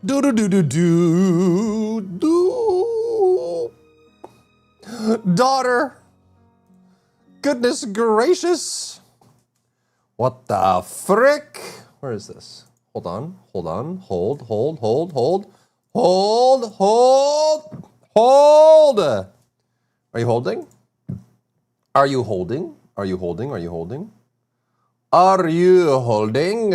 Do do do do do do. Daughter. Goodness gracious. What the frick? Where is this? Hold on, hold on, hold. Are you holding? Are you holding? Are you holding? Are you holding? Are you holding?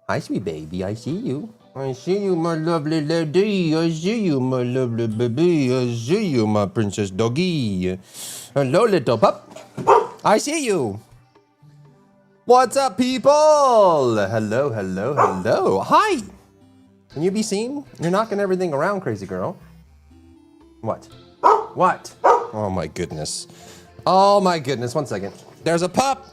I see, baby. I see you. I see you, my lovely lady. I see you, my lovely baby. I see you, my princess doggy. Hello, little pup. I see you. What's up, people? Hello, hello, hello. Hi. Can you be seen? You're knocking everything around, crazy girl. What? What? Oh, my goodness. Oh, my goodness. 1 second. There's a pup.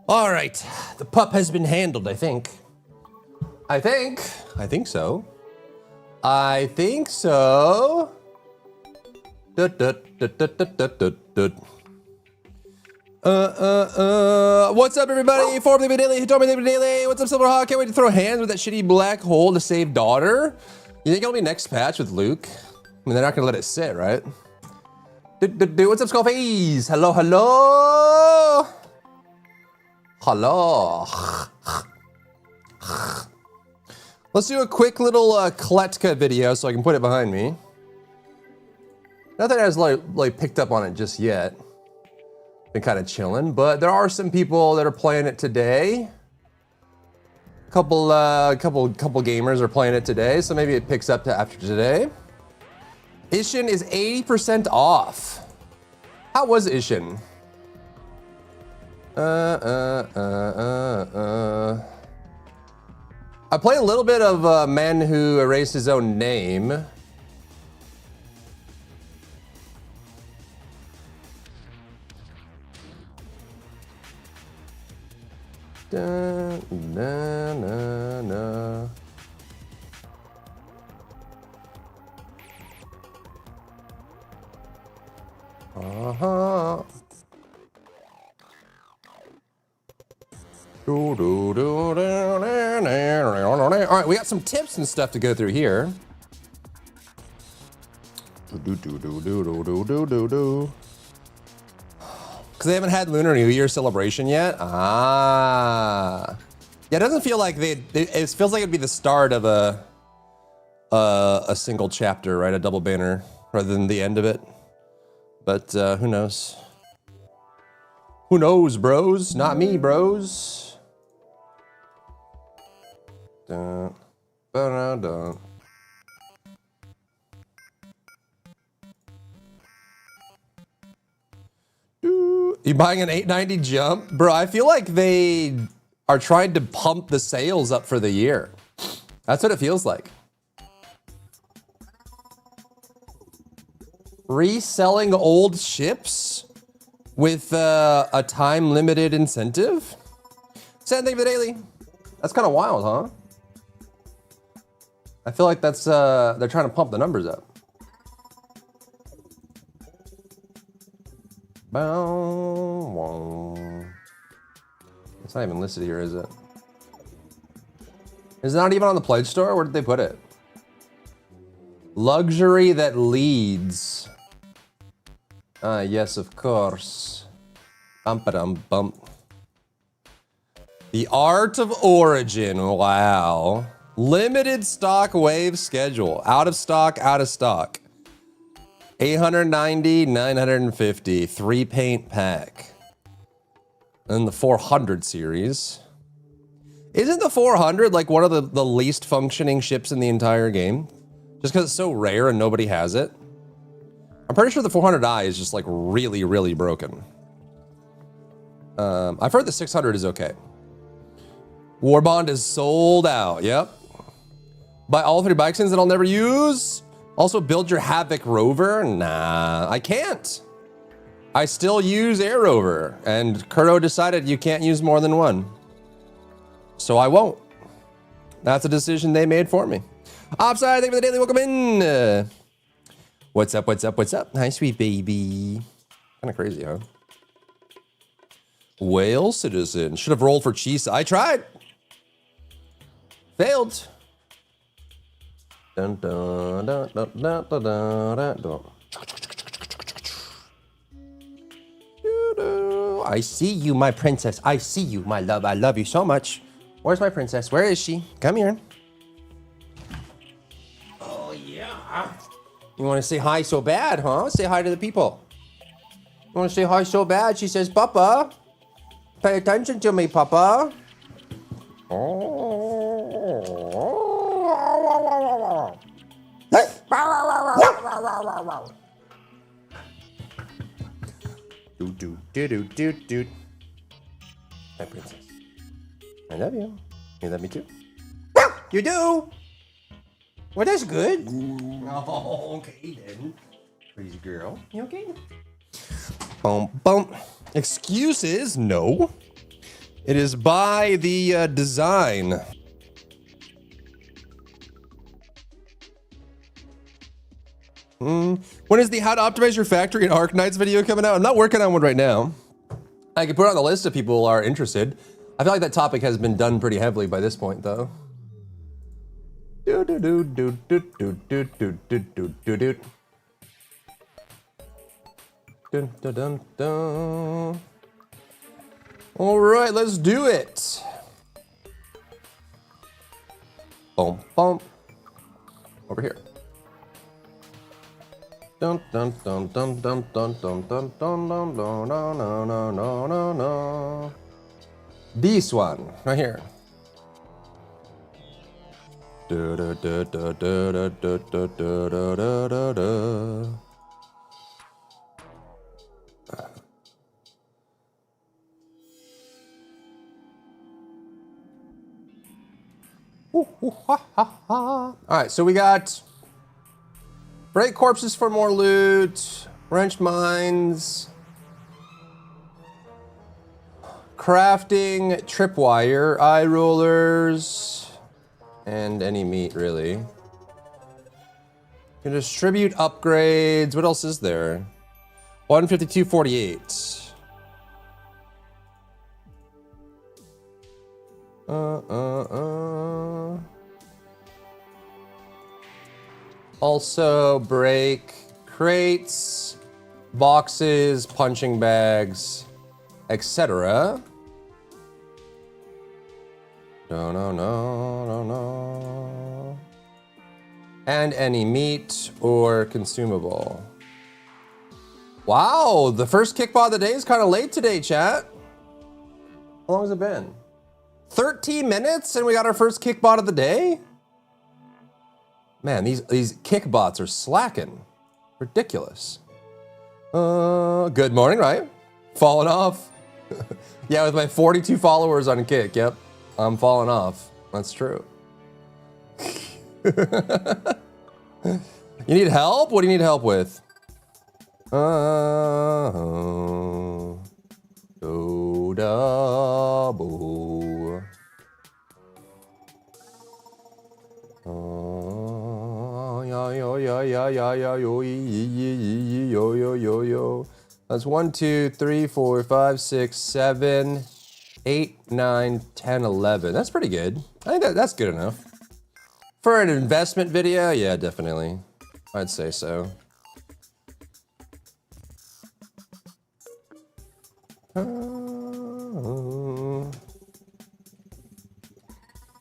All right, the pup has been handled, I think. I think so. I think so. What's up, everybody? Formerly Daily, Hitommy Daily. What's up, Silverhawk? Can't wait to throw hands with that shitty black hole to save daughter. You think it'll be next patch with Luke? I mean, they're not gonna let it sit, right? What's up, Skullface? Hello, hello. Hello. Let's do a quick little KLETKA video so I can put it behind me. Not that I was like picked up on it just yet. Been kind of chilling, but there are some people that are playing it today. Couple gamers are playing it today, so maybe it picks up to after today. Ishin is 80% off. How was Ishin? I played a little bit of a Man Who Erased His Own Name. Da, na, na, na. Uh-huh. All right, we got some tips and stuff to go through here. Because they haven't had Lunar New Year celebration yet. Ah. Yeah, it doesn't feel like it feels like it'd be the start of a single chapter, right? A double banner rather than the end of it. But who knows? Who knows, bros? Not me, bros. Dun, dun, dun. You buying an 890 jump? Bro, I feel like they are trying to pump the sales up for the year. That's what it feels like. Reselling old ships with a time-limited incentive? Send thing for the daily. That's kind of wild, huh? I feel like that's they're trying to pump the numbers up. It's not even listed here, is it? Is it not even on the Play Store? Where did they put it? Luxury that leads. Yes, of course. Bump-a-dum-bump. The Art of Origin, wow. Limited stock wave schedule. Out of stock, out of stock. 890, 950, 3-paint pack. And the 400 series. Isn't the 400 like one of the least functioning ships in the entire game? Just because it's so rare and nobody has it? I'm pretty sure the 400i is just like really, really broken. I've heard the 600 is okay. Warbond is sold out, yep. Buy all 3 bike skins that I'll never use. Also build your Havoc Rover. Nah, I can't. I still use Air Rover, and Kuro decided you can't use more than one. So I won't. That's a decision they made for me. Offside, thank you for the daily, welcome in. What's up, what's up, what's up? Hi, sweet baby. Kind of crazy, huh? Whale citizen. Should have rolled for Chisa. I tried. Failed. Dun, dun, dun, dun, dun, dun, dun, dun. I see you, my princess. I see you, my love. I love you so much. Where's my princess? Where is she? Come here. Oh, yeah. You want to say hi so bad, huh? Say hi to the people. You want to say hi so bad? She says, Papa. Pay attention to me, Papa. Do. My princess. I love you. You love me too? You do? Well, that's good. Oh, okay then. Crazy girl. You okay? Bump. Excuses? No. It is by the design. When is the How to Optimize Your Factory and Arknights video coming out? I'm not working on one right now. I can put it on the list if people are interested. I feel like that topic has been done pretty heavily by this point, though. All right, let's do it. Bump. Over here. Dun dun dun dun dun dun dun dun dun dun dun dun dun dun. This one right here. All right, so we got break corpses for more loot, wrench mines, crafting, tripwire, eye rollers, and any meat really. You can distribute upgrades. What else is there? 152.48. Also break crates, boxes, punching bags, etc. No. And any meat or consumable. Wow, the first kickbot of the day is kind of late today, chat. How long has it been? 13 minutes and we got our first kickbot of the day? Man, these kickbots are slacking. Ridiculous. Good morning, right? Falling off. Yeah, with my 42 followers on Kick, yep. I'm falling off. That's true. You need help? What do you need help with? Do-da-boo. Yo. That's 1, 2, 3, 4, 5, 6, 7, 8, 9, 10, 11. That's pretty good. I think that's good enough. For an investment video, yeah, definitely. I'd say so.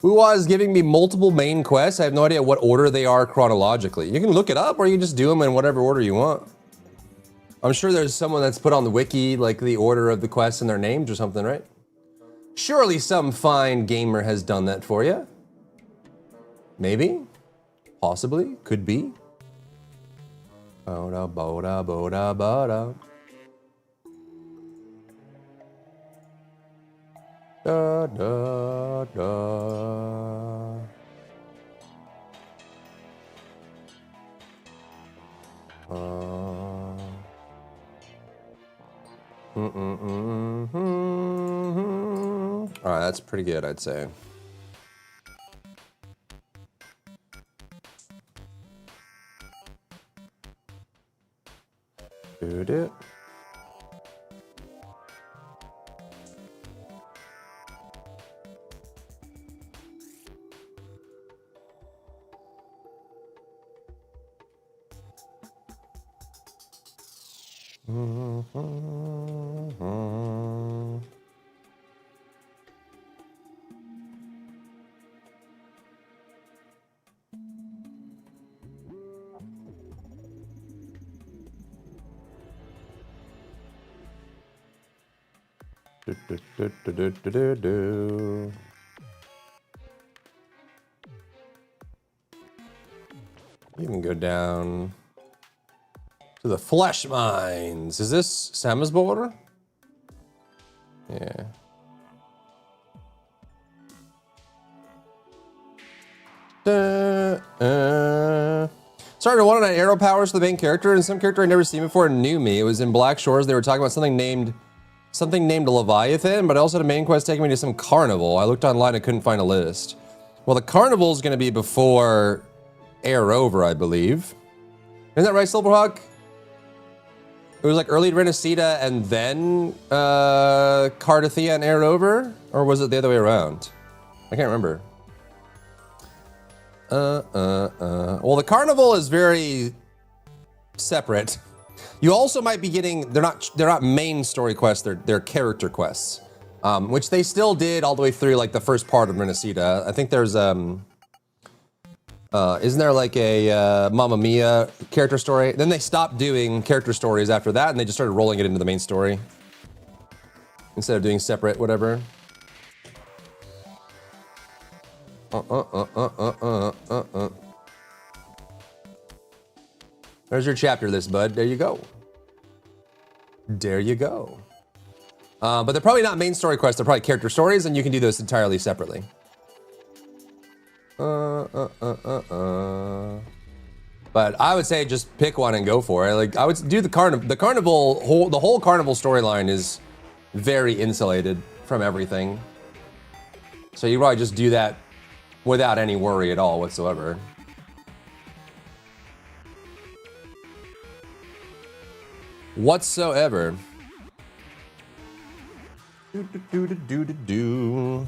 Uwa is giving me multiple main quests. I have no idea what order they are chronologically. You can look it up or you can just do them in whatever order you want. I'm sure there's someone that's put on the wiki like the order of the quests and their names or something, right? Surely some fine gamer has done that for you. Maybe, possibly, could be. Boda, boda, boda, boda. Da, da, da. All right, that's pretty good, I'd say. Dude it. Do. You can go down to the flesh mines. Is this Samus border? Yeah. Started to want an arrow powers for the main character, and some character I'd never seen before knew me. It was in Black Shores. They were talking about something named Leviathan, but I also had a main quest taking me to some carnival. I looked online and couldn't find a list. Well, the carnival is going to be before Air Over, I believe. Isn't that right, Silverhawk? It was like early Renacida and then Cardathia and Air Over? Or was it the other way around? I can't remember. Well, the carnival is very separate. You also might be getting, they're not main story quests, they're character quests. Which they still did all the way through like the first part of Renacida. I think there's isn't there like a Mamma Mia character story? Then they stopped doing character stories after that and they just started rolling it into the main story. Instead of doing separate whatever. There's your chapter list, bud. There you go. There you go. But they're probably not main story quests. They're probably character stories, and you can do those entirely separately. But I would say just pick one and go for it. Like I would do the carnival. The whole carnival storyline is very insulated from everything. So you probably just do that without any worry at all whatsoever. Whatsoever. Do.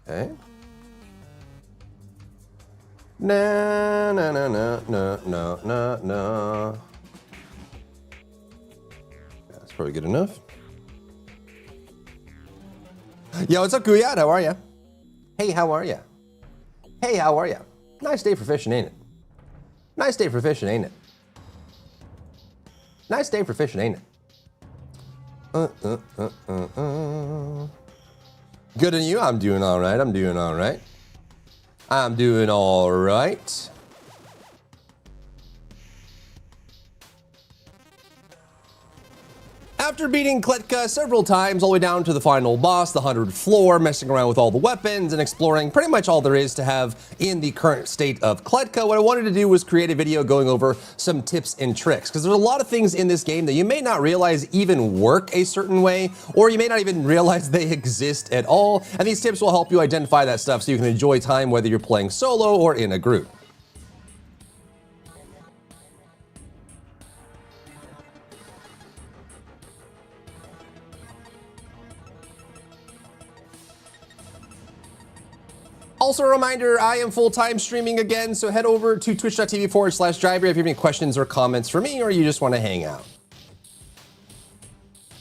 Okay. No. That's probably good enough. Yo, what's up, Guyad? How are ya? Hey, how are ya? Hey, how are ya? Nice day for fishing, ain't it? Nice day for fishing, ain't it? Nice day for fishing, ain't it? Good on you. I'm doing all right. I'm doing all right. I'm doing all right. After beating KLETKA several times all the way down to the final boss, the 100th floor, messing around with all the weapons and exploring pretty much all there is to have in the current state of KLETKA, what I wanted to do was create a video going over some tips and tricks, because there's a lot of things in this game that you may not realize even work a certain way, or you may not even realize they exist at all, and these tips will help you identify that stuff so you can enjoy time whether you're playing solo or in a group. Also a reminder, I am full-time streaming again, so head over to twitch.tv/Driver if you have any questions or comments for me, or you just want to hang out.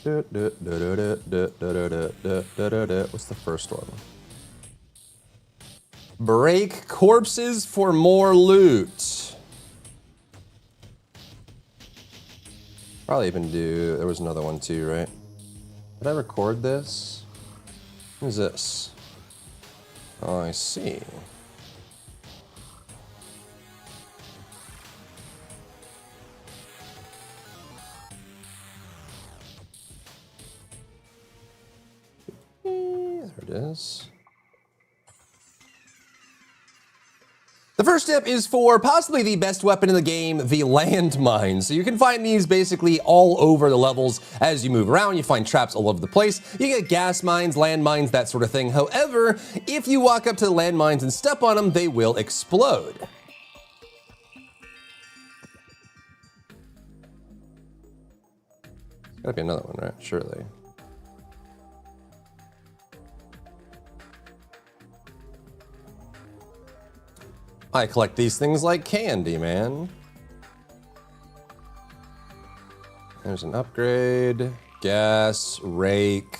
What's the first one? Break corpses for more loot. Probably even do, there was another one too, right? Did I record this? What is this? Oh, I see. There it is. The first tip is for possibly the best weapon in the game, the landmines. So you can find these basically all over the levels as you move around. You find traps all over the place. You get gas mines, landmines, that sort of thing. However, if you walk up to the landmines and step on them, they will explode. There's gotta be another one, right? Surely. I collect these things like candy, man. There's an upgrade, gas, rake.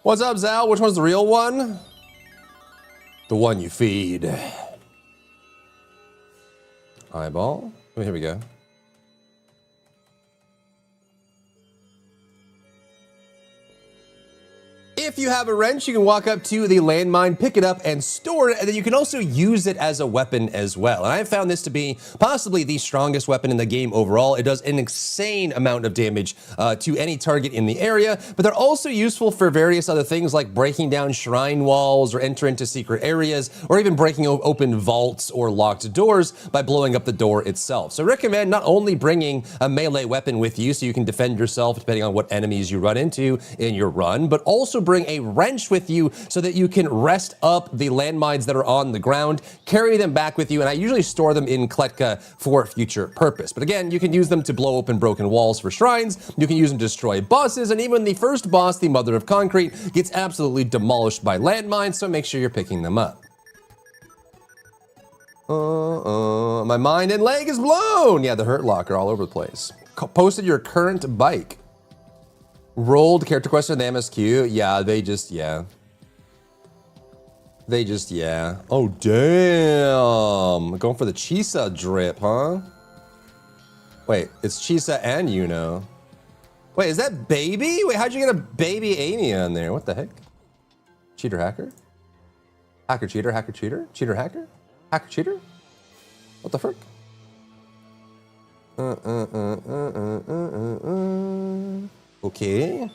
What's up, Zal? Which one's the real one? The one you feed. Eyeball. Oh, here we go. If you have a wrench, you can walk up to the landmine, pick it up, and store it, and then you can also use it as a weapon as well. And I have found this to be possibly the strongest weapon in the game overall. It does an insane amount of damage to any target in the area, but they're also useful for various other things like breaking down shrine walls or enter into secret areas, or even breaking open vaults or locked doors by blowing up the door itself. So I recommend not only bringing a melee weapon with you so you can defend yourself depending on what enemies you run into in your run, but also bring a wrench with you so that you can rest up the landmines that are on the ground, carry them back with you, and I usually store them in KLETKA for future purpose. But again, you can use them to blow open broken walls for shrines, you can use them to destroy bosses, and even the first boss, the Mother of Concrete, gets absolutely demolished by landmines, so make sure you're picking them up. My mind and leg is blown! Yeah, the Hurt Locker all over the place. Posted your current bike. Rolled character question in the MSQ. Yeah, they just, yeah. Oh, damn. Going for the Chisa drip, huh? Wait, it's Chisa and Yuno. Wait, is that baby? Wait, how'd you get a baby Amy on there? What the heck? Cheater hacker? Hacker cheater, hacker cheater? Cheater hacker? Hacker cheater? What the frick? Okay.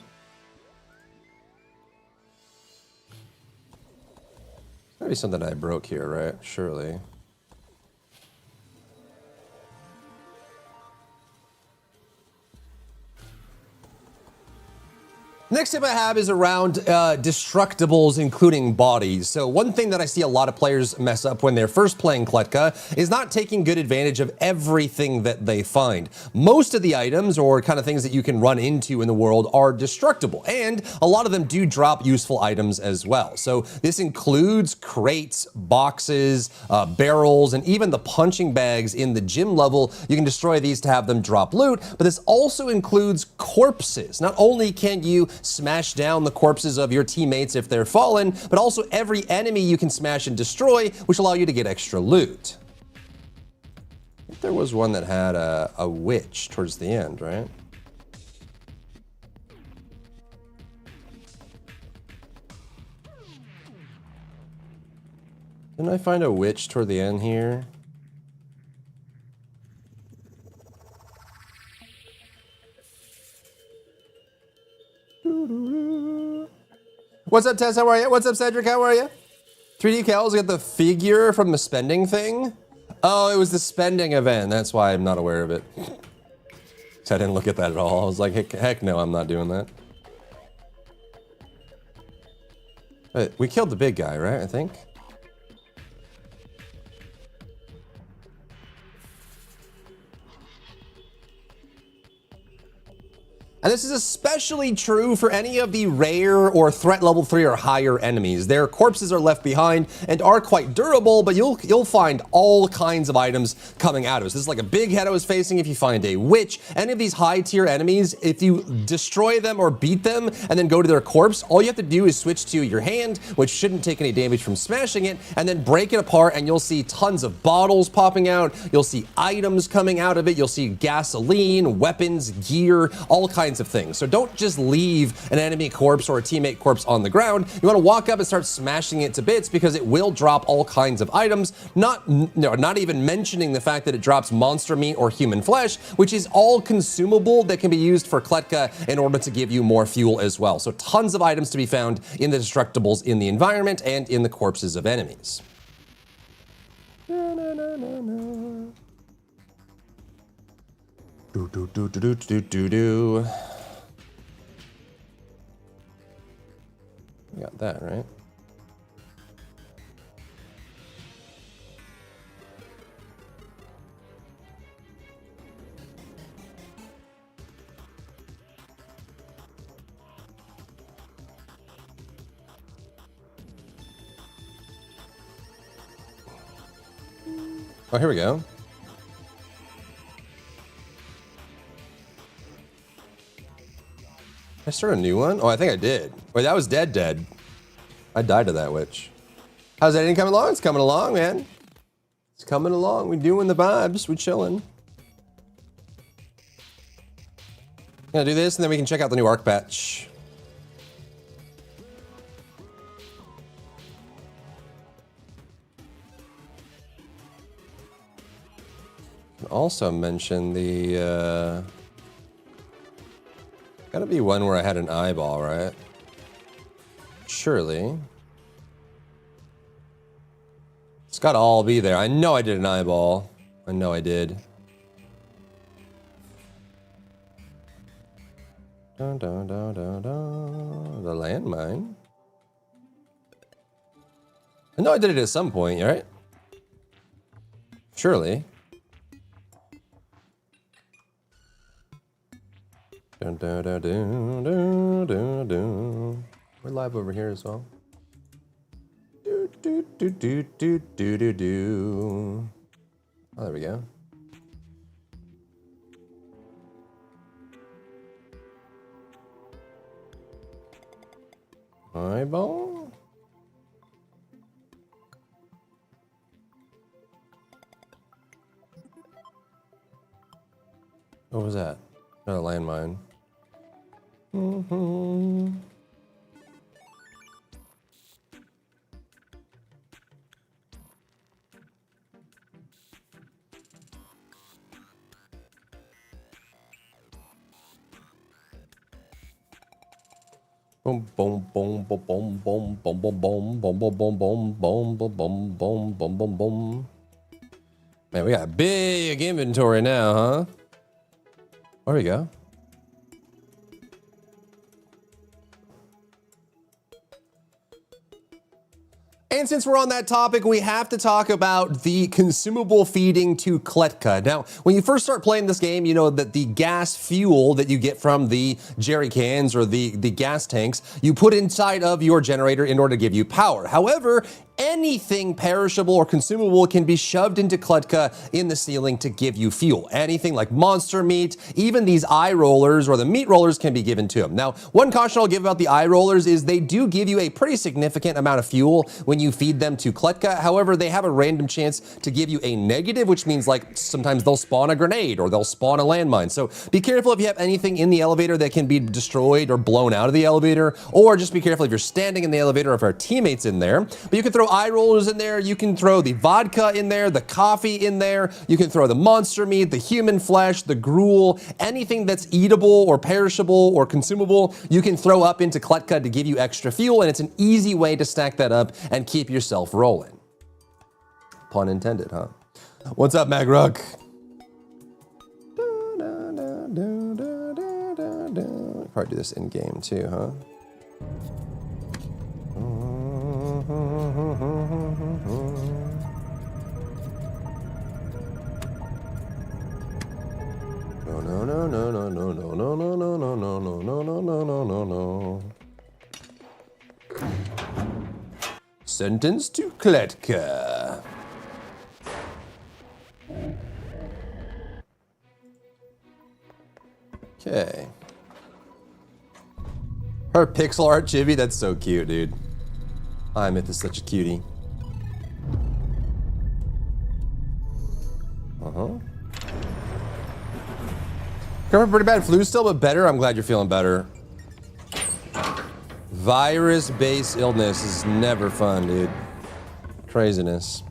Gotta be something I broke here, right? Surely. Next tip I have is around destructibles, including bodies. So one thing that I see a lot of players mess up when they're first playing KLETKA is not taking good advantage of everything that they find. Most of the items or kind of things that you can run into in the world are destructible, and a lot of them do drop useful items as well. So this includes crates, boxes, barrels, and even the punching bags in the gym level. You can destroy these to have them drop loot, but this also includes corpses. Not only can you smash down the corpses of your teammates if they're fallen, but also every enemy you can smash and destroy, which allow you to get extra loot. I think there was one that had a witch towards the end, right? Didn't I find a witch toward the end here? What's up, Tess? How are you? What's up, Cedric? How are you? 3D Cal's got the figure from the spending thing. Oh, it was the spending event. That's why I'm not aware of it. So I didn't look at that at all. I was like, heck no, I'm not doing that. But we killed the big guy, right? I think. And this is especially true for any of the rare or threat level 3 or higher enemies. Their corpses are left behind and are quite durable, but you'll find all kinds of items coming out of us. This is like a big head I was facing. If you find a witch, any of these high tier enemies, if you destroy them or beat them and then go to their corpse, all you have to do is switch to your hand, which shouldn't take any damage from smashing it, and then break it apart, and you'll see tons of bottles popping out. You'll see items coming out of it. You'll see gasoline, weapons, gear, all kinds of things. So don't just leave an enemy corpse or a teammate corpse on the ground. You want to walk up and start smashing it to bits, because it will drop all kinds of items, not even mentioning the fact that it drops monster meat or human flesh, which is all consumable that can be used for KLETKA in order to give you more fuel as well. So tons of items to be found in the destructibles in the environment and in the corpses of enemies. Do. We got that, right? Oh, here we go. Did I start a new one? Oh, I think I did. Wait, that was dead. I died to that witch. How's editing coming along? It's coming along, man. It's coming along. We doing the vibes. We chilling. Gonna do this, and then we can check out the new arc patch. Also mention the gotta be one where I had an eyeball, right? Surely. It's gotta all be there. I know I did an eyeball. I know I did. Dun, dun, dun, dun, dun. The landmine. I know I did it at some point, right? Surely. Dun, dun, dun, dun, dun, dun, dun. We're live over here as well. Do, do, do, do, do, do, do, do. Oh, there we go. Eyeball? What was that? Not a landmine. Mm-hmm. Boom, boom, boom, boom, boom, boom, boom, boom, boom, boom, boom, boom, boom, boom, boom, boom, boom, boom, boom, boom. Man, we got a big inventory now, huh? There we go. And since we're on that topic, we have to talk about the consumable feeding to KLETKA. Now, when you first start playing this game, you know that the gas fuel that you get from the jerry cans or the gas tanks, you put inside of your generator in order to give you power. However, anything perishable or consumable can be shoved into KLETKA in the ceiling to give you fuel. Anything like monster meat, even these eye rollers or the meat rollers can be given to them. Now, one caution I'll give about the eye rollers is they do give you a pretty significant amount of fuel when you feed them to KLETKA. However, they have a random chance to give you a negative, which means like sometimes they'll spawn a grenade or they'll spawn a landmine. So be careful if you have anything in the elevator that can be destroyed or blown out of the elevator, or just be careful if you're standing in the elevator or if our teammates in there. But you can throw eye rollers in there, you can throw the vodka in there, the coffee in there, you can throw the monster meat, the human flesh, the gruel, anything that's eatable or perishable or consumable, you can throw up into KLETKA to give you extra fuel, and it's an easy way to stack that up and keep yourself rolling. Pun intended, huh? What's up, Magruck? Probably do this in game too, huh? No, no, no, no, no, no, no, no, no, no, no, no, no, no, no, no, no, no. Sentence to KLETKA. Okay. Her pixel art chibi, that's so cute, dude. Myth is such a cutie. Covered pretty bad flu still, but better. I'm glad you're feeling better. Virus-based illness is never fun, dude. Craziness.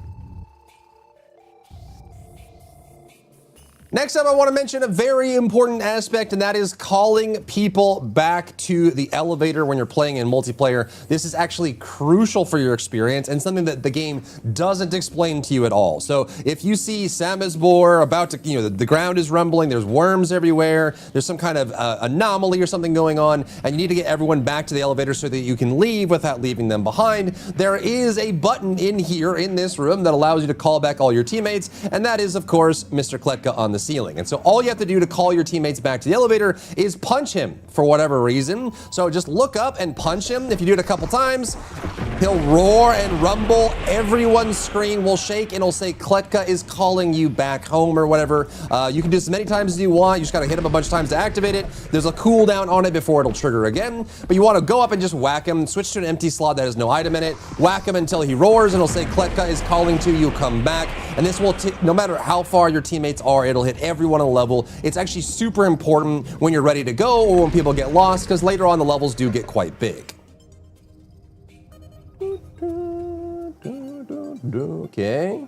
Next up, I want to mention a very important aspect, and that is calling people back to the elevator when you're playing in multiplayer. This is actually crucial for your experience and something that the game doesn't explain to you at all. So if you see Samizbor about to, the ground is rumbling, there's worms everywhere, there's some kind of anomaly or something going on, and you need to get everyone back to the elevator so that you can leave without leaving them behind, there is a button in here in this room that allows you to call back all your teammates, and that is, of course, Mr. KLETKA on the ceiling. And so all you have to do to call your teammates back to the elevator is punch him for whatever reason. So just look up and punch him. If you do it a couple times, he'll roar and rumble. Everyone's screen will shake and it'll say KLETKA is calling you back home or whatever. You can do this as many times as you want. You just gotta hit him a bunch of times to activate it. There's a cooldown on it before it'll trigger again. But you wanna go up and just whack him, switch to an empty slot that has no item in it, whack him until he roars and it'll say KLETKA is calling to you, come back. And this will, no matter how far your teammates are, it'll hit everyone on the level. It's actually super important when you're ready to go or when people get lost, because later on the levels do get quite big. Okay.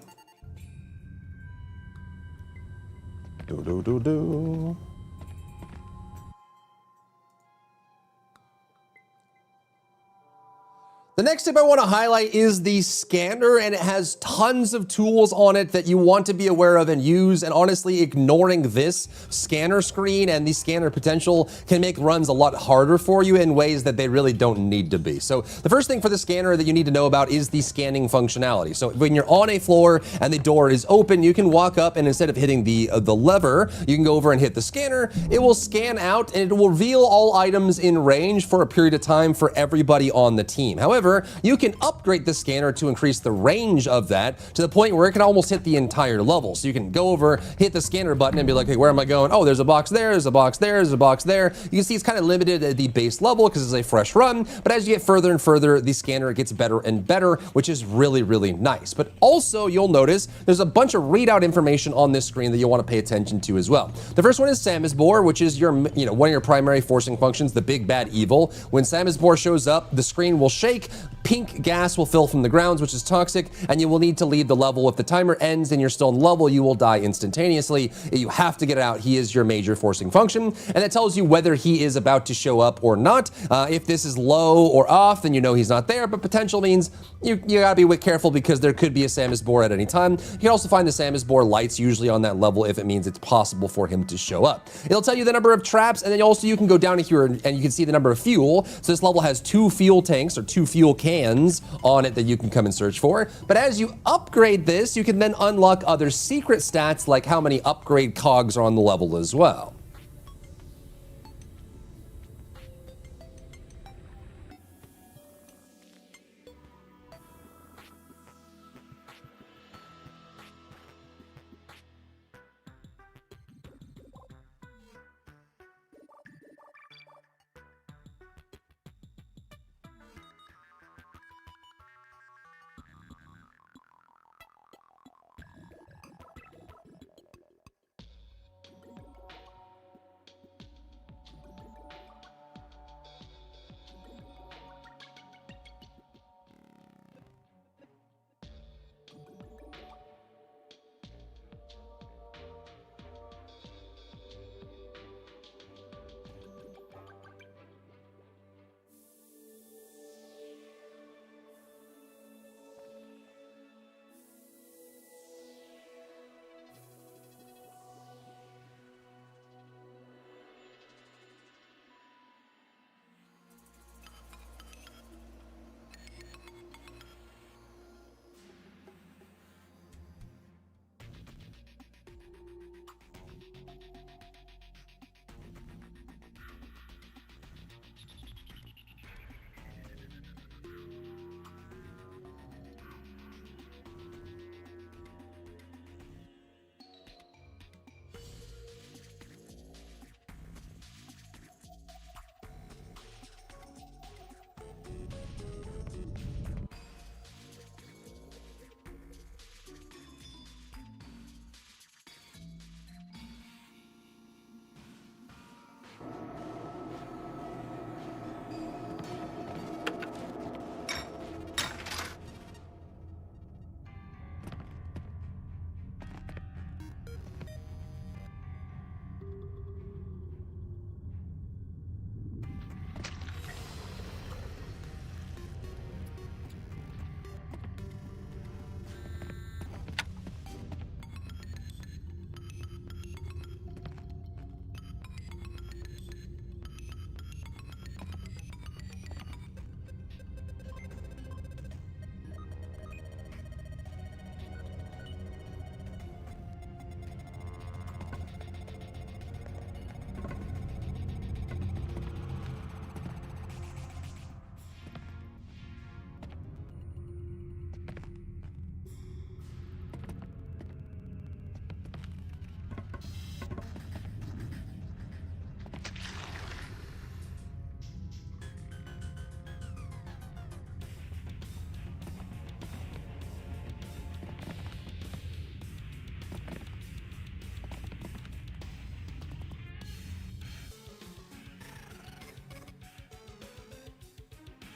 The next tip I want to highlight is the scanner, and it has tons of tools on it that you want to be aware of and use, and honestly, ignoring this scanner screen and the scanner potential can make runs a lot harder for you in ways that they really don't need to be. So the first thing for the scanner that you need to know about is the scanning functionality. So when you're on a floor and the door is open, you can walk up and instead of hitting the lever, you can go over and hit the scanner. It will scan out and it will reveal all items in range for a period of time for everybody on the team. However, you can upgrade the scanner to increase the range of that to the point where it can almost hit the entire level. So you can go over, hit the scanner button and be like, hey, where am I going? Oh, there's a box there, there's a box there, there's a box there. You can see it's kind of limited at the base level because it's a fresh run, but as you get further and further, the scanner gets better and better, which is really, really nice. But also you'll notice there's a bunch of readout information on this screen that you'll want to pay attention to as well. The first one is Samizbor, which is your, one of your primary forcing functions, the big bad evil. When Samizbor shows up, the screen will shake, pink gas will fill from the grounds, which is toxic, and you will need to leave the level. If the timer ends and you're still in the level, you will die instantaneously. You have to get out. He is your major forcing function, and that tells you whether he is about to show up or not. If this is low or off, then you know he's not there, but potential means you gotta be careful because there could be a Samizbor at any time. You can also find the Samizbor lights usually on that level if it means it's possible for him to show up. It'll tell you the number of traps, and then also you can go down here and you can see the number of fuel. So this level has 2 fuel tanks or 2 fuel cans hands on it that you can come and search for. But as you upgrade this, you can then unlock other secret stats like how many upgrade cogs are on the level as well.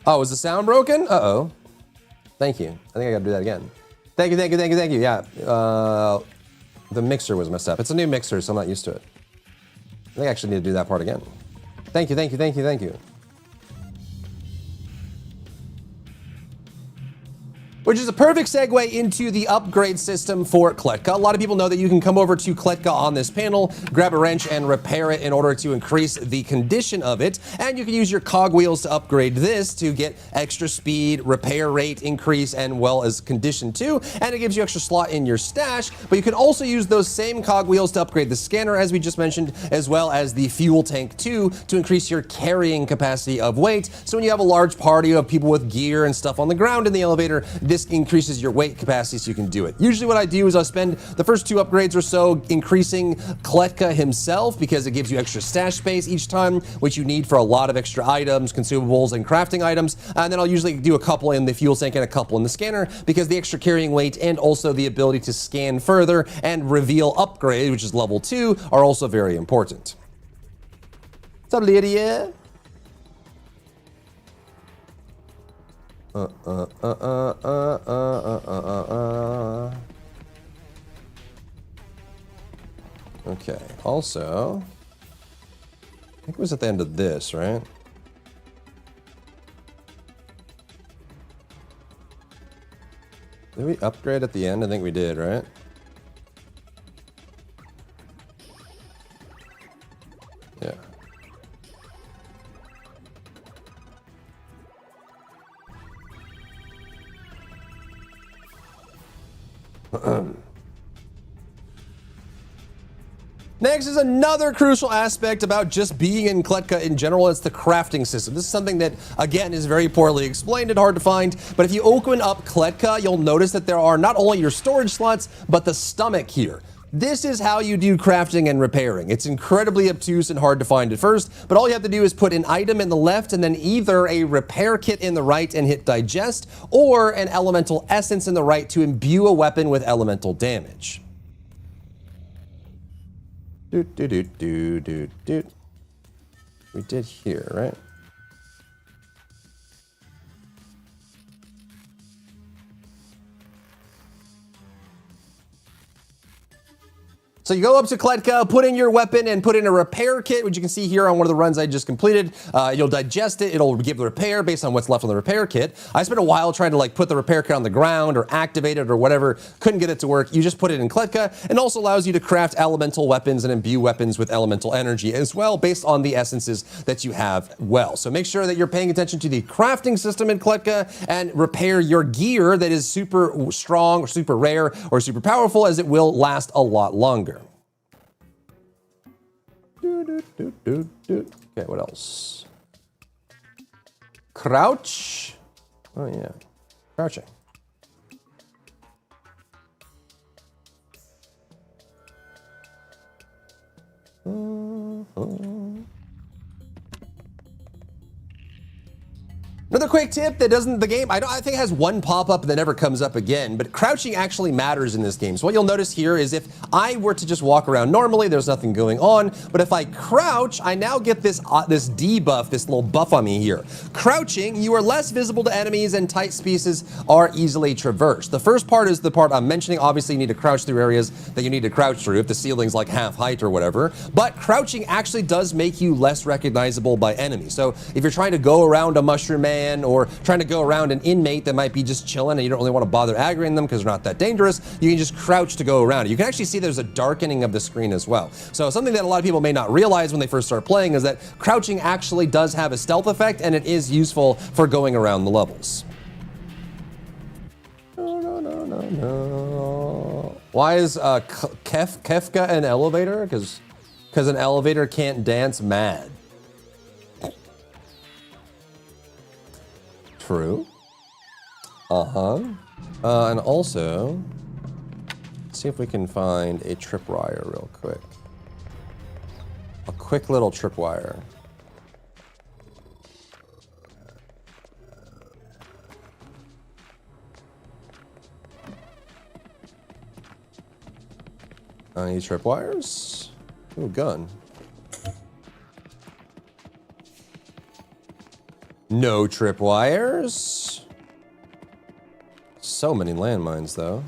Oh, is the sound broken? Uh-oh. Thank you. I think I gotta do that again. Thank you, thank you, thank you, thank you. Yeah, the mixer was messed up. It's a new mixer, so I'm not used to it. I think I actually need to do that part again. Thank you, thank you, thank you, thank you. Which is a perfect segue into the upgrade system for KLETKA. A lot of people know that you can come over to KLETKA on this panel, grab a wrench and repair it in order to increase the condition of it. And you can use your cogwheels to upgrade this to get extra speed, repair rate increase, and well as condition too. And it gives you extra slot in your stash. But you can also use those same cogwheels to upgrade the scanner, as we just mentioned, as well as the fuel tank too, to increase your carrying capacity of weight. So when you have a large party of people with gear and stuff on the ground in the elevator, this increases your weight capacity so you can do it. Usually what I do is I spend the first 2 upgrades or so increasing KLETKA himself, because it gives you extra stash space each time, which you need for a lot of extra items, consumables, and crafting items. And then I'll usually do a couple in the fuel tank and a couple in the scanner, because the extra carrying weight and also the ability to scan further and reveal upgrade, which is level 2, are also very important. What's up, Lydia? Okay, also, I think it was at the end of this, right? Did we upgrade at the end? I think we did, right? Yeah. Next is another crucial aspect about just being in KLETKA in general. It's the crafting system. This is something that, again, is very poorly explained and hard to find. But if you open up KLETKA, you'll notice that there are not only your storage slots, but the stomach here. This is how you do crafting and repairing. It's incredibly obtuse and hard to find at first, but all you have to do is put an item in the left and then either a repair kit in the right and hit digest, or an elemental essence in the right to imbue a weapon with elemental damage. We did here, right? So you go up to KLETKA, put in your weapon, and put in a repair kit, which you can see here on one of the runs I just completed. You'll digest it. It'll give the repair based on what's left on the repair kit. I spent a while trying to put the repair kit on the ground or activate it or whatever. Couldn't get it to work. You just put it in KLETKA, and also allows you to craft elemental weapons and imbue weapons with elemental energy as well, based on the essences that you have well. So make sure that you're paying attention to the crafting system in KLETKA and repair your gear that is super strong or super rare or super powerful, as it will last a lot longer. Okay, what else? Crouch. Oh yeah, crouching. Another quick tip that doesn't, the game, I think it has one pop-up that never comes up again, but crouching actually matters in this game. So what you'll notice here is if I were to just walk around normally, there's nothing going on, but if I crouch, I now get this debuff, this little buff on me here. Crouching, you are less visible to enemies and tight spaces are easily traversed. The first part is the part I'm mentioning. Obviously, you need to crouch through areas that you need to crouch through if the ceiling's like half height or whatever, but crouching actually does make you less recognizable by enemies. So if you're trying to go around a mushroom man, or trying to go around an inmate that might be just chilling and you don't really want to bother aggroing them because they're not that dangerous, you can just crouch to go around. You can actually see there's a darkening of the screen as well. So something that a lot of people may not realize when they first start playing is that crouching actually does have a stealth effect, and it is useful for going around the levels. No. Why is KLETKA an elevator? Because an elevator can't dance mad. True. And also, let's see if we can find a tripwire real quick. A quick little tripwire. Any tripwires? Ooh, gun. No tripwires. So many landmines, though.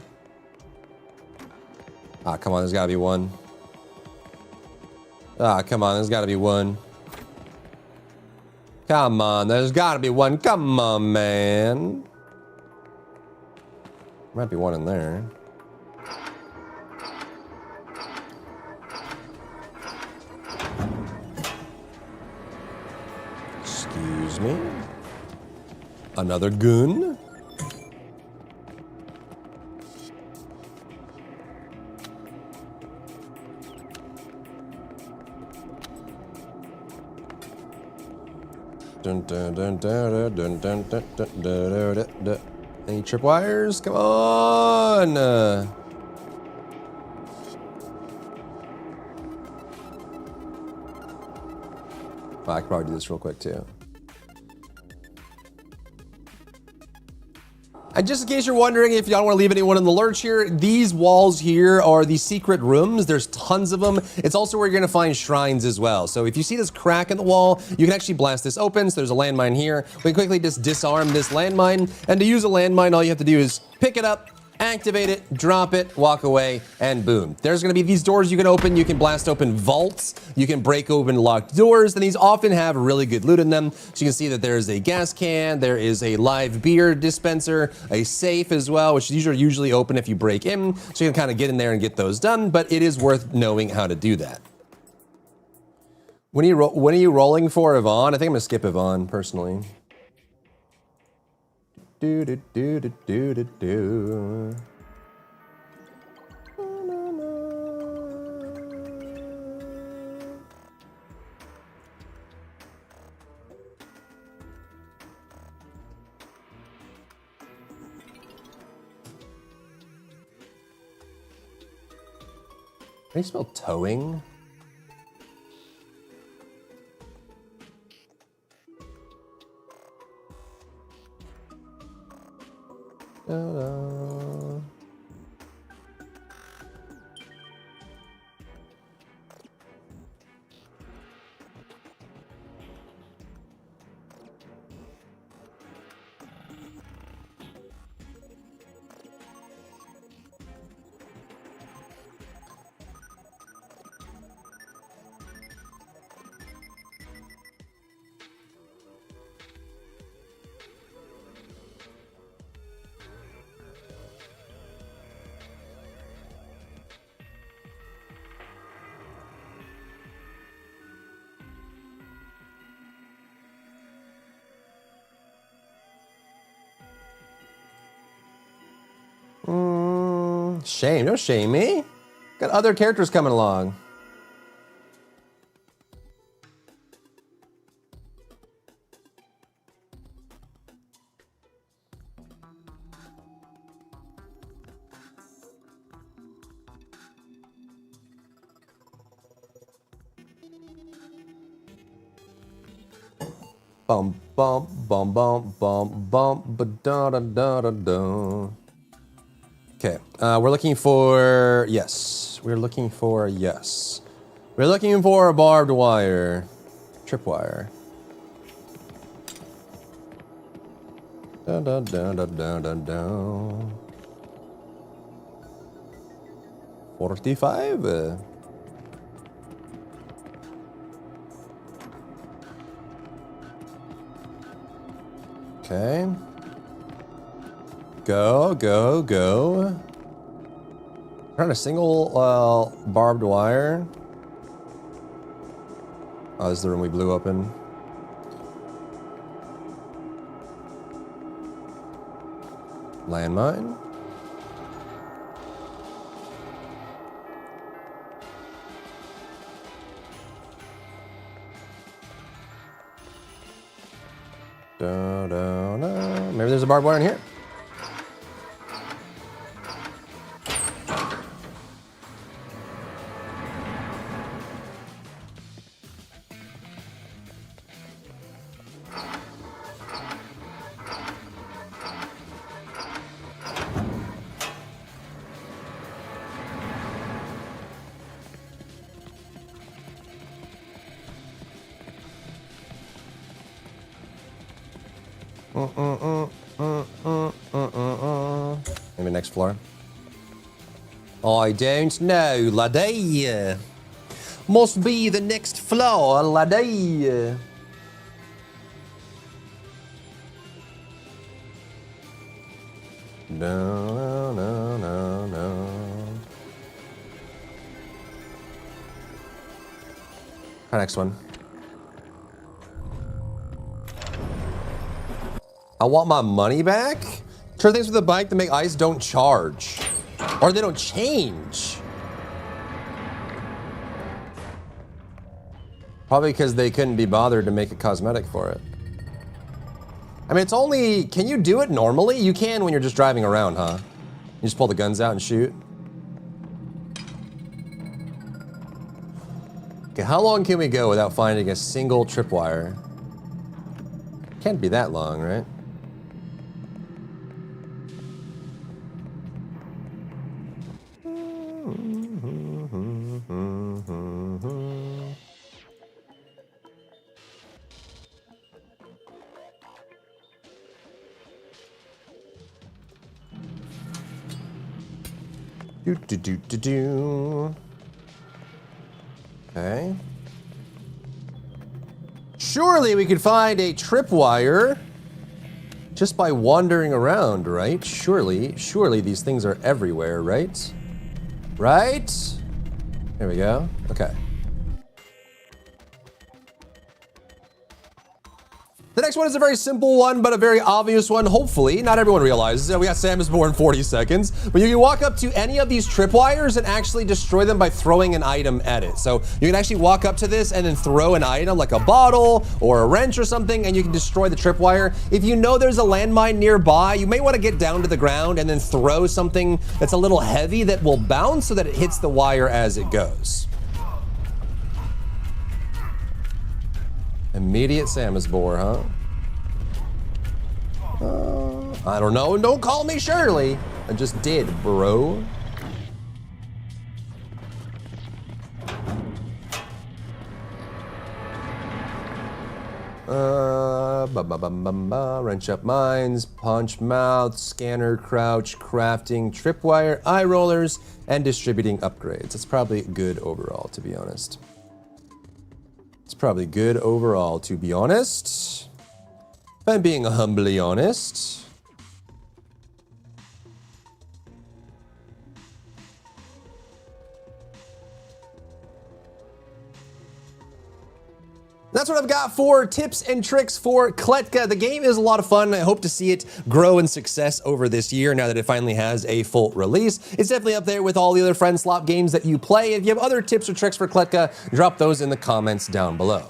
Ah, come on, there's gotta be one. Ah, come on, there's gotta be one. Come on, there's gotta be one. Come on, man. Might be one in there. Excuse me. Another goon. Dun, dun, dun, dun, dun, dun, dun, dun, dun, dun, dun. Any tripwires? Come on! I could probably do this real quick too. And just in case you're wondering if you don't want to leave anyone in the lurch here, these walls here are the secret rooms. There's tons of them. It's also where you're going to find shrines as well. So if you see this crack in the wall, you can actually blast this open. So there's a landmine here. We can quickly just disarm this landmine. And to use a landmine, all you have to do is pick it up, activate it, drop it, walk away, and boom. There's gonna be these doors you can open. You can blast open vaults. You can break open locked doors, and these often have really good loot in them. So you can see that there is a gas can, there is a live beer dispenser, a safe as well, which these are usually open if you break in. So you can kind of get in there and get those done, but it is worth knowing how to do that. When are you rolling for Yvonne? I think I'm gonna skip Yvonne, personally. Can you spell towing? Da-da. Shame, don't shame me. Got other characters coming along. Bum bum bum bum bum bum ba da da da da da. Okay, we're looking for yes. We're looking for yes. We're looking for a barbed wire, tripwire. Da da da da da da da. 45. Okay. Go, go, go. Trying a single barbed wire. Oh, this is the room we blew open. Landmine. Da, da, da. Maybe there's a barbed wire in here. Maybe next floor. I don't know, laddie. Must be the next floor, laddie. No, no, no, no. Our next one. I want my money back? Turn things with the bike that make ice don't charge. Or they don't change. Probably because they couldn't be bothered to make a cosmetic for it. I mean, it's only, can you do it normally? You can when you're just driving around, huh? You just pull the guns out and shoot. Okay, how long can we go without finding a single tripwire? Can't be that long, right? Do. Okay. Surely we could find a tripwire just by wandering around, right? Surely these things are everywhere, right? Right? There we go. Okay. Did next one is a very simple one, but a very obvious one. Hopefully, not everyone realizes it. We got Sam is born 40 seconds, but you can walk up to any of these tripwires and actually destroy them by throwing an item at it. So you can actually walk up to this and then throw an item like a bottle or a wrench or something, and you can destroy the tripwire. If you know there's a landmine nearby, you may want to get down to the ground and then throw something that's a little heavy that will bounce so that it hits the wire as it goes. Immediate Samusbore, huh? I don't know. Don't call me Shirley. I just did, bro. Wrench up mines, punch mouth, scanner, crouch, crafting, tripwire, eye rollers, and distributing upgrades. It's probably good overall, to be honest. It's probably good overall, to be honest. If I'm being humbly honest. That's what I've got for tips and tricks for KLETKA. The game is a lot of fun. I hope to see it grow in success over this year now that it finally has a full release. It's definitely up there with all the other friend slop games that you play. If you have other tips or tricks for KLETKA, drop those in the comments down below.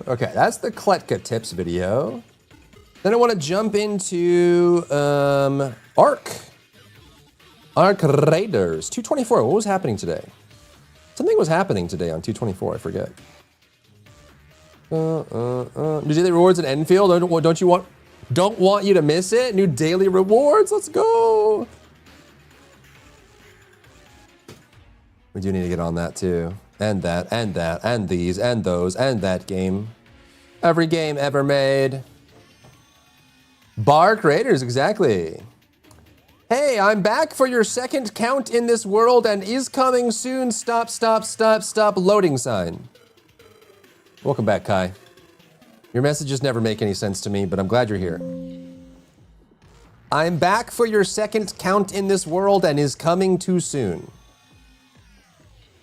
Okay, that's the KLETKA tips video. Then I want to jump into Arc Raiders 224. What was happening today? Something was happening today on 224. I forget. New daily rewards in Enfield. Don't want you to miss it. New daily rewards. Let's go. We do need to get on that too. And that, and that, and these, and those, and that game. Every game ever made. Arc Raiders, exactly. Hey, I'm back for your second count in this world and is coming soon. Stop, stop, stop, stop, loading sign. Welcome back, Kai. Your messages never make any sense to me, but I'm glad you're here. I'm back for your second count in this world and is coming too soon.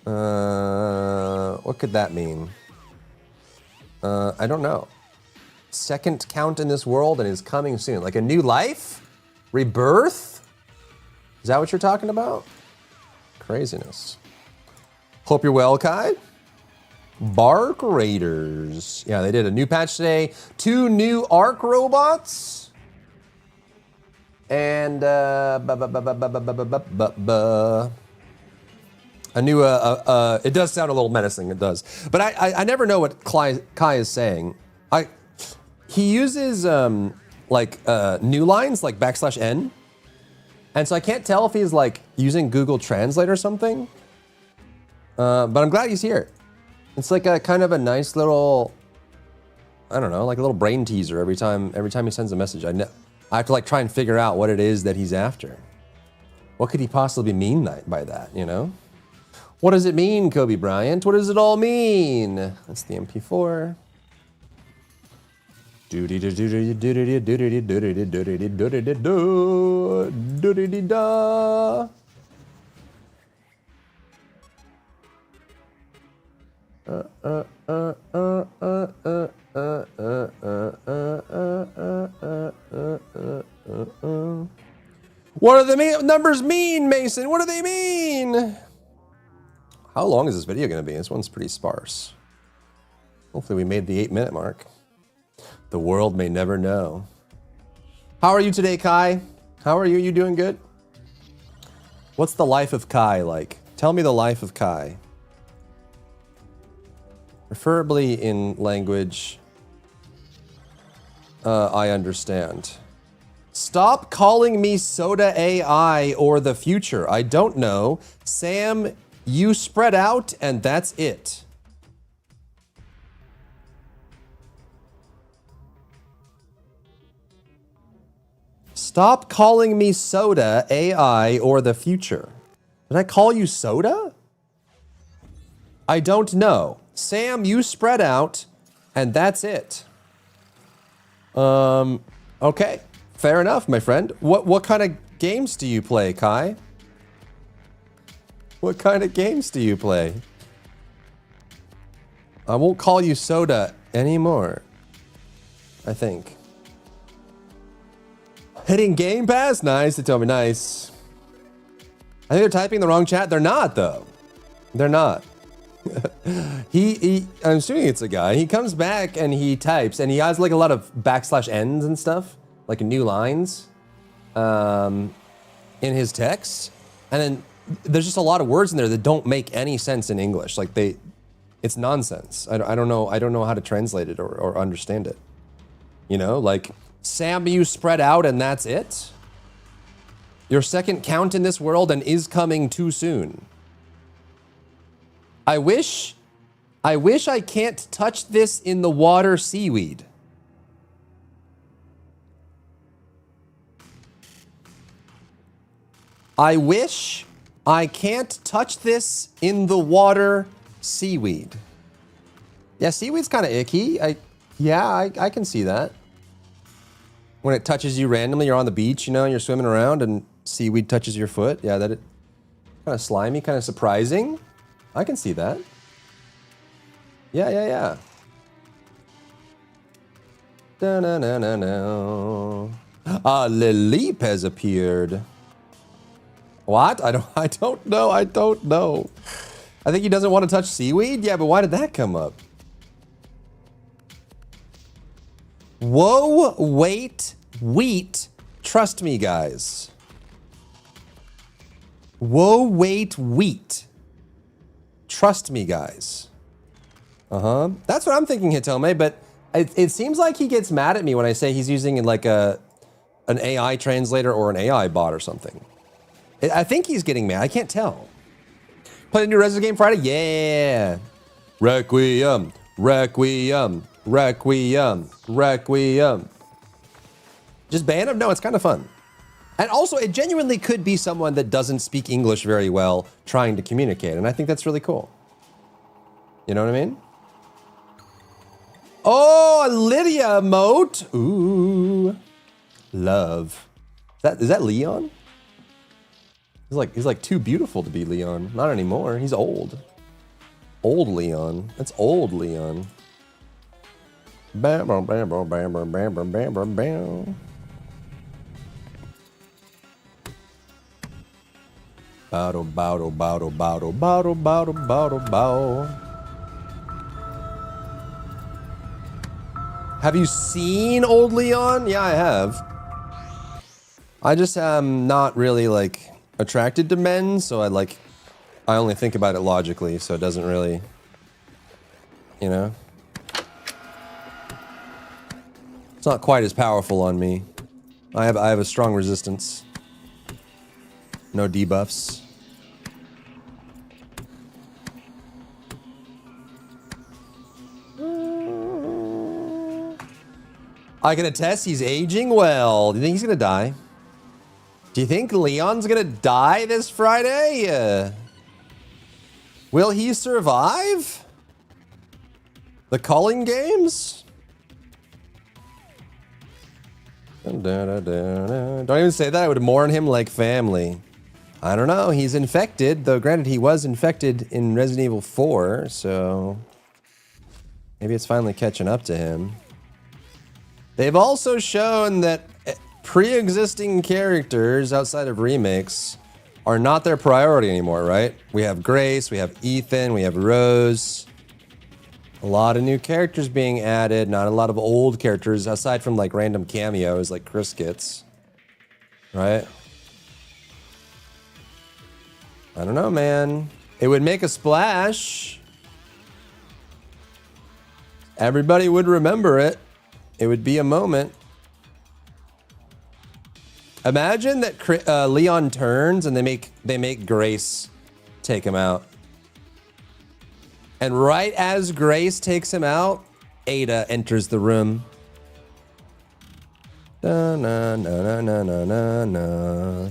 What could that mean? I don't know. Second count in this world and is coming soon. Like a new life? Rebirth? Is that what you're talking about? Craziness. Hope you're well, Kai. Arc Raiders. Yeah, they did a new patch today. 2 new Arc robots. And a new, it does sound a little menacing, it does. But I never know what Kai is saying. He uses new lines like \n. And so I can't tell if he's like using Google Translate or something. But I'm glad he's here. It's like a kind of a nice little, I don't know, like a little brain teaser every time he sends a message. I have to like try and figure out what it is that he's after. What could he possibly mean by that, you know? What does it mean, Kobe Bryant? What does it all mean? That's the MP4. What do the numbers mean, Mason? What do they mean? How long is this video going to be? This one's pretty sparse. Hopefully we made the 8-minute mark. The world may never know. How are you today, Kai? How are you? You doing good? What's the life of Kai like? Tell me the life of Kai. Preferably in language I understand. Stop calling me Soda AI or the future. I don't know. Sam, you spread out and that's it. Stop calling me Soda, AI, or the future. Did I call you Soda? I don't know. Sam, you spread out, and that's it. Okay. Fair enough, my friend. What kind of games do you play, Kai? What kind of games do you play? I won't call you soda anymore. I think. Hitting Game Pass? Nice. They told me nice. I think they're typing the wrong chat. They're not, though. They're not. I'm assuming it's a guy. He comes back and he types, and he has like a lot of /ns and stuff, like new lines in his text. And then there's just a lot of words in there that don't make any sense in English. Like it's nonsense. I don't know how to translate it or understand it. You know, like, Sam, you spread out and that's it? Your second count in this world and is coming too soon. I wish I can't touch this in the water seaweed. I wish I can't touch this in the water seaweed. Yeah, seaweed's kind of icky. I can see that. When it touches you randomly, you're on the beach, you know, you're swimming around and seaweed touches your foot. Yeah, that kind of slimy, kind of surprising. I can see that. Yeah. Da-na-na-na-na. Lilip has appeared. What? I don't know. I think he doesn't want to touch seaweed? Yeah, but why did that come up? Whoa, wait, wheat. Trust me, guys. Whoa, wait, wheat. Trust me, guys. That's what I'm thinking, Hitome, but it seems like he gets mad at me when I say he's using like an AI translator or an AI bot or something. I think he's getting mad. I can't tell. Played a new Resident game Friday? Yeah. Requiem. Just ban him? No, it's kind of fun. And also, it genuinely could be someone that doesn't speak English very well trying to communicate, and I think that's really cool. You know what I mean? Oh, a Lydia emote. Ooh. Love. Is that Leon? He's like too beautiful to be Leon. Not anymore. He's old. Old Leon. That's old Leon. Bam, bam, bam, bam, bam, bam, bam, bam, bam, bam. Bow, bow, bow, bow, bow, bow, bow, bow. Have you seen Old Leon? Yeah, I have. I just am not really like attracted to men, so I only think about it logically, so it doesn't really, you know. It's not quite as powerful on me. I have a strong resistance. No debuffs. I can attest he's aging well. Do you think he's gonna die? Do you think Leon's gonna die this Friday? Will he survive the calling games? Don't even say that. I would mourn him like family. I don't know. He's infected, though granted he was infected in Resident Evil 4, so maybe it's finally catching up to him. They've also shown that pre-existing characters outside of remakes are not their priority anymore, right? We have Grace, we have Ethan, we have Rose. A lot of new characters being added, not a lot of old characters, aside from like random cameos like Chris gets. Right? I don't know, man. It would make a splash. Everybody would remember it. It would be a moment. Imagine that Leon turns and they make Grace take him out. And right as Grace takes him out, Ada enters the room. Da, na, na, na, na, na, na.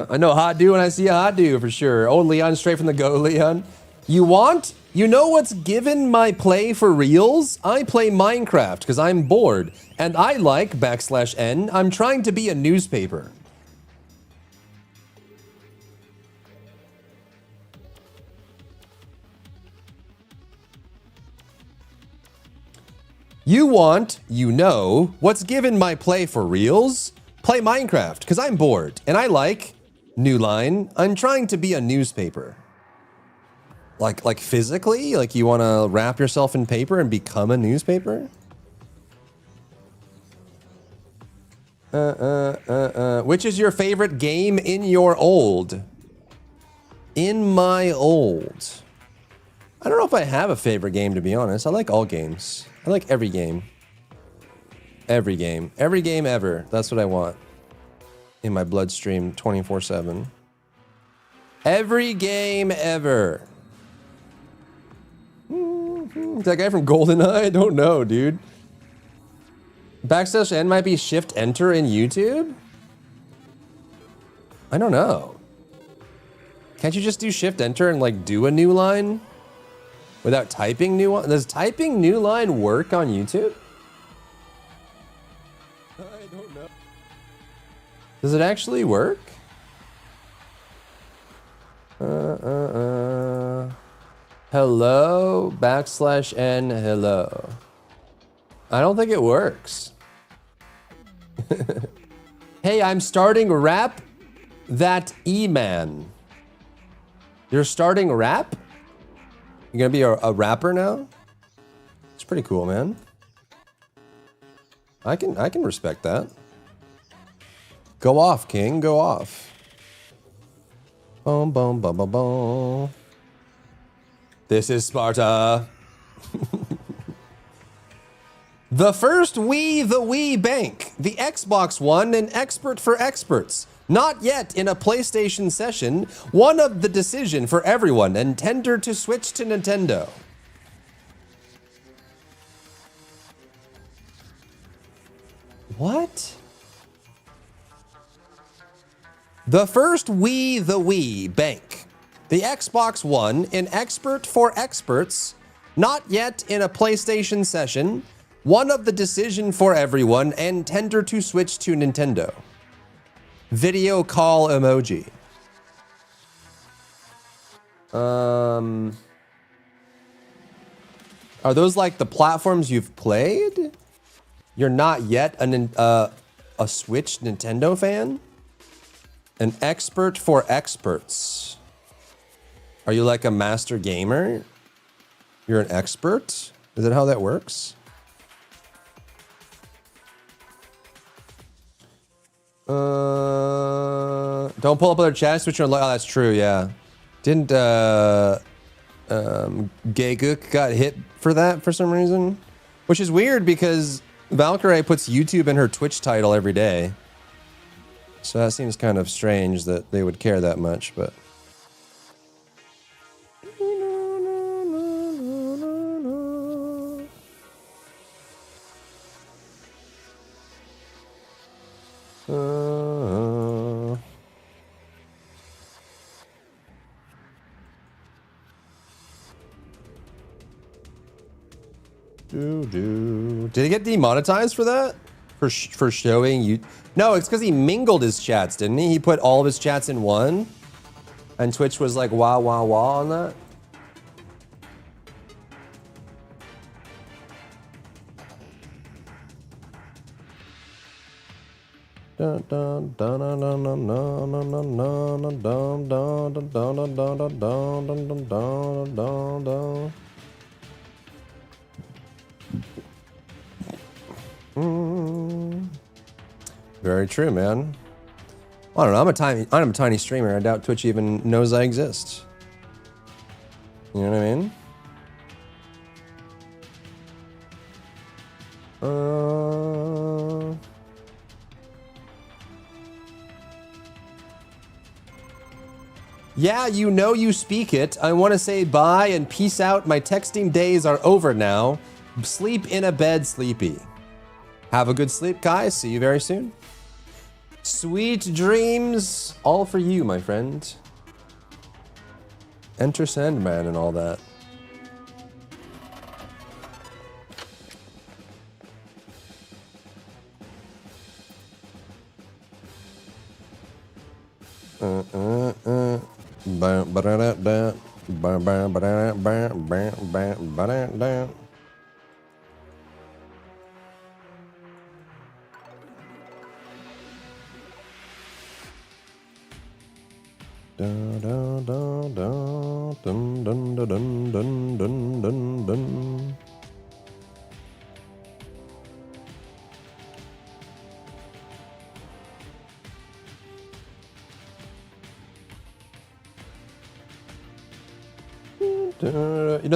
I know hot do when I see a hot do for sure. Oh, Leon, straight from the go, Leon. You know what's given my play for reals? I play Minecraft because I'm bored. And I like /n. I'm trying to be a newspaper. You want, you know, what's given my play for reals? Play Minecraft, because I'm bored. And I like, new line, I'm trying to be a newspaper. Like physically? Like you want to wrap yourself in paper and become a newspaper? Which is your favorite game in your old? In my old. I don't know if I have a favorite game, to be honest. I like all games. I like every game. Every game. Every game ever. That's what I want. In my bloodstream 24/7. Every game ever. Is that guy from GoldenEye? I don't know, dude. Backslash N might be Shift Enter in YouTube? I don't know. Can't you just do Shift Enter and like do a new line? Without typing new one? Does typing new line work on YouTube? I don't know. Does it actually work? Hello, backslash N, hello. I don't think it works. Hey, I'm starting rap that E-man. You're starting rap? You're gonna be a rapper now? It's pretty cool, man. I can respect that. Go off, King, go off. Boom, boom, boom, boom, boom. This is Sparta. The first Wii, the Wii Bank. The Xbox One, an expert for experts. Not yet in a PlayStation session. One of the decision for everyone and tender to switch to Nintendo. What? The first Wii, the Wii Bank. The Xbox One, an expert for experts. Not yet in a PlayStation session. One of the decision for everyone and tender to switch to Nintendo. Video call emoji. Are those like the platforms you've played? You're not yet a Switch Nintendo fan? An expert for experts. Are you like a master gamer? You're an expert? Is that how that works? Don't pull up other chats, switch your oh, that's true, yeah. Didn't Gagook got hit for that for some reason? Which is weird because Valkyrie puts YouTube in her Twitch title every day. So that seems kind of strange that they would care that much, but Did he get demonetized for that? For showing you? No, it's because he mingled his chats, didn't he? He put all of his chats in one, and Twitch was like, "Wow, wow, wow" on that. Very true, man. I don't know. I'm a tiny streamer. I doubt Twitch even knows I exist. You know what I mean? Yeah, you know you speak it. I want to say bye and peace out. My texting days are over now. Sleep in a bed, sleepy. Have a good sleep, guys. See you very soon. Sweet dreams, all for you, my friend. Enter Sandman and all that. You know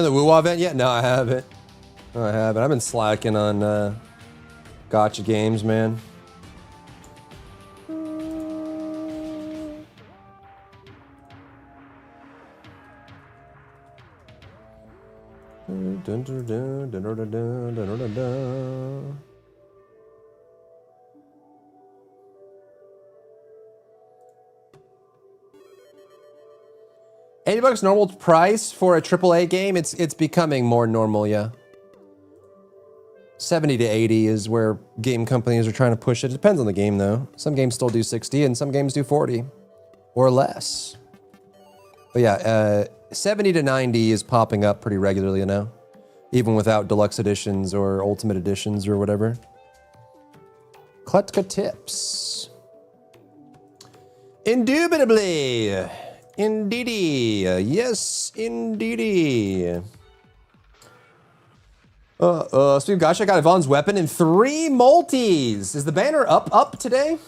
the WoW event yet? No, I haven't. No, I haven't. I've been slacking on gotcha games, man. $80 normal price for a AAA game. It's becoming more normal, yeah. 70 to 80 is where game companies are trying to push it. It depends on the game, though. Some games still do 60, and some games do 40 or less. But yeah, 70 to 90 is popping up pretty regularly now, even without deluxe editions or ultimate editions or whatever. KLETKA tips. Indubitably. Indeedy. Yes, indeedy. Speaking of gosh, I got Yvonne's weapon in 3 multis. Is the banner up today?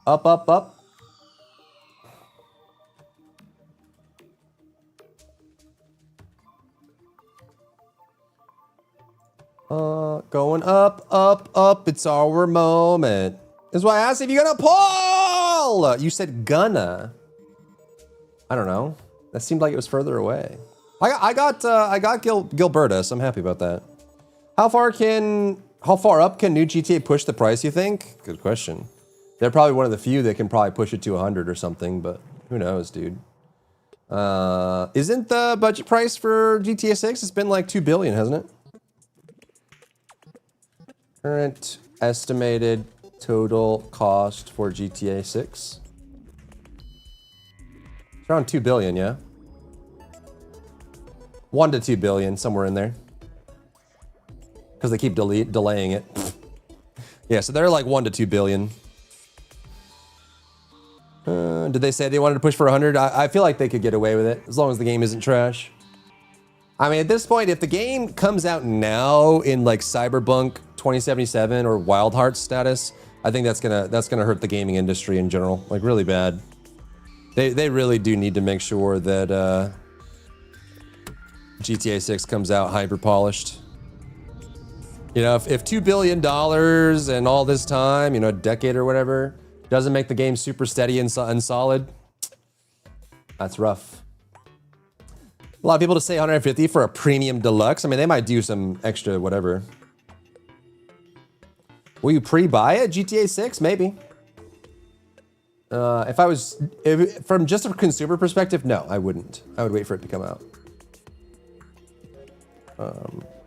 Up. Going up. It's our moment. That's why I asked if you're gonna pull. You said gonna. I don't know. That seemed like it was further away. I got Gilberta, so I'm happy about that. How far up can new GTA push the price, you think? Good question. They're probably one of the few that can probably push it to 100 or something, but who knows, dude. Isn't the budget price for GTA 6? It's been like 2 billion, hasn't it? Current estimated total cost for GTA 6. It's around 2 billion, yeah? 1 to 2 billion, somewhere in there. Because they keep delaying it. Yeah, so they're like 1 to 2 billion. Did they say they wanted to push for 100? I feel like they could get away with it, as long as the game isn't trash. I mean, at this point, if the game comes out now in like Cyberpunk 2077 or Wild Hearts status, I think that's gonna hurt the gaming industry in general, like really bad. They really do need to make sure that GTA 6 comes out hyper polished. You know, if $2 billion and all this time, you know, a decade or whatever, doesn't make the game super steady and solid, that's rough. A lot of people to say 150 for a premium deluxe. I mean, they might do some extra whatever. Will you pre-buy it? GTA 6? Maybe. From just a consumer perspective, no, I wouldn't. I would wait for it to come out.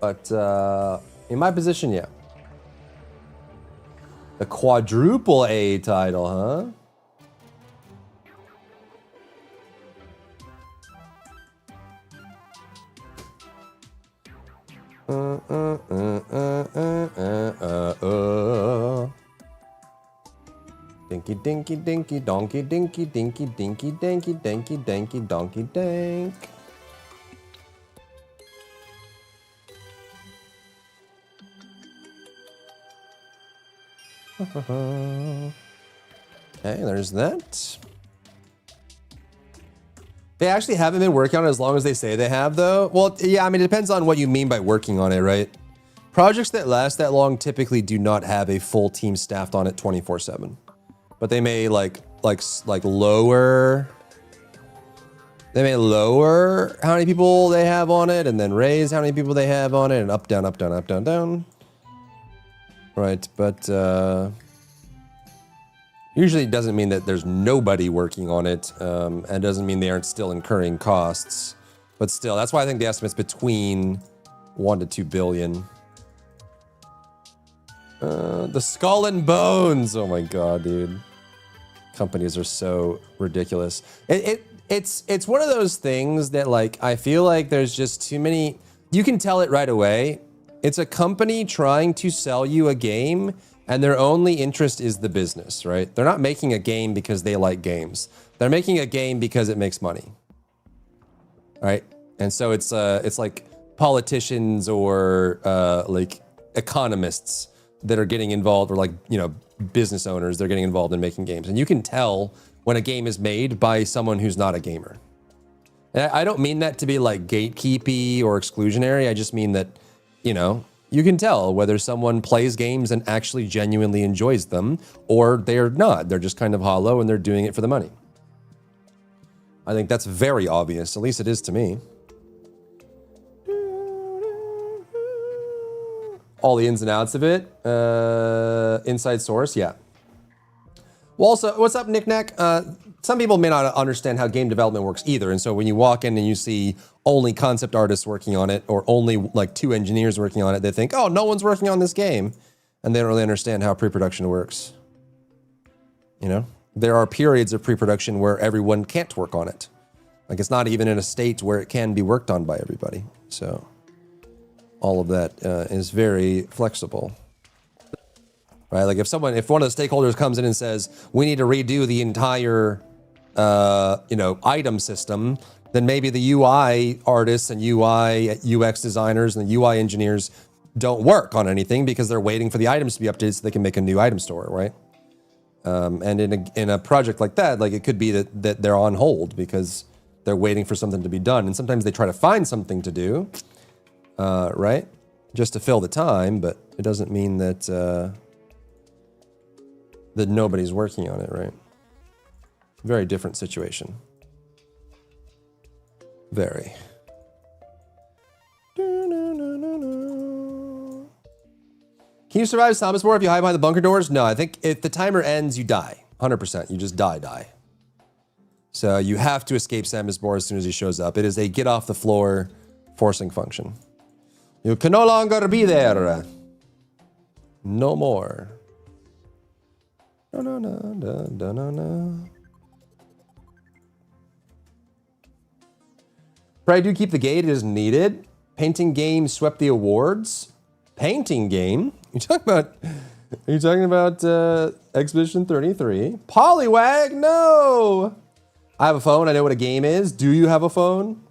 But in my position, yeah. The quadruple A title, huh? Dinky dinky dinky donkey dinky dinky dinky danky danky danky donkey dank. Okay, there's that. They actually haven't been working on it as long as they say they have, though. Well, yeah, I mean, it depends on what you mean by working on it, right? Projects that last that long typically do not have a full team staffed on it 24/7. But they may like lower. They may lower how many people they have on it, and then raise how many people they have on it, and up, down, up, down, up, down, down. Right, but usually it doesn't mean that there's nobody working on it, and it doesn't mean they aren't still incurring costs. But still, that's why I think the estimate's between 1 to 2 billion. The Skull and Bones. Oh my god, dude. Companies are so ridiculous. It's one of those things that, like, I feel like there's just too many. You can tell it right away. It's a company trying to sell you a game and their only interest is the business, right? They're not making a game because they like games. They're making a game because it makes money, right? And so it's like politicians or like economists that are getting involved, or like, you know, business owners, they're getting involved in making games. And you can tell when a game is made by someone who's not a gamer. And I don't mean that to be like gatekeepy or exclusionary. I just mean that, you know, you can tell whether someone plays games and actually genuinely enjoys them, or they're not. They're just kind of hollow and they're doing it for the money. I think that's very obvious. At least it is to me. All the ins and outs of it. Inside source, yeah. Well, also, what's up, Knick-Knack? Some people may not understand how game development works either. And so when you walk in and you see only concept artists working on it, or only like 2 engineers working on it, they think, oh, no one's working on this game. And they don't really understand how pre-production works. You know, there are periods of pre-production where everyone can't work on it. Like, it's not even in a state where it can be worked on by everybody. So all of that is very flexible. Right? Like if one of the stakeholders comes in and says, we need to redo the entire, you know, item system, then maybe the UI artists and UI UX designers and the UI engineers don't work on anything because they're waiting for the items to be updated so they can make a new item store, right? And in a project like that, like it could be that they're on hold because they're waiting for something to be done. And sometimes they try to find something to do, right? Just to fill the time, but it doesn't mean that that nobody's working on it, right? Very different situation. Very. Can you survive Samus War if you hide behind the bunker doors? No, I think if the timer ends, you die. 100%. You just die. So you have to escape Samus War as soon as he shows up. It is a get off the floor forcing function. You can no longer be there. No more. No. Probably do keep the gate. It is needed. Painting game swept the awards. Painting game? Are you talking about Expedition 33? Poliwag? No! I have a phone. I know what a game is. Do you have a phone?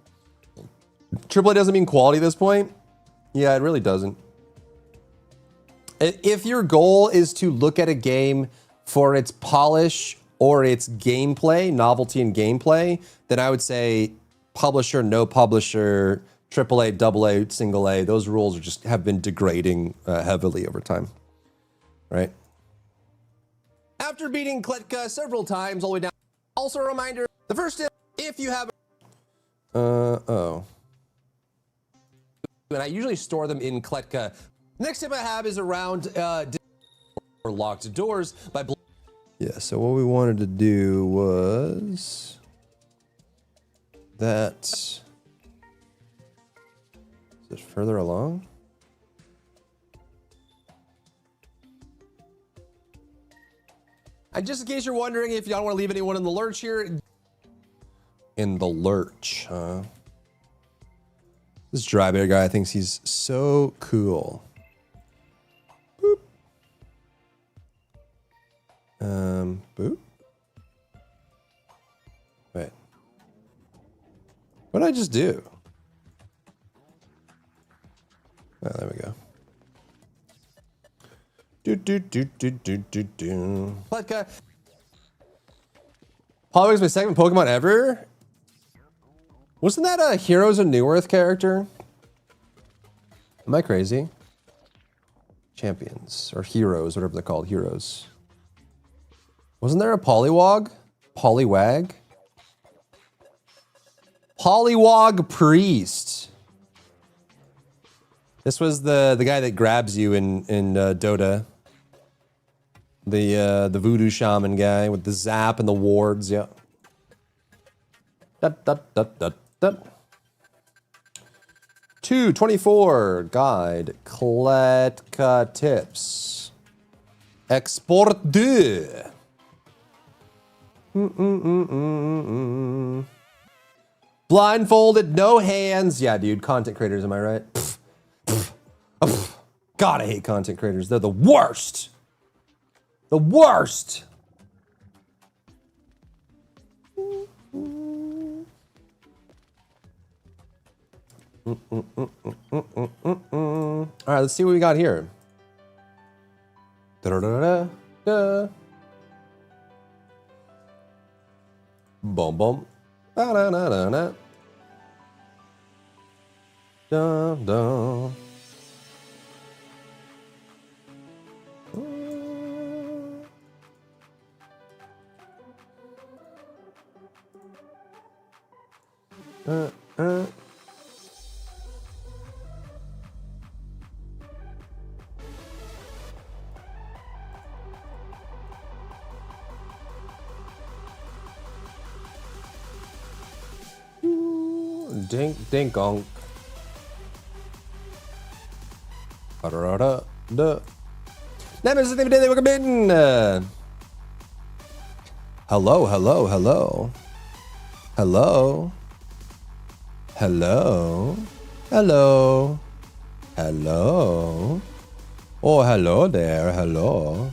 AAA doesn't mean quality at this point. Yeah, it really doesn't. If your goal is to look at a game for its polish or its gameplay, novelty and gameplay, then I would say publisher, no publisher, AAA, AA, single A, those rules have been degrading heavily over time, right? After beating KLETKA several times all the way down, also a reminder, the first tip, if you have and I usually store them in KLETKA. Next tip I have is around or locked doors by yeah, so what we wanted to do was that. Is it further along? And just in case you're wondering if you don't want to leave anyone in the lurch here. In the lurch, huh? This dry bear guy thinks he's so cool. Boop. Boop. Wait. What did I just do? Oh, there we go. Do. KLETKA. Poliwag's my second Pokemon ever? Wasn't that a Heroes of New Earth character? Am I crazy? Champions, or Heroes, whatever they're called, Heroes. Wasn't there a Poliwag? Poliwag? Poliwag Priest. This was the guy that grabs you in Dota. The voodoo shaman guy with the zap and the wards, yeah. 224 guide KLETKA tips. Export 2. Blindfolded, no hands. Yeah, dude, content creators, am I right? God, I hate content creators. They're the worst. The worst. All right, let's see what we got here. Da-da-da-da-da. Boom, boom. Da-da-da-da-da. Da-da. Dink, dink, gonk. Da-da-da-da. Nemesis, welcome in. Hello, hello, hello. Hello. Hello. Hello. Hello. Oh, hello there. Hello.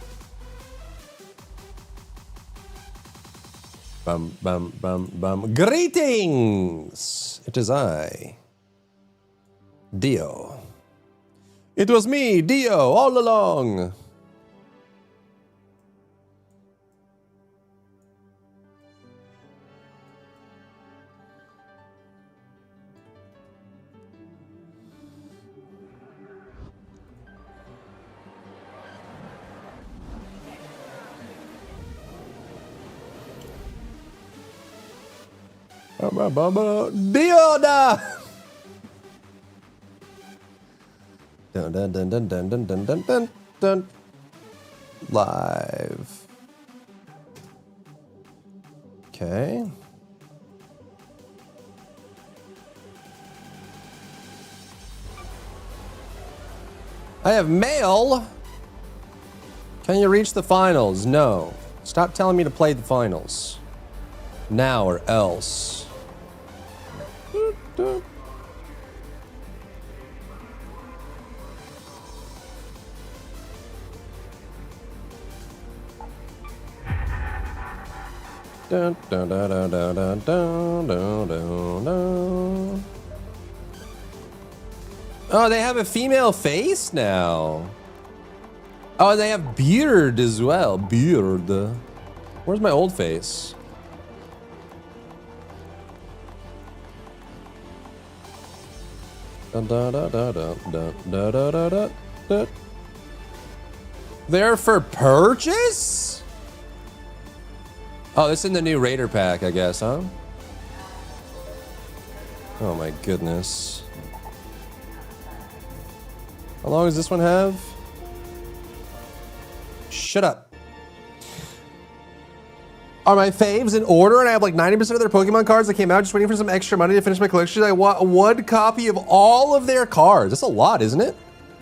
Bum, bum, bum, bum. Greetings! It is I, Dio. It was me, Dio, all along. Dioda! Dun dun dun dun dun dun dun dun dun dun. Live. Okay. I have mail. Can you reach the finals? No. Stop telling me to play the finals. Now or else. Dun, dun, dun, dun, dun, dun, dun, dun, dun. Oh, they have a female face now. Oh, they have beard as well. Beard. Where's my old face? Dun, dun, dun, dun, dun, dun, dun, dun, dun, dun. They're for purchase? Oh, this is in the new Raider pack, I guess, huh? Oh my goodness. How long does this one have? Shut up. Are my faves in order? And I have like 90% of their Pokemon cards that came out, just waiting for some extra money to finish my collection. I want one copy of all of their cards. That's a lot, isn't it?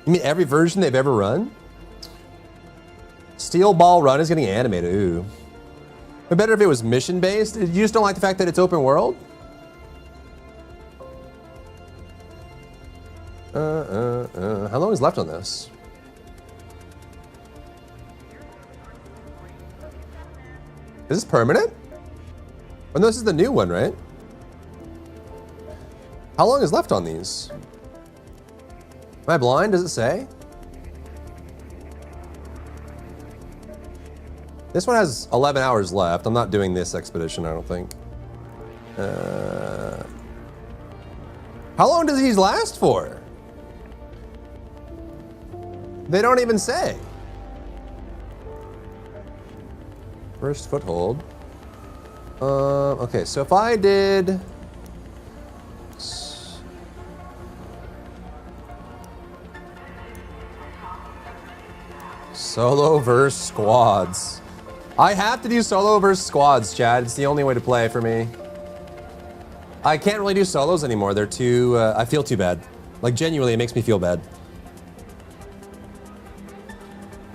You mean every version they've ever run? Steel Ball Run is getting animated. Ooh. But better if it was mission based. You just don't like the fact that it's open world? How long is left on this? Is this permanent? Oh, no, this is the new one, right? How long is left on these? Am I blind? Does it say? This one has 11 hours left. I'm not doing this expedition, I don't think. How long does these last for? They don't even say. First foothold. Okay, so if I did... Solo versus squads. I have to do solo versus squads, Chad. It's the only way to play for me. I can't really do solos anymore. They're too... I feel too bad. Like, genuinely, it makes me feel bad.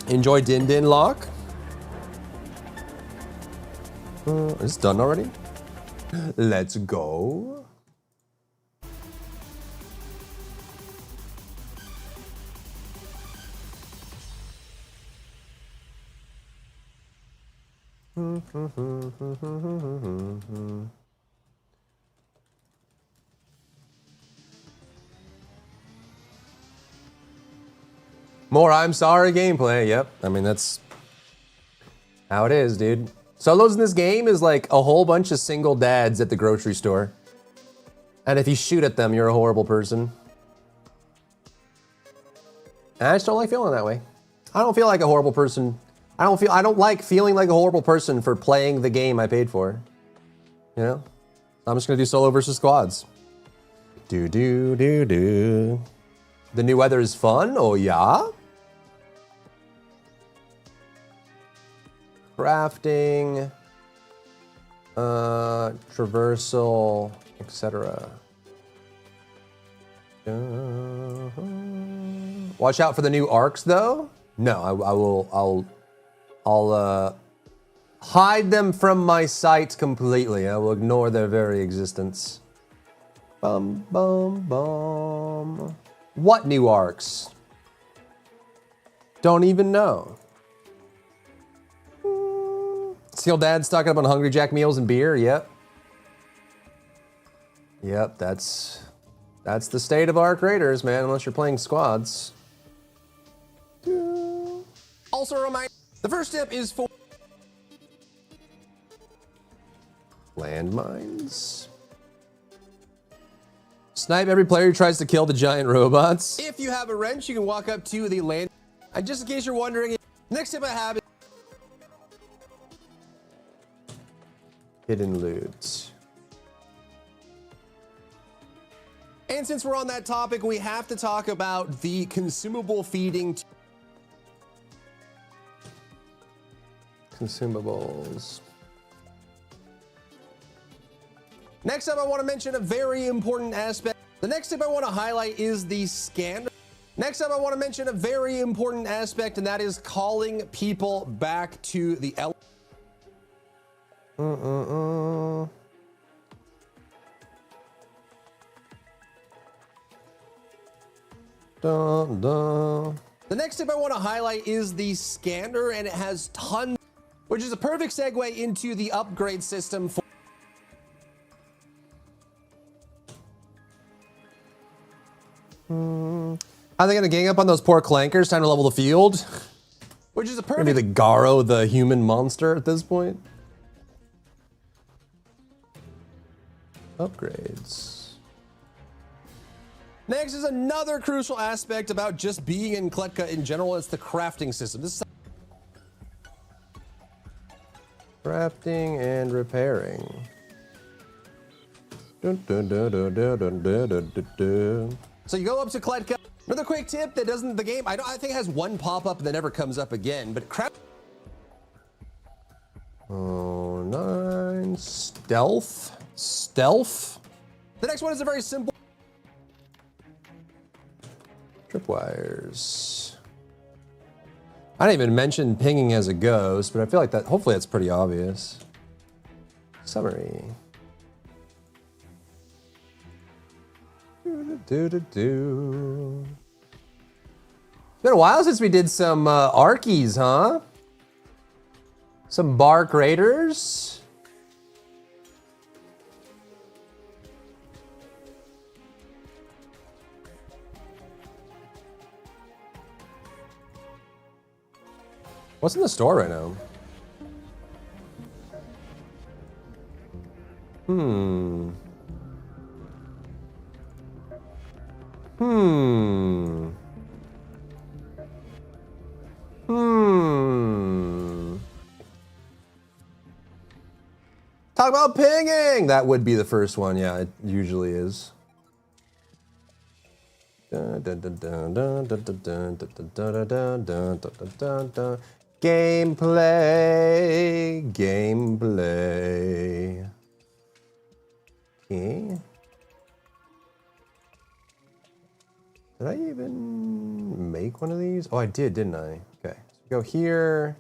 Enjoy Din Din Lock. Is this done already? Let's go. More I'm sorry gameplay. Yep. I mean, that's how it is, dude. Solos in this game is like a whole bunch of single dads at the grocery store. And if you shoot at them, you're a horrible person. And I just don't like feeling that way. I don't feel like a horrible person. I don't like feeling like a horrible person for playing the game I paid for. You know? I'm just gonna do solo versus squads. Do. The new weather is fun, oh yeah? Crafting, traversal, etc. Watch out for the new arcs, though. No, I'll hide them from my sight completely. I will ignore their very existence. Bum bum bum. What new arcs? Don't even know. Seal Dad stocking up on Hungry Jack meals and beer. Yep. Yep, that's the state of arc raiders, man, unless you're playing squads. Also remind, the first step is for landmines. Snipe every player who tries to kill the giant robots. If you have a wrench, you can walk up to the land. And just in case you're wondering, next tip I have is hidden loot. And since we're on that topic, we have to talk about the consumable feeding. Consumables. Next up, I want to mention a very important aspect. The next tip I want to highlight is the scanner. Next up, I want to mention a very important aspect, and that is calling people back to the The next tip I want to highlight is the scanner, and it has tons, which is a perfect segue into the upgrade system for Are they gonna gang up on those poor clankers trying to level the field? Which is a perfect. Maybe the Garo, the human monster at this point. Upgrades. Next is another crucial aspect about just being in KLETKA in general. It's the crafting system. This is crafting and repairing. So you go up to KLETKA. Another quick tip that doesn't the game. I think it has one pop up that never comes up again. But crap. Oh, 9 stealth. The next one is a very simple. Tripwires. I didn't even mention pinging as a ghost, but I feel like that. Hopefully, that's pretty obvious. Summary. It's been a while since we did some Arkies, huh? Some Bark Raiders. What's in the store right now? Talk about pinging! That would be the first one, yeah, it usually is. Gameplay. Okay. Did I even make one of these? Oh, I did, didn't I? Okay, so go here.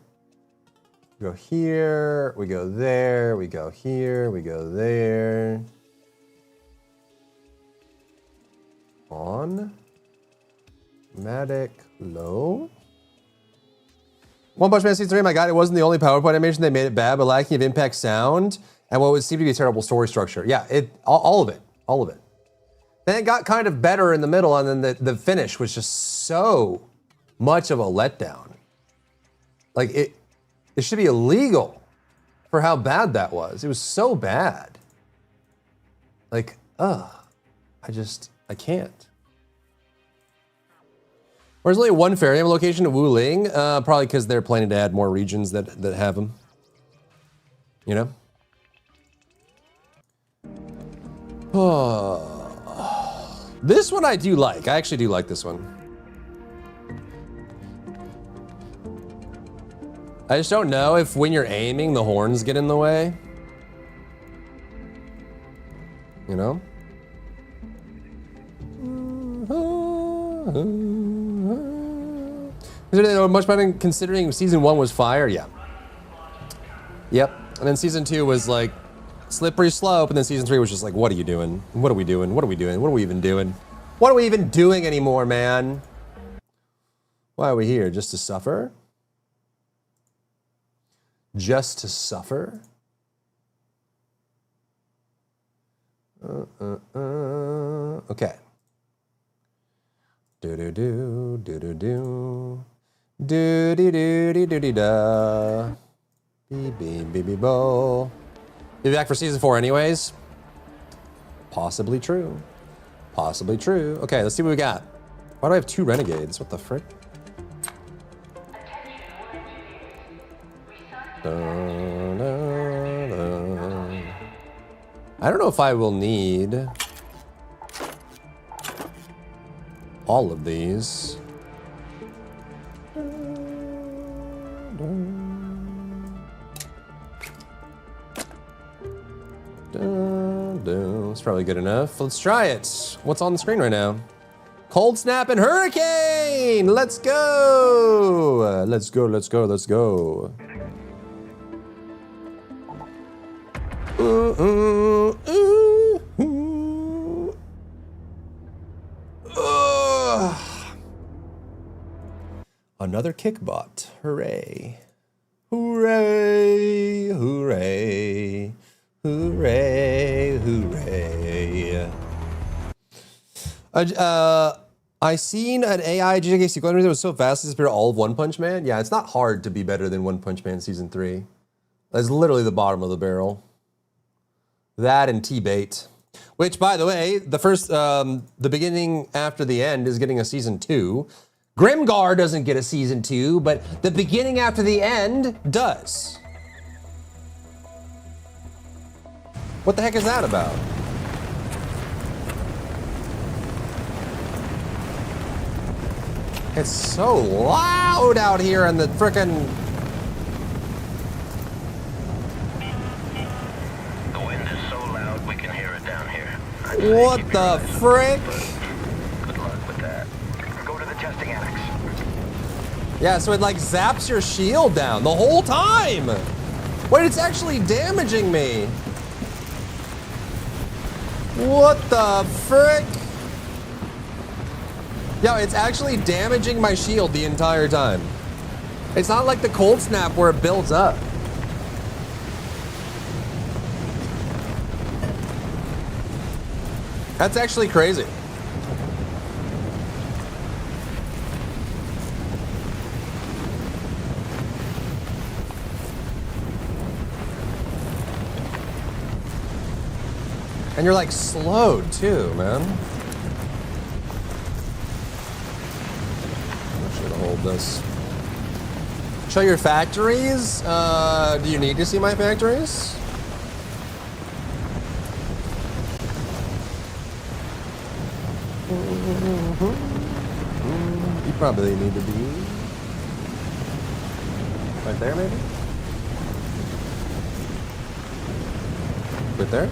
Go here, we go there, we go here, we go there. On. Matic low. One Punch Man Season 3, my God, it wasn't the only PowerPoint animation that made it bad, but lacking of impact sound and what would seem to be a terrible story structure. Yeah, all of it. Then it got kind of better in the middle, and then the finish was just so much of a letdown. Like, it should be illegal for how bad that was. It was so bad. Like, I can't. There's only one Fairy Emblem location at Wu Ling, probably because they're planning to add more regions that have them. You know? This one I do like. I actually do like this one. I just don't know if when you're aiming, the horns get in the way. You know? Much better considering season 1 was fire, yeah. Yep, and then season 2 was like slippery slope, and then season 3 was just like, what are you doing? What are we doing? What are we doing? What are we even doing? What are we even doing anymore, man? Why are we here? Just to suffer? Just to suffer? Okay. Do-do-do, do-do-do. Do-do-do-do-do-do-da. Be-be-be-be-bo. Be back for season 4 anyways? Possibly true. Possibly true. Okay, let's see what we got. Why do I have 2 renegades? What the frick? I don't know if I will need all of these. It's probably good enough. Let's try it. What's on the screen right now? Cold Snap and Hurricane! Let's go! Let's go, let's go, let's go. Another kickbot. Hooray. Hooray, hooray, hooray, hooray. I seen an AI JK sequence that was so fast to disappear all of One Punch Man. Yeah, it's not hard to be better than One Punch Man Season 3. That's literally the bottom of the barrel. That and T-Bait. Which, by the way, the first, the beginning after the end is getting a Season 2. Grimgar doesn't get a Season 2, but the beginning after the end does. What the heck is that about? It's so loud out here in the frickin'... The wind is so loud we can hear it down here. What the frick? Good luck with that. Go to the testing annex. Yeah, so it like zaps your shield down the whole time. Wait, it's actually damaging me. What the frick? Yo, it's actually damaging my shield the entire time. It's not like the Cold Snap where it builds up. That's actually crazy. And you're like slowed too, man. I should hold this. Show your factories? Do you need to see my factories? You probably need to be right there, maybe? Right there?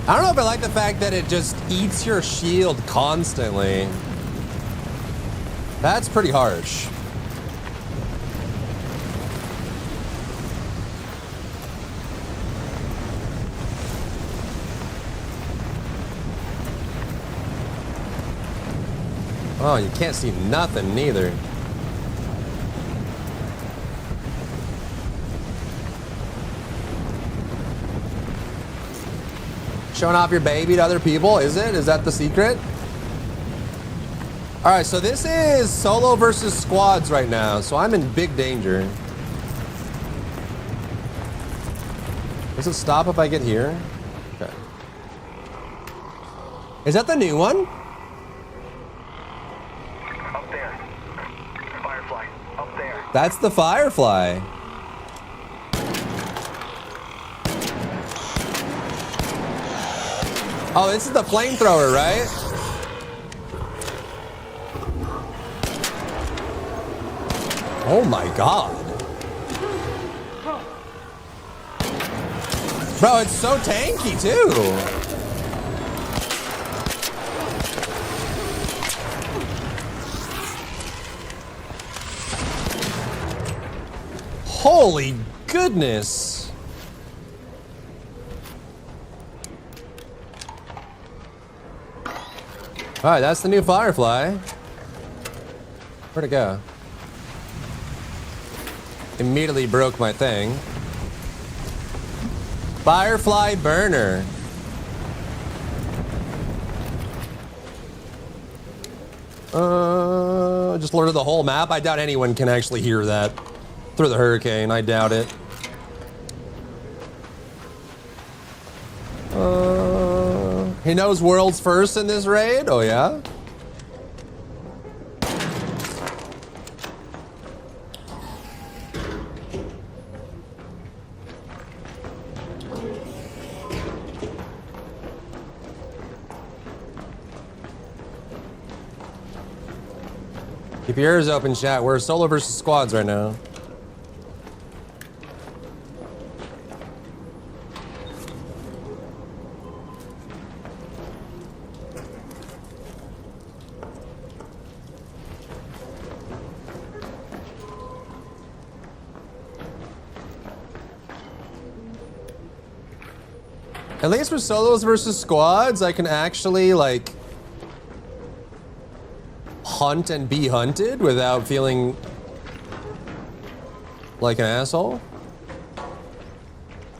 I don't know if I like the fact that it just eats your shield constantly. That's pretty harsh. Oh, you can't see nothing neither. Showing off your baby to other people, is it? Is that the secret? All right, so this is solo versus squads right now, so I'm in big danger. Does it stop if I get here? Okay. Is that the new one? Up there. Firefly. Up there. That's the Firefly. Oh, this is the flamethrower, right? Oh my god. Bro, it's so tanky too. Holy goodness. All right, that's the new Firefly. Where'd it go? Immediately broke my thing. Firefly burner. Just alerted the whole map. I doubt anyone can actually hear that through the hurricane. I doubt it. He knows world's first in this raid? Oh, yeah? Keep your ears open, chat. We're solo versus squads right now. At least for solos versus squads, I can actually, like, hunt and be hunted without feeling like an asshole.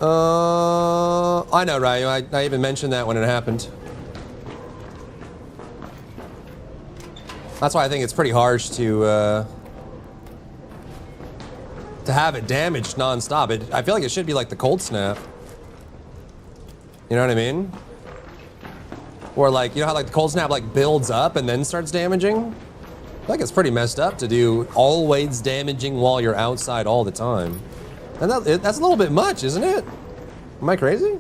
I know, Ryu. I even mentioned that when it happened. That's why I think it's pretty harsh to have it damaged nonstop. I feel like it should be like the cold snap. You know what I mean? Or like, you know how like the cold snap like builds up and then starts damaging? I feel like it's pretty messed up to do always damaging while you're outside all the time. And that's a little bit much, isn't it? Am I crazy?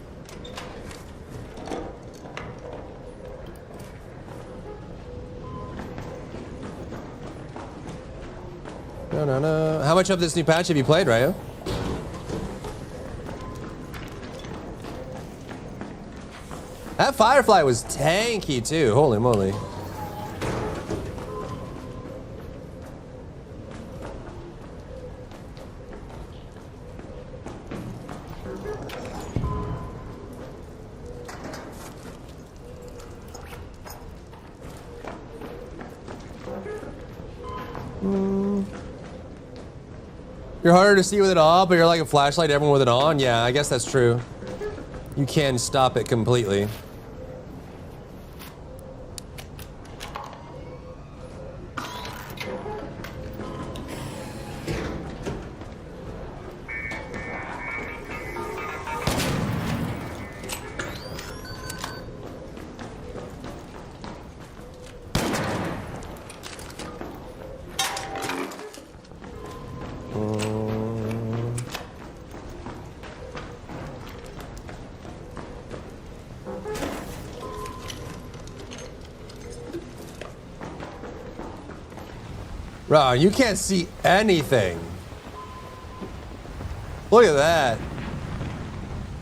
No. How much of this new patch have you played, Ryu? That Firefly was tanky too. Holy moly. You're harder to see with it off, but you're like a flashlight, everyone with it on. Yeah, I guess that's true. You can stop it completely. Bro, you can't see anything. Look at that.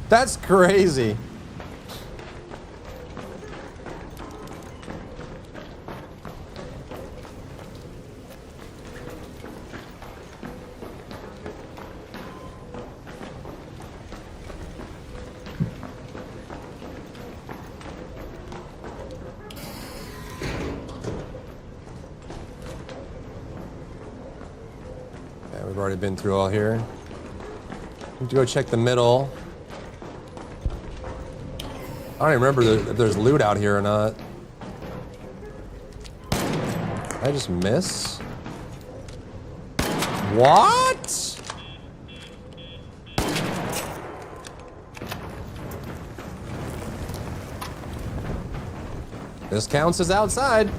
That's crazy. We've already been through all here. Need to go check the middle. I don't even remember if there's loot out here or not. Did I just miss? What? This counts as outside.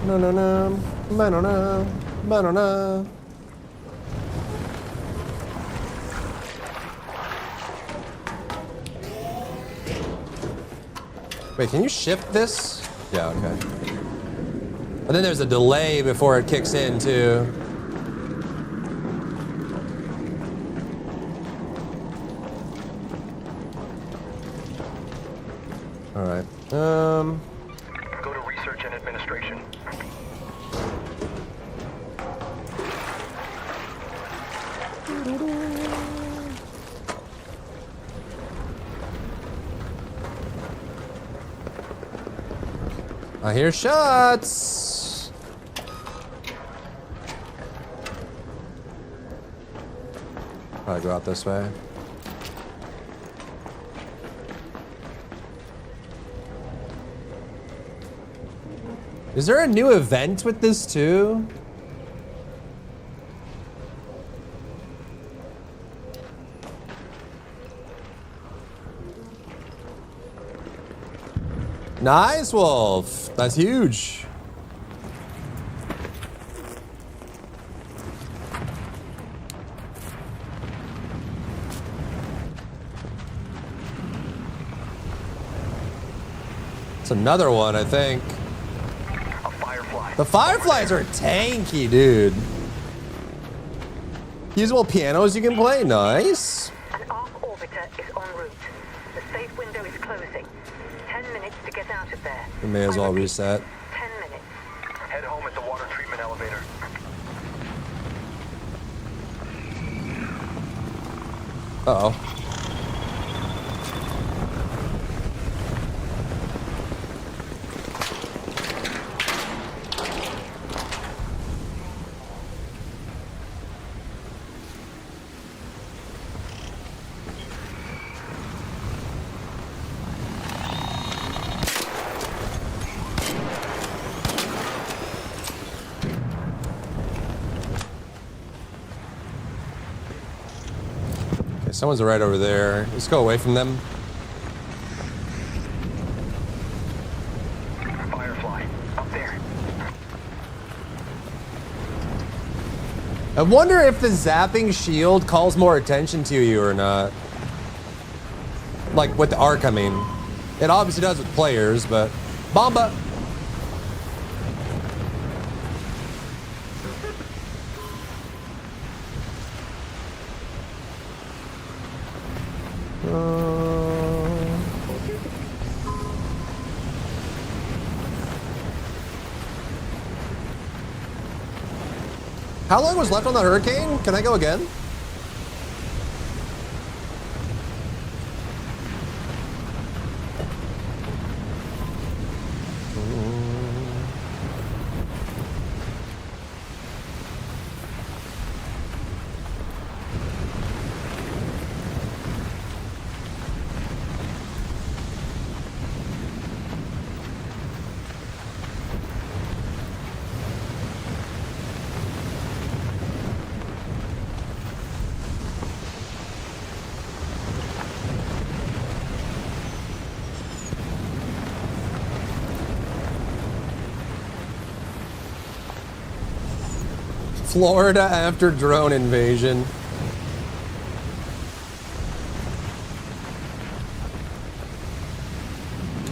No, no, no. Banana. Banana. Wait, can you shift this? Yeah, okay. And then there's a delay before it kicks in, too. All right. Go to research and administration. I hear shots. Probably go out this way. Is there a new event with this too? Nice, Wolf. That's huge. It's another one, I think. A firefly. The fireflies are tanky, dude. Usable pianos you can play. Nice. An arc orbiter is en route. The safe window is closing. 10 minutes to get out of there. We may as well reset. 10 minutes. Head home at the water treatment elevator. Uh-oh. Someone's right over there. Let's go away from them. Firefly. Up there. I wonder if the zapping shield calls more attention to you or not. Like with the arc, I mean. It obviously does with players, but... Bomba! How long was left on the hurricane? Can I go again? Florida after drone invasion.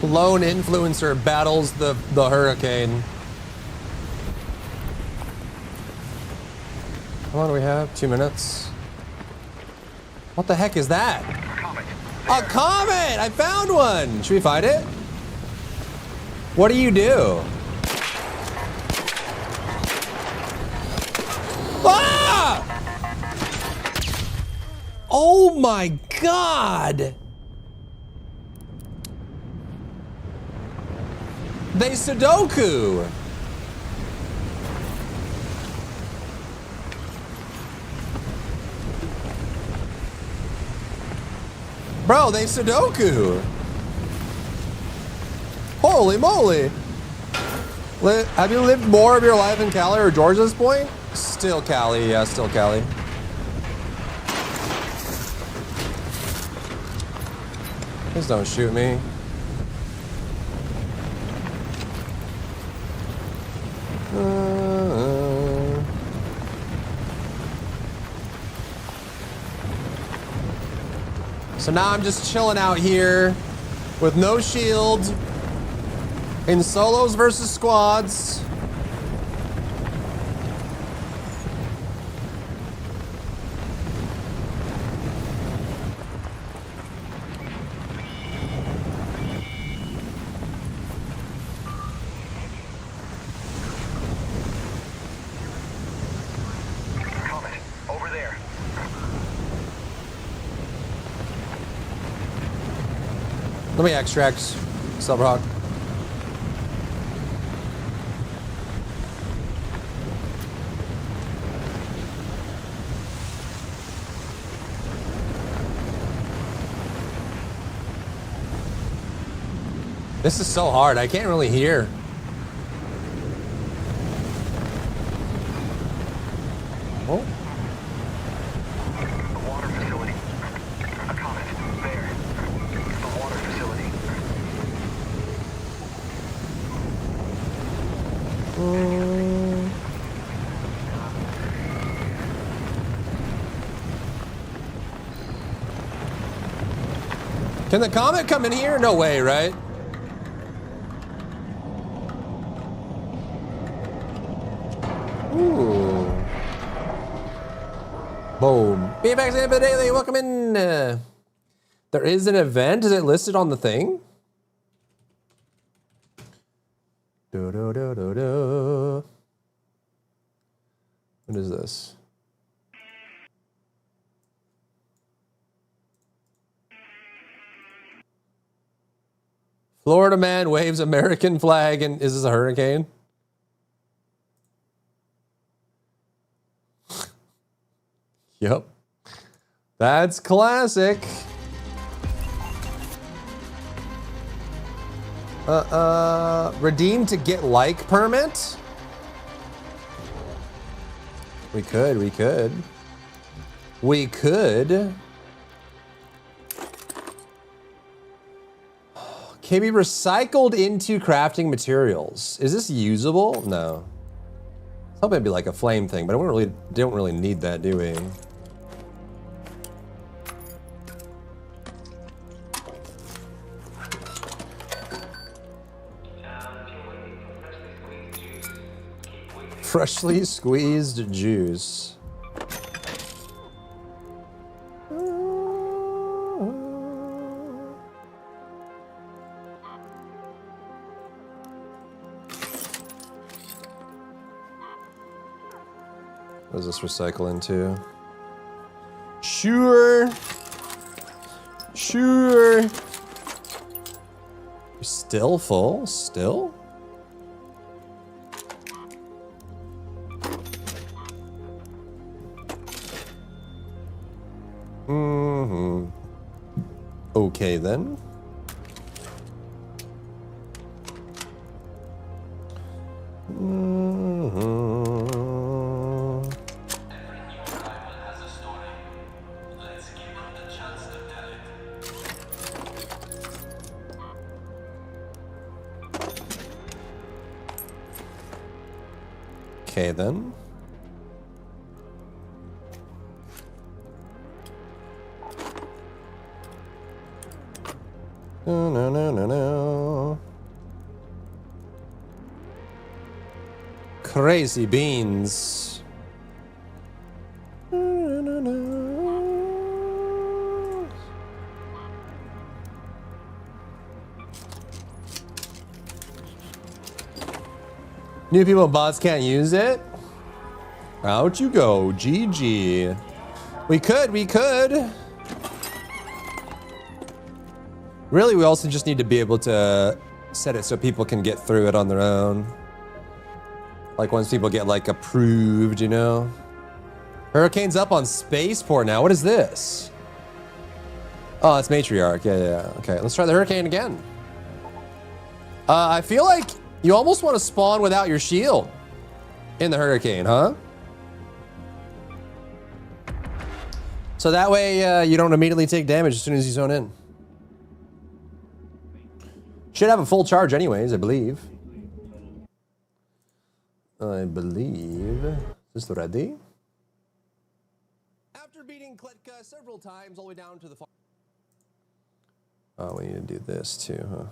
Lone influencer battles the hurricane. How long do we have? 2 minutes. What the heck is that? Comet. A comet! I found one! Should we fight it? What do you do? Ah! Oh my God! They Sudoku! Bro, they Sudoku. Holy moly. Have you lived more of your life in Cali or Georgia at this point? Still Cali, yeah, still Cali. Please don't shoot me. So now I'm just chilling out here with no shield in solos versus squads. Comet, over there. Let me extract Silverhawk. This is so hard. I can't really hear. Oh. The water facility. A comet. There. The water facility. Can the comet come in here? No way, right? Ooh. Boom. Feedback daily. Welcome in. There is an event. Is it listed on the thing? Do, do, do, do, do. What is this? Florida man waves American flag and is this a hurricane? Yep. That's classic. Redeem to get like permit? We could. Can be recycled into crafting materials. Is this usable? No. I was hoping it'd be like a flame thing, but I don't really need that, do we? Freshly squeezed juice. What does this recycle into? Sure. You're still full? Still? Okay then. Okay then. No. Crazy beans. New people and bots can't use it? Out you go, GG. We could. Really, we also just need to be able to set it so people can get through it on their own. Like once people get like approved, you know? Hurricane's up on spaceport now. What is this? Oh, it's Matriarch. Yeah, yeah. Okay, let's try the Hurricane again. I feel like you almost want to spawn without your shield in the Hurricane, huh? So that way you don't immediately take damage as soon as you zone in. Should have a full charge anyways, I believe. Is this ready? After beating KLETKA several times all the way down to the... Oh, we need to do this too, huh?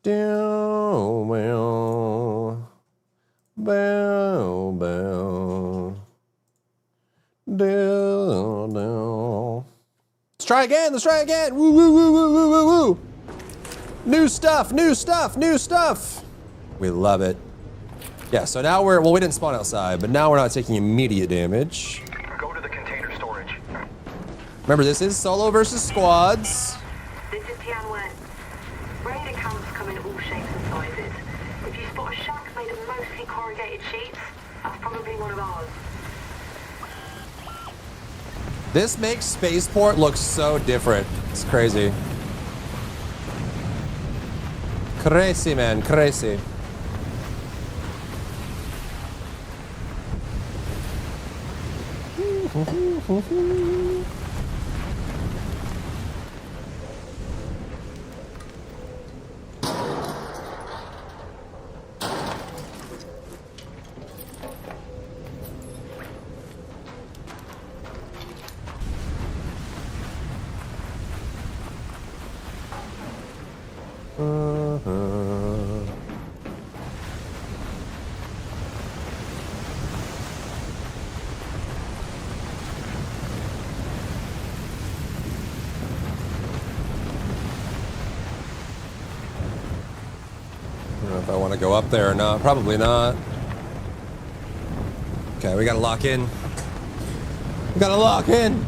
Down, bow, bow, bow. Down, down. Let's try again, let's try again. Woo, woo, woo, woo, woo, woo, woo. New stuff, new stuff, new stuff. We love it. Yeah, so now we're, well, we didn't spawn outside, but now we're not taking immediate damage. Go to the container storage. Remember, this is solo versus squads. This is Tianwen. Raider camps come in all shapes and sizes. If you spot a shack made of mostly corrugated sheets, that's probably one of ours. This makes Spaceport look so different. It's crazy. Crazy, man, crazy. I don't know if I want to go up there or not. Probably not. Okay, we gotta lock in. We gotta lock in.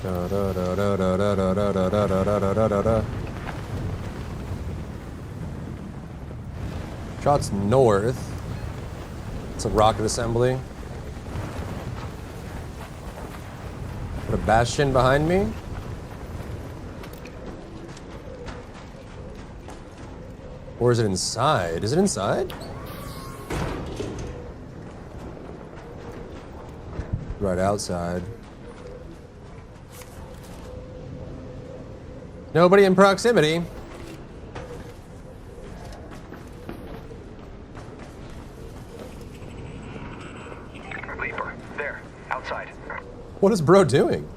Da, da, da, da, da, da, da, da, da, da, da, da, da, da. Shots north. It's a rocket assembly. Put a bastion behind me. Or is it inside? Is it inside? Right outside. Nobody in proximity. Leaper, there, outside. What is bro doing?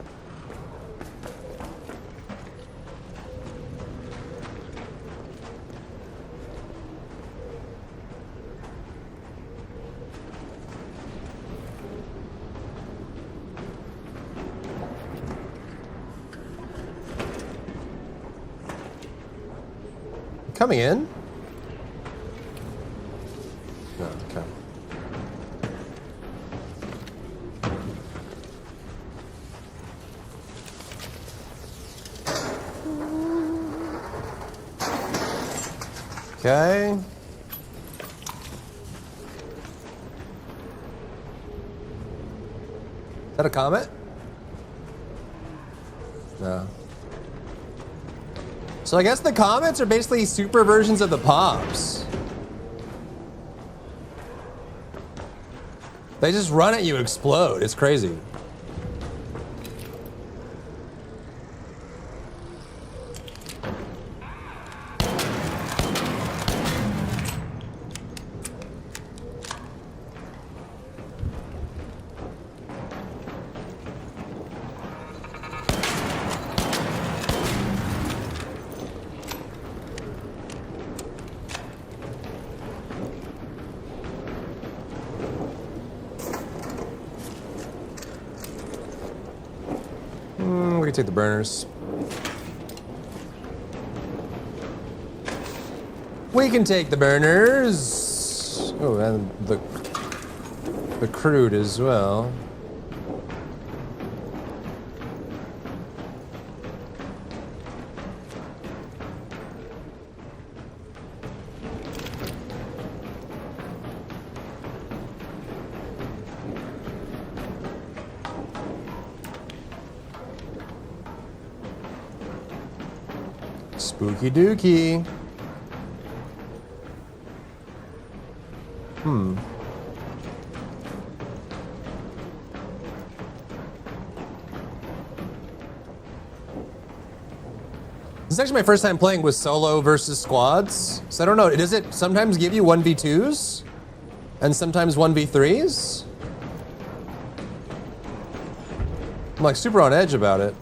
Coming in? No, okay. Okay. Is that a comet? No. So I guess the comets are basically super versions of the pops. They just run at you and explode. It's crazy. We can take the burners. We can take the burners. Oh, and the crude as well. Spooky dookie. Hmm. This is actually my first time playing with solo versus squads. So I don't know, does it sometimes give you 1v2s? And sometimes 1v3s? I'm like super on edge about it.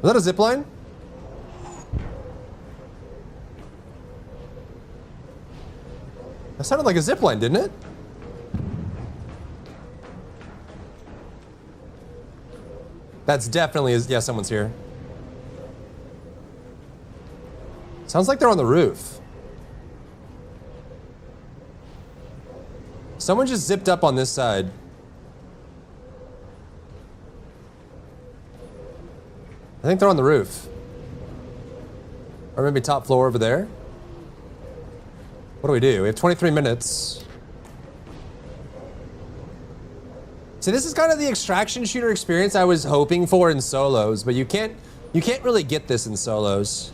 Was that a zip line? That sounded like a zip line, didn't it? That's definitely, yeah, someone's here. Sounds like they're on the roof. Someone just zipped up on this side. I think they're on the roof. Or maybe top floor over there. What do? We have 23 minutes. See, this is kind of the extraction shooter experience I was hoping for in solos, but you can't really get this in solos.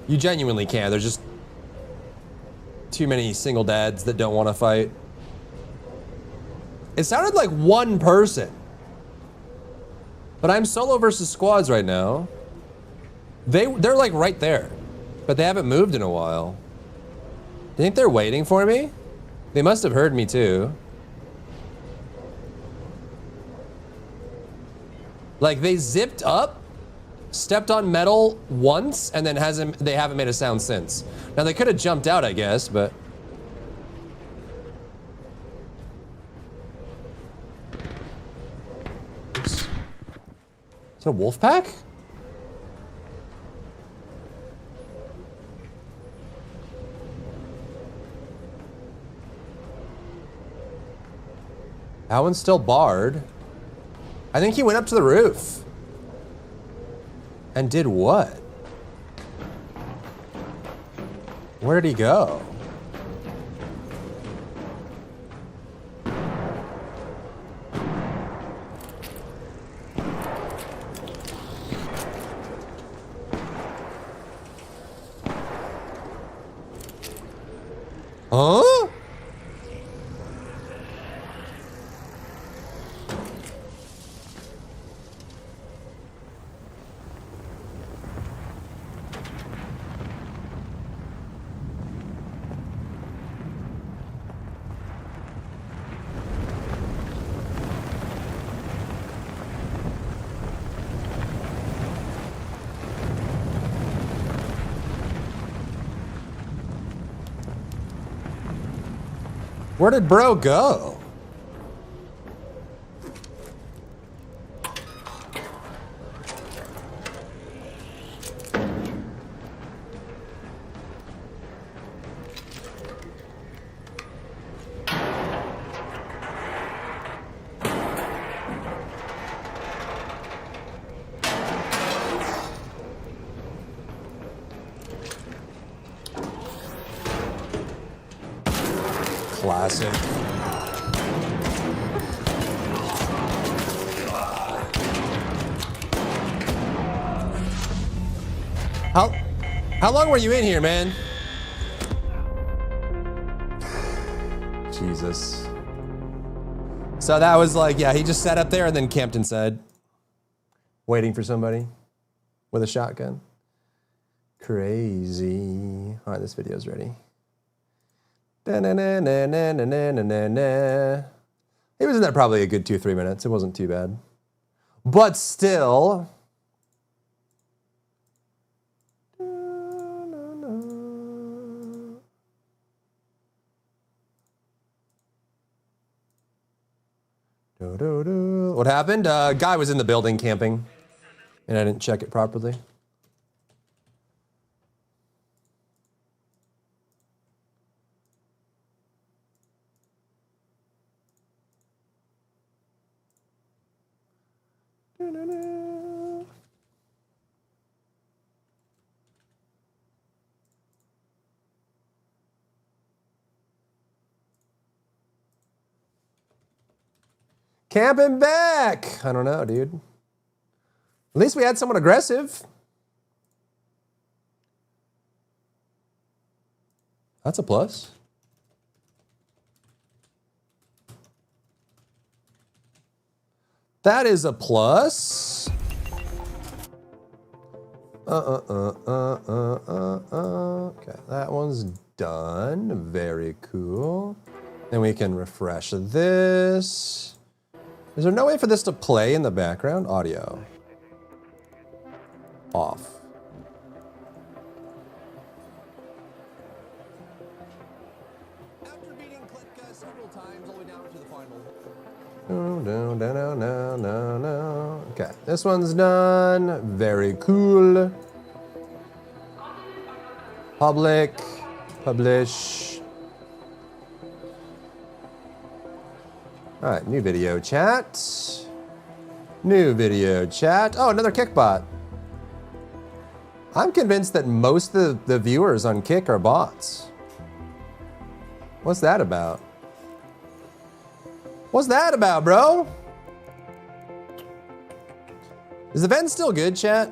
You genuinely can't. There's just too many single dads that don't want to fight. It sounded like one person. But I'm solo versus squads right now. They're like right there, but they haven't moved in a while. Do you think they're waiting for me? They must have heard me too. Like they zipped up, stepped on metal once, and then they haven't made a sound since. Now they could have jumped out, I guess, but. Is it a wolf pack? That one's still barred. I think he went up to the roof. And did what? Where did he go? Huh? Where did bro go? Classic. How long were you in here, man? Jesus. So that was like, yeah, he just sat up there and then camped inside, waiting for somebody with a shotgun. Crazy. All right, this video's ready. He was in there probably a good 2-3 minutes. It wasn't too bad. But still. What happened? Guy was in the building camping, and I didn't check it properly. Camping back. I don't know, dude. At least we had someone aggressive. That's a plus. That is a plus. Okay, that one's done. Very cool. Then we can refresh this. Is there no way for this to play in the background? Audio. Off. After beating KLETKA several times, all the way down to the final. No. Okay, this one's done. Very cool. Public. Publish. All right, new video chat. New video chat. Oh, another Kick bot. I'm convinced that most of the viewers on Kick are bots. What's that about? What's that about, bro? Is the vent still good, chat?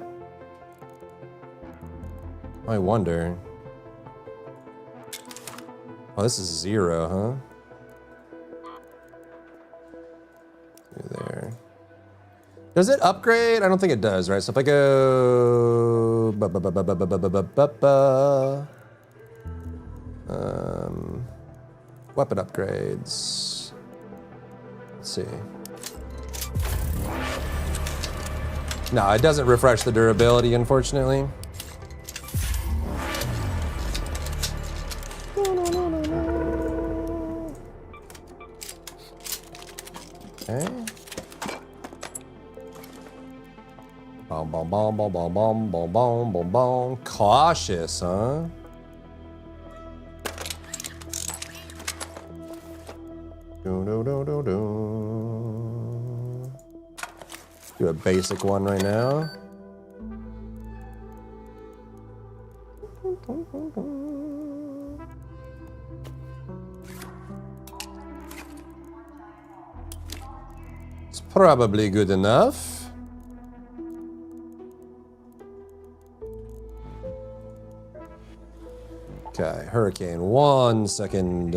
I wonder. Oh, this is 0, huh? There. Does it upgrade? I don't think it does, right? So if I go... weapon upgrades. Let's see. No, it doesn't refresh the durability, unfortunately. Okay. Boom, boom, boom, boom, boom, boom, boom, boom, boom, boom. Cautious, huh? Do a basic one right now. It's probably good enough. Okay, Hurricane, 1 second.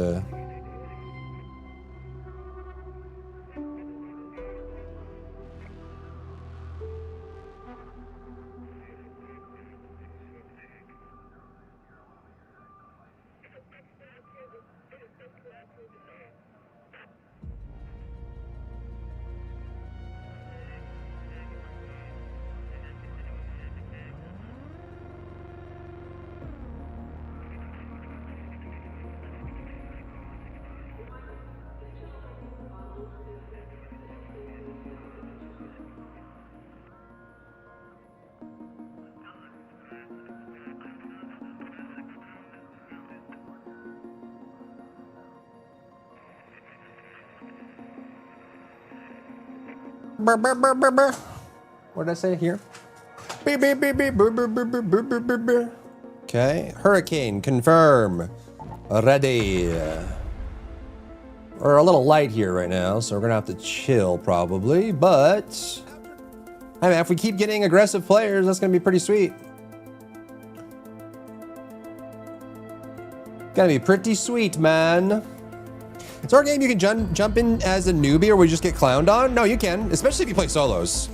What did I say here? Okay, Hurricane, confirm. Ready. We're a little light here right now, so we're gonna have to chill probably, but I mean, if we keep getting aggressive players, that's gonna be pretty sweet. Gonna be pretty sweet, man. It's our game you can jump in as a newbie or we just get clowned on? No, you can, especially if you play solos.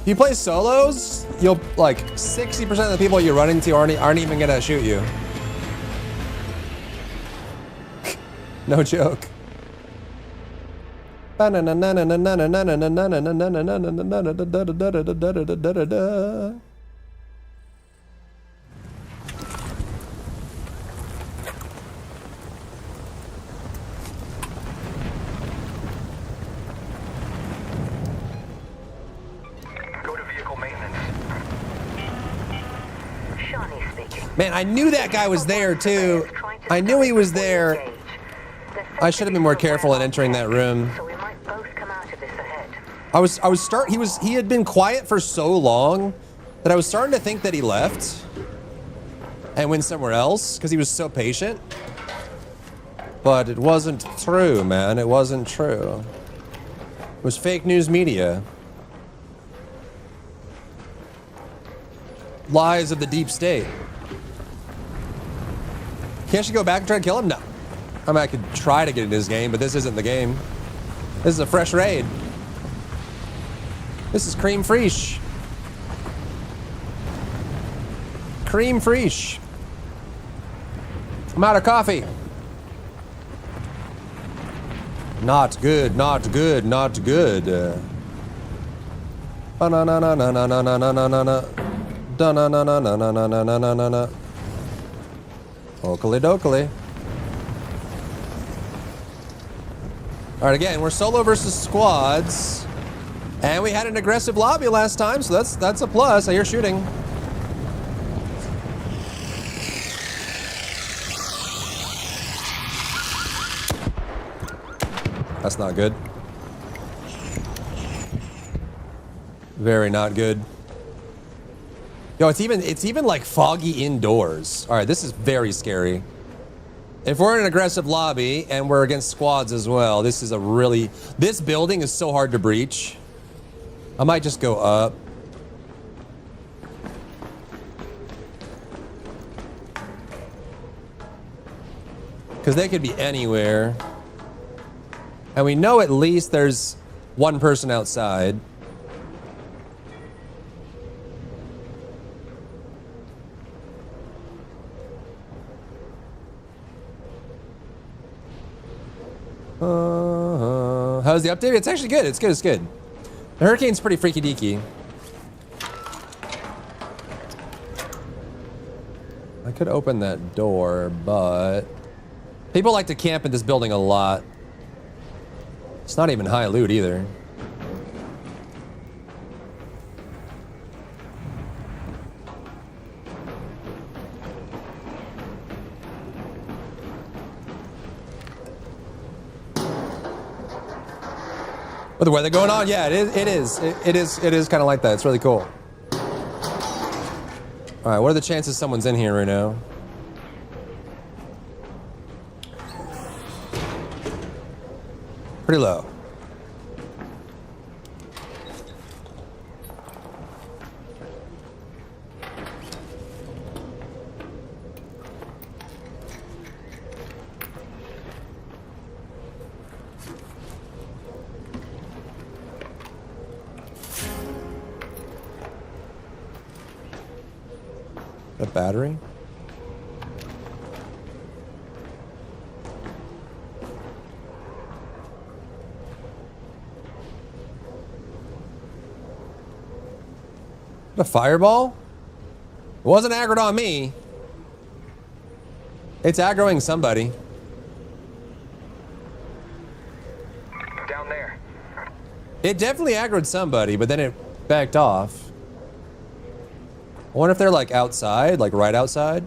If you play solos, you'll, like, 60% of the people you run into aren't even gonna shoot you. No joke. Man, I knew that guy was there too. I knew he was there. I should have been more careful in entering that room. So we might both come out of this ahead. He had been quiet for so long that I was starting to think that he left and went somewhere else because he was so patient. But it wasn't true, man. It wasn't true. It was fake news media. Lies of the deep state. Can't she go back and try to kill him? No. I mean, I could try to get in his game, but this isn't the game. This is a fresh raid. This is cream fraiche. Cream fraiche. I'm out of coffee. Not good, not good, not good. Na na na na na na na na na na na. Da na na na na na na na na na na. Oakley dokley. Alright, again, we're solo versus squads. And we had an aggressive lobby last time, so that's a plus. I hear shooting. That's not good. Very not good. Yo, it's even like foggy indoors. All right, this is very scary. If we're in an aggressive lobby and we're against squads as well, this building is so hard to breach. I might just go up. Because they could be anywhere. And we know at least there's one person outside. How's the update? It's actually good. It's good. It's good. The hurricane's pretty freaky deaky. I could open that door, but people like to camp in this building a lot. It's not even high loot either. With the weather going on, yeah, it is kind of like that. It's really cool. All right, what are the chances someone's in here right now? Pretty low. A battery? A fireball? It wasn't aggroed on me. It's aggroing somebody. Down there. It definitely aggroed somebody, but then it backed off. I wonder if they're like outside, like right outside.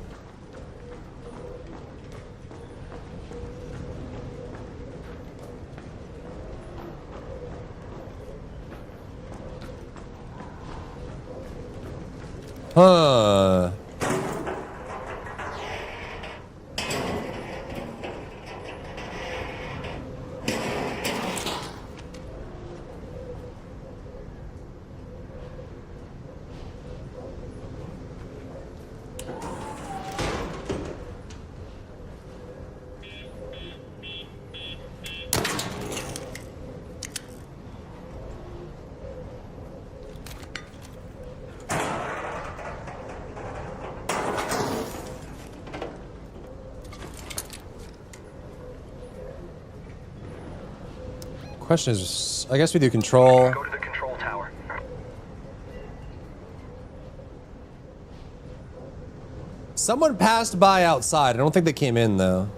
Huh. Question is, I guess we do control. Go to the control tower. Someone passed by outside. I don't think they came in though.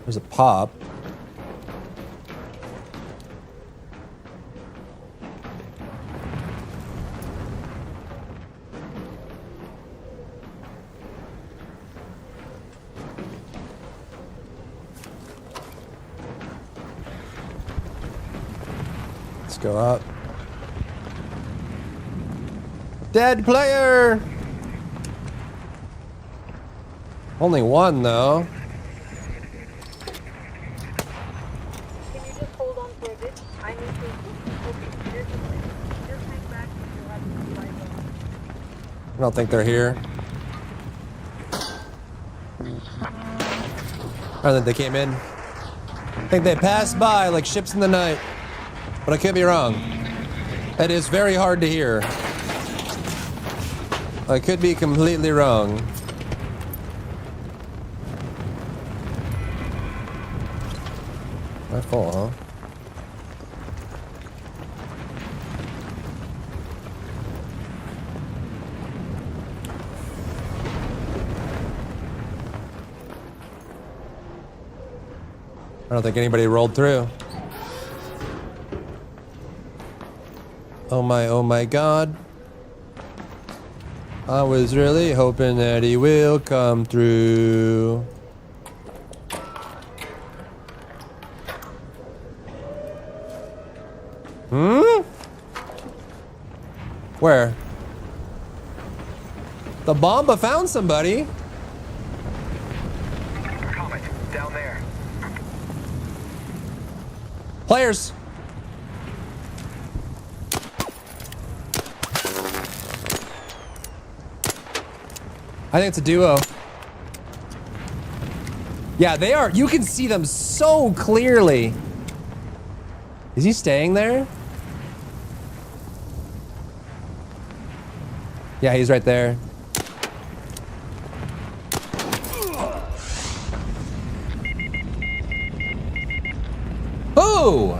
There's a pop. Let's go up. Dead player! Only one, though. Can you just hold on for a bit? I need to. Okay, here's the thing. Just make back and you'll have to light up. I don't think they're here. I don't think they came in. I think they passed by like ships in the night. But I could be wrong. It is very hard to hear. I could be completely wrong. Not full, huh? I don't think anybody rolled through. Oh my god. I was really hoping that he will come through. Hmm? Where? The Bomba found somebody. Comet, down there. Players. I think it's a duo. Yeah, they are. You can see them so clearly. Is he staying there? Yeah, he's right there. Ooh!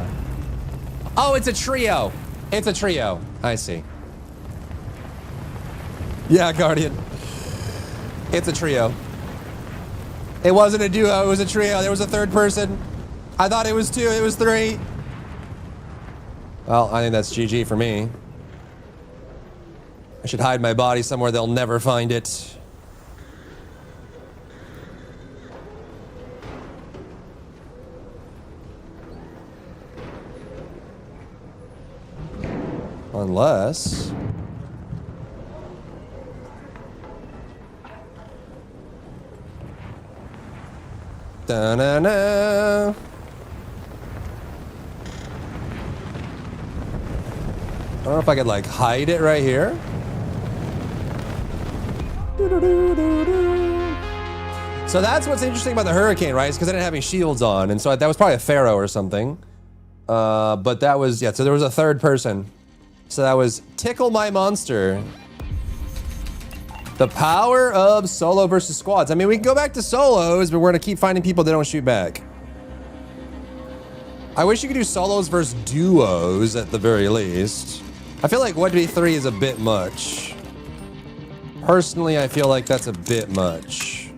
Oh, it's a trio. It's a trio. I see. Yeah, Guardian. It's a trio. It wasn't a duo, it was a trio. There was a third person. I thought it was two, it was three. Well, I think that's GG for me. I should hide my body somewhere they'll never find it. Unless... Da-na-na. I don't know if I could like hide it right here. So that's what's interesting about the hurricane, right? It's because I didn't have any shields on, and so that was probably a pharaoh or something. But that was, yeah, so there was a third person. So that was Tickle My Monster. The power of solo versus squads. I mean, we can go back to solos, but we're gonna keep finding people that don't shoot back. I wish you could do solos versus duos at the very least. I feel like 1v3 is a bit much. Personally, I feel like that's a bit much.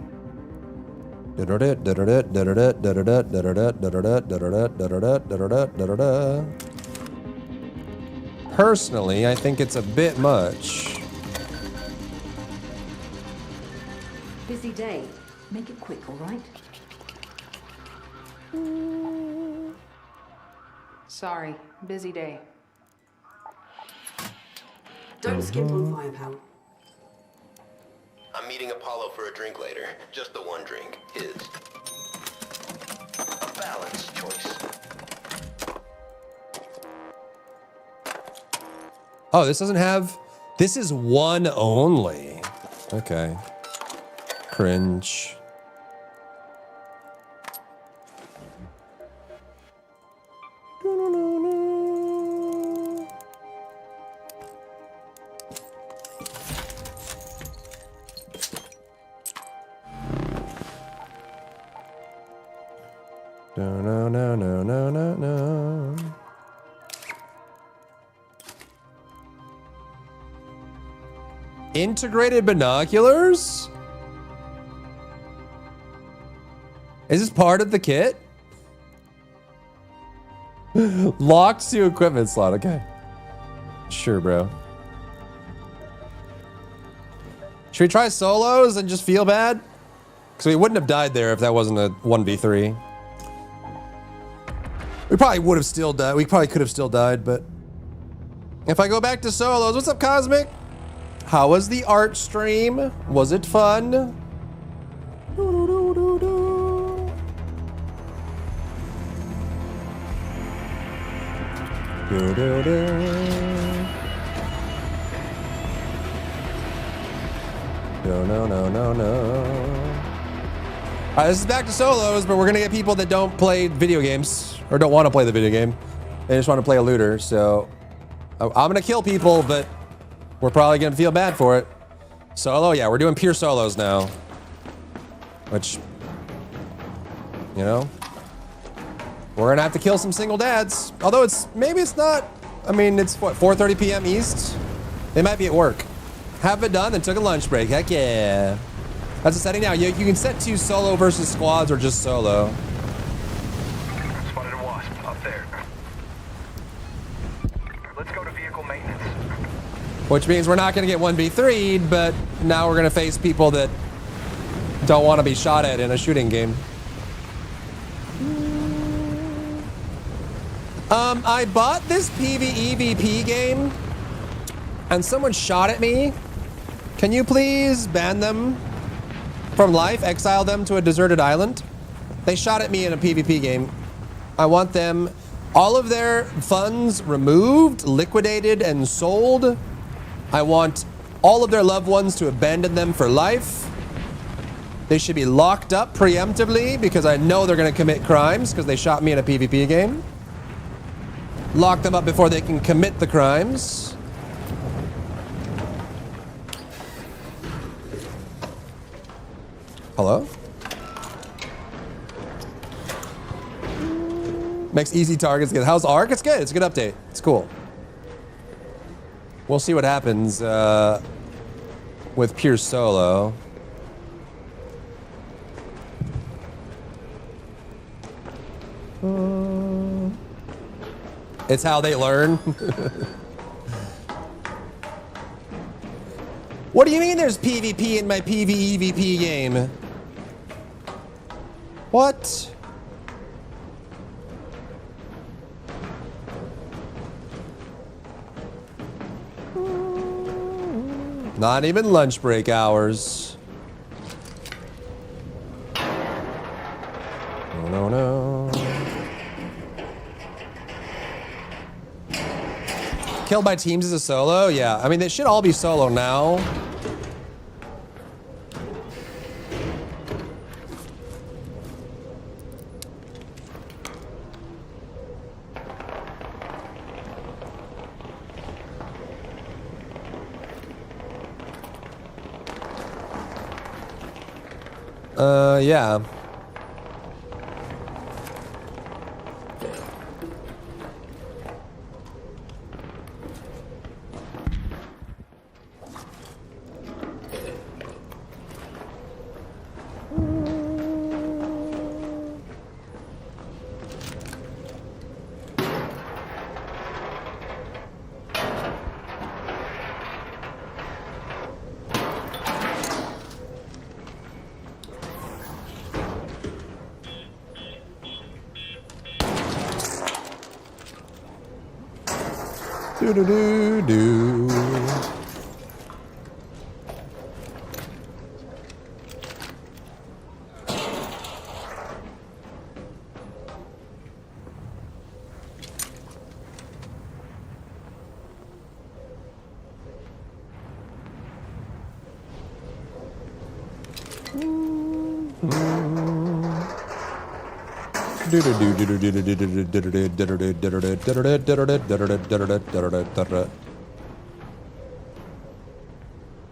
Personally, I think it's a bit much. Busy day. Make it quick, all right? Sorry, busy day. Don't skimp on firepower. I'm meeting Apollo for a drink later. Just the one drink. His. A balanced choice. Oh, this doesn't have... This is one only. Okay. Cringe. No. Integrated binoculars? Is this part of the kit? Locked to equipment slot, okay. Sure, bro. Should we try solos and just feel bad? Because we wouldn't have died there if that wasn't a 1v3. We probably would have still died. We probably could have still died, but if I go back to solos, what's up, Cosmic? How was the art stream? Was it fun? No. This is back to solos, but we're gonna get people that don't play video games or don't want to play the video game. They just want to play a looter. So I'm gonna kill people, but we're probably gonna feel bad for it. Solo, yeah, we're doing pure solos now, which, you know, we're gonna have to kill some single dads. Although maybe it's not. I mean, it's what, 4:30 p.m. East. They might be at work. Have it done, then took a lunch break. Heck yeah. That's the setting now. You can set to solo versus squads or just solo. Spotted a wasp up there. Let's go to vehicle maintenance. Which means we're not going to get 1v3'd, but now we're going to face people that don't want to be shot at in a shooting game. I bought this PvEVP game, and someone shot at me. Can you please ban them from life? Exile them to a deserted island? They shot at me in a PvP game. I want them, all of their funds removed, liquidated, and sold. I want all of their loved ones to abandon them for life. They should be locked up preemptively because I know they're going to commit crimes because they shot me in a PvP game. Lock them up before they can commit the crimes. Hello? Makes easy targets good. How's ARC? It's good. It's a good update. It's cool. We'll see what happens with pure solo. It's how they learn. What do you mean there's PvP in my PvEVP game? What? Not even lunch break hours. No. Killed by teams as a solo? Yeah, I mean, they should all be solo now. Yeah. Do.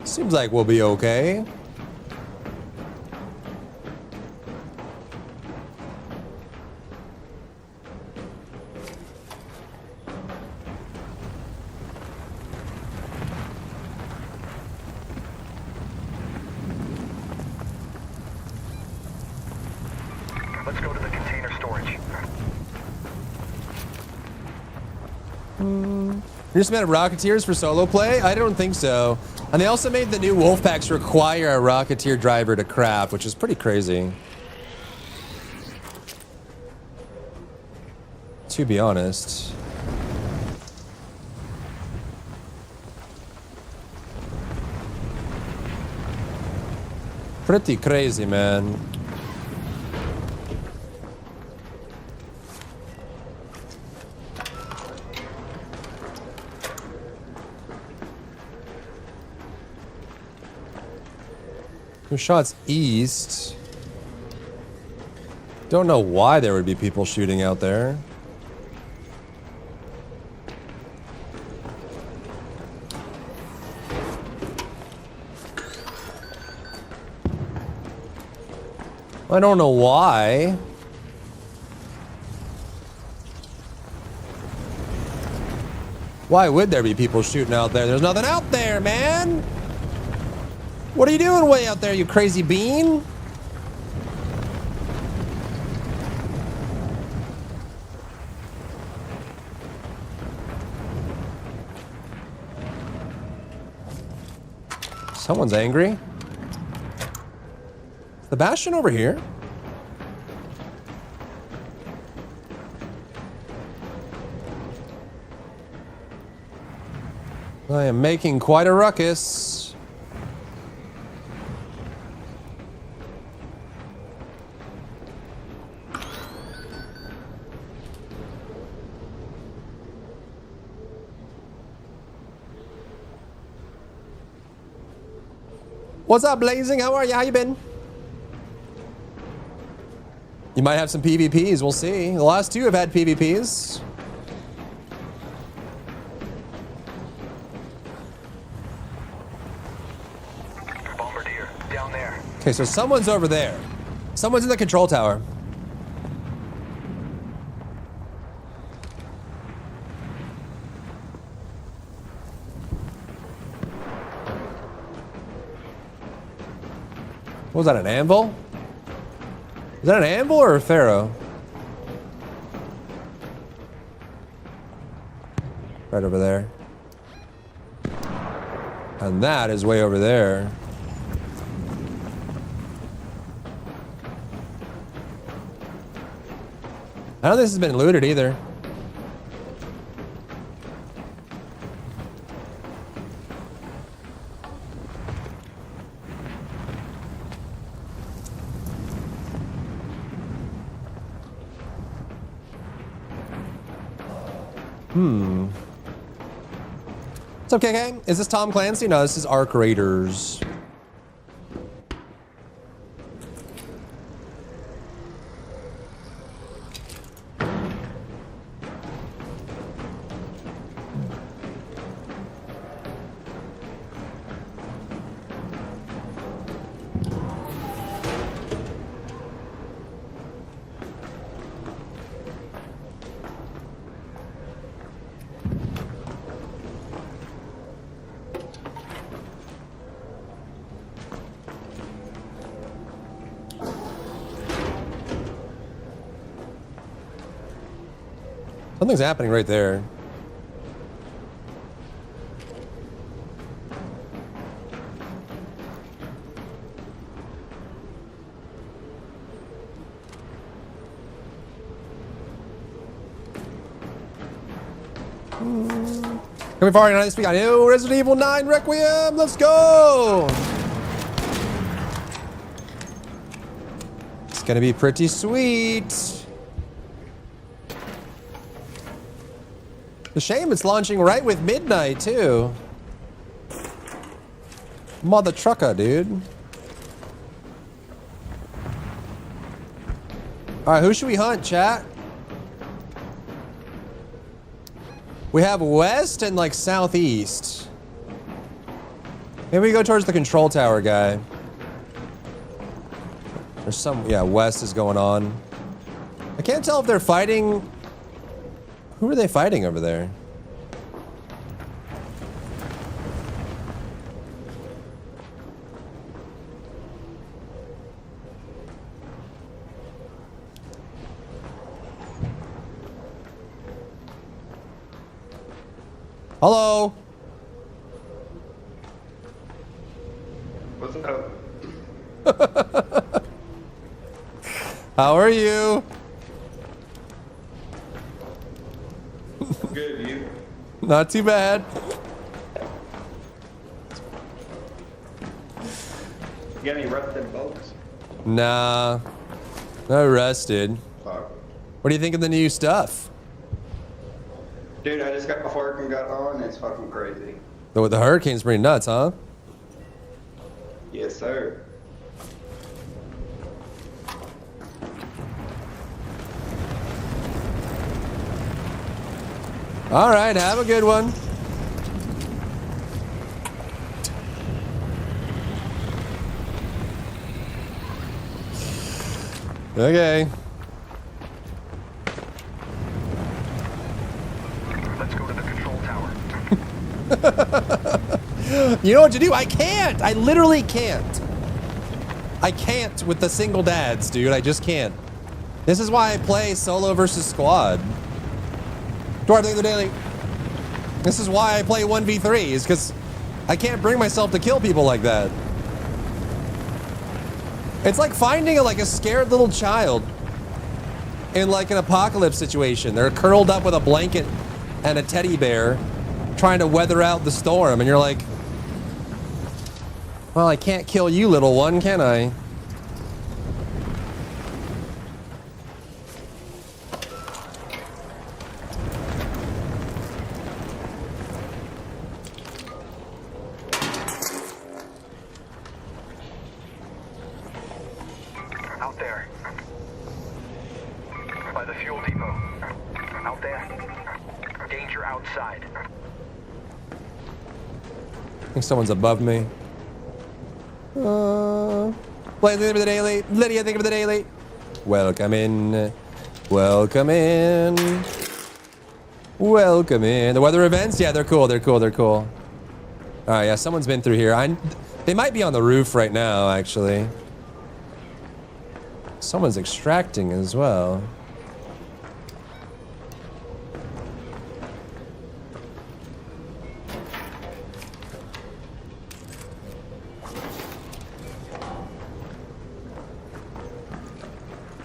Seems like we'll be okay. Let's go to the container storage. You just made Rocketeers for solo play? I don't think so. And they also made the new wolf packs require a Rocketeer driver to craft, which is pretty crazy. to be honest. Pretty crazy, man. Two shots east. Don't know why there would be people shooting out there. I don't know why. Why would there be people shooting out there? There's nothing out there, man! What are you doing way out there, you crazy bean? Someone's angry. Is the Bastion over here? I am making quite a ruckus. What's up, Blazing? How are you? How you been? You might have some PvPs. We'll see. The last two have had PvPs. Bombardier, down there. Okay, so someone's over there. Someone's in the control tower. What was that, an anvil? Is that an anvil or a pharaoh? Right over there. And that is way over there. I don't think this has been looted either. What's up, KK? Is this Tom Clancy? No, this is Arc Raiders. Something's happening right there. Coming far tonight this week. I know Resident Evil 9 Requiem. Let's go. It's gonna be pretty sweet. The shame it's launching right with midnight too. Mother trucker, dude. All right, who should we hunt, chat? We have west and like southeast. Maybe we go towards the control tower guy. There's some, yeah, west is going on. I can't tell if they're fighting. Who are they fighting over there? Hello? What's up? How are you? Not too bad. You got any rusted bolts? Nah. Not rusted. Fuck. What do you think of the new stuff? Dude, I just got off work and got on. It's fucking crazy. The hurricane's pretty nuts, huh? Yes, sir. All right, have a good one. Okay. Let's go to the control tower. You know what to do? I can't. I literally can't. I can't with the single dads, dude. I just can't. This is why I play solo versus squad. Dwarf, thank you for the daily. This is why I play 1v3, is because I can't bring myself to kill people like that. It's like finding like a scared little child in like an apocalypse situation. They're curled up with a blanket and a teddy bear trying to weather out the storm, and you're like, well, I can't kill you, little one, can I? Out there. By the fuel depot. Out there. Danger outside. I think someone's above me. Thank you for the daily. Lydia, thank you for the daily. Welcome in. Welcome in. Welcome in. The weather events? Yeah, they're cool. They're cool. They're cool. All right, yeah, someone's been through here. They might be on the roof right now, actually. Someone's extracting as well.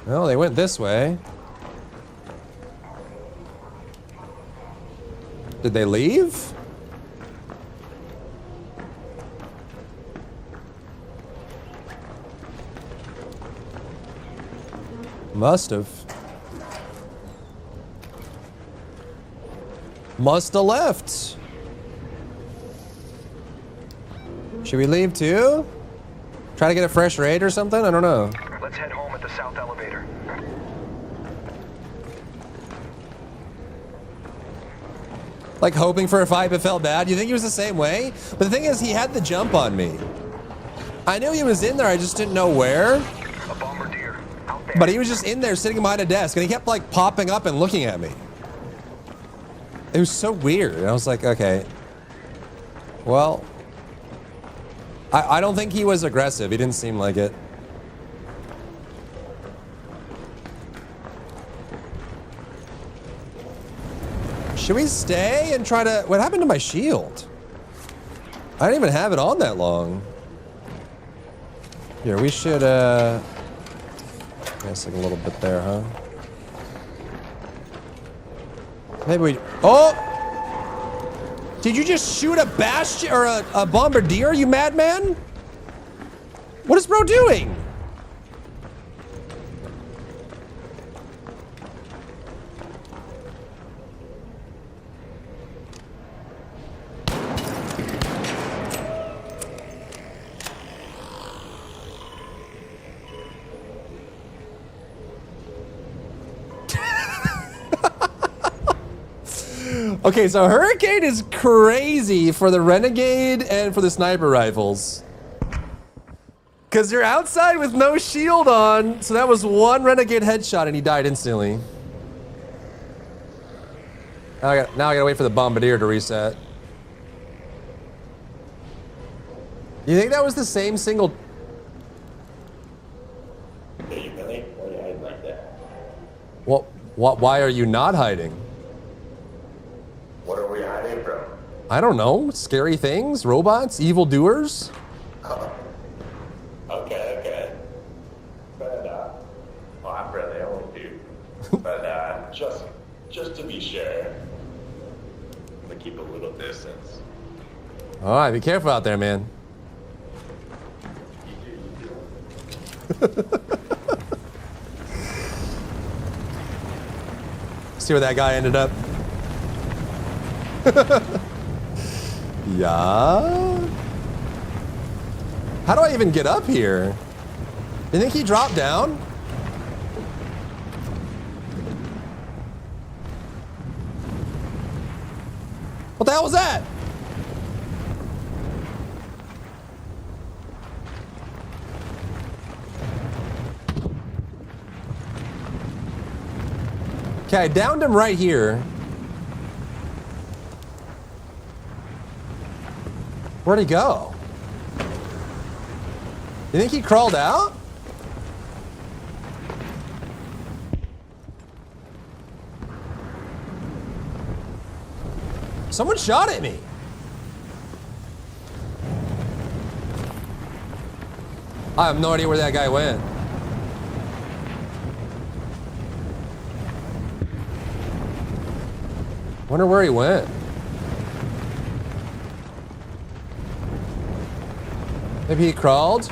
Well, they went this way. Did they leave? Must have. Must have left. Should we leave too? Try to get a fresh raid or something? I don't know. Let's head home at the south elevator. Like hoping for a fight but felt bad. You think he was the same way? But the thing is, he had the jump on me. I knew he was in there, I just didn't know where. A bombardier. Out there. But he was just in there sitting behind a desk and he kept like popping up and looking at me. It was so weird. And I was like, okay. Well, I don't think he was aggressive. He didn't seem like it. Should we stay and try to... What happened to my shield? I didn't even have it on that long. Here, we should, I guess like a little bit there, huh? Maybe we... Oh! Did you just shoot a bastion or a bombardier, you madman? What is bro doing? Okay, so Hurricane is crazy for the Renegade and for the sniper rifles. Because you're outside with no shield on, so that was one Renegade headshot and he died instantly. Now I gotta wait for the Bombardier to reset. You think that was the same single... Well, why are you not hiding? What are we hiding from? I don't know. Scary things? Robots? Evildoers? Okay. But, well, I'm really old, dude. But, just to be sure. to keep a little distance. All right, be careful out there, man. See where that guy ended up. Yeah. How do I even get up here? You think he dropped down? What the hell was that? Okay, I downed him right here. Where'd he go? You think he crawled out? Someone shot at me. I have no idea where that guy went. Wonder where he went. Maybe he crawled?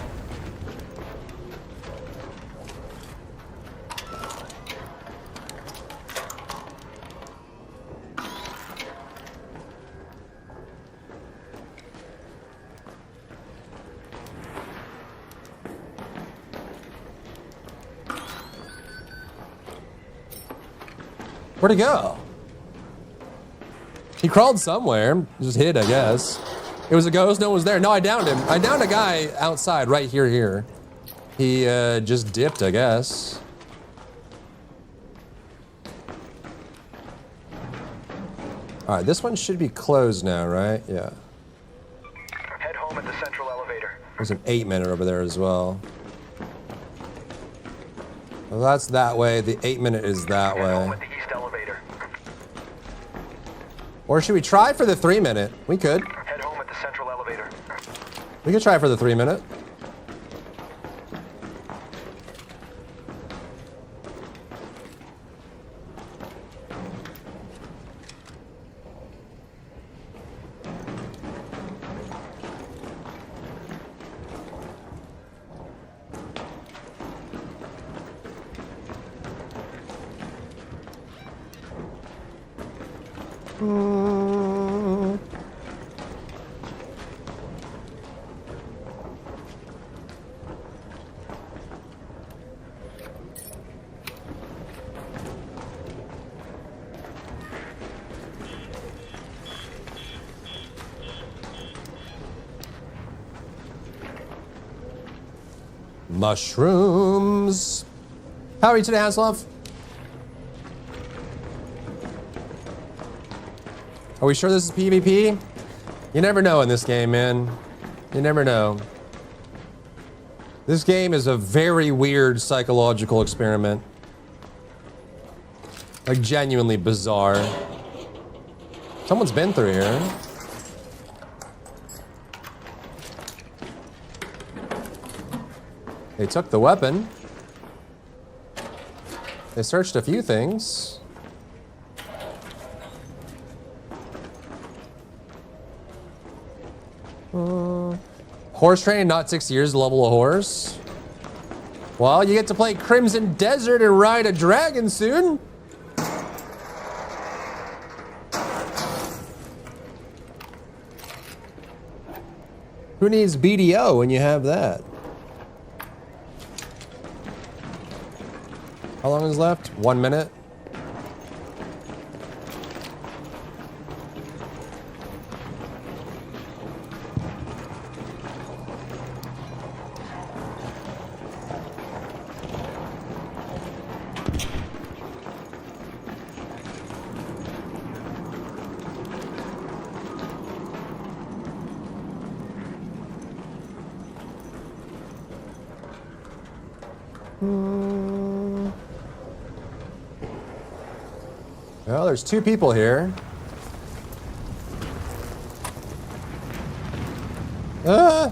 Where'd he go? He crawled somewhere. Just hid, I guess. It was a ghost. No one was there. No, I downed him. I downed a guy outside right here. He just dipped, I guess. All right, this one should be closed now, right? Yeah. Head home at the central elevator. There's an 8-minute over there as well. Well, that's that way. The 8-minute is that Head home way. at the east elevator. Or should we try for the 3-minute? We could. Head home at the central elevator. We could try for the 3-minute. Mushrooms. How are you today, Haslov? Are we sure this is PvP? You never know in this game, man. You never know. This game is a very weird psychological experiment. Like, genuinely bizarre. Someone's been through here. They took the weapon. They searched a few things. Horse training, not 6 years to level a horse. Well, you get to play Crimson Desert and ride a dragon soon. Who needs BDO when you have that? How long is left? 1 minute. Well, there's 2 people here. Ah!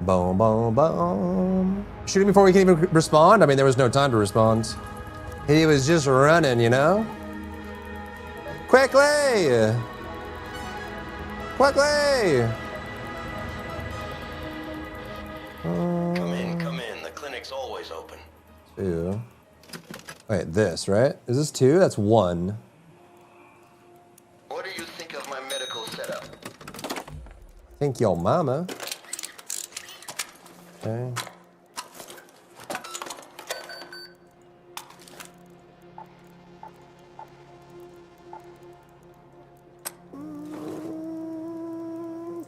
Boom, boom, boom. Shoot him before we can even respond? I mean, there was no time to respond. He was just running, you know? Quickly! Quickly! Come in. The clinic's always open. 2. Wait, this, right? Is this 2? That's 1. What do you think of my medical setup? Thank your mama. Okay.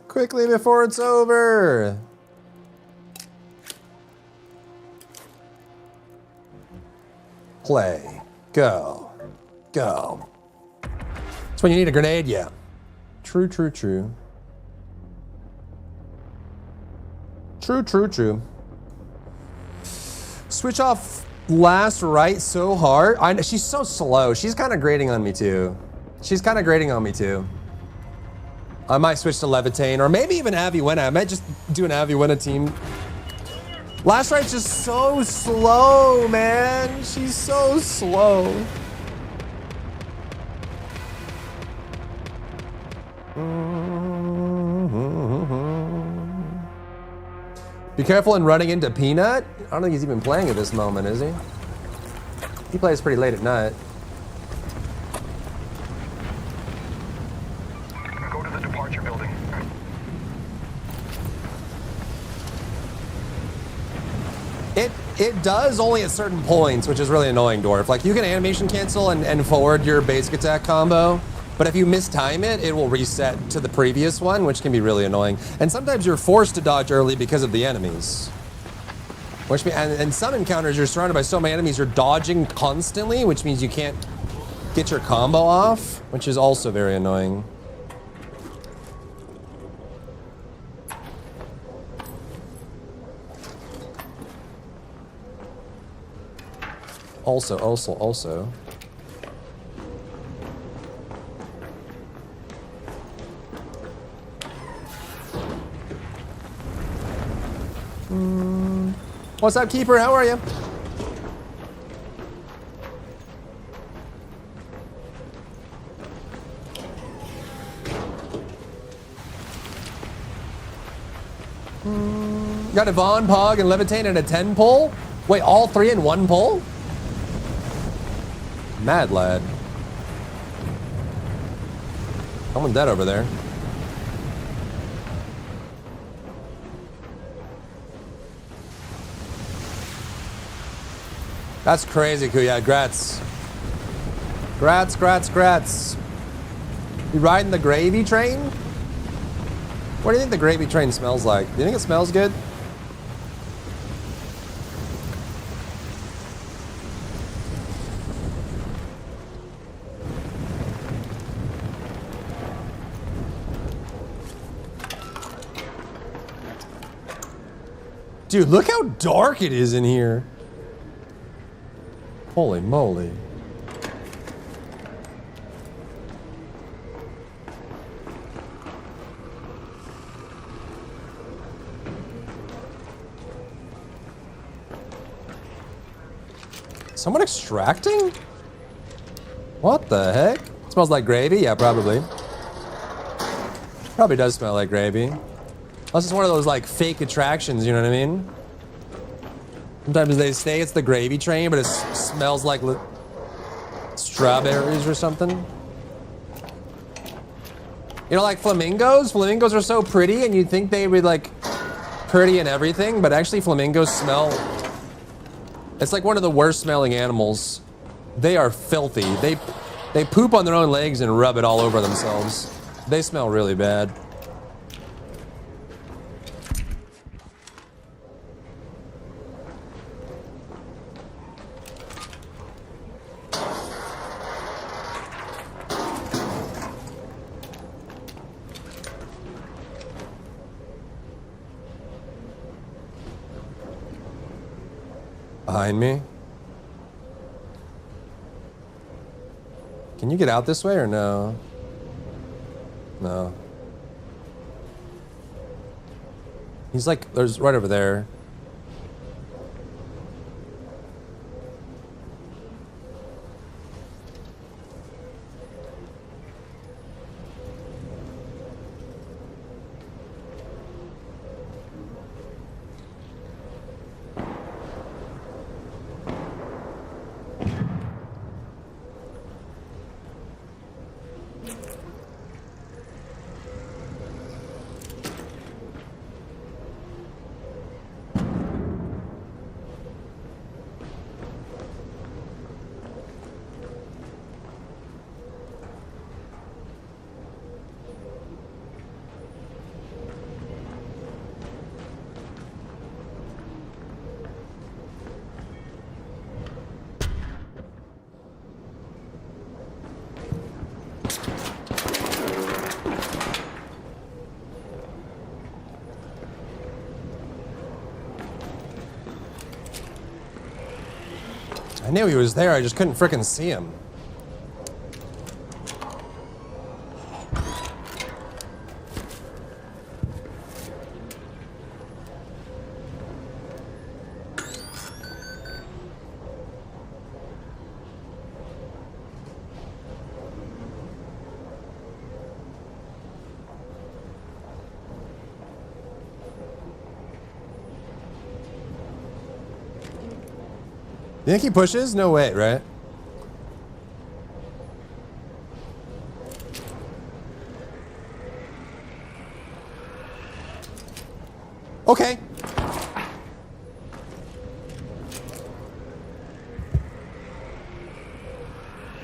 Quickly before it's over. Play. Go. Go. That's when you need a grenade, yeah. True, true, true. True, true, true. Switch off last right so hard. She's so slow. She's kind of grating on me too. I might switch to Levitain or maybe even Aviwena. I might just do an Aviwena team. Last right's just so slow, man. She's so slow. Be careful in running into Peanut. I don't think he's even playing at this moment, is he? He plays pretty late at night. Go to the departure building. It does only at certain points, which is really annoying, Dwarf. Like, you can animation cancel and forward your basic attack combo, but if you mistime it, it will reset to the previous one, which can be really annoying. And sometimes you're forced to dodge early because of the enemies. Which and some encounters, you're surrounded by so many enemies, you're dodging constantly, which means you can't get your combo off, which is also very annoying. Also. What's up, Keeper? How are you? Got a Vaughn, Pog, and Levitain and a 10 pull? Wait, all 3 in 1 pull? Mad lad. Someone dead over there. That's crazy, Kuya. Grats. Grats. You riding the gravy train? What do you think the gravy train smells like? Do you think it smells good? Dude, look how dark it is in here. Holy moly. Someone extracting? What the heck? It smells like gravy? Yeah, probably. Probably does smell like gravy. Unless it's one of those like fake attractions, you know what I mean? Sometimes they say it's the gravy train, but it smells like strawberries or something. You know, like flamingos? Flamingos are so pretty and you'd think they would like pretty and everything, but actually flamingos smell... It's like one of the worst smelling animals. They are filthy. They poop on their own legs and rub it all over themselves. They smell really bad. Behind me? Can you get out this way or no? No. He's like, there's right over there. I knew he was there, I just couldn't frickin' see him. You think he pushes? No way, right? Okay.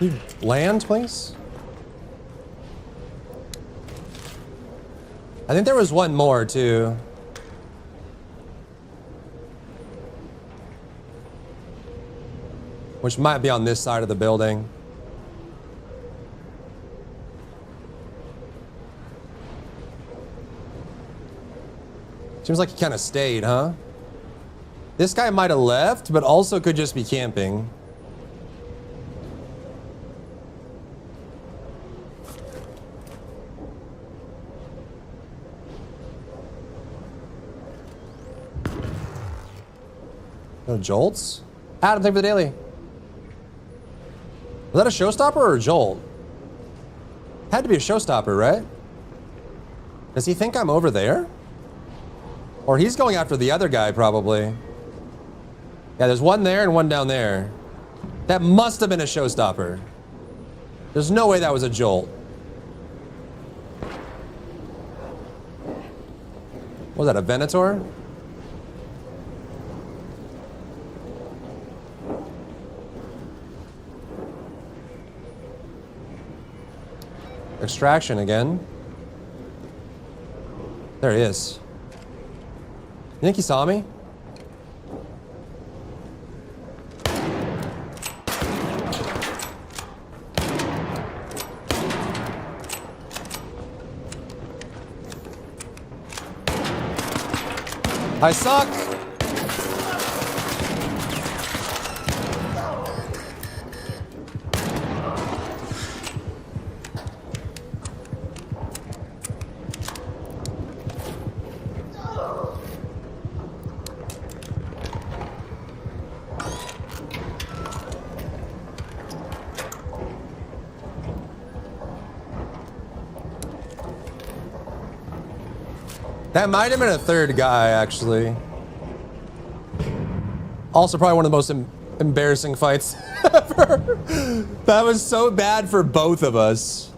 You land, please? I think there was one more, too. Which might be on this side of the building. Seems like he kind of stayed, huh? This guy might have left, but also could just be camping. No jolts? Adam, thank you for the daily. Was that a showstopper or a jolt? Had to be a showstopper, right? Does he think I'm over there? Or he's going after the other guy, probably. Yeah, there's one there and one down there. That must have been a showstopper. There's no way that was a jolt. What was that, a Venator? Extraction again. There he is. You think he saw me? I suck. That might have been a third guy, actually. Also, probably one of the most embarrassing fights ever. That was so bad for both of us.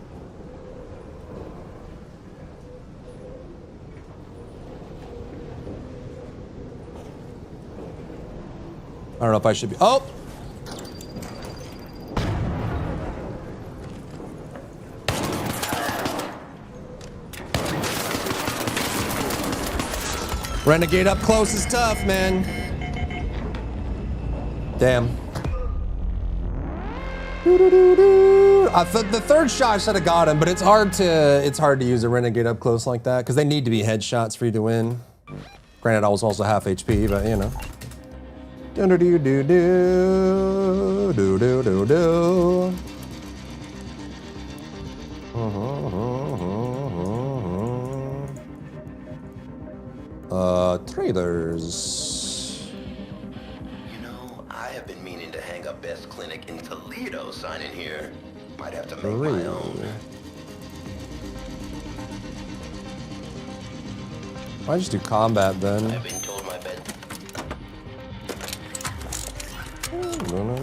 I don't know if I should be. Oh! Renegade up close is tough, man. Damn. The third shot should have got him, but it's hard to use a Renegade up close like that because they need to be headshots for you to win. Granted, I was also half HP, but you know. Do do do do do do do do. Trailers. You know, I have been meaning to hang a best clinic in Toledo sign in here. Might have to make my own. Why just do combat then? I've been told my bed. No.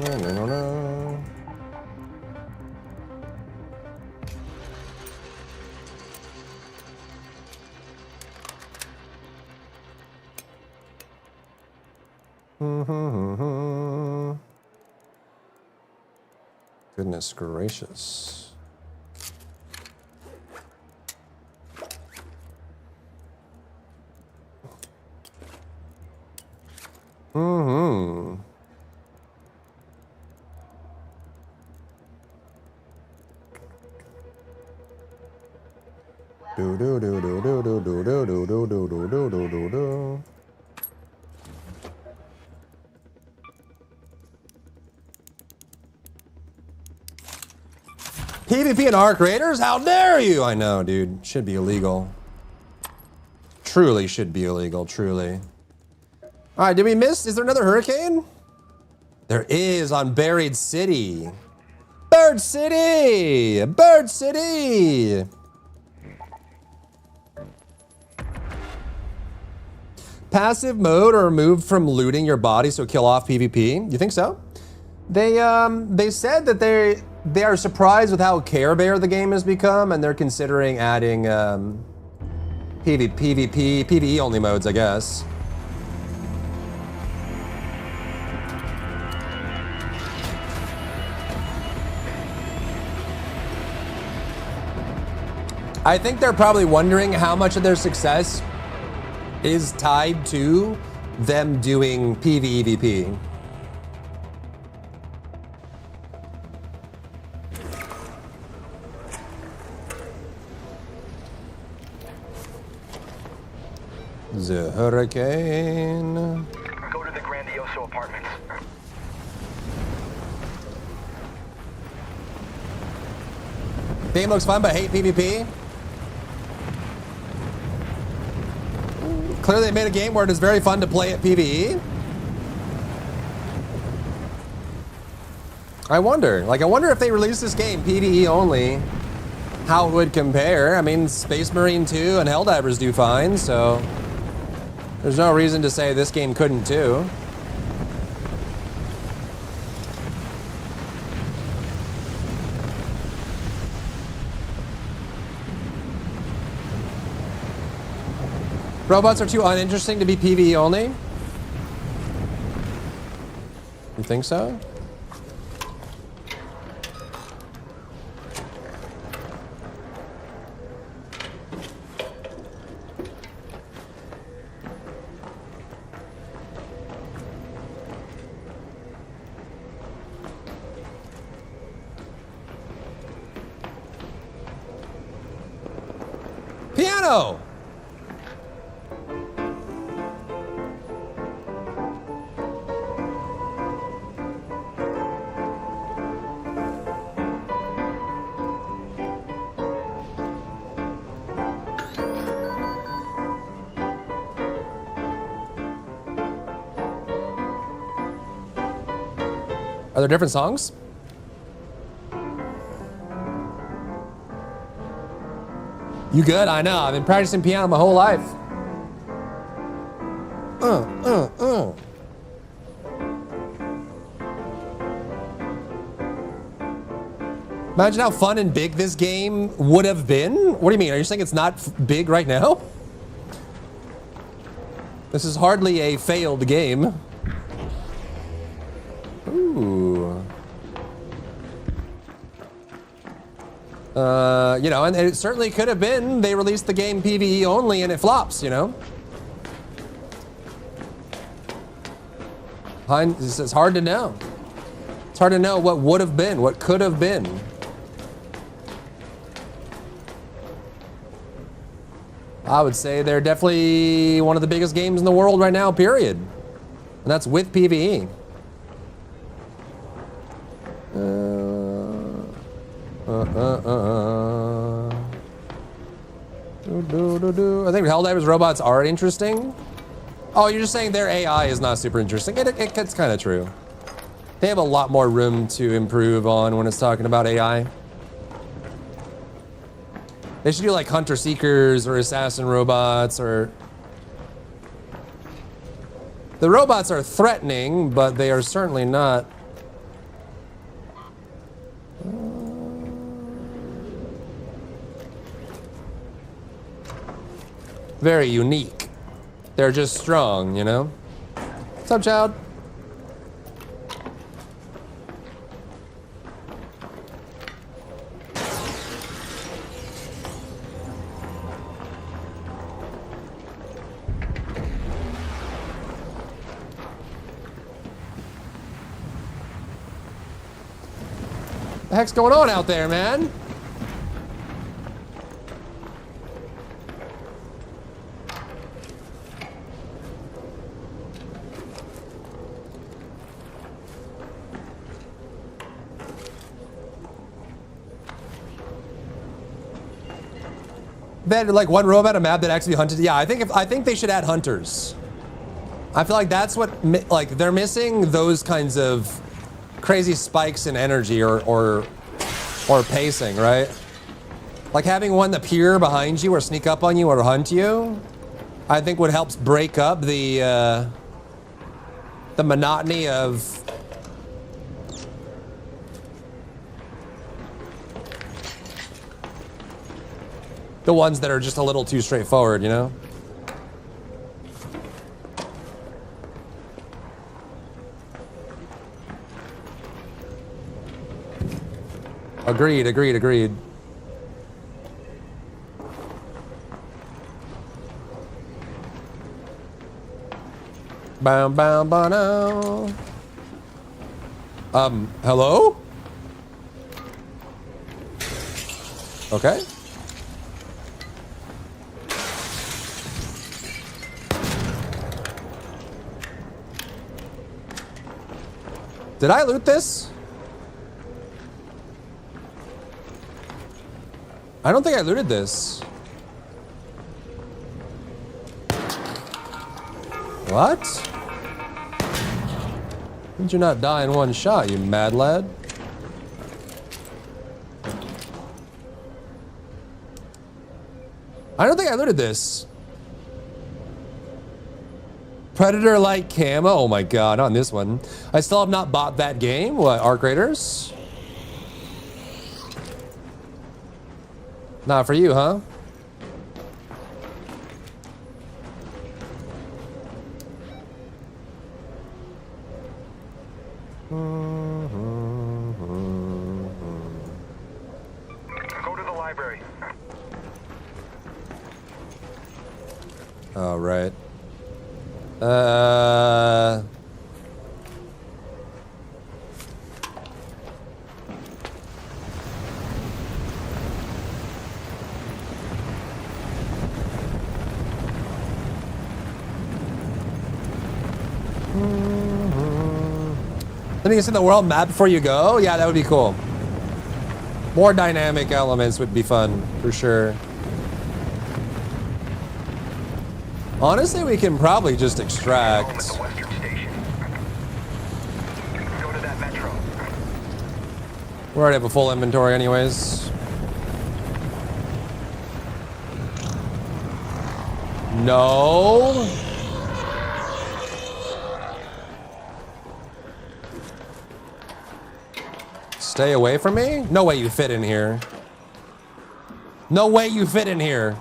Goodness gracious. Do. PvP and Arc Raiders? How dare you? I know, dude. Should be illegal. Truly should be illegal, truly. All right, did we miss? Is there another hurricane? There is on Buried City. Bird City! Bird City! Passive mode or removed from looting your body so kill off PvP? You think so? They said that they are surprised with how Care Bear the game has become, and they're considering adding PvE only modes, I guess. I think they're probably wondering how much of their success is tied to them doing PvEVP. The hurricane. Go to the Grandioso apartments. Game looks fun, but hate PvP. Clearly they made a game where it is very fun to play at PvE. I wonder if they release this game PvE only, how it would compare. I mean, Space Marine 2 and Helldivers do fine, so there's no reason to say this game couldn't too. Robots are too uninteresting to be PvE only? You think so? Piano! Are there different songs? You good? I know. I've been practicing piano my whole life. Imagine how fun and big this game would have been. What do you mean? Are you saying it's not big right now? This is hardly a failed game. Ooh. You know, and it certainly could have been they released the game PvE only and it flops, you know? It's hard to know. It's hard to know what would have been, what could have been. I would say they're definitely one of the biggest games in the world right now, period. And that's with PvE. I think Helldivers robots are interesting. Oh, you're just saying their AI is not super interesting. It's kind of true. They have a lot more room to improve on when it's talking about AI. They should do like hunter seekers or assassin robots or... The robots are threatening, but they are certainly not... very unique. They're just strong, you know? What's up, child? What the heck's going on out there, man? They had like one robot a map that actually hunted. Yeah, I think they should add hunters. I feel like that's what like they're missing those kinds of crazy spikes in energy or pacing, right? Like having one appear behind you or sneak up on you or hunt you, I think would help break up the monotony of the ones that are just a little too straightforward, you know? Agreed, agreed, agreed. Bam, bam, bam, now. Hello? Okay. Did I loot this? I don't think I looted this. What? Did you not die in one shot, you mad lad? I don't think I looted this. Predator-like camo? Oh my god, not on this one. I still have not bought that game. What, Arc Raiders? Not for you, huh? Go to the library. All right. Then you can see the world map before you go? Yeah, that would be cool. More dynamic elements would be fun, for sure. Honestly, we can probably just extract. Go to that metro. We already have a full inventory anyways. No. Stay away from me? No way you fit in here. No way you fit in here.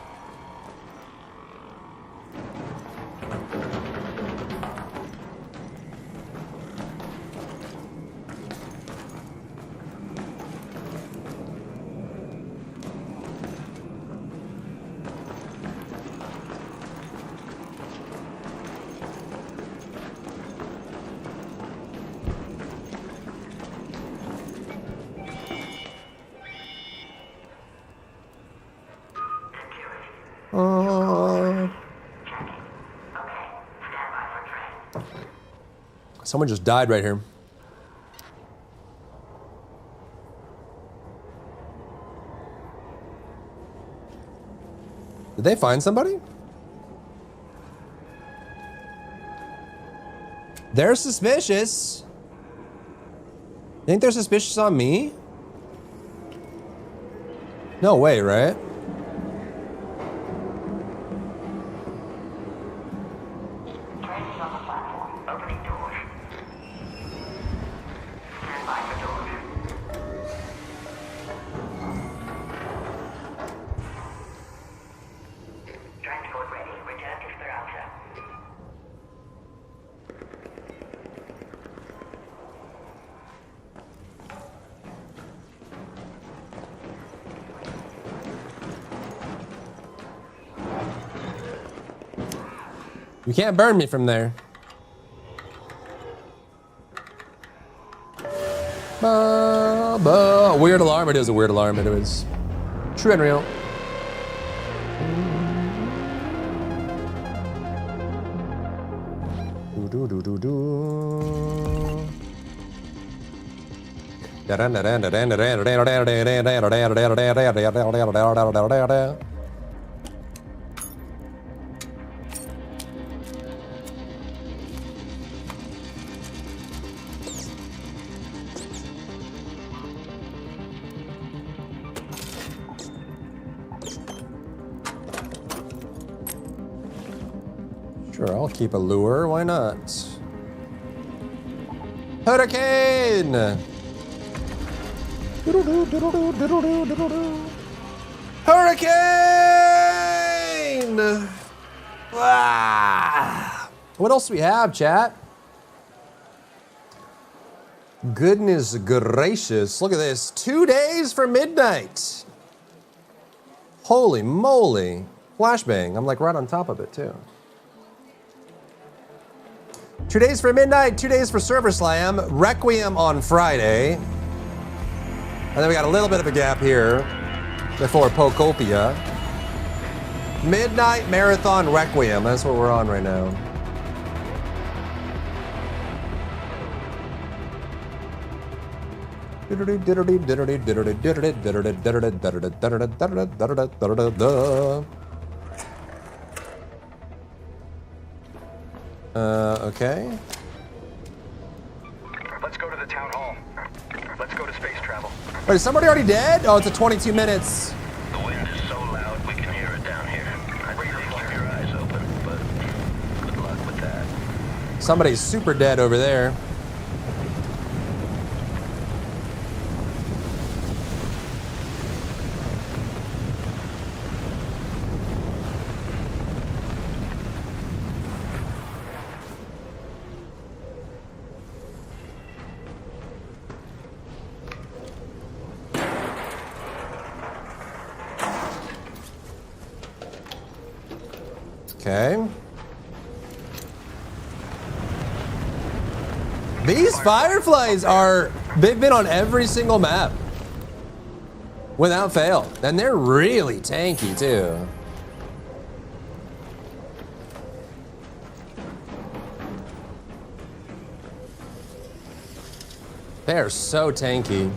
Someone just died right here. Did they find somebody? They're suspicious. You think they're suspicious on me? No way, right? Trains on the platform. Opening doors. Stand by for doors. Transport ready. Return to Esperanza. You can't burn me from there. Weird alarm. It is a weird alarm. It is true and real. Sure, I'll keep a lure. Why not? Hurricane! Hurricane! Ah! What else do we have, chat? Goodness gracious. Look at this. 2 days for midnight. Holy moly. Flashbang. I'm like right on top of it, too. 2 days for midnight, 2 days for Server Slam, Requiem on Friday. And then we got a little bit of a gap here before Pokopia. Midnight Marathon Requiem, that's what we're on right now. Okay. Let's go to the town hall. Let's go to space travel. Wait, is somebody already dead? Oh, it's a 22 minutes. The wind is so loud we can hear it down here. I'd really keep your eyes open, but good luck with that. Somebody's super dead over there. Okay. These fireflies are, they've been on every single map. Without fail. And they're really tanky too. They're so tanky.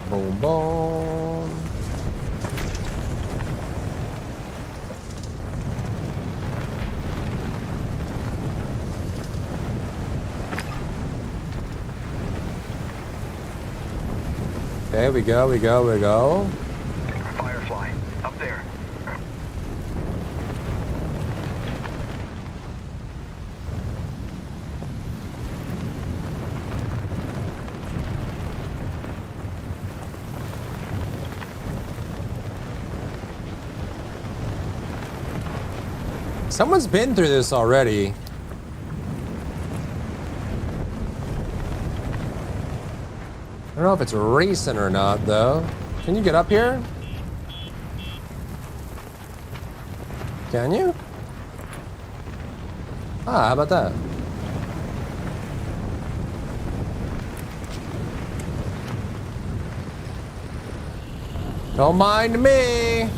Boom, boom. Okay, we go, we go, we go. Firefly, up there. Someone's been through this already. I don't know if it's recent or not, though. Can you get up here? Can you? Ah, how about that? Don't mind me.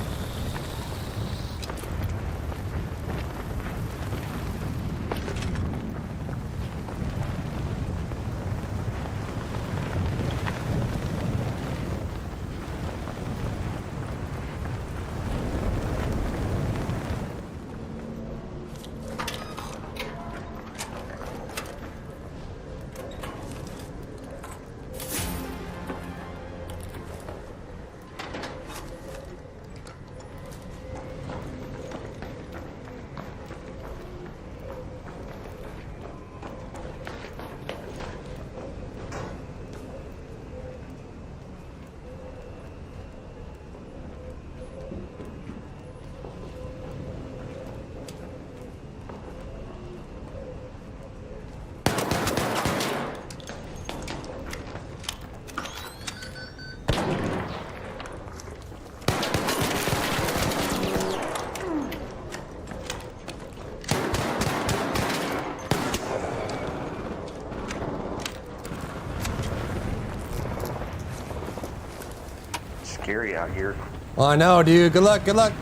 Scary out here. Oh, I know, dude. Good luck, good luck.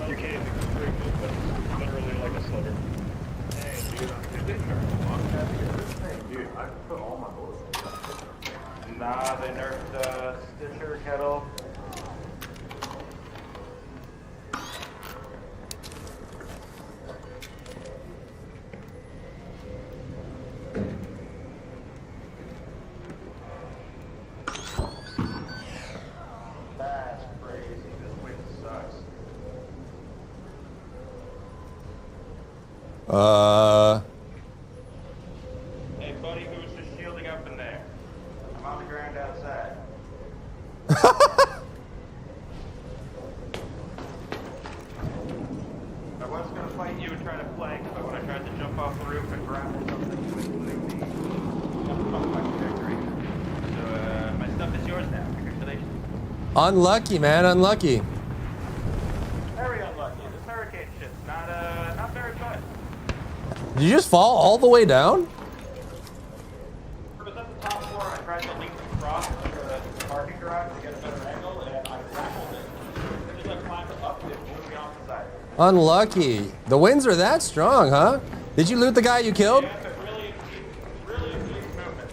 You can't even break it, but it's literally like a slugger. Hey, dude, I'm getting nerfed. Dude, I put all my bullets in. Nah, they nerfed Stitcher, Kettle. That's crazy. This wind sucks. Hey, buddy, who's just shielding up in there? I'm on the ground outside. I was gonna fight you and try to flank, but when I tried to jump off the roof and grapple something, you included me. Jumped off my trajectory. So, my stuff is yours now. Congratulations. Unlucky, man. Unlucky. Very unlucky. This hurricane shit's not very fun. Did you just fall all the way down? I was at the top floor, I tried to leap across the parking garage to get a better angle, and I grappled it. As soon as I climbed up, it moved me off the side. Unlucky. The winds are that strong, huh? Did you loot the guy you killed? Yeah, it really impedes movement.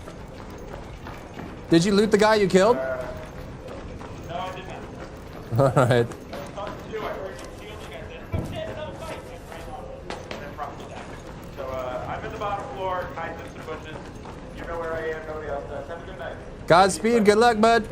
Did you loot the guy you killed? No, I did not. All right. I was talking to you, I heard you shielding, I said, oh shit, another fight! And ran off, and then probably died. So, I'm in the bottom floor, hiding in some bushes. You know where I am, nobody else does. Have a good night. Godspeed. Good luck, bud.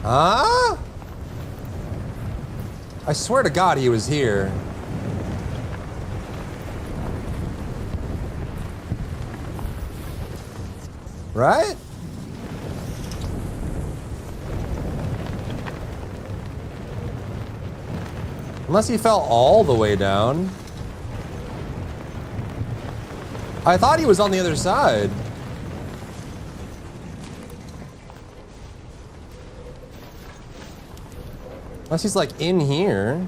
Huh? I swear to God he was here. Right? Unless he fell all the way down. I thought he was on the other side. Unless he's like in here.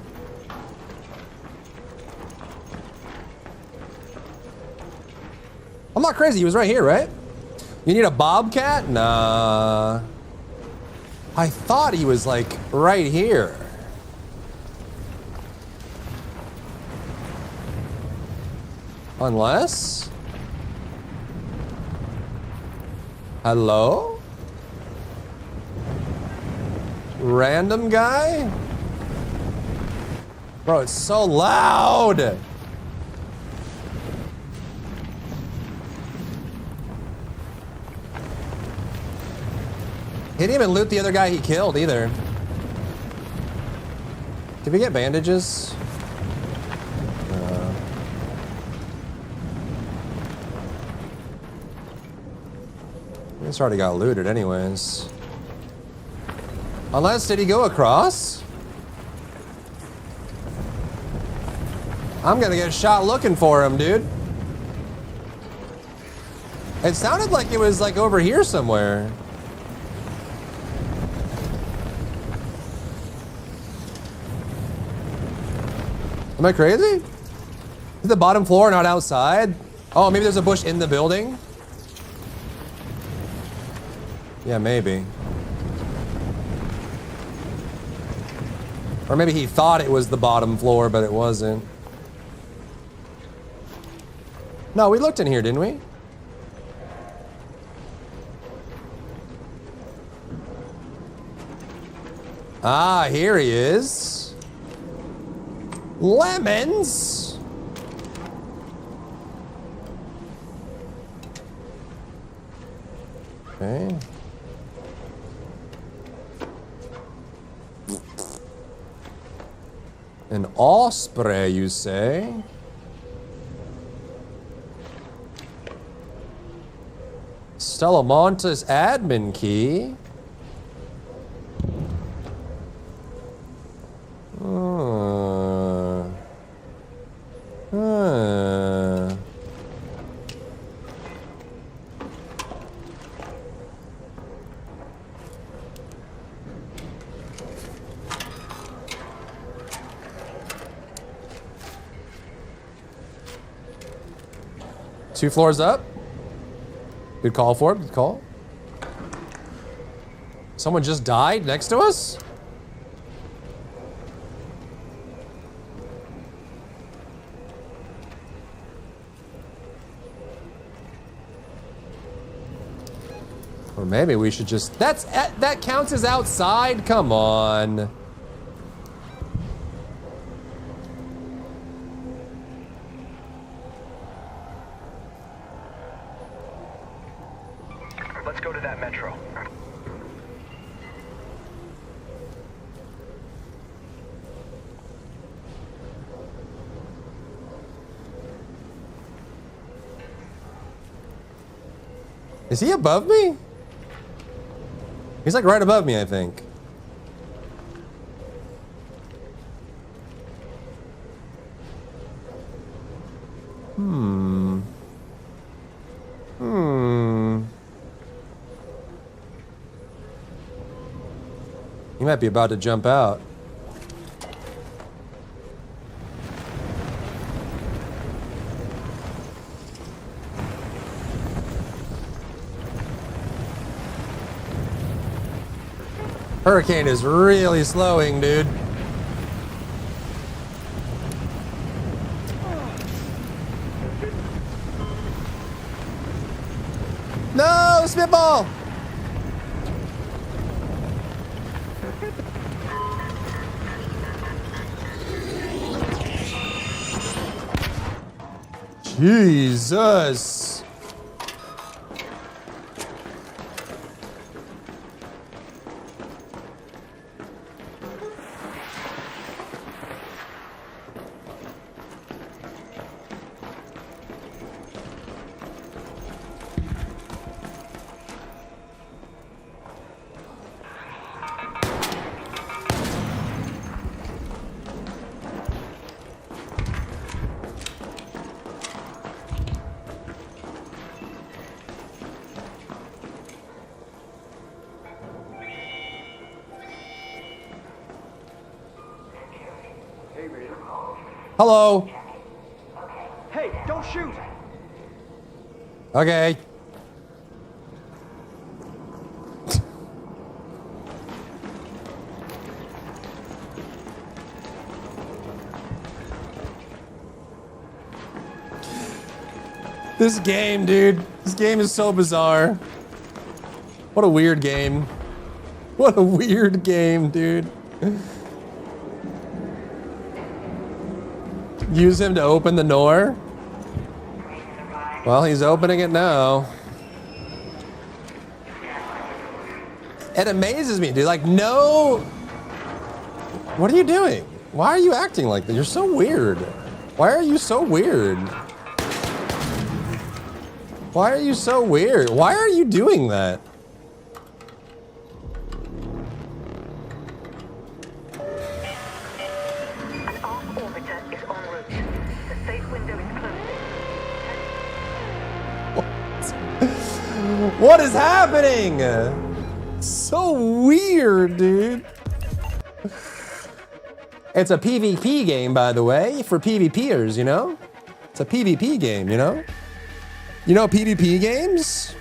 I'm not crazy, he was right here, right? You need a bobcat? Nah. I thought he was like right here. Hello? Random guy? Bro, it's so loud. He didn't even loot the other guy he killed either. Did we get bandages? This already got looted anyways. Unless, did he go across? I'm gonna get shot looking for him, dude. It sounded like it was like over here somewhere. Am I crazy? Is the bottom floor not outside? Oh, maybe there's a bush in the building? Yeah, maybe. Or maybe he thought it was the bottom floor, but it wasn't. No, we looked in here, didn't we? Ah, here he is. Lemons. Okay. An osprey, you say? Stellamonta's admin key? Two floors up. Good call for it. Good call. Someone just died next to us? Or maybe we should just... that counts as outside? Come on. Let's go to that metro. Is he above me? He's like right above me, I think. He might be about to jump out. Hurricane is really slowing, dude. No, spitball! Jesus. Hello. Hey, don't shoot! Okay. This game, dude. This game is so bizarre. What a weird game. What a weird game, dude. Use him to open the door. Well, he's opening it now. It amazes me, dude. Like, no. What are you doing? Why are you acting like that? You're so weird. Why are you so weird? Why are you so weird? Why are you doing that? An arc orbiter is en route. The safe window is closed. What is happening? So weird, dude. It's a PvP game, by the way, for PvPers, you know? It's a PvP game, you know? You know PvP games?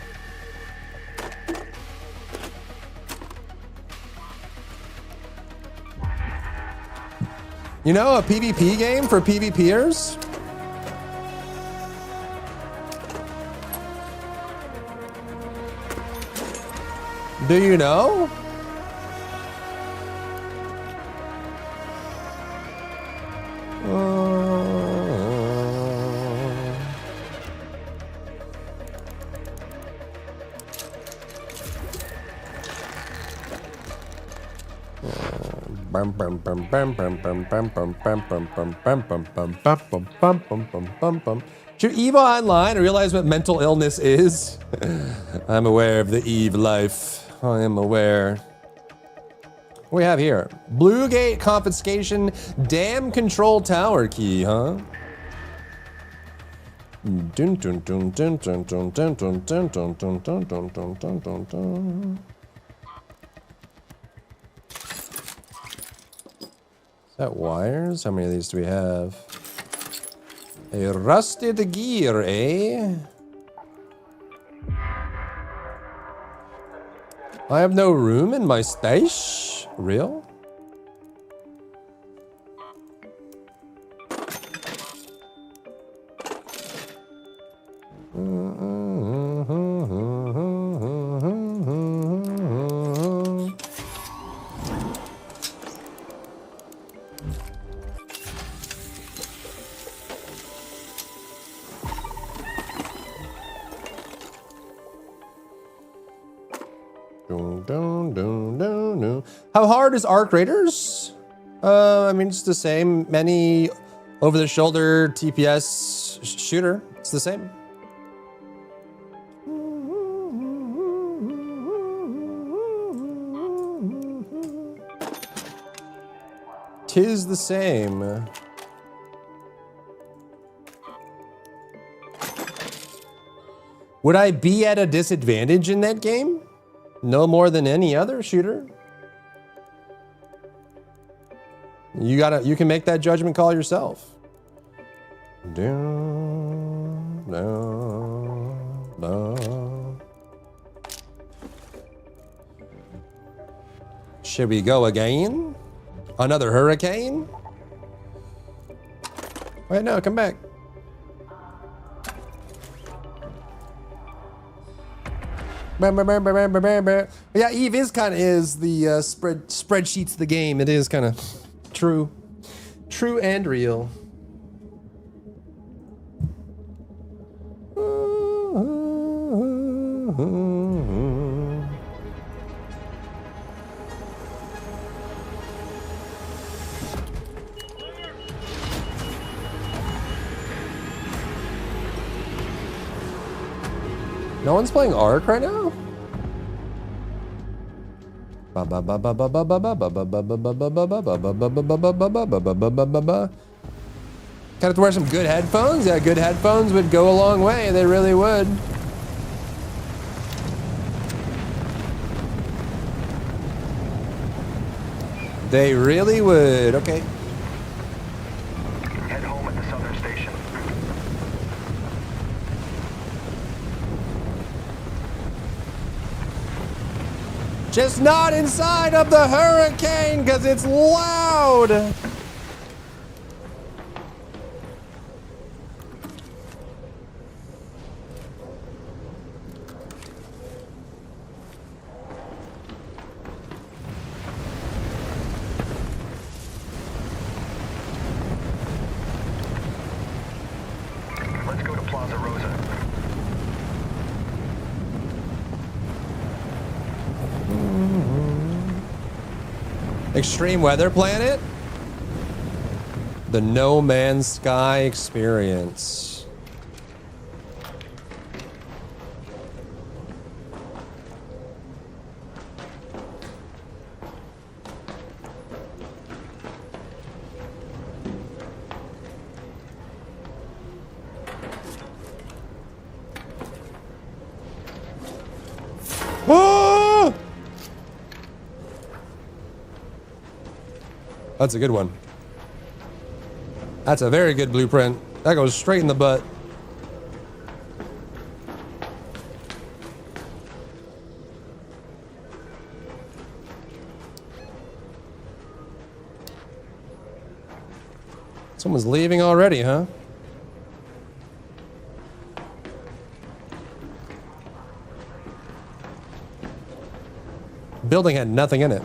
You know a PvP game for PvPers? Do you know? Should EVE Online realize what mental illness is? I'm aware of the EVE life. I am aware. What do we have here? Blue Gate confiscation, dam control tower key, huh? Dun dun dun dun dun dun dun dun dun dun dun dun dun dun dun dun dun. Is that wires? How many of these do we have? A rusted gear, eh? I have no room in my stash? Real? How hard is Arc Raiders? I mean, it's the same. Many over-the-shoulder TPS shooter. It's the same. Tis the same. Would I be at a disadvantage in that game? No more than any other shooter. You can make that judgment call yourself. Down, down, down. Should we go again? Another hurricane? Wait, no, come back. Yeah, EVE is kind of the spreadsheets of the game. It is kind of true and real. No one's playing Ark right now? Kind of to wear some good headphones? Yeah, good headphones would go a long way. They really would. They really would. Okay. Head home at the southern station. Just not inside of the hurricane because it's loud. Extreme weather planet? The No Man's Sky experience. Oh! That's a good one. That's a very good blueprint. That goes straight in the butt. Someone's leaving already, huh? Building had nothing in it.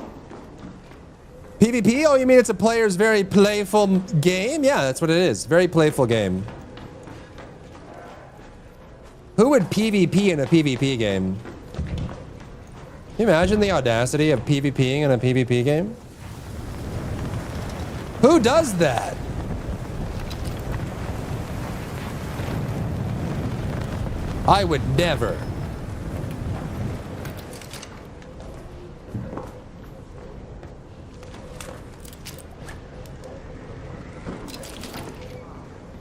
PvP? Oh, you mean it's a player's very playful game? Yeah, that's what it is. Very playful game. Who would PvP in a PvP game? Can you imagine the audacity of PvPing in a PvP game? Who does that? I would never.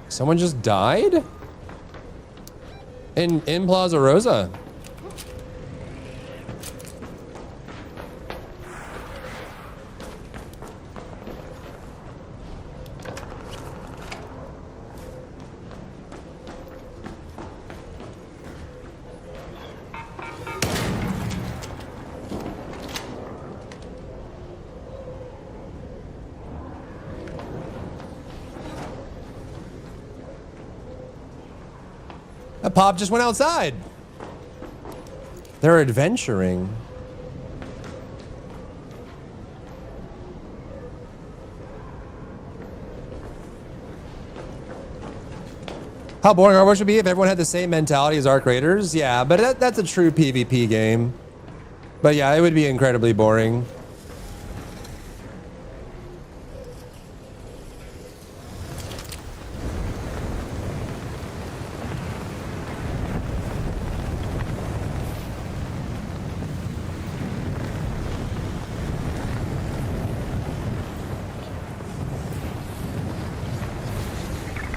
Someone just died? In Plaza Rosa. That pop just went outside. They're adventuring. How boring our world should be if everyone had the same mentality as our creators? Yeah, but that's a true PvP game. But yeah, it would be incredibly boring.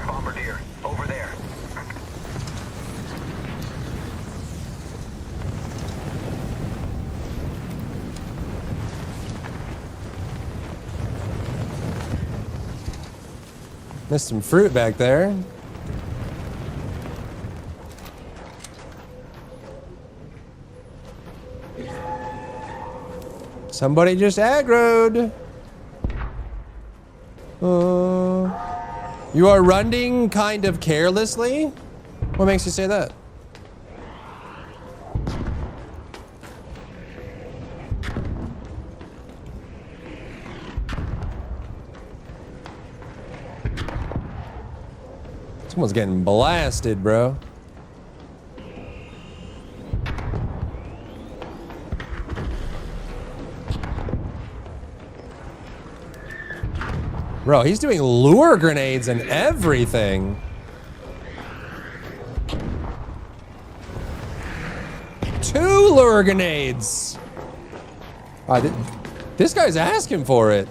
Bombardier, over there. Missed some fruit back there. Somebody just aggroed. You are running kind of carelessly? What makes you say that? Someone's getting blasted, bro. Bro, he's doing lure grenades and everything. Two lure grenades. This guy's asking for it.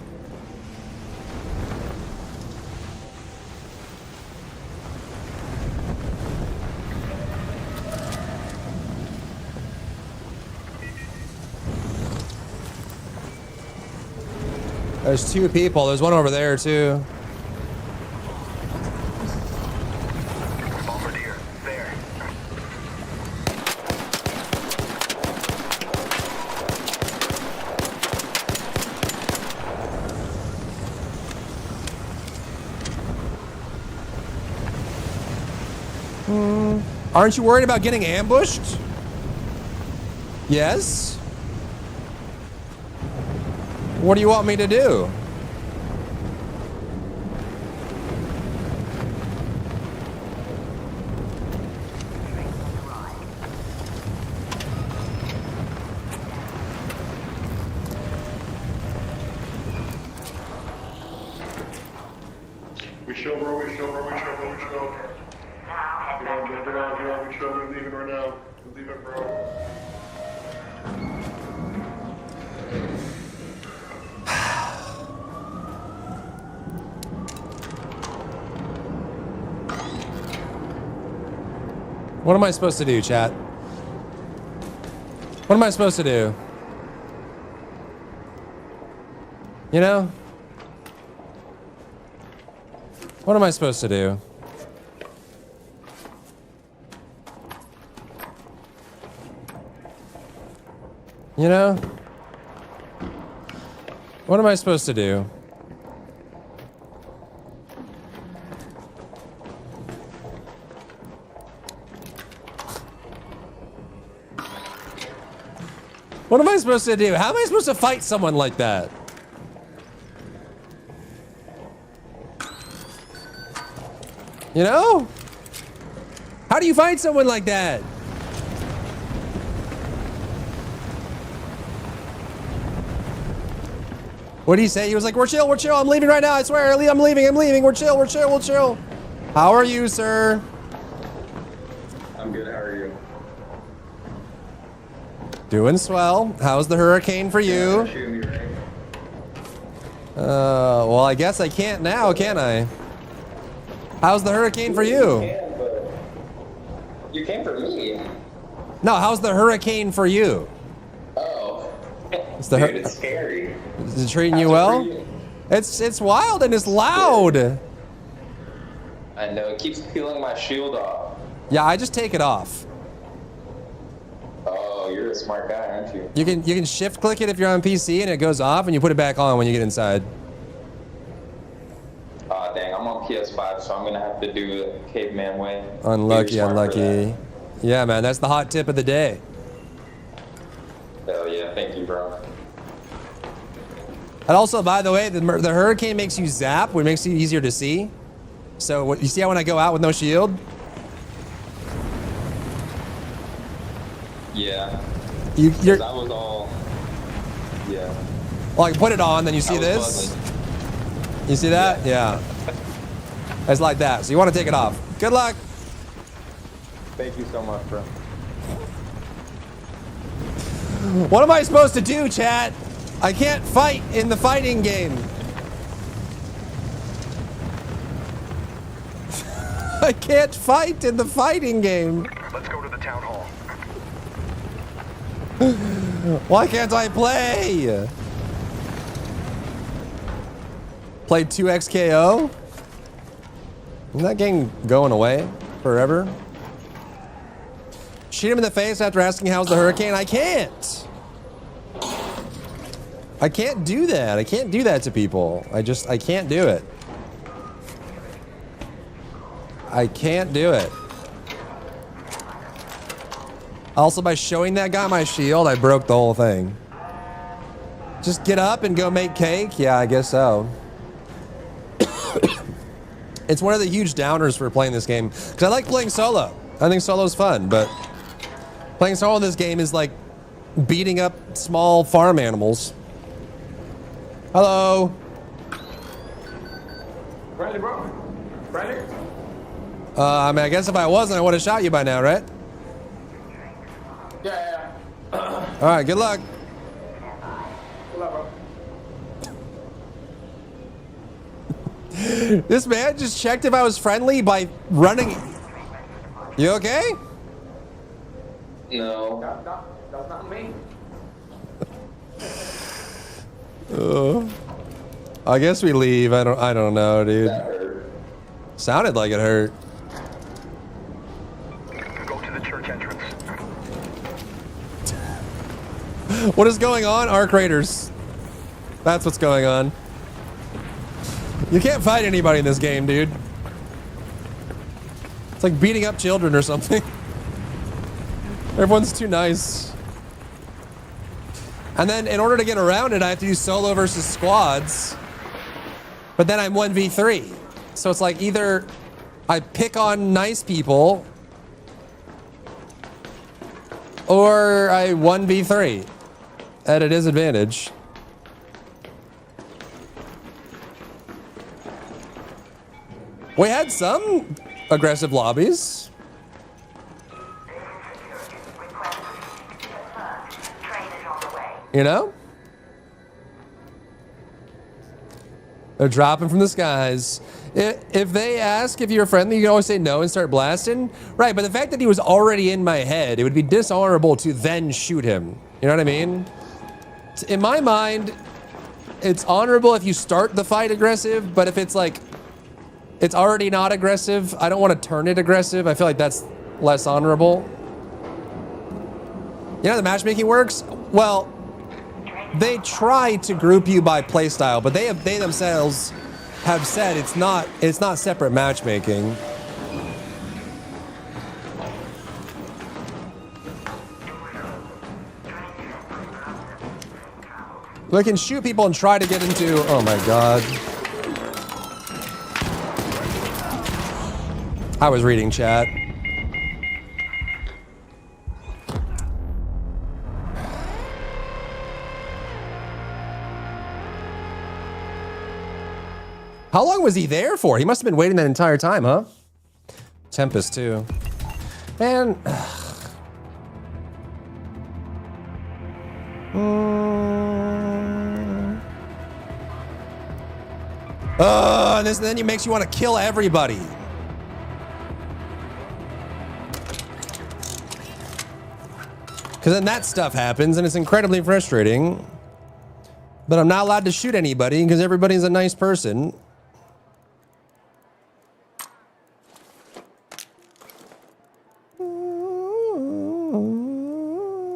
There's two people. There's one over there, too. Bombardier, there. Aren't you worried about getting ambushed? Yes? What do you want me to do? We chill, bro. We chill, bro. We chill, bro. We chill. Get on, we chill. We're leaving right now. We're leaving, bro. What am I supposed to do, chat? What am I supposed to do? You know? What am I supposed to do? You know? What am I supposed to do? What am I supposed to do? How am I supposed to fight someone like that? You know? How do you fight someone like that? What did he say? He was like, we're chill, I'm leaving right now, I swear, I'm leaving, we're chill, we'll chill. How are you, sir? I'm good, how are you? Doing swell. How's the hurricane for you? Shoot me, right? Well, I guess I can't now, can I? How's the hurricane for you? You can, but you came for me. No, how's the hurricane for you? Oh. It's the Dude, it's scary. Is it treating you well? It's wild and it's loud. I know, it keeps peeling my shield off. Yeah, I just take it off. Oh, you're a smart guy, aren't you? You can shift click it if you're on PC and it goes off and you put it back on when you get inside. Aw, dang, I'm on PS5, so I'm gonna have to do it caveman way. Unlucky, You're smart for unlucky. that. Yeah, man, that's the hot tip of the day. Hell yeah, thank you, bro. And also, by the way, the hurricane makes you zap, which makes it easier to see. So you see how when I go out with no shield? Yeah. You're. I was all. Yeah. Well, I can put it on, then you see this. Buzzing. You see that? Yeah. It's like that. So you want to take it off. Good luck. Thank you so much, bro. What am I supposed to do, chat? I can't fight in the fighting game. I can't fight in the fighting game. Let's go to the town hall. Why can't I play? Played 2XKO? Isn't that game going away forever? Shoot him in the face after asking how's the hurricane? I can't. I can't do that. I can't do that to people. I can't do it. I can't do it. Also, by showing that guy my shield, I broke the whole thing. Just get up and go make cake? Yeah, I guess so. It's one of the huge downers for playing this game. Because I like playing solo. I think solo's fun, but playing solo in this game is like beating up small farm animals. Hello. Friendly, bro. Friendly. I mean, I guess if I wasn't, I would have shot you by now, right? Yeah. All right, good luck. Good luck, bro. This man just checked if I was friendly by running. You okay? No. That's not me. I guess we leave. I don't know, dude. That hurt. Sounded like it hurt. Go to the church entrance. What is going on? Arc Raiders. That's what's going on. You can't fight anybody in this game, dude. It's like beating up children or something. Everyone's too nice. And then in order to get around it, I have to do solo versus squads. But then I'm 1v3. So it's like either I pick on nice people or I 1v3 at a disadvantage. We had some aggressive lobbies. You know? They're dropping from the skies. If they ask if you're friendly, you can always say no and start blasting. Right, but the fact that he was already in my head, it would be dishonorable to then shoot him. You know what I mean? In my mind, it's honorable if you start the fight aggressive, but if it's like, it's already not aggressive, I don't want to turn it aggressive. I feel like that's less honorable. You know how the matchmaking works? Well, they try to group you by playstyle, but they themselves have said it's not separate matchmaking. They can shoot people and try to get into, oh my god. I was reading chat. How long was he there for? He must have been waiting that entire time, huh? Tempest, too. Man. And then it makes you want to kill everybody. Because then that stuff happens, and it's incredibly frustrating. But I'm not allowed to shoot anybody because everybody's a nice person.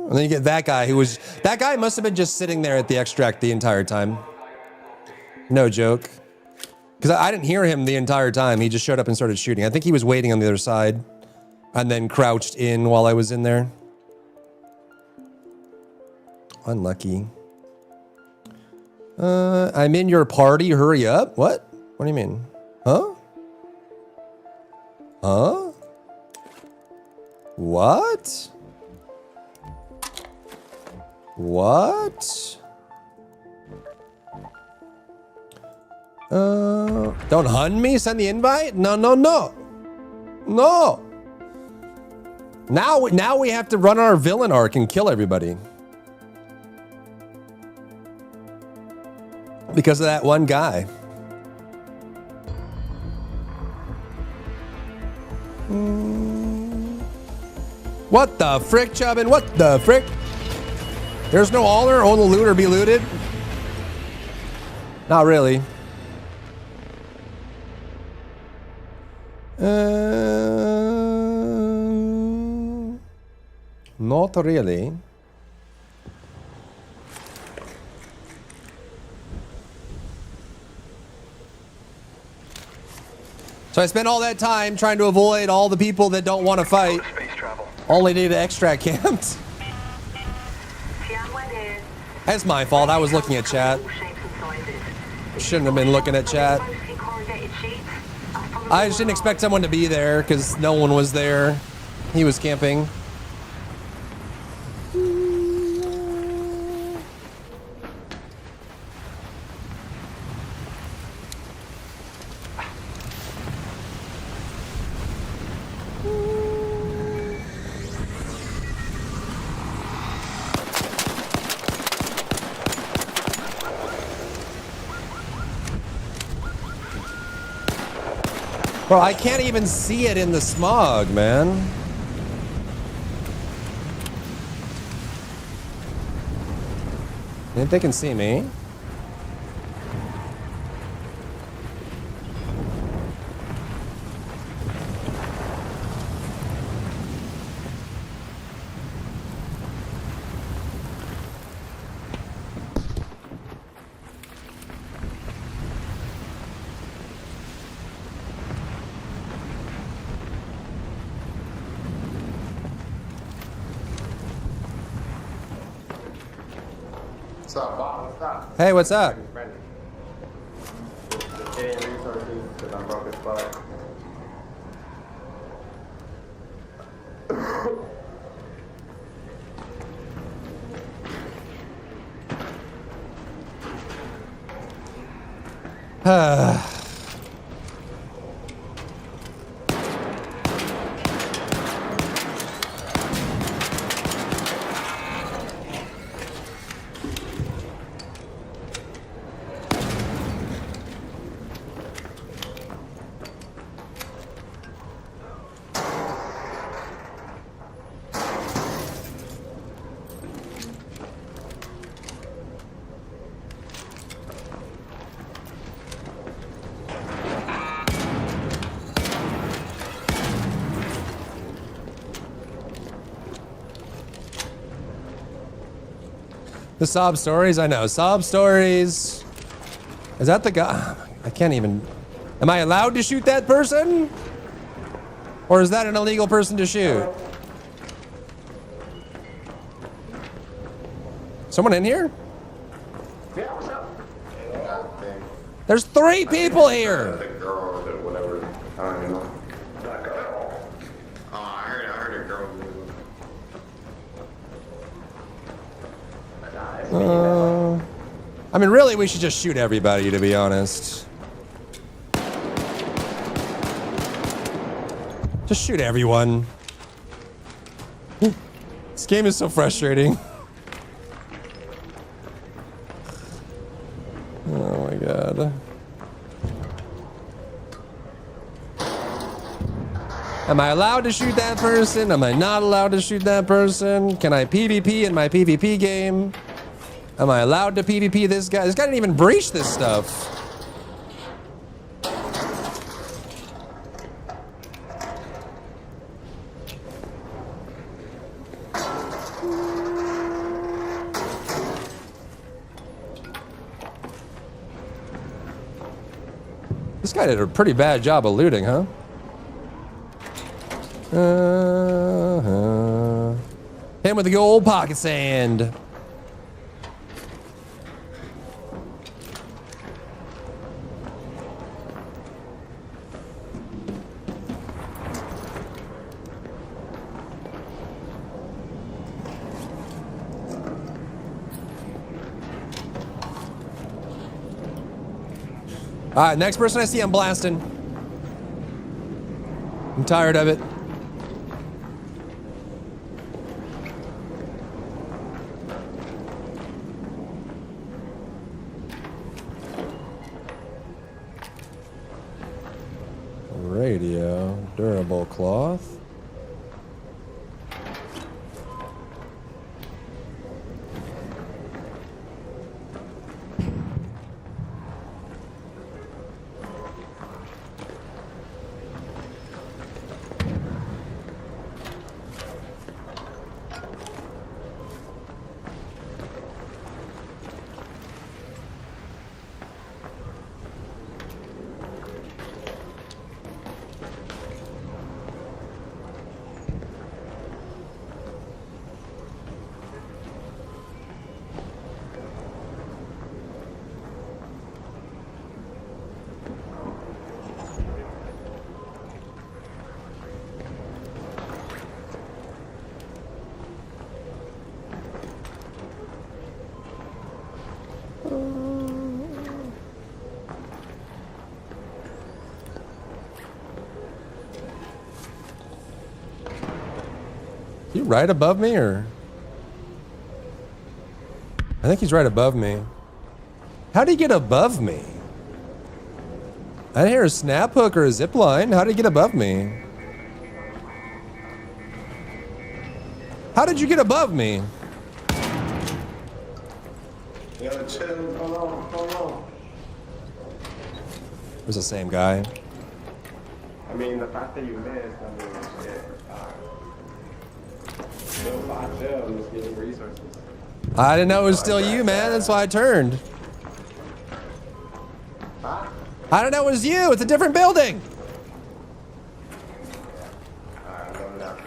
And then you get that guy that guy must have been just sitting there at the extract the entire time. No joke. Because I didn't hear him the entire time. He just showed up and started shooting. I think he was waiting on the other side and then crouched in while I was in there. Unlucky. I'm in your party, hurry up. What? What do you mean? Huh? Huh? What? What? Don't hunt me? Send the invite? No, no, no. No. Now we have to run our villain arc and kill everybody. Because of that one guy. What the frick, Chubbin? What the frick? There's no honor, only loot or be looted? Not really. Not really. So I spent all that time trying to avoid all the people that don't want to fight. Only to get extract camped. That's my fault. I was looking at chat. Shouldn't have been looking at chat. I just didn't expect someone to be there because no one was there. He was camping. Bro, I can't even see it in the smog, man. Think they can see me? What's up, Bob? What's up? Hey, what's up? Just getting resources because I'm broke as fuck. The sob stories, I know. Sob stories. Is that the guy? I can't even. Am I allowed to shoot that person? Or is that an illegal person to shoot? Someone in here? Yeah, what's up? There's 3 people here. The girl or whatever. I don't know. That girl. Oh, I heard a girl. I mean, really, we should just shoot everybody, to be honest. Just shoot everyone. This game is so frustrating. Oh my god. Am I allowed to shoot that person? Am I not allowed to shoot that person? Can I PvP in my PvP game? Am I allowed to PvP this guy? This guy didn't even breach this stuff. This guy did a pretty bad job of looting, huh? Him with the gold pocket sand. All right, next person I see, I'm blasting. I'm tired of it. Radio, durable cloth. He right above me, or? I think he's right above me. How'd he get above me? I didn't hear a snap hook or a zip line. How did he get above me? How did you get above me? Yo, chill. Hold on. It was the same guy. I mean, the fact that you missed, I mean, shit. Still 5 jail, I'm just getting resources. I didn't know it was still you, man. That's why I turned. Huh? I didn't know it was you. It's a different building. Alright, I'm going down.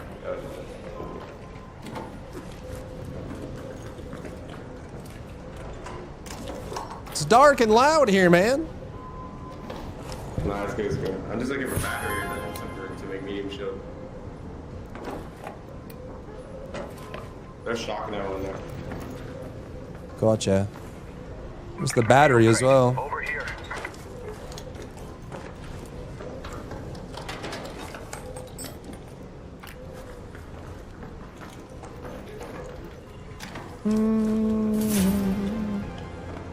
It's dark and loud here, man. Nah, it's good, it's good. I'm just looking for batteries and something to make medium shield. There's shotgun ammo in there. Gotcha. There's the battery as well. Over here.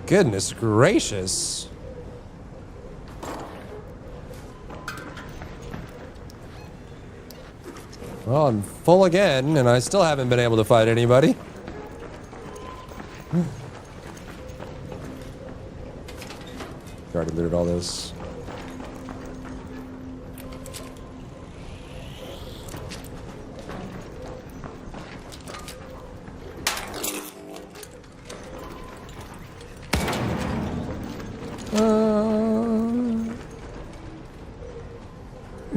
Goodness gracious. Well, I'm full again, and I still haven't been able to fight anybody. Already looted all this.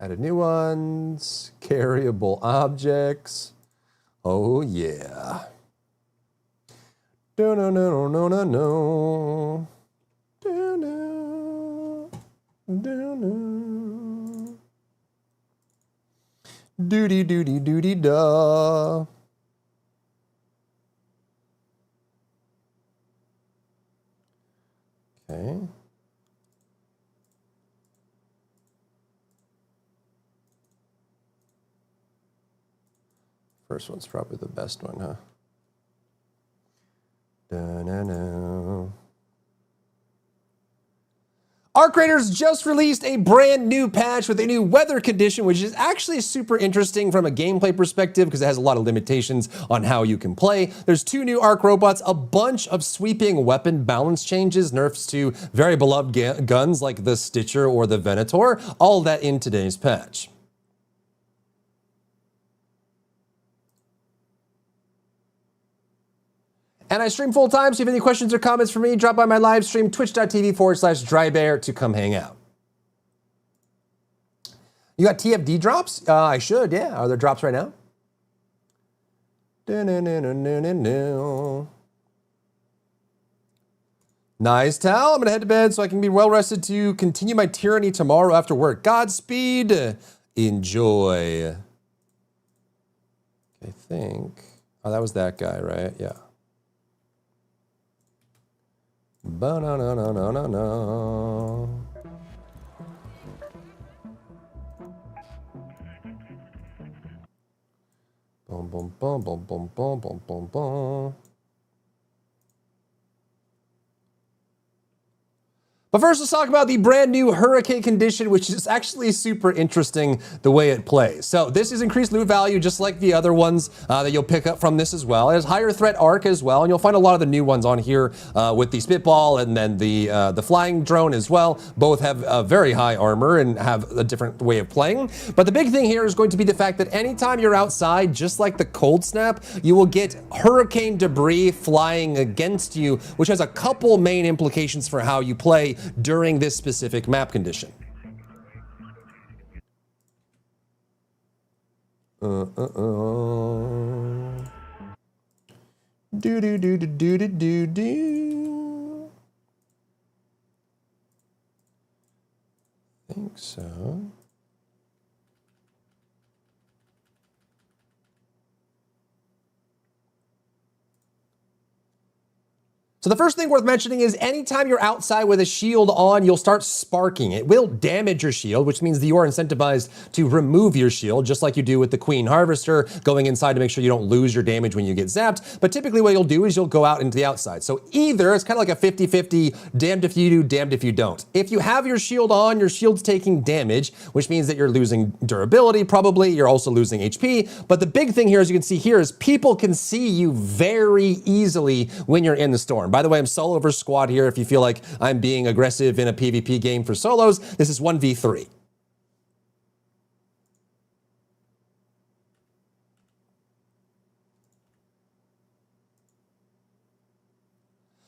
Added new ones. Carryable objects. Oh, yeah. No, no, no, no, no, no. No, no. No, no. Doody, doody, doody, da. Okay. First one's probably the best one, huh? Da-na-na. Arc Raiders just released a brand new patch with a new weather condition, which is actually super interesting from a gameplay perspective because it has a lot of limitations on how you can play. There's 2 new Arc robots, a bunch of sweeping weapon balance changes, nerfs to very beloved guns like the Stitcher or the Venator, all that in today's patch. And I stream full time, so if you have any questions or comments for me, drop by my live stream, twitch.tv/drybear to come hang out. You got TFD drops? I should, yeah. Are there drops right now? Nice, Tal. I'm going to head to bed so I can be well rested to continue my tyranny tomorrow after work. Godspeed. Enjoy. I think. Oh, that was that guy, right? Yeah. Ba-na-na-na-na-na-na. Boom, boom, boom, boom, boom, boom, boom, boom, boom. But first, let's talk about the brand new Hurricane condition, which is actually super interesting the way it plays. So this is increased loot value, just like the other ones that you'll pick up from this as well. It has higher threat arc as well, and you'll find a lot of the new ones on here with the Spitball and then the flying drone as well. Both have a very high armor and have a different way of playing. But the big thing here is going to be the fact that anytime you're outside, just like the cold snap, you will get hurricane debris flying against you, which has a couple main implications for how you play during this specific map condition. Do do do do do do do do. Think so. So the first thing worth mentioning is anytime you're outside with a shield on, you'll start sparking. It will damage your shield, which means that you are incentivized to remove your shield, just like you do with the Queen Harvester, going inside to make sure you don't lose your damage when you get zapped. But typically what you'll do is you'll go out into the outside. So either it's kind of like a 50-50, damned if you do, damned if you don't. If you have your shield on, your shield's taking damage, which means that you're losing durability probably, you're also losing HP. But the big thing here, as you can see here, is people can see you very easily when you're in the storm. By the way, I'm solo versus squad here. If you feel like I'm being aggressive in a PvP game for solos, this is 1v3.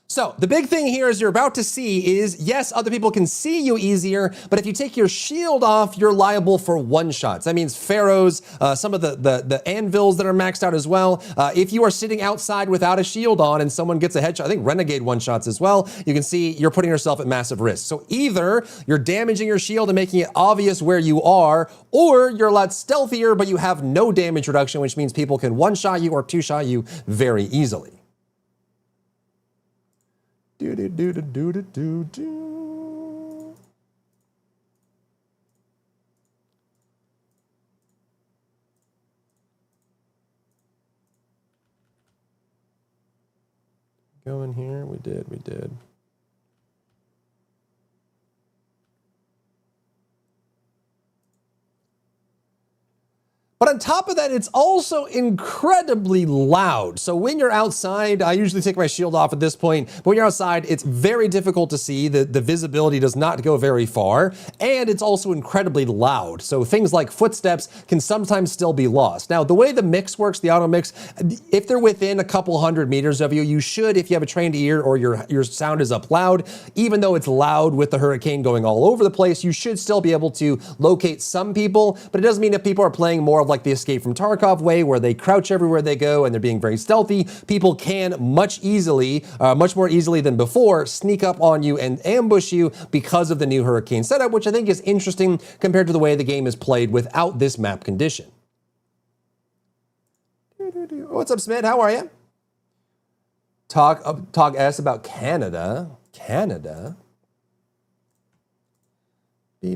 So the big thing here is you're about to see is, yes, other people can see you easier, but if you take your shield off, you're liable for one-shots. That means pharaohs, some of the anvils that are maxed out as well. If you are sitting outside without a shield on and someone gets a headshot, I think renegade one-shots as well, you can see you're putting yourself at massive risk. So either you're damaging your shield and making it obvious where you are, or you're a lot stealthier, but you have no damage reduction, which means people can one-shot you or two-shot you very easily. Do do do do do do do do. Go in here. We did. But on top of that, it's also incredibly loud. So when you're outside, I usually take my shield off at this point, but when you're outside, it's very difficult to see. The visibility does not go very far, and it's also incredibly loud. So things like footsteps can sometimes still be lost. Now, the way the mix works, the auto mix, if they're within a couple hundred meters of you, you should, if you have a trained ear or your sound is up loud, even though it's loud with the hurricane going all over the place, you should still be able to locate some people, but it doesn't mean that people are playing more of like the Escape from Tarkov way, where they crouch everywhere they go and they're being very stealthy. People can much more easily than before, sneak up on you and ambush you because of the new hurricane setup, which I think is interesting compared to the way the game is played without this map condition. What's up, Smith? How are you? Talk S about Canada. Canada. B.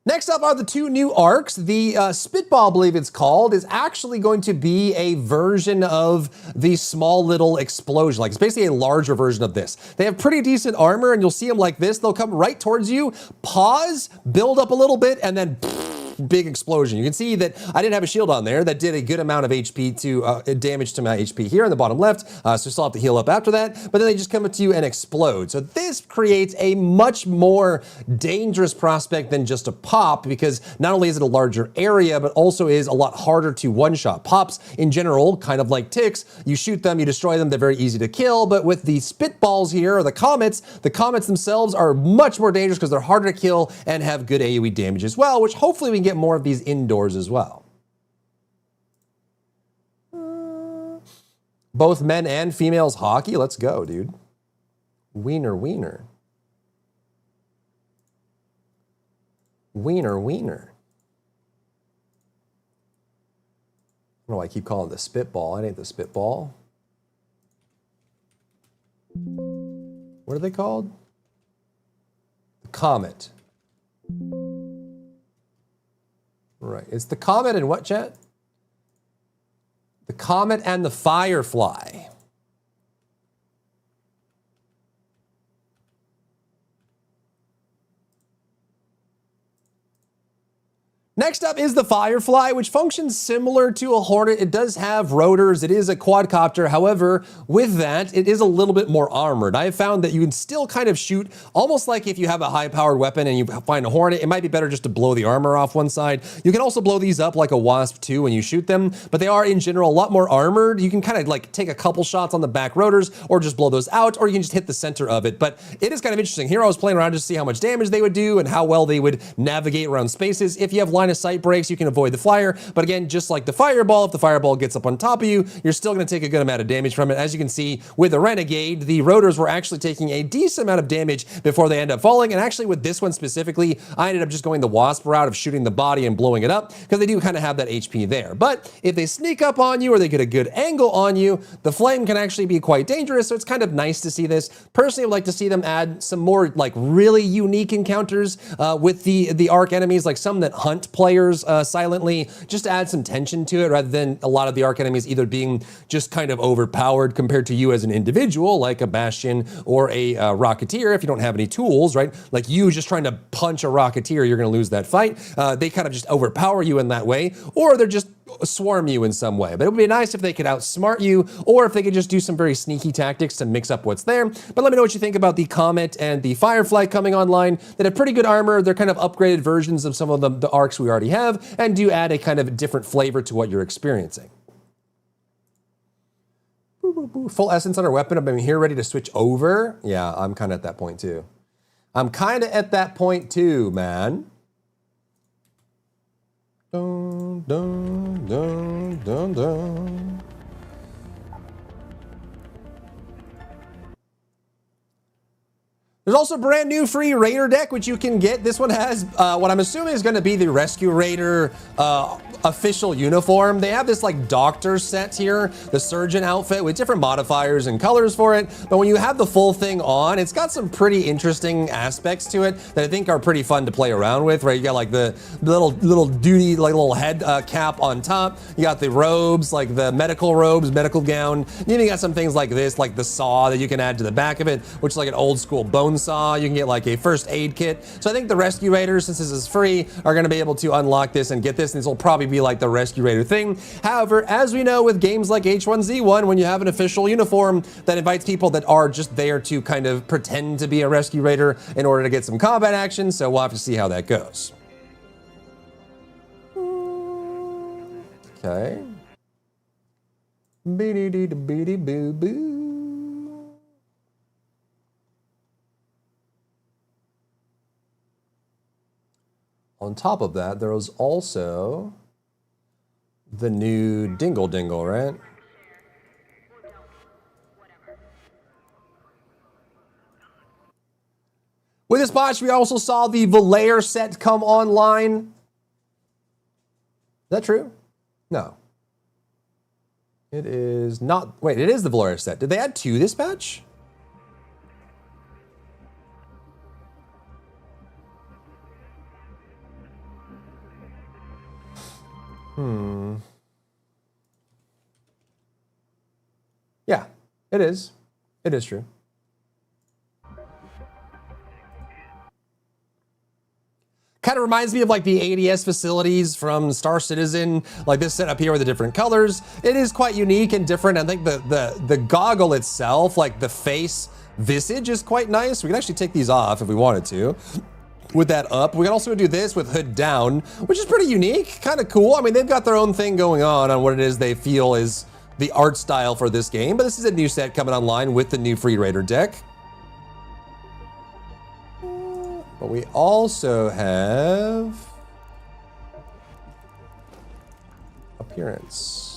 Next up are the two new arcs. The Spitball, I believe it's called, is actually going to be a version of the small little explosion. Like, it's basically a larger version of this. They have pretty decent armor, and you'll see them like this. They'll come right towards you, pause, build up a little bit, and then big explosion. You can see that I didn't have a shield on there. That did a good amount of HP to damage to my HP here in the bottom left. So still have to heal up after that. But then they just come up to you and explode. So this creates a much more dangerous prospect than just a pop, because not only is it a larger area, but also is a lot harder to one-shot. Pops in general, kind of like ticks, you shoot them, you destroy them, they're very easy to kill. But with the spitballs here, or the comets themselves are much more dangerous because they're harder to kill and have good AoE damage as well, which hopefully we can get more of these indoors as well. Both men and females hockey. Let's go, dude. Wiener. Wiener. I don't know why I keep calling it the spitball. It ain't the spitball. What are they called? The comet. Right. It's the comet and what, chat? The comet and the firefly. Next up is the Firefly, which functions similar to a Hornet. It does have rotors. It is a quadcopter. However, with that, it is a little bit more armored. I have found that you can still kind of shoot almost like if you have a high-powered weapon and you find a Hornet, it might be better just to blow the armor off one side. You can also blow these up like a Wasp too when you shoot them, but they are in general a lot more armored. You can kind of like take a couple shots on the back rotors or just blow those out, or you can just hit the center of it. But it is kind of interesting. Here I was playing around just to see how much damage they would do and how well they would navigate around spaces. If you have line of sight breaks, you can avoid the flyer. But again, just like the fireball, if the fireball gets up on top of you, you're still going to take a good amount of damage from it. As you can see with the Renegade, the rotors were actually taking a decent amount of damage before they end up falling. And actually with this one specifically, I ended up just going the Wasp route of shooting the body and blowing it up because they do kind of have that HP there. But if they sneak up on you or they get a good angle on you, the flame can actually be quite dangerous. So it's kind of nice to see this. Personally, I'd like to see them add some more like really unique encounters with the arc enemies, like some that hunt players silently, just to add some tension to it rather than a lot of the arc enemies either being just kind of overpowered compared to you as an individual, like a Bastion or a Rocketeer if you don't have any tools, right? Like you just trying to punch a Rocketeer, you're going to lose that fight. They kind of just overpower you in that way, or they're just swarm you in some way. But it would be nice if they could outsmart you, or if they could just do some very sneaky tactics to mix up what's there. But let me know what you think about the Comet and the Firefly coming online that have pretty good armor. They're kind of upgraded versions of some of the arcs we already have, and do add a kind of different flavor to what you're experiencing. Full essence on our weapon. I'm here ready to switch over. Yeah, I'm kind of at that point too. Man. Dun, dun, dun, dun, dun. There's also a brand new free Raider deck, which you can get. This one has what I'm assuming is going to be the Rescue Raider official uniform. They have this like doctor set here, the surgeon outfit with different modifiers and colors for it. But when you have the full thing on, it's got some pretty interesting aspects to it that I think are pretty fun to play around with, right? You got like the little duty, like little head cap on top. You got the robes, like the medical robes, medical gown. You even got some things like this, like the saw that you can add to the back of it, which is like an old school bone bone saw. You can get like a first aid kit. So I think the Rescue Raiders, since this is free, are going to be able to unlock this and get this. And this will probably be like the Rescue Raider thing. However, as we know with games like H1Z1, when you have an official uniform that invites people that are just there to kind of pretend to be a Rescue Raider in order to get some combat action. So we'll have to see how that goes. Okay. Boo-boo. On top of that, there was also the new Dingle Dingle, right? With this patch, we also saw the Valair set come online. Is that true? No. It is not. Wait, it is the Valair set. Did they add 2 this patch? Yeah, it is. It is true. Kind of reminds me of like the ADS facilities from Star Citizen, like this setup here with the different colors. It is quite unique and different. I think the goggle itself, like the face visage, is quite nice. We can actually take these off if we wanted to. With that up, we can also do this with hood down, which is pretty unique, kind of cool. I mean, they've got their own thing going on what it is they feel is the art style for this game, but this is a new set coming online with the new Free Raider deck. But we also have appearance.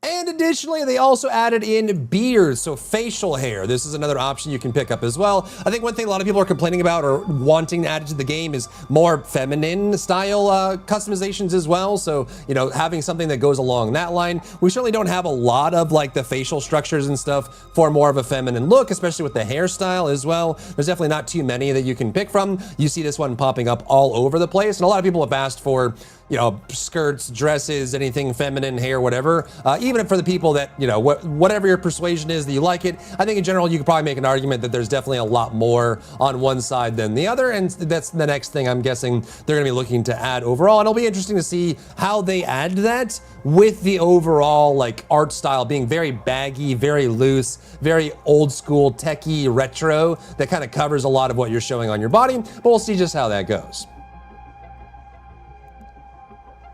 And additionally, they also added in beards, so facial hair. This is another option you can pick up as well. I think one thing a lot of people are complaining about or wanting added to the game is more feminine style customizations as well. So, you know, having something that goes along that line. We certainly don't have a lot of like the facial structures and stuff for more of a feminine look, especially with the hairstyle as well. There's definitely not too many that you can pick from. You see this one popping up all over the place. And a lot of people have asked for, you know, skirts, dresses, anything feminine, hair, whatever. Even for the people that, you know, whatever your persuasion is that you like it, I think in general you could probably make an argument that there's definitely a lot more on one side than the other, and that's the next thing I'm guessing they're gonna be looking to add overall. And it'll be interesting to see how they add that with the overall like art style being very baggy, very loose, very old school, techie, retro, that kind of covers a lot of what you're showing on your body, but we'll see just how that goes.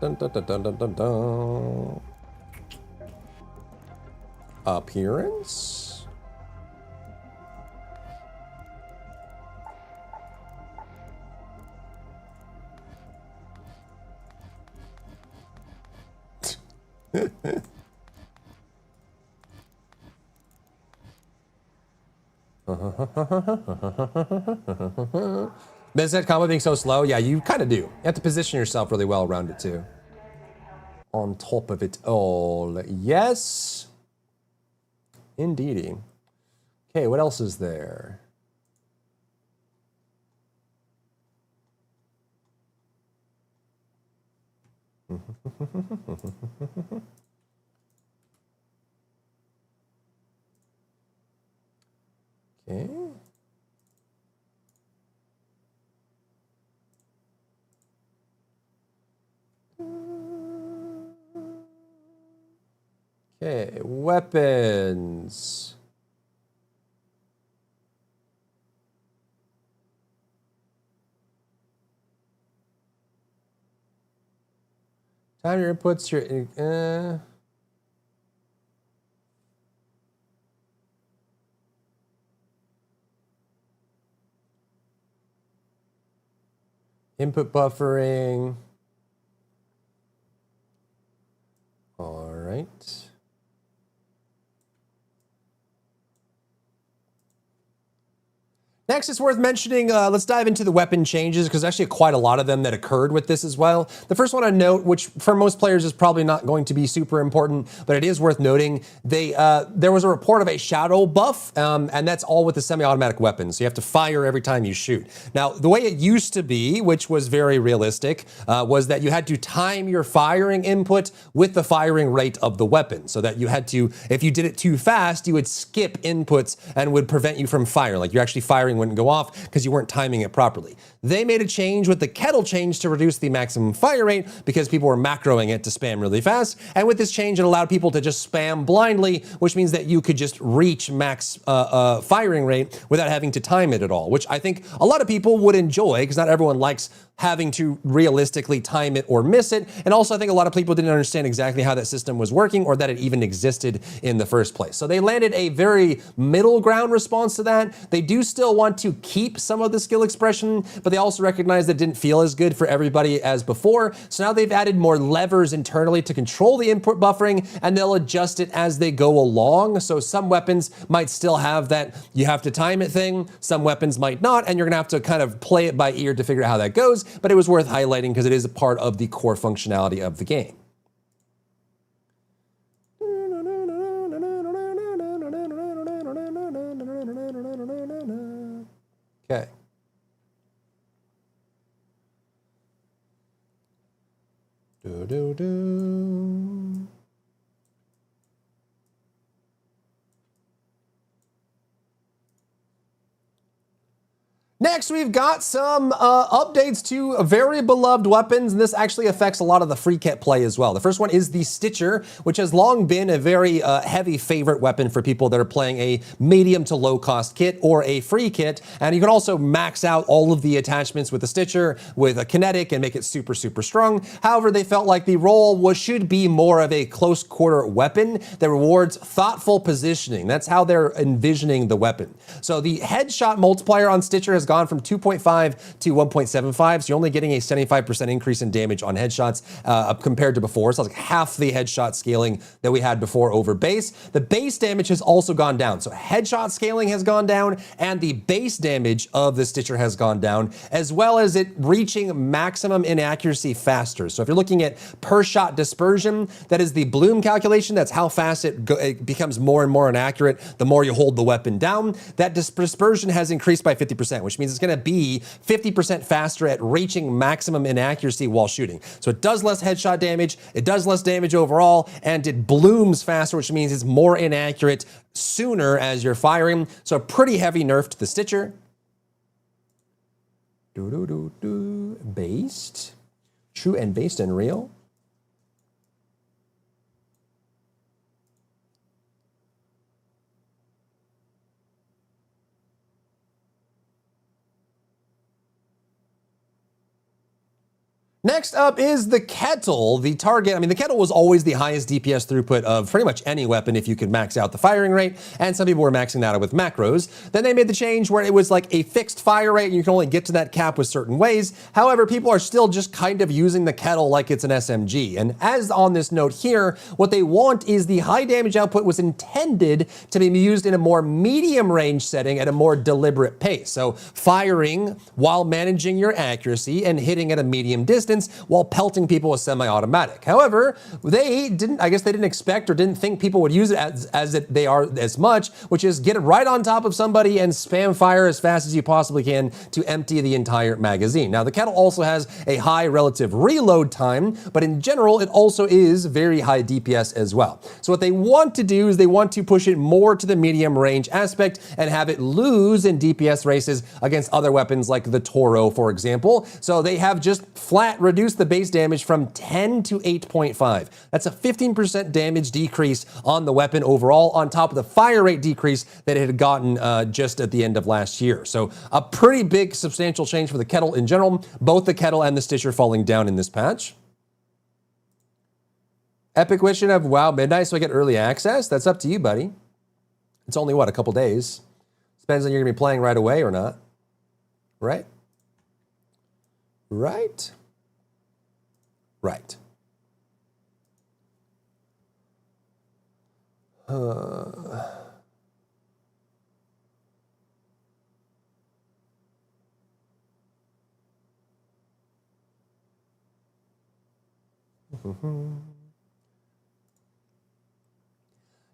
Dun, dun, dun, dun, dun, dun, dun. Appearance? Is that combo being so slow? Yeah, you kind of do. You have to position yourself really well around it too. On top of it all, yes. Indeedy. Okay, what else is there? Okay. Okay, weapons. Time your inputs, your input buffering. All right. Next, it's worth mentioning, let's dive into the weapon changes, because actually quite a lot of them that occurred with this as well. The first one I note, which for most players is probably not going to be super important, but it is worth noting, there was a report of a shadow buff, and that's all with the semi-automatic weapons. So you have to fire every time you shoot. Now, the way it used to be, which was very realistic, was that you had to time your firing input with the firing rate of the weapon, so that you had to, if you did it too fast, you would skip inputs and would prevent you from firing. Like you're actually firing wouldn't go off because you weren't timing it properly. They made a change with the kettle change to reduce the maximum fire rate because people were macroing it to spam really fast. And with this change, it allowed people to just spam blindly, which means that you could just reach max firing rate without having to time it at all, which I think a lot of people would enjoy because not everyone likes having to realistically time it or miss it. And also I think a lot of people didn't understand exactly how that system was working or that it even existed in the first place. So they landed a very middle ground response to that. They do still want to keep some of the skill expression, but they also recognize that it didn't feel as good for everybody as before. So now they've added more levers internally to control the input buffering, and they'll adjust it as they go along. So some weapons might still have that you have to time it thing, some weapons might not, and you're gonna have to kind of play it by ear to figure out how that goes. But it was worth highlighting because it is a part of the core functionality of the game. Okay. Next, we've got some updates to very beloved weapons, and this actually affects a lot of the free kit play as well. The first one is the Stitcher, which has long been a very heavy favorite weapon for people that are playing a medium to low cost kit or a free kit. And you can also max out all of the attachments with the Stitcher with a kinetic and make it super, super strong. However, they felt like the role should be more of a close quarter weapon that rewards thoughtful positioning. That's how they're envisioning the weapon. So the headshot multiplier on Stitcher has gone from 2.5 to 1.75, so you're only getting a 75% increase in damage on headshots compared to before. So it's like half the headshot scaling that we had before over base. The base damage has also gone down. So headshot scaling has gone down, and the base damage of the Stitcher has gone down, as well as it reaching maximum inaccuracy faster. So if you're looking at per shot dispersion, that is the Bloom calculation. That's how fast it becomes more and more inaccurate the more you hold the weapon down. That dispersion has increased by 50%, which means it's going to be 50% faster at reaching maximum inaccuracy while shooting. So it does less headshot damage, it does less damage overall, and it blooms faster, which means it's more inaccurate sooner as you're firing. So a pretty heavy nerf to the Stitcher. Based. True and based and real. Next up is the Kettle, the target. I mean, the Kettle was always the highest DPS throughput of pretty much any weapon if you could max out the firing rate, and some people were maxing that out with macros. Then they made the change where it was like a fixed fire rate, and you can only get to that cap with certain ways. However, people are still just kind of using the Kettle like it's an SMG. And as on this note here, what they want is the high damage output was intended to be used in a more medium range setting at a more deliberate pace. So firing while managing your accuracy and hitting at a medium distance while pelting people with semi-automatic. However, they didn't expect or didn't think people would use it as much, which is get it right on top of somebody and spam fire as fast as you possibly can to empty the entire magazine. Now, the Kettle also has a high relative reload time, but in general, it also is very high DPS as well. So what they want to do is they want to push it more to the medium range aspect and have it lose in DPS races against other weapons like the Toro, for example. So they have just flat reduced the base damage from 10 to 8.5. That's a 15% damage decrease on the weapon overall, on top of the fire rate decrease that it had gotten just at the end of last year. So a pretty big substantial change for the Kettle in general, both the Kettle and the Stitcher falling down in this patch. Epic wish of WoW Midnight so I get early access? That's up to you, buddy. It's only, what, a couple days? Depends on you're gonna be playing right away or not. Right? Right? Right.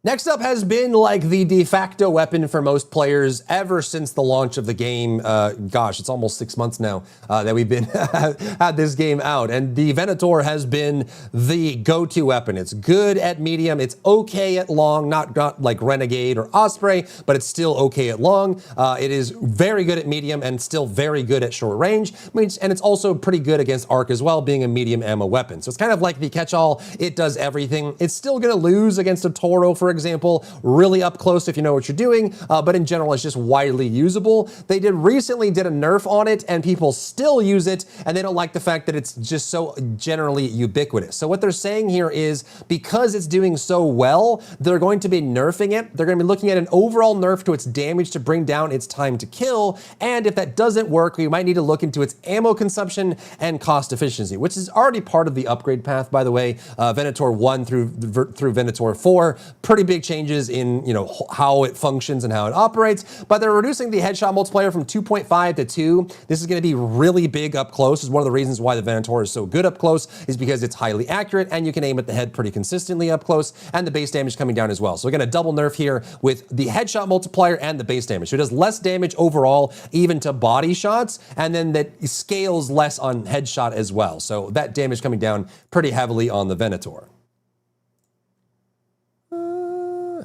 Next up has been like the de facto weapon for most players ever since the launch of the game. Gosh, it's almost 6 months now that we've been had this game out. And the Venator has been the go-to weapon. It's good at medium. It's okay at long, not like Renegade or Osprey, but it's still okay at long. It is very good at medium and still very good at short range. And it's also pretty good against arc as well, being a medium ammo weapon. So it's kind of like the catch-all. It does everything. It's still going to lose against a Toro, for example, really up close if you know what you're doing, but in general, it's just widely usable. They recently did a nerf on it, and people still use it, and they don't like the fact that it's just so generally ubiquitous. So what they're saying here is, because it's doing so well, they're going to be nerfing it. They're going to be looking at an overall nerf to its damage to bring down its time to kill, and if that doesn't work, we might need to look into its ammo consumption and cost efficiency, which is already part of the upgrade path, by the way. Venator 1 through Venator 4, pretty big changes in, you know, how it functions and how it operates, but they're reducing the headshot multiplier from 2.5 to 2. This is going to be really big up close. Is one of the reasons why the Venator is so good up close, is because it's highly accurate and you can aim at the head pretty consistently up close, and the base damage coming down as well. So we're going to double nerf here with the headshot multiplier and the base damage. So it does less damage overall, even to body shots, and then that scales less on headshot as well. So that damage coming down pretty heavily on the Venator.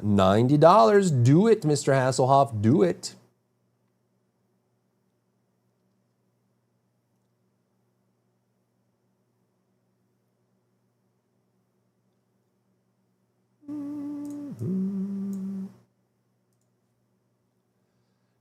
$90. Do it, Mr. Hasselhoff. Do it.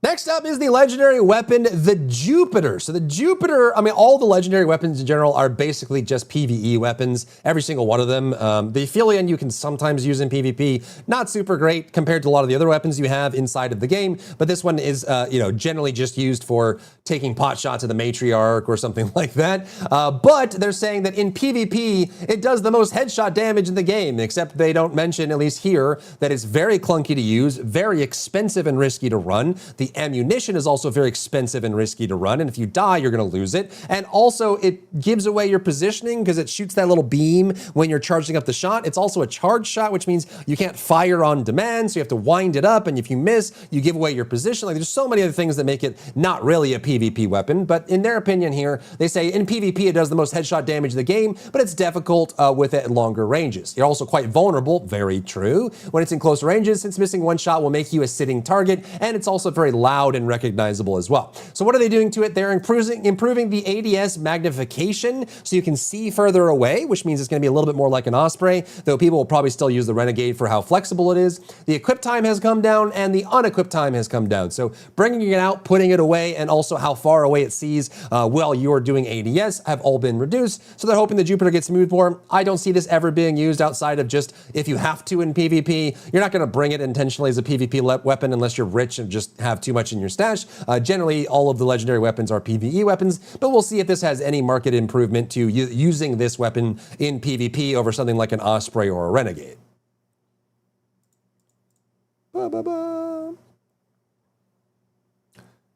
Next up is the legendary weapon, the Jupiter. So the Jupiter, I mean, all the legendary weapons in general are basically just PvE weapons, every single one of them. The Aphelion you can sometimes use in PvP, not super great compared to a lot of the other weapons you have inside of the game, but this one is, you know, generally just used for taking pot shots at the matriarch or something like that. But they're saying that in PvP, it does the most headshot damage in the game, except they don't mention, at least here, that it's very clunky to use, very expensive and risky to run. The ammunition is also very expensive and risky to run, and if you die, you're going to lose it. And also, it gives away your positioning because it shoots that little beam when you're charging up the shot. It's also a charge shot, which means you can't fire on demand, so you have to wind it up, and if you miss, you give away your position. Like, there's so many other things that make it not really a PvP weapon, but in their opinion here, they say in PvP it does the most headshot damage in the game, but it's difficult with it at longer ranges. You're also quite vulnerable, very true, when it's in closer ranges, since missing one shot will make you a sitting target, and it's also very loud and recognizable as well. So what are they doing to it? They're improving the ADS magnification so you can see further away, which means it's going to be a little bit more like an Osprey, though people will probably still use the Renegade for how flexible it is. The equip time has come down and the unequip time has come down. So bringing it out, putting it away, and also how far away it sees while you're doing ADS have all been reduced. So they're hoping the Jupiter gets moved more. I don't see this ever being used outside of just if you have to in PvP. You're not going to bring it intentionally as a PvP weapon unless you're rich and just have too much in your stash. Generally, all of the legendary weapons are PvE weapons, but we'll see if this has any market improvement to using this weapon in PvP over something like an Osprey or a Renegade.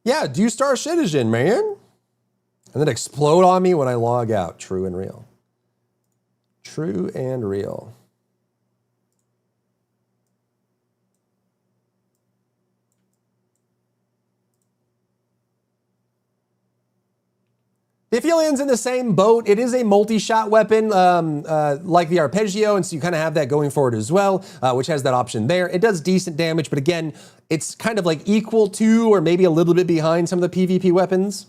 Yeah, do Star Citizen, man. And then explode on me when I log out. True and real. True and real. The Aphelian's in the same boat. It is a multi-shot weapon like the Arpeggio, and so you kind of have that going forward as well, which has that option there. It does decent damage, but again, it's kind of like equal to or maybe a little bit behind some of the PvP weapons.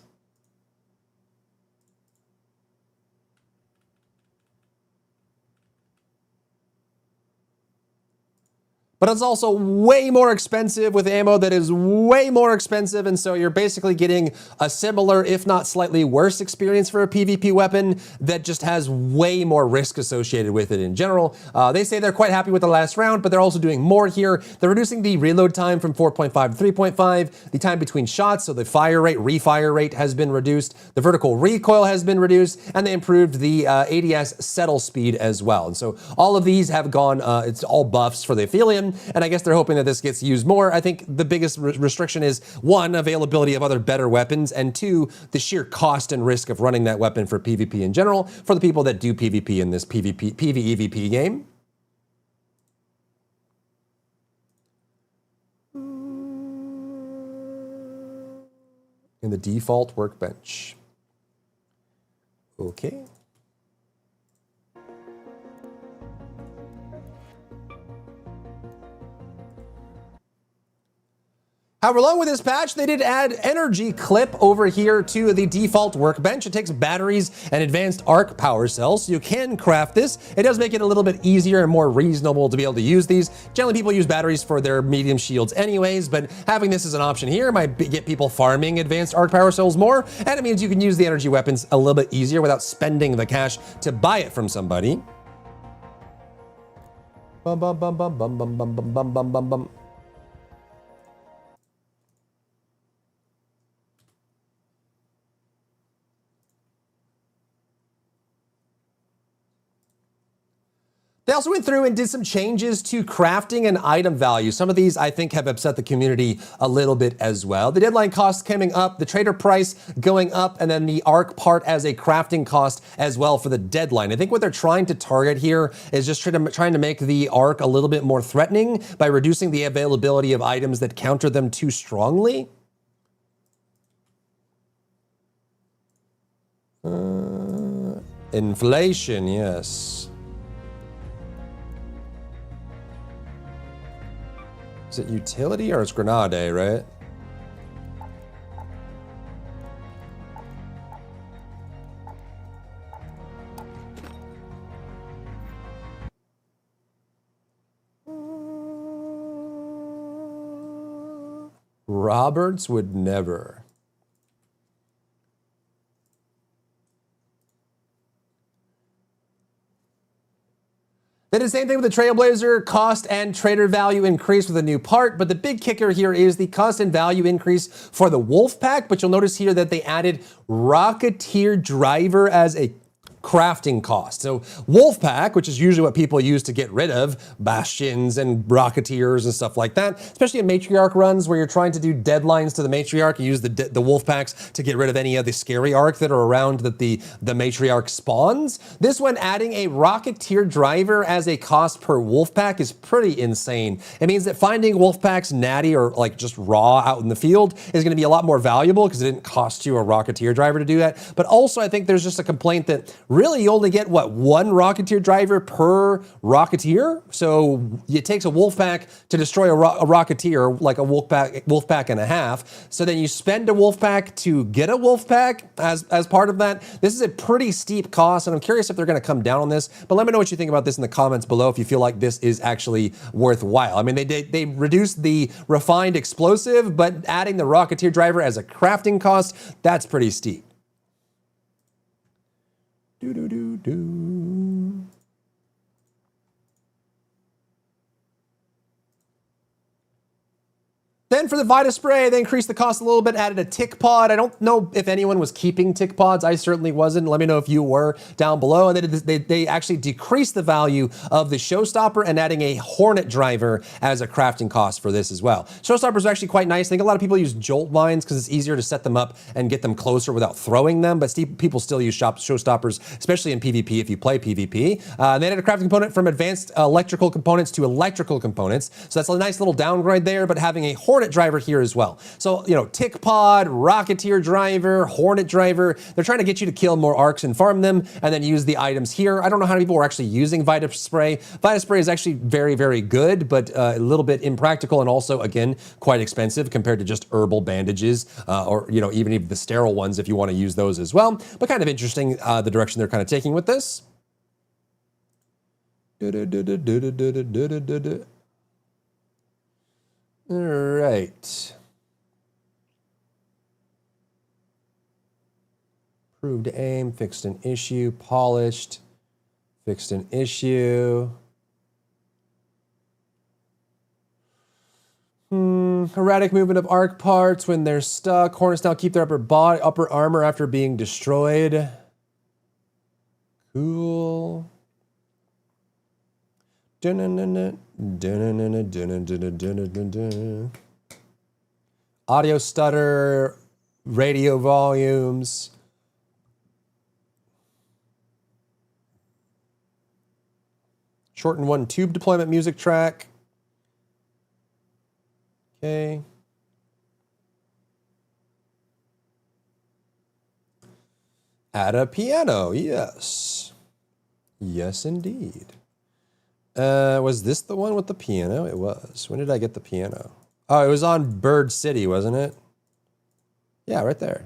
But it's also way more expensive with ammo that is way more expensive, and so you're basically getting a similar, if not slightly worse experience for a PvP weapon that just has way more risk associated with it in general. They say they're quite happy with the last round, but they're also doing more here. They're reducing the reload time from 4.5 to 3.5, the time between shots, so the fire rate, refire rate has been reduced, the vertical recoil has been reduced, and they improved the ADS settle speed as well. And so all of these have gone, it's all buffs for the Aphelion. again, and I guess they're hoping that this gets used more. I think the biggest restriction is, one, availability of other better weapons, and two, the sheer cost and risk of running that weapon for PvP in general for the people that do PvP in this PvEVP game. In the default workbench. Okay. However, along with this patch, they did add energy clip over here to the default workbench. It takes batteries and advanced arc power cells, so you can craft this. It does make it a little bit easier and more reasonable to be able to use these. Generally, people use batteries for their medium shields anyways, but having this as an option here might get people farming advanced arc power cells more, and it means you can use the energy weapons a little bit easier without spending the cash to buy it from somebody. Bum, bum, bum, bum, bum, bum, bum, bum, bum, bum, bum. They also went through and did some changes to crafting and item value. Some of these, I think, have upset the community a little bit as well. The deadline cost coming up, the trader price going up, and then the arc part as a crafting cost as well for the deadline. I think what they're trying to target here is just trying to make the arc a little bit more threatening by reducing the availability of items that counter them too strongly. Inflation, yes. Is it utility or it's Grenade, right? Roberts would never. They did the same thing with the Trailblazer. Cost and trader value increase with a new part, but the big kicker here is the cost and value increase for the Wolf Pack, but you'll notice here that they added Rocketeer Driver as a crafting cost. So Wolfpack, which is usually what people use to get rid of bastions and rocketeers and stuff like that, especially in matriarch runs where you're trying to do deadlines to the matriarch, you use the Wolfpacks to get rid of any of the scary arc that are around that the matriarch spawns. This one adding a Rocketeer Driver as a cost per Wolfpack is pretty insane. It means that finding Wolfpacks natty or like just raw out in the field is going to be a lot more valuable because it didn't cost you a Rocketeer Driver to do that. But also I think there's just a complaint that really you only get, what, one Rocketeer Driver per Rocketeer? So it takes a Wolfpack to destroy a Rocketeer, like a Wolfpack and a half. So then you spend a Wolfpack to get a Wolfpack as part of that. This is a pretty steep cost, and I'm curious if they're going to come down on this. But let me know what you think about this in the comments below if you feel like this is actually worthwhile. I mean, they reduced the refined explosive, but adding the Rocketeer Driver as a crafting cost, that's pretty steep. Then for the Vita Spray, they increased the cost a little bit, added a tick pod. I don't know if anyone was keeping tick pods. I certainly wasn't. Let me know if you were down below. And they actually decreased the value of the Showstopper and adding a Hornet Driver as a crafting cost for this as well. Showstoppers are actually quite nice. I think a lot of people use Jolt Mines because it's easier to set them up and get them closer without throwing them. But people still use Showstoppers, especially in PvP if you play PvP. They added a crafting component from advanced electrical components to electrical components. So that's a nice little downgrade there, but having a Hornet Driver here as well. So, you know, Tick Pod, Rocketeer Driver, Hornet Driver, they're trying to get you to kill more arcs and farm them and then use the items here. I don't know how many people are actually using Vita Spray. Vita Spray is actually very, very good, but a little bit impractical and also, again, quite expensive compared to just herbal bandages or, you know, even the sterile ones if you want to use those as well. But kind of interesting the direction they're kind of taking with this. All right. Improved aim, fixed an issue, polished, fixed an issue. Erratic movement of arc parts when they're stuck. Hornets now keep their upper armor after being destroyed. Cool. Audio stutter, radio volumes. Shorten one tube deployment music track. Okay. Add a piano, yes. Yes, indeed. Was this the one with the piano? It was. When did I get the piano? Oh, it was on Bird City, wasn't it? Yeah, right there.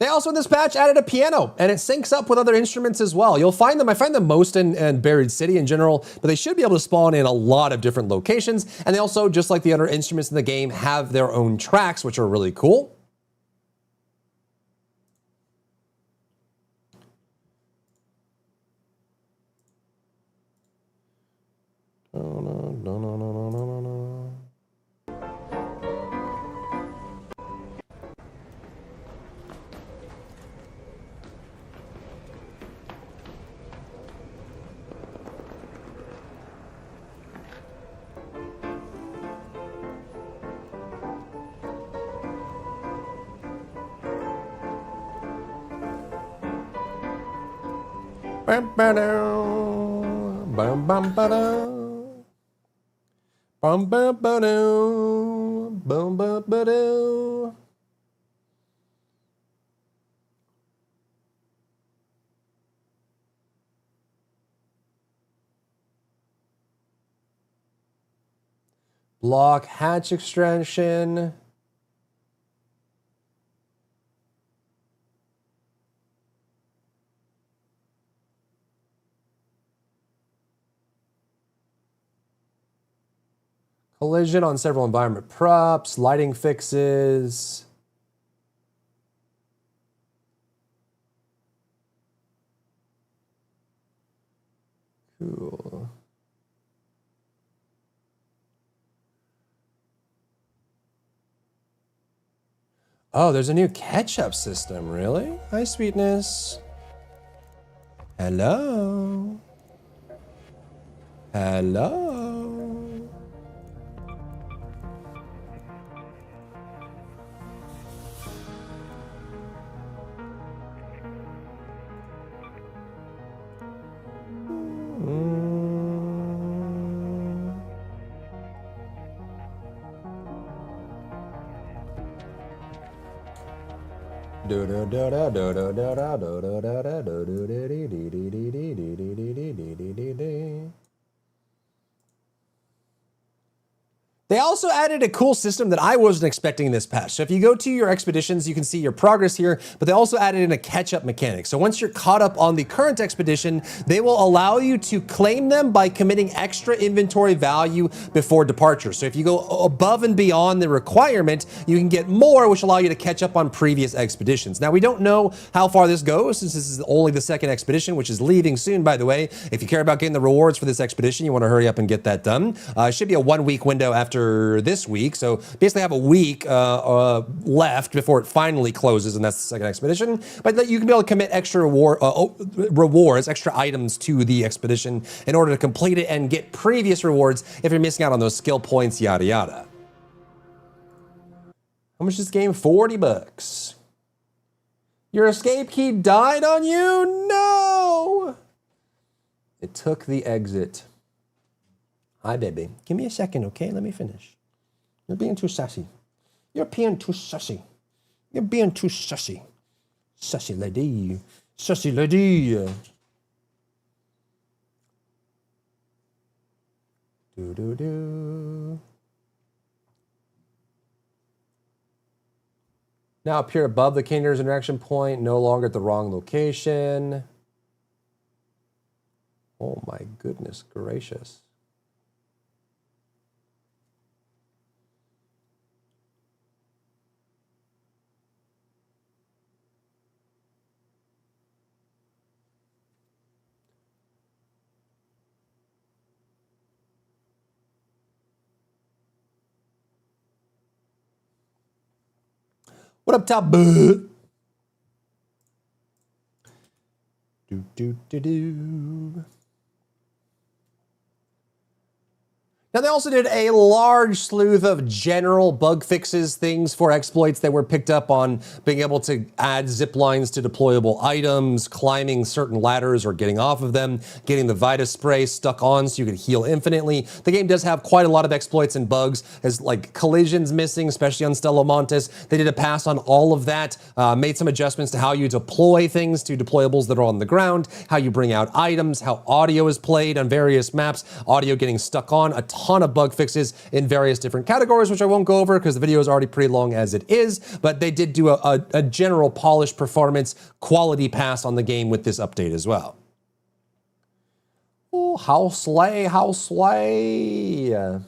They also in this patch added a piano, and it syncs up with other instruments as well. You'll find them, I find them most in Buried City in general, but they should be able to spawn in a lot of different locations. And they also, just like the other instruments in the game, have their own tracks, which are really cool. Bum bum bum bum bum bum. Block hatch extraction. Collision on several environment props, lighting fixes. Cool. Oh, there's a new catch-up system, really? Hi, Sweetness. Hello. Hello. They also added a cool system that I wasn't expecting in this patch. So if you go to your expeditions, you can see your progress here, but they also added in a catch-up mechanic. So once you're caught up on the current expedition, they will allow you to claim them by committing extra inventory value before departure. So if you go above and beyond the requirement, you can get more, which will allow you to catch up on previous expeditions. Now, we don't know how far this goes, since this is only the second expedition, which is leaving soon, by the way. If you care about getting the rewards for this expedition, you want to hurry up and get that done. It should be a 1-week window after this week, so basically have a week left before it finally closes, and that's the second expedition. But you can be able to commit extra rewards, extra items to the expedition in order to complete it and get previous rewards if you're missing out on those skill points, yada yada. How much is this game? $40. Your escape key died on you? No! It took the exit. Hi, baby. Give me a second, okay? Let me finish. You're being too sassy. You're being too sassy. You're being too sassy. Sassy lady. Sassy lady. Do-do-do. Now appear above the Kinder's interaction point, no longer at the wrong location. Oh my goodness gracious. What up, top? Do, do, do, do. Now, they also did a large slew of general bug fixes, things for exploits that were picked up on being able to add zip lines to deployable items, climbing certain ladders or getting off of them, getting the Vita spray stuck on so you could heal infinitely. The game does have quite a lot of exploits and bugs, as like collisions missing, especially on Stella Montes. They did a pass on all of that, made some adjustments to how you deploy things to deployables that are on the ground, how you bring out items, how audio is played on various maps, audio getting stuck on, a ton of bug fixes in various different categories, which I won't go over because the video is already pretty long as it is, but they did do a general polished performance quality pass on the game with this update as well. Oh, how slay, how slay.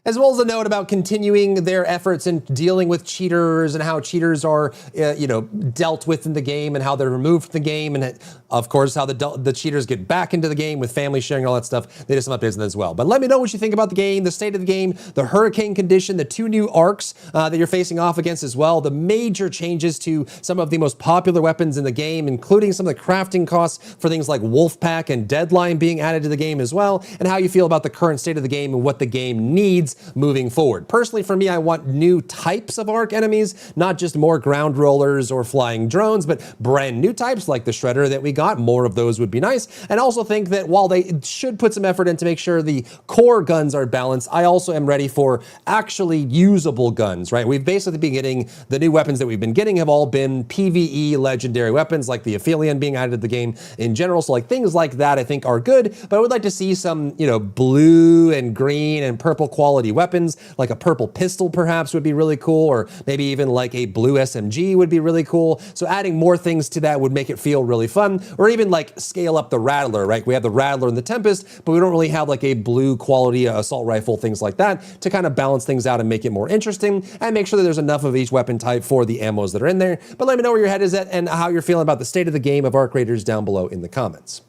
As well as a note about continuing their efforts in dealing with cheaters and how cheaters are, dealt with in the game and how they're removed from the game, and of course how the cheaters get back into the game with family sharing and all that stuff. They did some updates on that as well. But let me know what you think about the game, the state of the game, the hurricane condition, the 2 new arcs that you're facing off against as well, the major changes to some of the most popular weapons in the game, including some of the crafting costs for things like Wolfpack and Deadline being added to the game as well, and how you feel about the current state of the game and what the game needs moving forward. Personally, for me, I want new types of Arc enemies, not just more ground rollers or flying drones, but brand new types like the Shredder that we got. More of those would be nice. And also think that while they should put some effort in to make sure the core guns are balanced, I also am ready for actually usable guns, right? We've basically been getting the new weapons that we've been getting have all been PvE legendary weapons, like the Aphelion being added to the game in general. So like things like that I think are good, but I would like to see some, blue and green and purple quality weapons, like a purple pistol perhaps would be really cool, or maybe even like a blue SMG would be really cool. So adding more things to that would make it feel really fun, or even like scale up the Rattler, right? We have the Rattler and the Tempest, but we don't really have like a blue quality assault rifle, things like that, to kind of balance things out and make it more interesting and make sure that there's enough of each weapon type for the ammos that are in there. But let me know where your head is at and how you're feeling about the state of the game of Arc Raiders down below in the comments.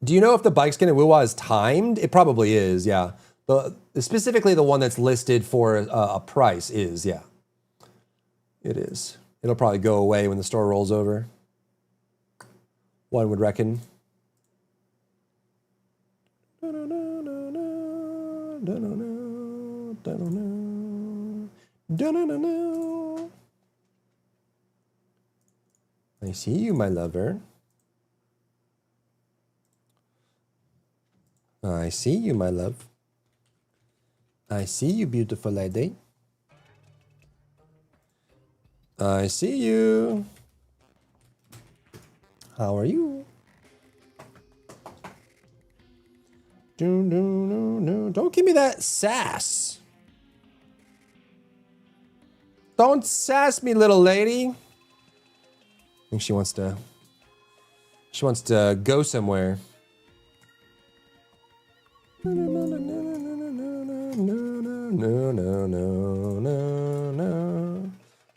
Do you know if the bike skin in WoW is timed? It probably is, yeah. Specifically the one that's listed for a price is, yeah. It is. It'll probably go away when the store rolls over. One would reckon. I see you, my lover. I see you, my love. I see you, beautiful lady. I see you. How are you? Don't give me that sass. Don't sass me, little lady. I think she wants to go somewhere. No.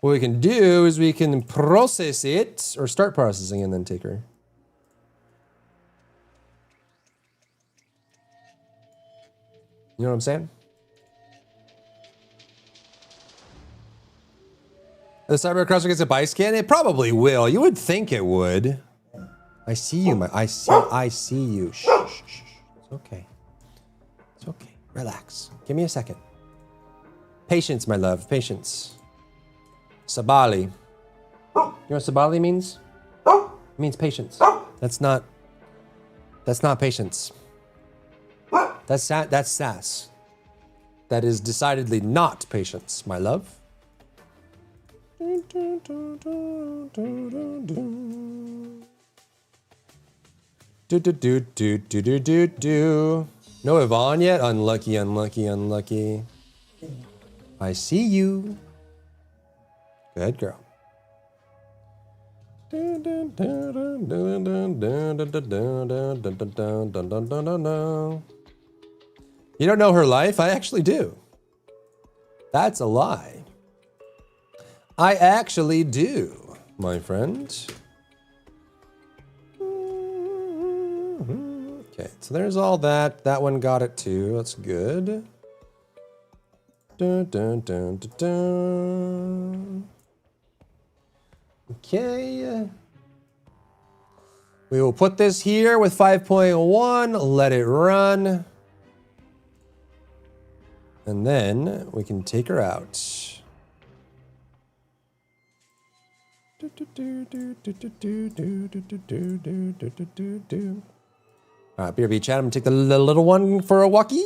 What we can do is we can process it, or start processing and then take her. You know what I'm saying? The Cybercrosser gets a bike skin? It probably will. You would think it would. I see you, I see you. Shh. It's okay. It's okay. Relax. Give me a second. Patience, my love. Patience. Sabali. You know what Sabali means? It means patience. That's not patience. That's sass. That is decidedly not patience, my love. No Yvonne yet? Unlucky. I see you. Good girl. You don't know her life? I actually do. That's a lie. I actually do, my friend. Okay, so there's all that. That one got it too. That's good. Dun, dun, dun, dun, dun. Okay. We will put this here with 5.1, let it run. And then we can take her out. All right, BRB chat, I'm gonna take the little one for a walkie.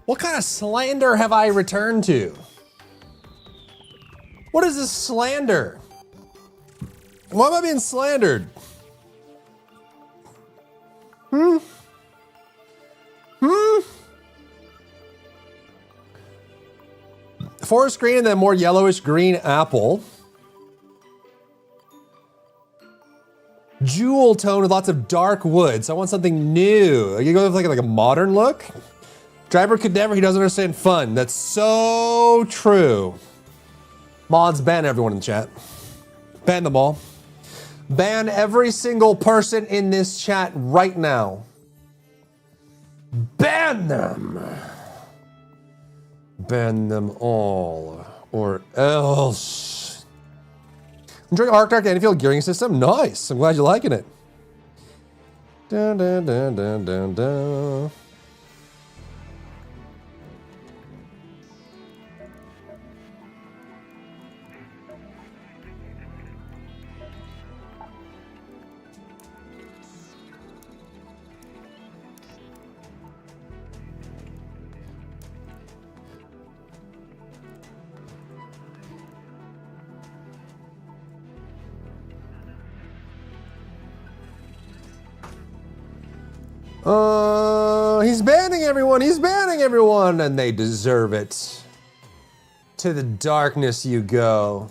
What kind of slander have I returned to? What is this slander? Why am I being slandered? Forest green and then more yellowish green apple. Jewel tone with lots of dark wood. So I want something new. You go with like a modern look. Driver could never, he doesn't understand fun. That's so true. Mods, ban everyone in the chat. Ban them all. Ban every single person in this chat right now. Ban them. Ban them all. Or else. Enjoying Arc Dark Anfield gearing system? Nice. I'm glad you're liking it. Dun, dun, dun, dun, dun, dun. He's banning everyone, he's banning everyone, and they deserve it. To the darkness you go.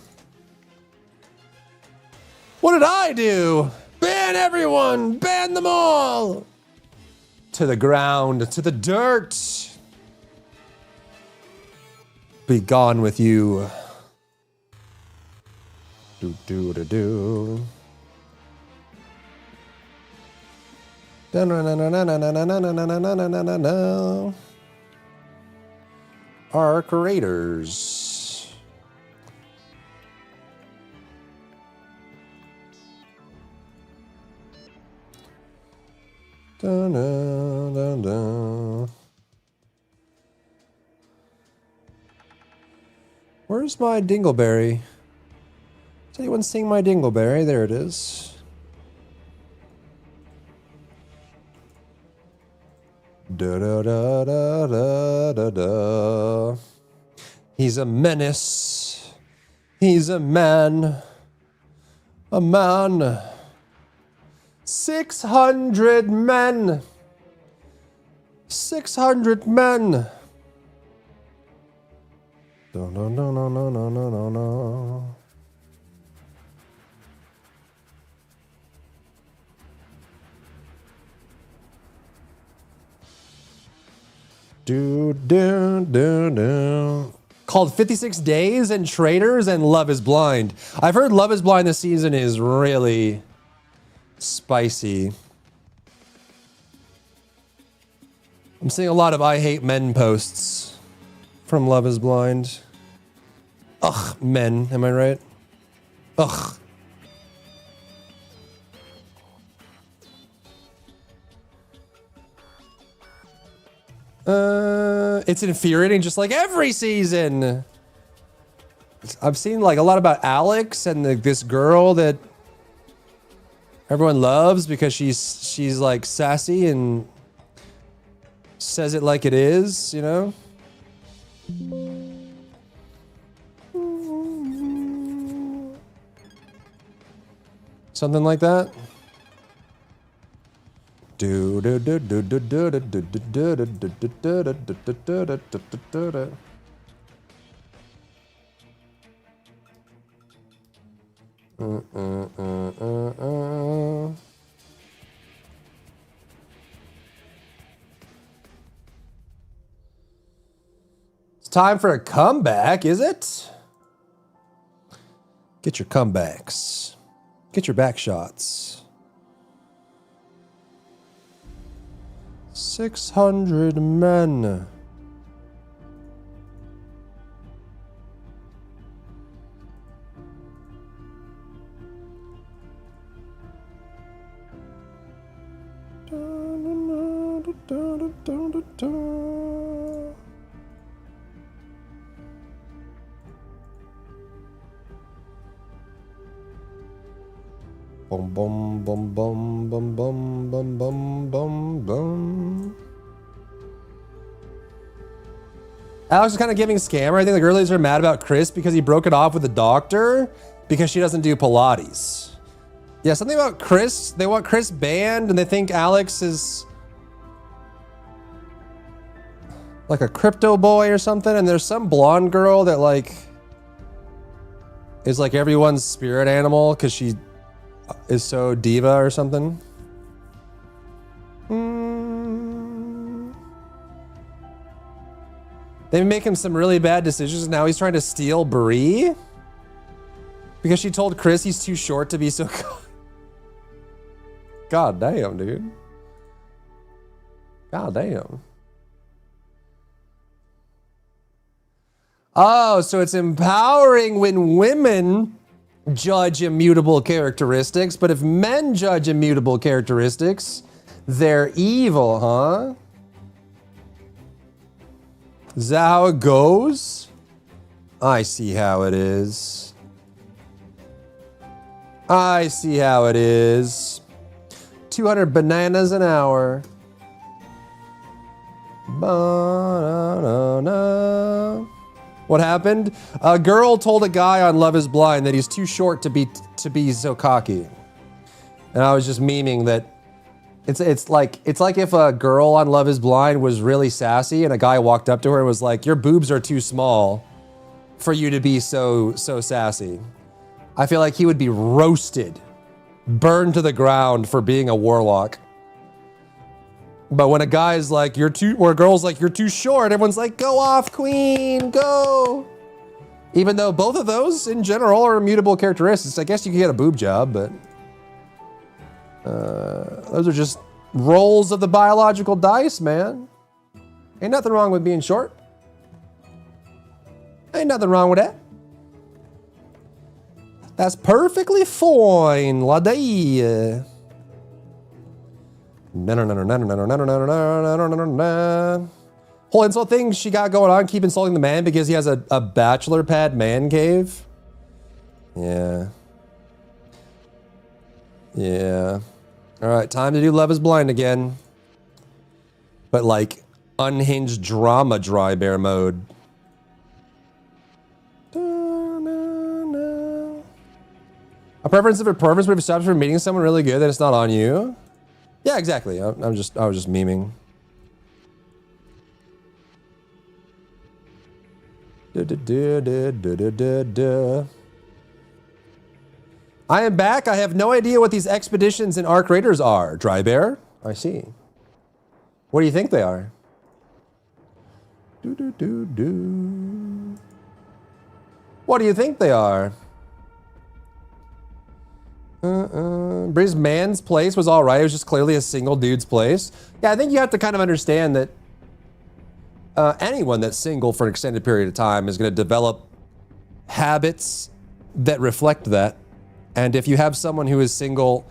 What did I do? Ban everyone, ban them all. To the ground, to the dirt. Be gone with you. Do do do do. Our creators. Dun, dun, dun, dun. Where's my dingleberry? Is anyone seeing my dingleberry? There it is. Da da da da da da da. He's a menace. He's a man. A man. 600 men. 600 men. No no no no no no no no no. Do, do, do, do. Called 56 Days and Traitors and Love is Blind. I've heard Love is Blind this season is really spicy. I'm seeing a lot of I hate men posts from Love is Blind. Ugh, men, am I right? Ugh. It's infuriating just like every season. I've seen like a lot about Alex and this girl that everyone loves because she's like sassy and says it like it is, you know? Something like that. Do do do do do do do do do do do do do. It's time for a comeback, is it? Get your comebacks. Get your back shots. 600 men. Boom, boom, boom, boom, boom, boom, boom, boom, boom, boom. Alex is kind of giving scammer. I think the girlies are mad about Chris because he broke it off with the doctor because she doesn't do Pilates. Yeah, something about Chris. They want Chris banned and they think Alex is like a crypto boy or something. And there's some blonde girl that like is like everyone's spirit animal because she is so diva or something. They make him some really bad decisions. Now he's trying to steal Bree because she told Chris he's too short to be so. God damn, dude. God damn. Oh, so it's empowering when women judge immutable characteristics, but if men judge immutable characteristics, they're evil, huh? Is that how it goes? I see how it is. I see how it is. 200 bananas an hour. Ba-na-na-na. What happened? A girl told a guy on Love is Blind that he's too short to be so cocky. And I was just memeing that it's like if a girl on Love is Blind was really sassy and a guy walked up to her and was like, "Your boobs are too small for you to be so sassy." I feel like he would be roasted, burned to the ground for being a warlock. But when a guy's like, or a girl's like, "You're too short," everyone's like, "Go off, queen, go." Even though both of those in general are immutable characteristics. I guess you could get a boob job, but those are just rolls of the biological dice, man. Ain't nothing wrong with being short. Ain't nothing wrong with that. That's perfectly fine, lady. Whole insult thing she got going on, keep insulting the man because he has a bachelor pad man cave. Yeah. Yeah. All right, time to do Love is Blind again. But like unhinged drama dry bear mode. A preference of a preference, but if it stops from meeting someone really good, then it's not on you. Yeah, exactly. I was just memeing. I am back. I have no idea what these expeditions and Arc Raiders are. Dry Bear? I see. What do you think they are? What do you think they are? Bree's man's place was all right. It was just clearly a single dude's place. Yeah, I think you have to kind of understand that anyone that's single for an extended period of time is going to develop habits that reflect that. And if you have someone who is single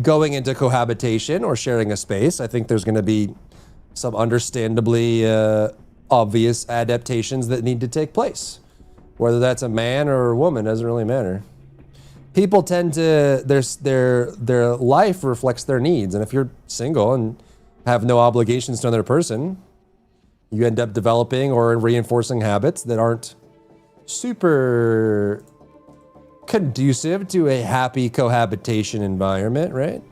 going into cohabitation or sharing a space, I think there's going to be some understandably obvious adaptations that need to take place. Whether that's a man or a woman doesn't really matter. People tend to, their life reflects their needs. And if you're single and have no obligations to another person, you end up developing or reinforcing habits that aren't super conducive to a happy cohabitation environment, right?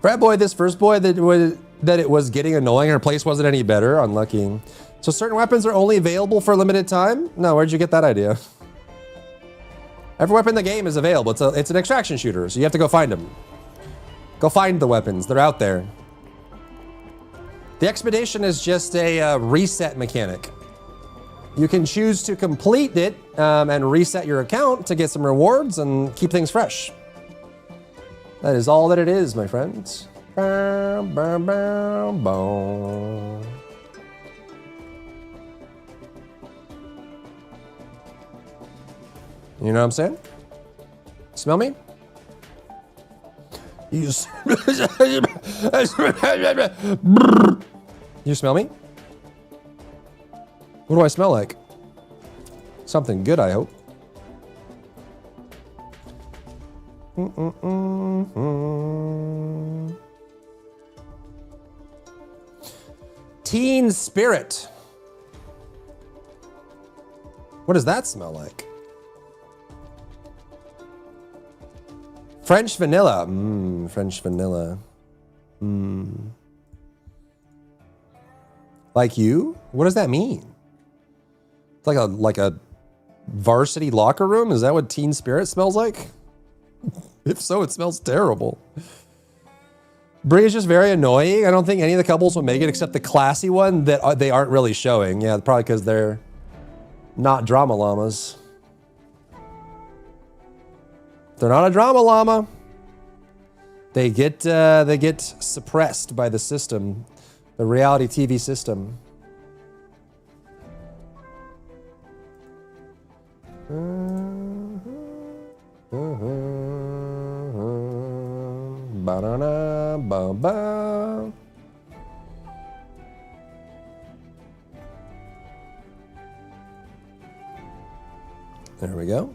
Frat boy, this first boy that it was getting annoying, her place wasn't any better, unlucky. So certain weapons are only available for a limited time? No, where'd you get that idea? Every weapon in the game is available. It's an extraction shooter, so you have to go find them. Go find the weapons, they're out there. The expedition is just a reset mechanic. You can choose to complete it and reset your account to get some rewards and keep things fresh. That is all that it is, my friends. You know what I'm saying? Smell me? You smell me? What do I smell like? Something good, I hope. Teen Spirit. What does that smell like? French vanilla. French vanilla. Like you? What does that mean? It's like a varsity locker room? Is that what Teen Spirit smells like? If so, it smells terrible. Brie is just very annoying. I don't think any of the couples will make it except the classy one that they aren't really showing. Yeah, probably because they're not drama llamas. They're not a drama llama. They get suppressed by the system, the reality TV system. Ba-da-da-ba-ba. There we go.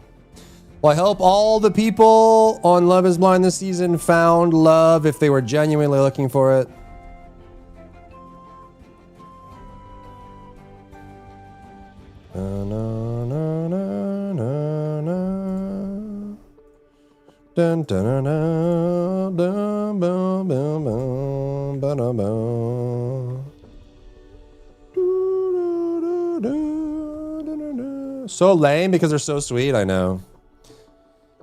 Well, I hope all the people on Love is Blind this season found love if they were genuinely looking for it. Dun, dun, dun, dun, dun, boom, boom, boom, ba-da-boom. So lame because they're so sweet, I know.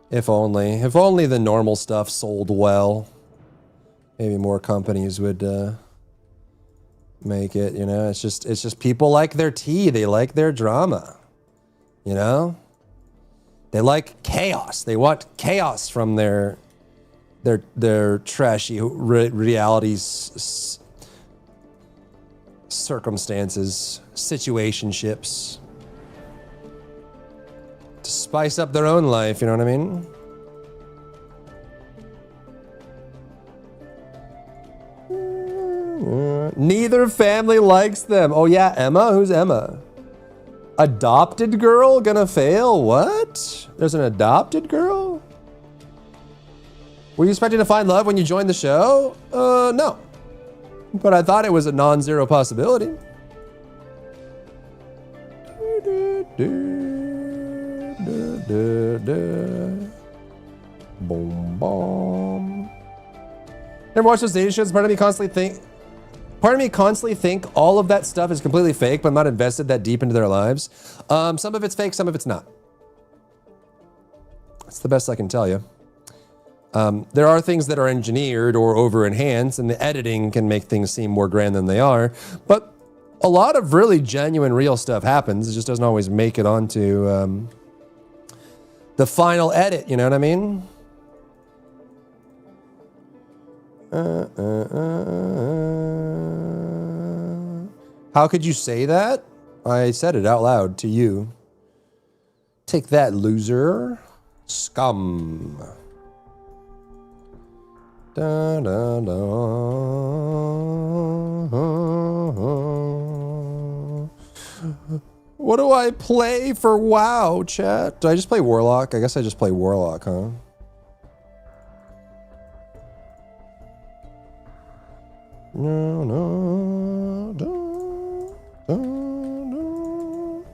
If only the normal stuff sold well. Maybe more companies would make it, you know. It's just people like their tea, they like their drama. You know? They like chaos. They want chaos from their trashy realities, circumstances, situationships. To spice up their own life, you know what I mean? Neither family likes them. Oh yeah, Emma? Who's Emma? Adopted girl gonna fail? What? There's an adopted girl? Were you expecting to find love when you joined the show? No. But I thought it was a non-zero possibility. Boom, boom. Never watched those dating shows. Part of me constantly think all of that stuff is completely fake, but I'm not invested that deep into their lives. Some of it's fake, some of it's not. That's the best I can tell you. There are things that are engineered or over-enhanced, and the editing can make things seem more grand than they are. But a lot of really genuine, real stuff happens. It just doesn't always make it onto the final edit, you know what I mean? How could you say that? I said it out loud to you. Take that, loser. Scum. Da, da, da. What do I play for WoW, chat? Do I just play Warlock? I guess I just play Warlock, huh? No, no, no, no, no.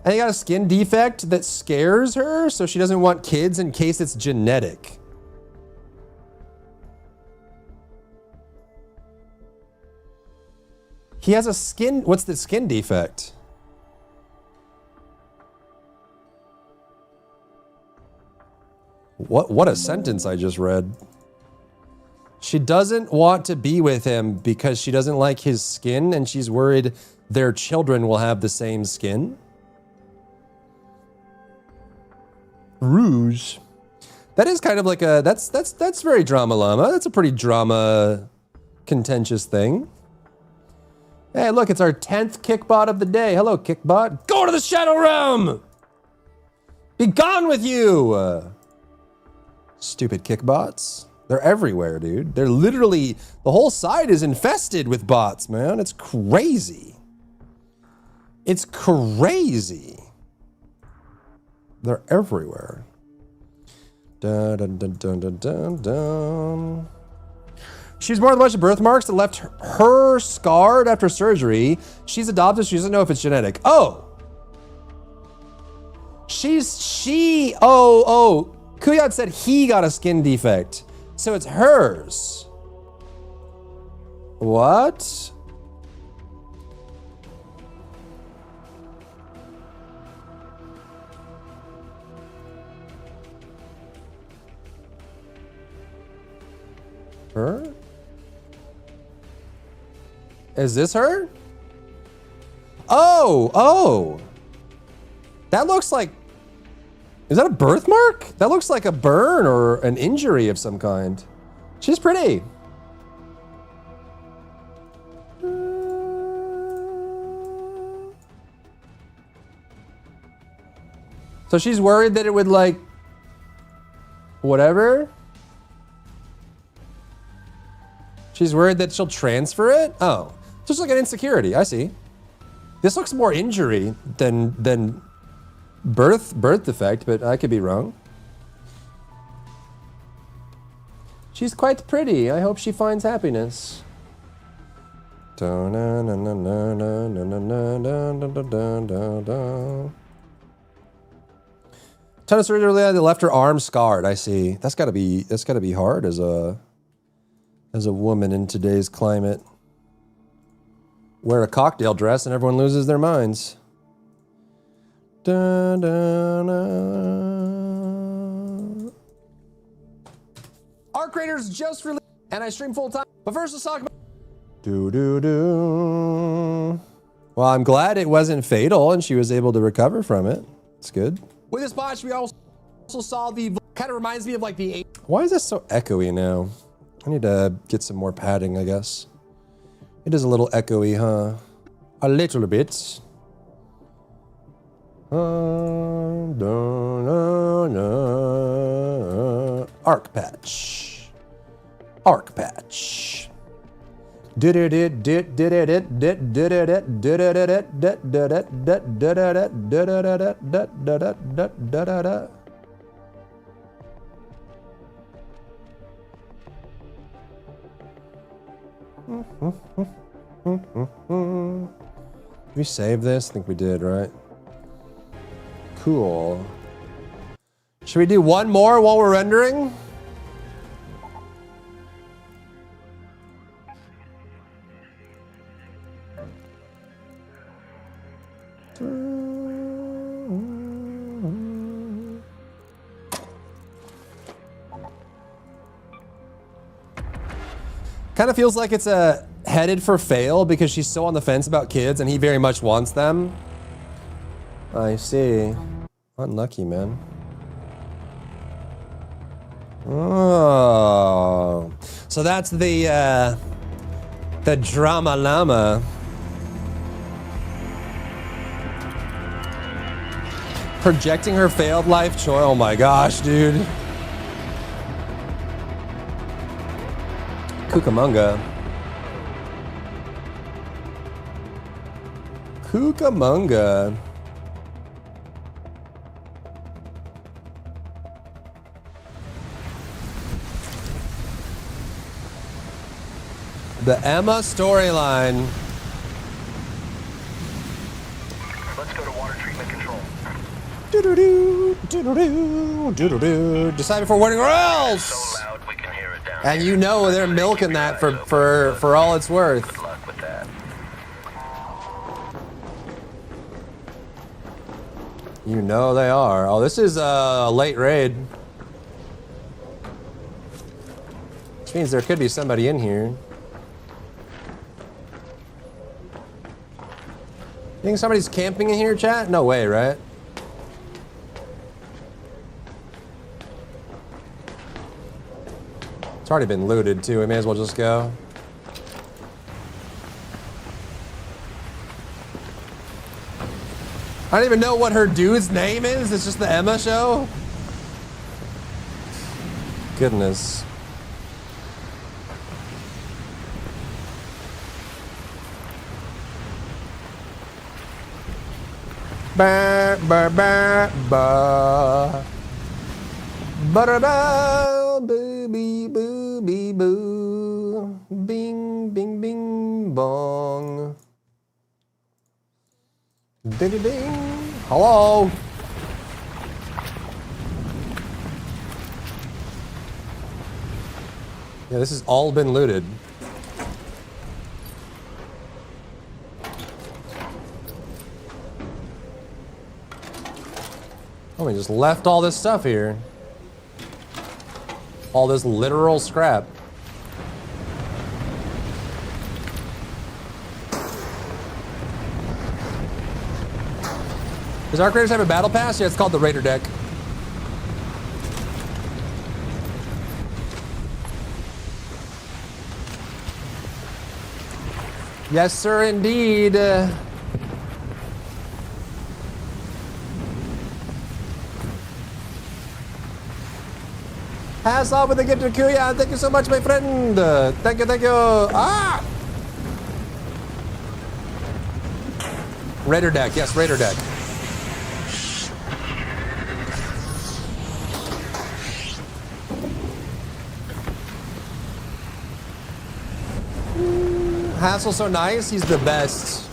And he got a skin defect that scares her, so she doesn't want kids in case it's genetic. He has a skin... What's the skin defect? What a sentence I just read. She doesn't want to be with him because she doesn't like his skin and she's worried their children will have the same skin. Rouge. That is kind of like a... That's very drama llama. That's a pretty drama contentious thing. Hey, look, it's our 10th Kickbot of the day. Hello, Kickbot. Go to the Shadow Realm! Be gone with you! Stupid kickbots. They're everywhere, dude. They're literally, the whole side is infested with bots, man. It's crazy. It's crazy. They're everywhere. Dun, dun, dun, dun, dun, dun, dun. She's more than a bunch of birthmarks that left her scarred after surgery. She's adopted. She doesn't know if it's genetic. Oh. Kuyat said he got a skin defect. So it's hers. What? Her? Is this her? Oh. That looks like, is that a birthmark? That looks like a burn or an injury of some kind. She's pretty. So she's worried that it would like, whatever. She's worried that she'll transfer it? Oh, just like an insecurity, I see. This looks more injury than birth defect, but I could be wrong. She's quite pretty. I hope she finds happiness. Ton of surgery earlier, they left her arm scarred. I see. That's gotta be hard as a woman in today's climate. Wear a cocktail dress and everyone loses their minds. Dun, dun, dun. Arc Raiders just released, and I stream full time. But first, let's talk about. Well, I'm glad it wasn't fatal and she was able to recover from it. It's good. With this botch, we also saw the. Kind of reminds me of like the. Why is this so echoey now? I need to get some more padding, I guess. It is a little echoey, huh? A little bit. Arc patch. Arc patch. Did we save this? I think we did, right? Cool. Should we do one more while we're rendering? Kind of feels like it's headed for fail because she's so on the fence about kids and he very much wants them. I see. Unlucky, man. Oh. So that's the drama llama. Projecting her failed life choice. Oh my gosh, dude. Cucamonga. Cucamonga. The Emma storyline. Let's go to water treatment control. Do-do-do, do-do-do, do-do-do. Decide before winning or else. So loud we can hear it down And here. you know they're milking that for all it's worth. Good luck with that. You know they are. Oh, this is a late raid. Which means there could be somebody in here. You think somebody's camping in here, chat? No way, right? It's already been looted too. We may as well just go. I don't even know what her dude's name is. It's just the Emma show. goodness. Ba ba ba ba. Ba-da-ba, boo-bee, boo-bee, boo. Bing, bing, bing, bong. Ding-a-ding. Hello? Yeah, this has all been looted. Oh, we just left all this stuff here. All this literal scrap. Does Arc Raiders have a battle pass? Yeah, it's called the Raider deck. Yes, sir, indeed. Pass off with the gift of Kuya. Thank you so much, my friend. Thank you, thank you. Ah! Raider deck, yes, Raider deck. Hassel's so nice, he's the best.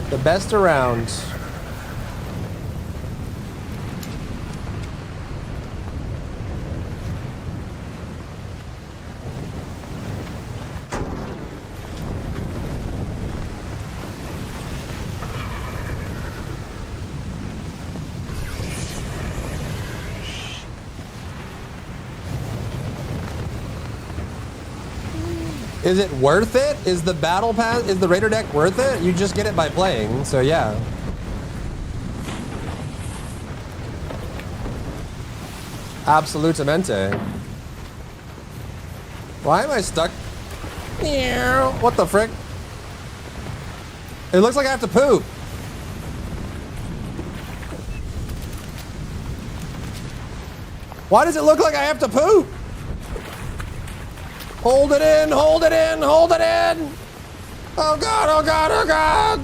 The best around. Is it worth it? Is the battle pass, is the Raider deck worth it? You just get it by playing, so yeah. Absolutamente. Why am I stuck? What the frick? It looks like I have to poop. Why does it look like I have to poop? Hold it in, hold it in, hold it in. Oh God, oh God, oh God.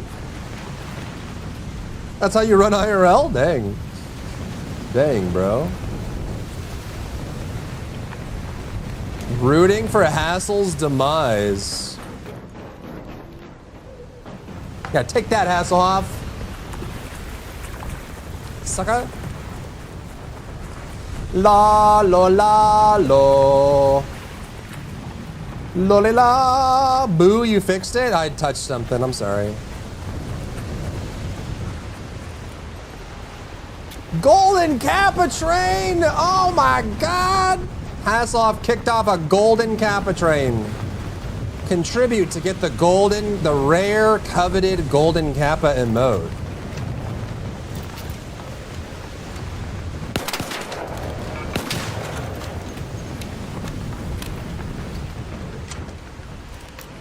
That's how you run IRL? Dang. Dang, bro. Rooting for Hassel's demise. Yeah, take that, Hasselhoff. Sucker. La, lo, la, lo. Lolila! Boo, you fixed it? I touched something, I'm sorry. Golden Kappa train! Oh my God! Hasselhoff kicked off a golden Kappa train. Contribute to get the golden, the rare, coveted golden Kappa emote.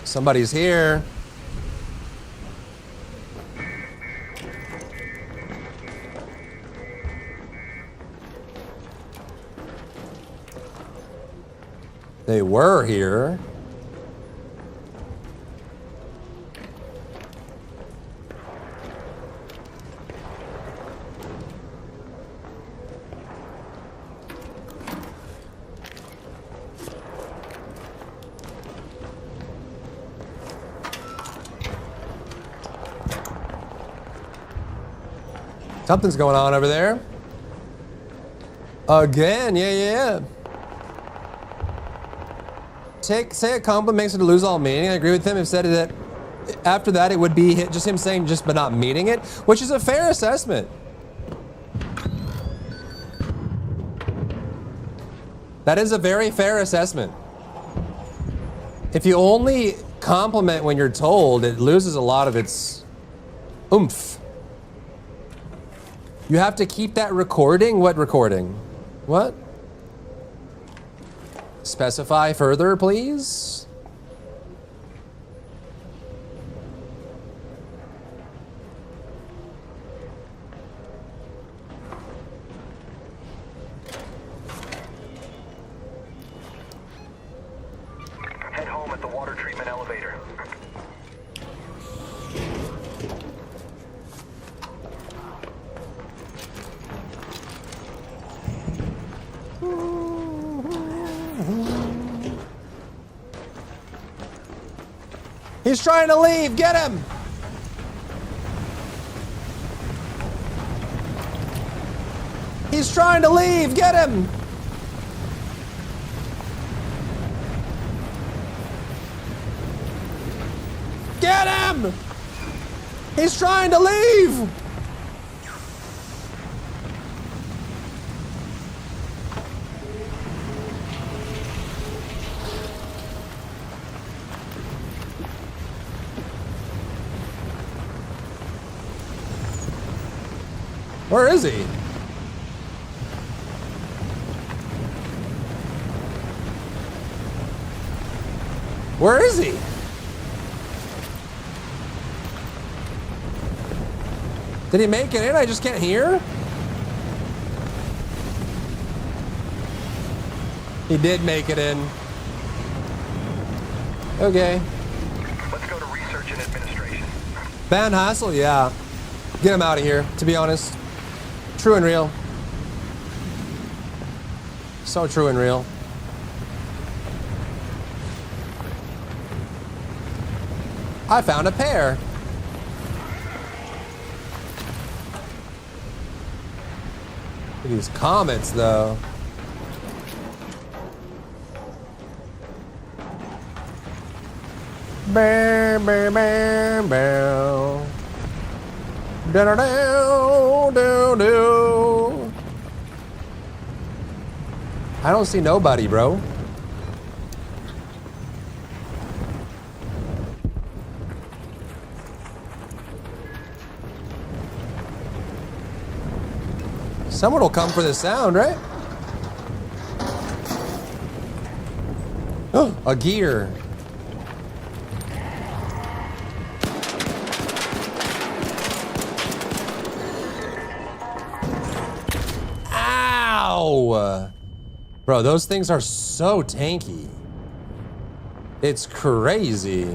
Somebody's here. They were here. Something's going on over there. Again, yeah. Say a compliment makes it lose all meaning. I agree with him. If said that after that it would be just him saying just but not meaning it, which is a fair assessment. That is a very fair assessment. If you only compliment when you're told, it loses a lot of its oomph. You have to keep that recording? What recording? What? Specify further, please? He's trying to leave. Get him. He's trying to leave. Get him. Get him. He's trying to leave. Where is he? Where is he? Did he make it in? I just can't hear. He did make it in. Okay. Let's go to research and administration. Van Hassel, yeah. Get him out of here, to be honest. True and real. So true and real. I found a pair. Look at these comets, though. Bam, bam, bam, bam. Da da da da da. I don't see nobody, bro. Someone will come for the sound, right? Oh, a gear. Ow! Bro, those things are so tanky. It's crazy.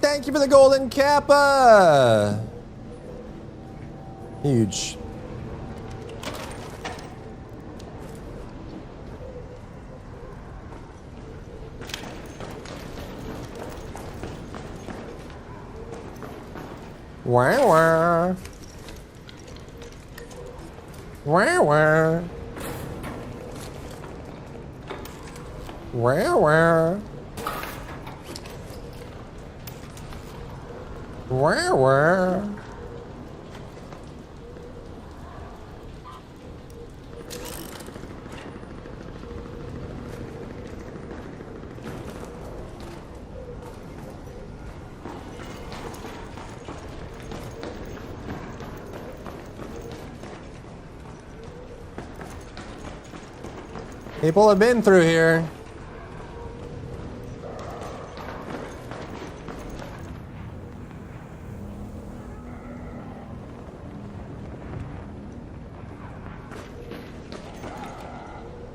Thank you for the golden kappa. Huge. Wah wah. Wah wah. Wah wah. Where? People have been through here.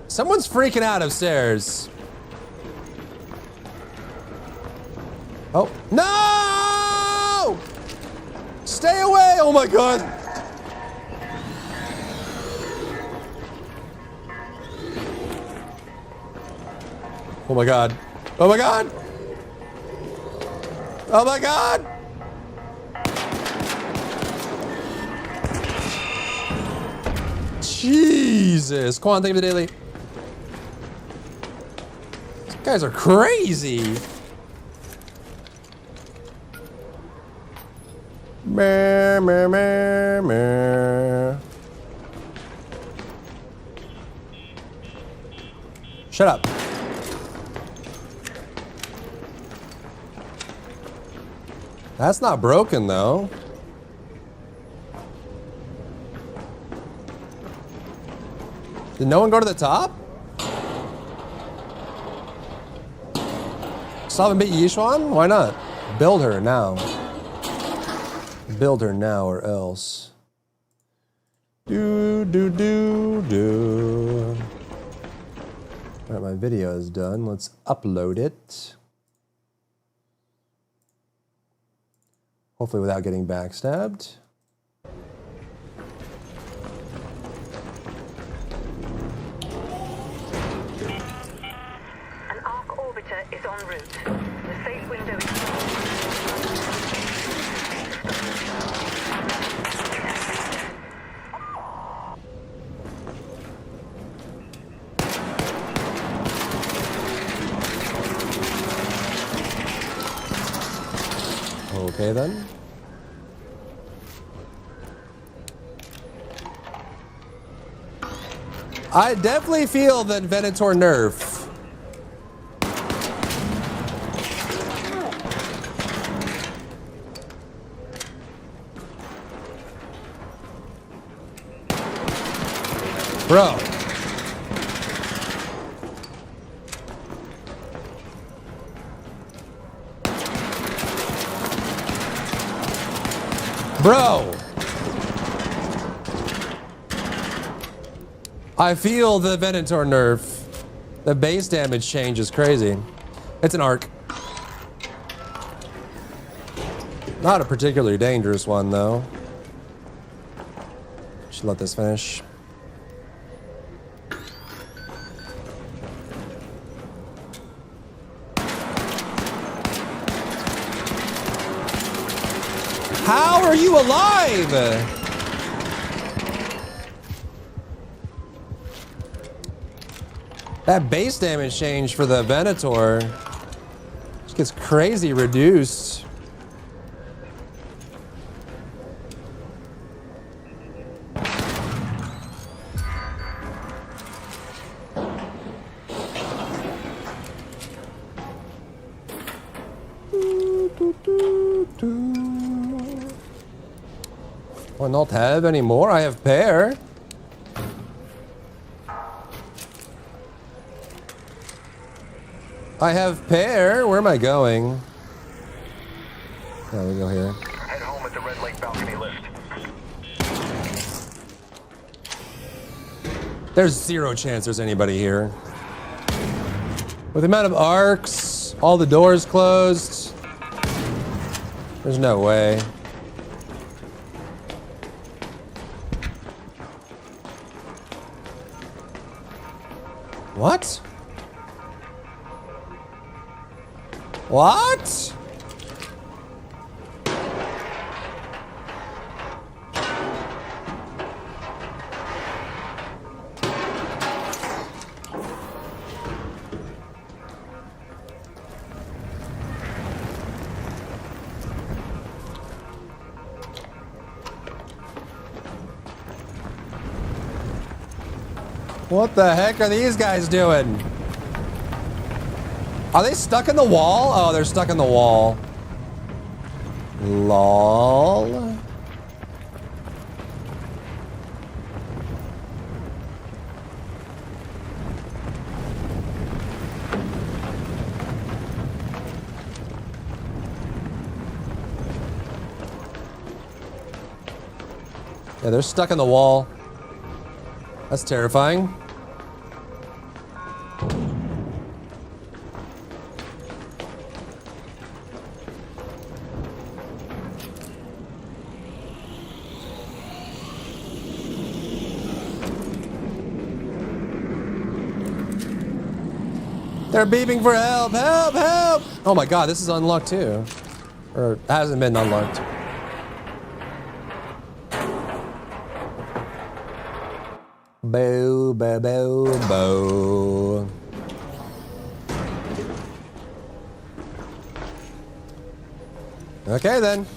Someone's freaking out upstairs. Oh, no! Stay away! Oh my God. Oh my God. Oh my God. Oh my God. Jesus. Come on, thank you for the daily. These guys are crazy. Meh, meh, meh, meh. Shut up. That's not broken, though. Did no one go to the top? Stop and beat Yishuan? Why not? Build her now. Build her now or else. Do. All right, my video is done. Let's upload it. Hopefully without getting backstabbed. An Arc orbiter is en route. The safe window is closed. Okay then. I definitely feel the Venator nerf. Bro. Bro. I feel the Venator nerf. The base damage change is crazy. It's an arc. Not a particularly dangerous one, though. Should let this finish. How are you alive? That base damage change for the Venator just gets crazy reduced. Will not have any more. I have pair. I have pair. Where am I going? Oh, we go here. Head home at the Red Lake balcony lift. There's zero chance there's anybody here. With the amount of arcs, all the doors closed, there's no way. What? What? What the heck are these guys doing? Are they stuck in the wall? Oh, they're stuck in the wall. Lol. Yeah, they're stuck in the wall. That's terrifying. They're beeping for help, help, help! Oh my god, this is unlocked too. Or hasn't been unlocked. Boo, boo, boo, boo. Okay then.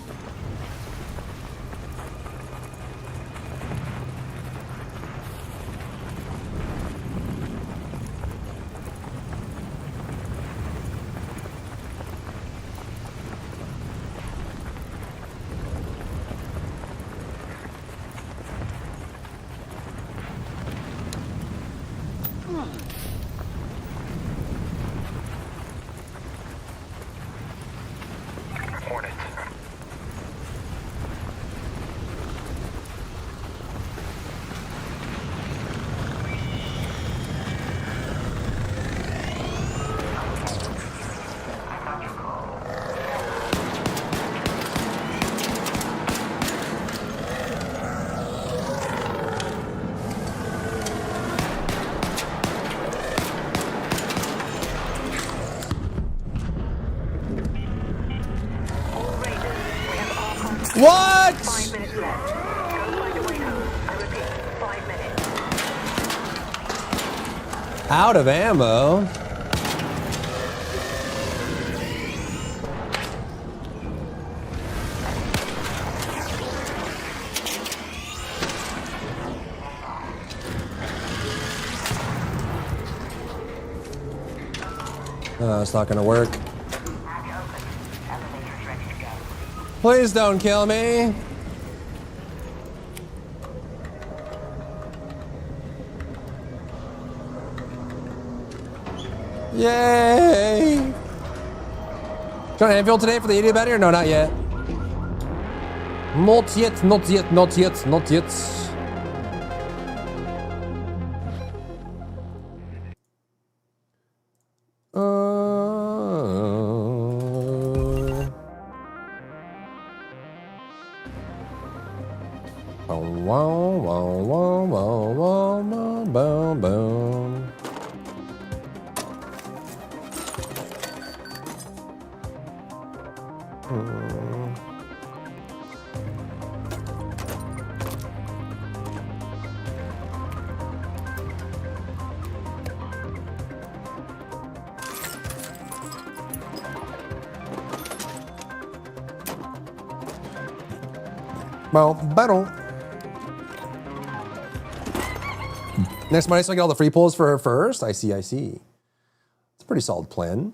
What? 5 minutes left. Go find a way home. I repeat, 5 minutes. Out of ammo. It's not gonna work. Please don't kill me. Yay! Trying to anvil today for the idiot battery or no, not yet. Not yet, not yet, not yet, not yet. Well, battle. Next Monday, so I get all the free pulls for her first. I see, I see. It's a pretty solid plan.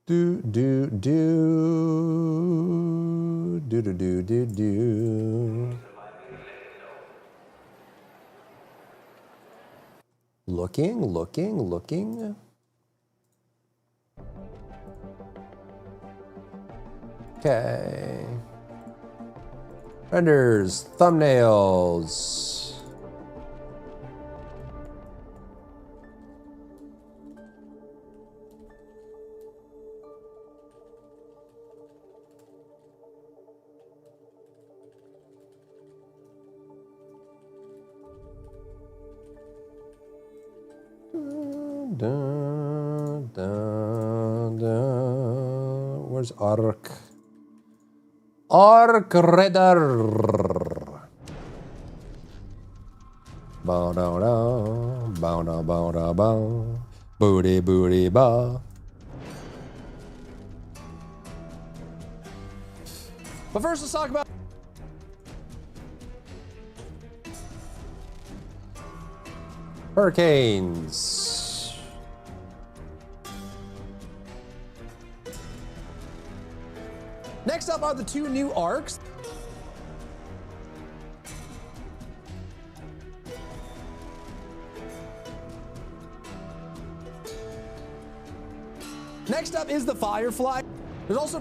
Do. Looking. Okay. Renders, thumbnails. Where's Arc? Arc Redder. Bow down down, bow down bow down bow, booty ba. But first, let's talk about hurricanes. Next up are the two new arcs. Next up is the Firefly. There's also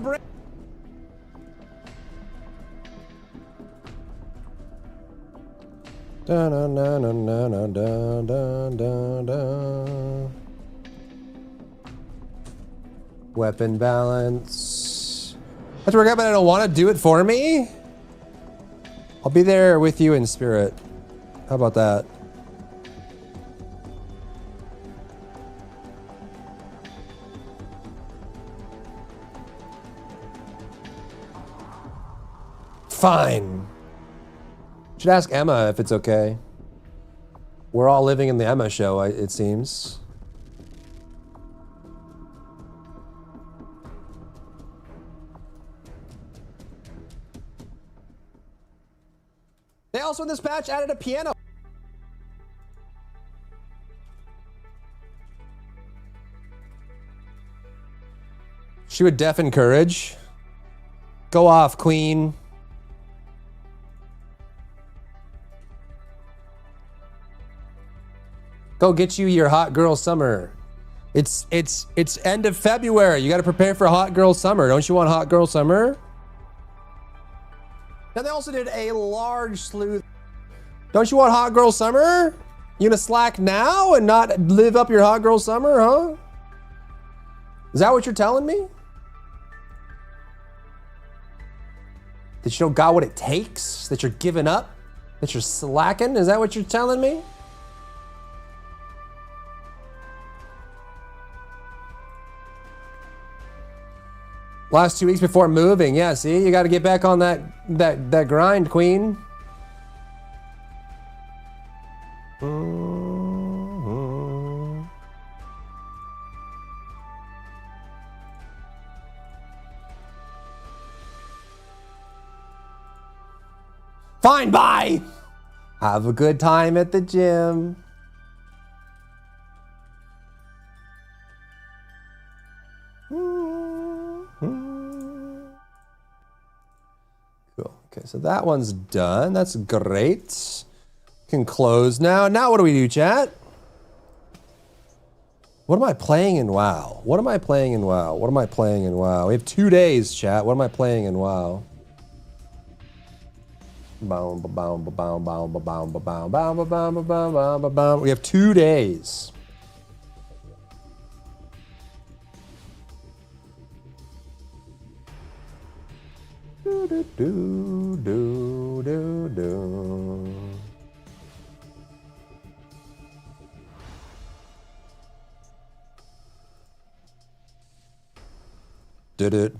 weapon balance. That's work out, but I don't want to do it for me. I'll be there with you in spirit. How about that? Fine. Should ask Emma if it's okay. We're all living in the Emma show, it seems. They also in this patch added a piano. She would deafen courage. Go off, queen. Go get you your hot girl summer. It's end of February. You got to prepare for hot girl summer. Don't you want hot girl summer? Now they also did a large slew. Don't you want hot girl summer? You gonna slack now and not live up your hot girl summer, huh? Is that what you're telling me? That you don't got what it takes? That you're giving up? That you're slacking? Is that what you're telling me? Last 2 weeks before moving. Yeah, see, you got to get back on that grind, queen. Fine, bye. Have a good time at the gym. Cool. Okay, so that one's done. That's great. Can close now. Now what do we do, chat? What am I playing in WoW? What am I playing in WoW? What am I playing in WoW? We have 2 days, chat. What am I playing in WoW? We have 2 days.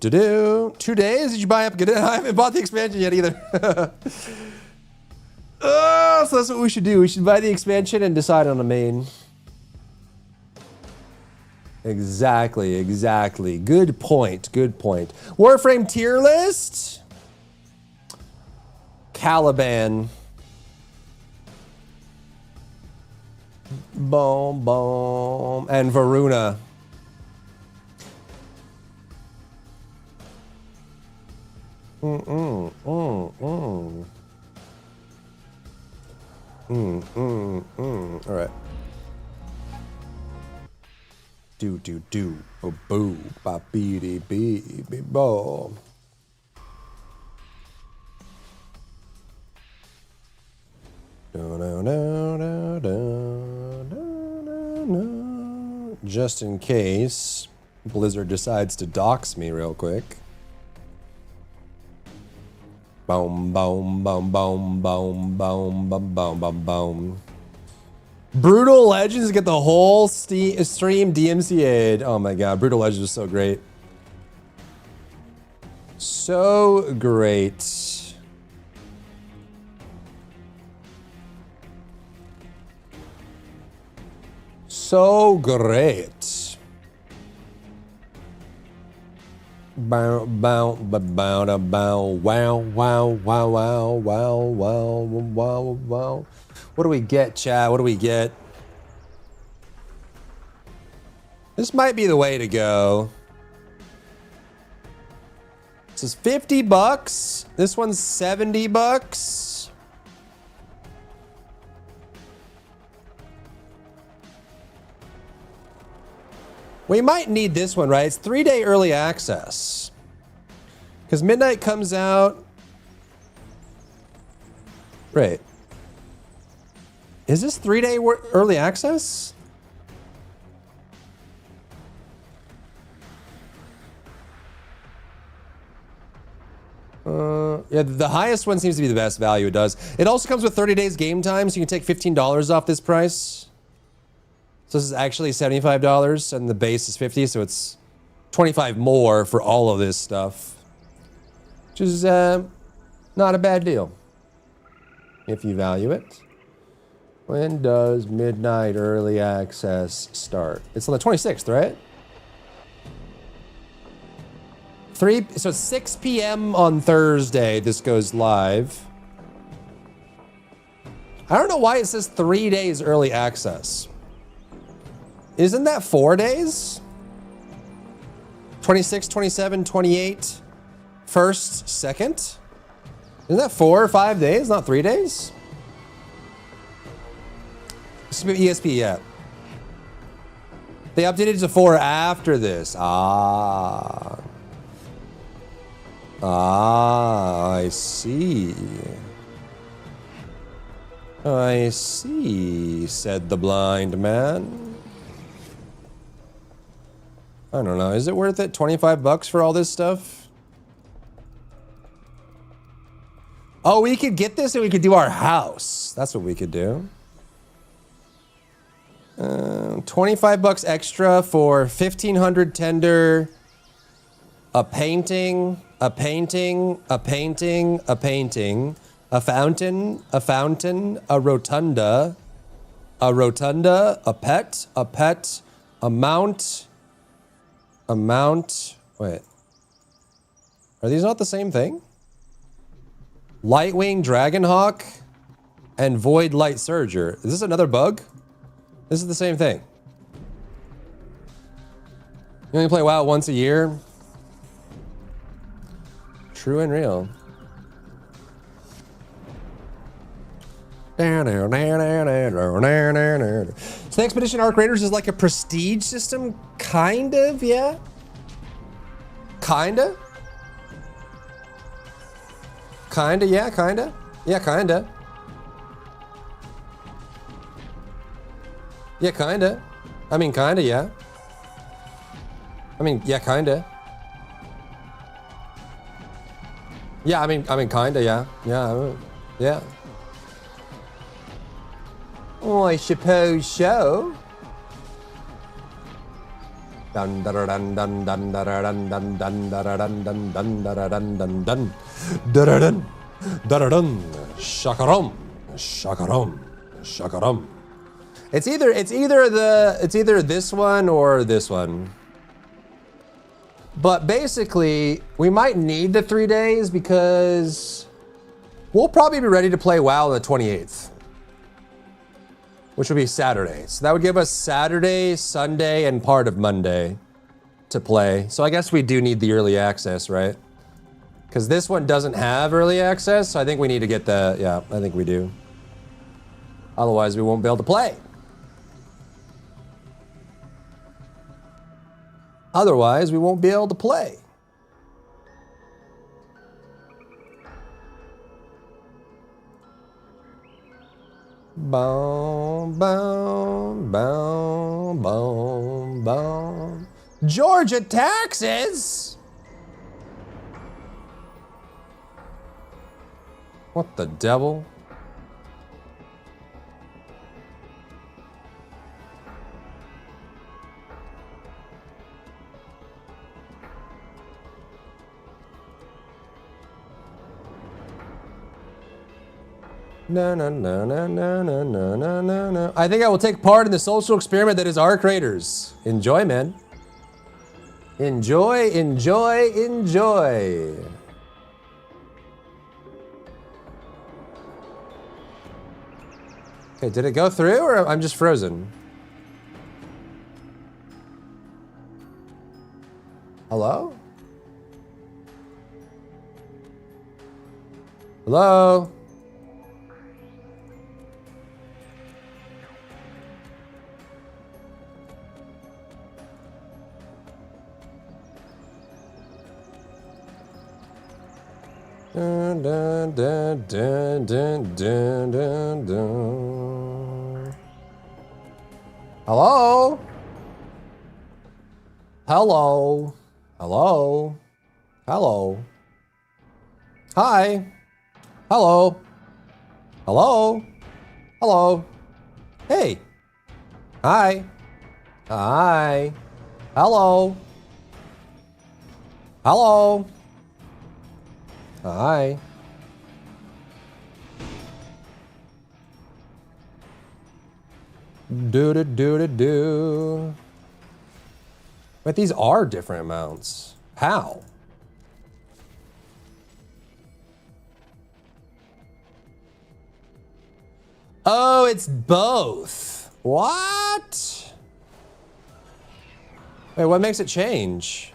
Do. 2 days? Did you buy up? I haven't bought the expansion yet either. Oh, so that's what we should do. We should buy the expansion and decide on a main. Exactly. Good point. Warframe tier list. Caliban. Boom. And Varuna. All right. Do. Boo. Ba bee bee bo. Just in case Blizzard decides to dox me real quick. Boom. Brutal Legends get the whole stream DMCA'd. Oh my god, Brutal Legends was so great. So great. So great. Bow, wow. What do we get, chat? What do we get? This might be the way to go. This is $50. This one's $70. We might need this one, right? It's 3-day early access. Because Midnight comes out. Right. Is this 3-day early access? Yeah, the highest one seems to be the best value. It does. It also comes with 30 days game time, so you can take $15 off this price. So this is actually $75, and the base is $50, so it's $25 more for all of this stuff, which is not a bad deal if you value it. When does Midnight Early Access start? It's on the 26th, right? So it's 6 p.m. on Thursday. This goes live. I don't know why it says 3 days early access. Isn't that 4 days? 26, 27, 28, 1st, 2nd? Isn't that 4 or 5 days, not 3 days? This is ESP, yeah. They updated to 4 after this. I see. I see, said the blind man. I don't know. Is it worth it? $25 for all this stuff? Oh, we could get this and we could do our house. That's what we could do. $25 extra for 1,500 tender, a painting, a painting, a painting, a painting, a fountain, a fountain, a rotunda, a pet, a mount, wait. Are these not the same thing? Lightwing Dragonhawk and Void Light Surger. Is this another bug? This is the same thing. You only play WoW once a year? True and real. So the Expedition Arc Raiders is like a prestige system? Kind of, yeah? Kinda? Kinda, yeah, kinda. Yeah, kinda. Yeah, kinda. I mean, kinda, yeah. I mean, yeah, kinda. Yeah, I mean, kinda, yeah. Yeah, yeah. Oh, I suppose so. Dun dun dun dun dun dun dun dun dun dun dun dun dun dun dun dun dun dun dun shakaram shakaram shakaram. It's either this one or this one. But basically, we might need the 3 days because we'll probably be ready to play WoW on the 28th. Which would be Saturday. So that would give us Saturday, Sunday, and part of Monday to play. So I guess we do need the early access, right? Because this one doesn't have early access, so I think we need to get the, yeah, I think we do. Otherwise, we won't be able to play. Otherwise, we won't be able to play. Boom, boom, boom, boom, boom. Georgia taxes? What the devil? No, no, no, no, no, no, no, no, no, no. I think I will take part in the social experiment that is Arc Raiders. Enjoy, man. Enjoy, enjoy, enjoy. Okay, did it go through or I'm just frozen? Hello? Hello? Dun, dun, dun, dun, dun, dun, dun, dun. Hello? Hello? Hello? Hello? Hi? Hello? Hello? Hello? Hey? Hi? Hi? Hello? Hello? Hi. Do. But these are different amounts. How? Oh, it's both. What? Wait, what makes it change?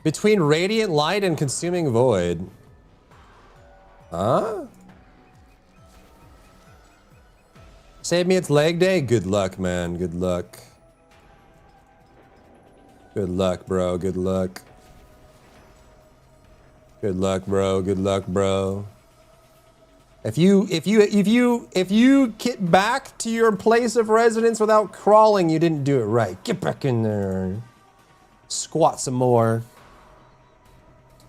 Between Radiant Light and Consuming Void. Huh? Save me, it's leg day? Good luck, man. Good luck. Good luck, bro. Good luck. Good luck, bro. Good luck, bro. If you get back to your place of residence without crawling, you didn't do it right. Get back in there. Squat some more.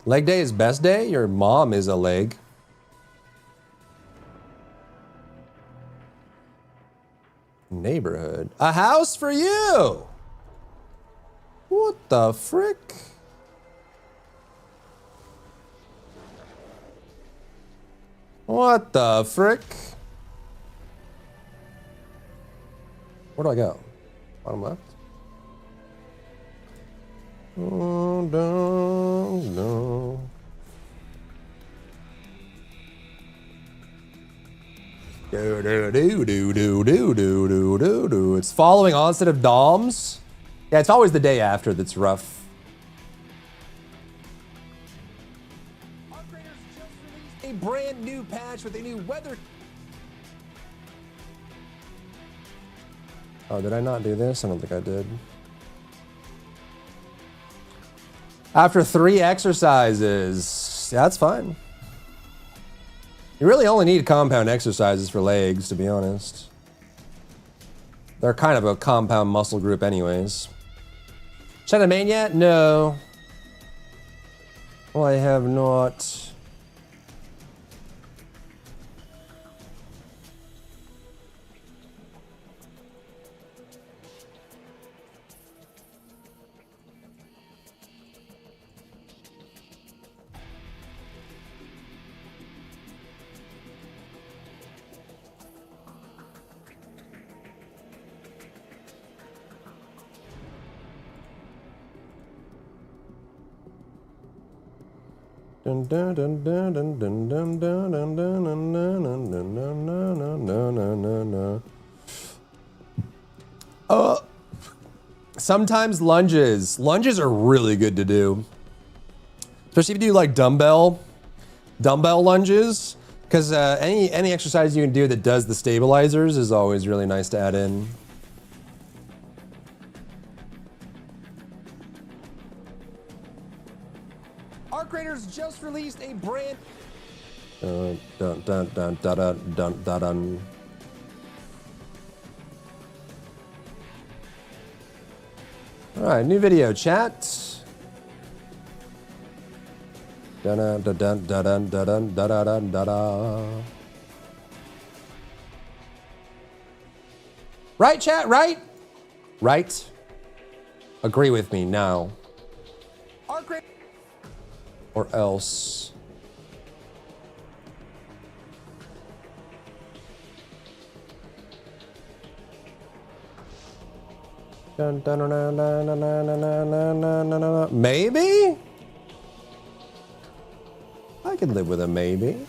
Leg day is best day? Your mom is a leg. Neighborhood. A house for you! What the frick? What the frick? Where do I go? Bottom left? Oh, no. Do. It's following onset of DOMs. Yeah, it's always the day after that's rough. Operators just released a brand new patch with a new weather. Oh, did I not do this? I don't think I did. After 3 exercises, yeah, that's fine. You really only need compound exercises for legs, to be honest. They're kind of a compound muscle group anyways. Check the main yet? No. Well, I have not. Sometimes lunges. Lunges are really good to do. Especially if you do like dumbbell lunges. Because any exercise you can do that does the stabilizers is always really nice to add in. Arc Raiders just released a brand. Dun dun dun dun dun dun dun dun. All right, new video, chat. Dun dun dun dun dun dun dun dun dun dun. Right, chat, right? Right? Agree with me now. Arc Raiders. Or else. Dun, dun, dun, dun, dun, dun, dun, dun, dun, dun, dun. Maybe? I could live with a maybe.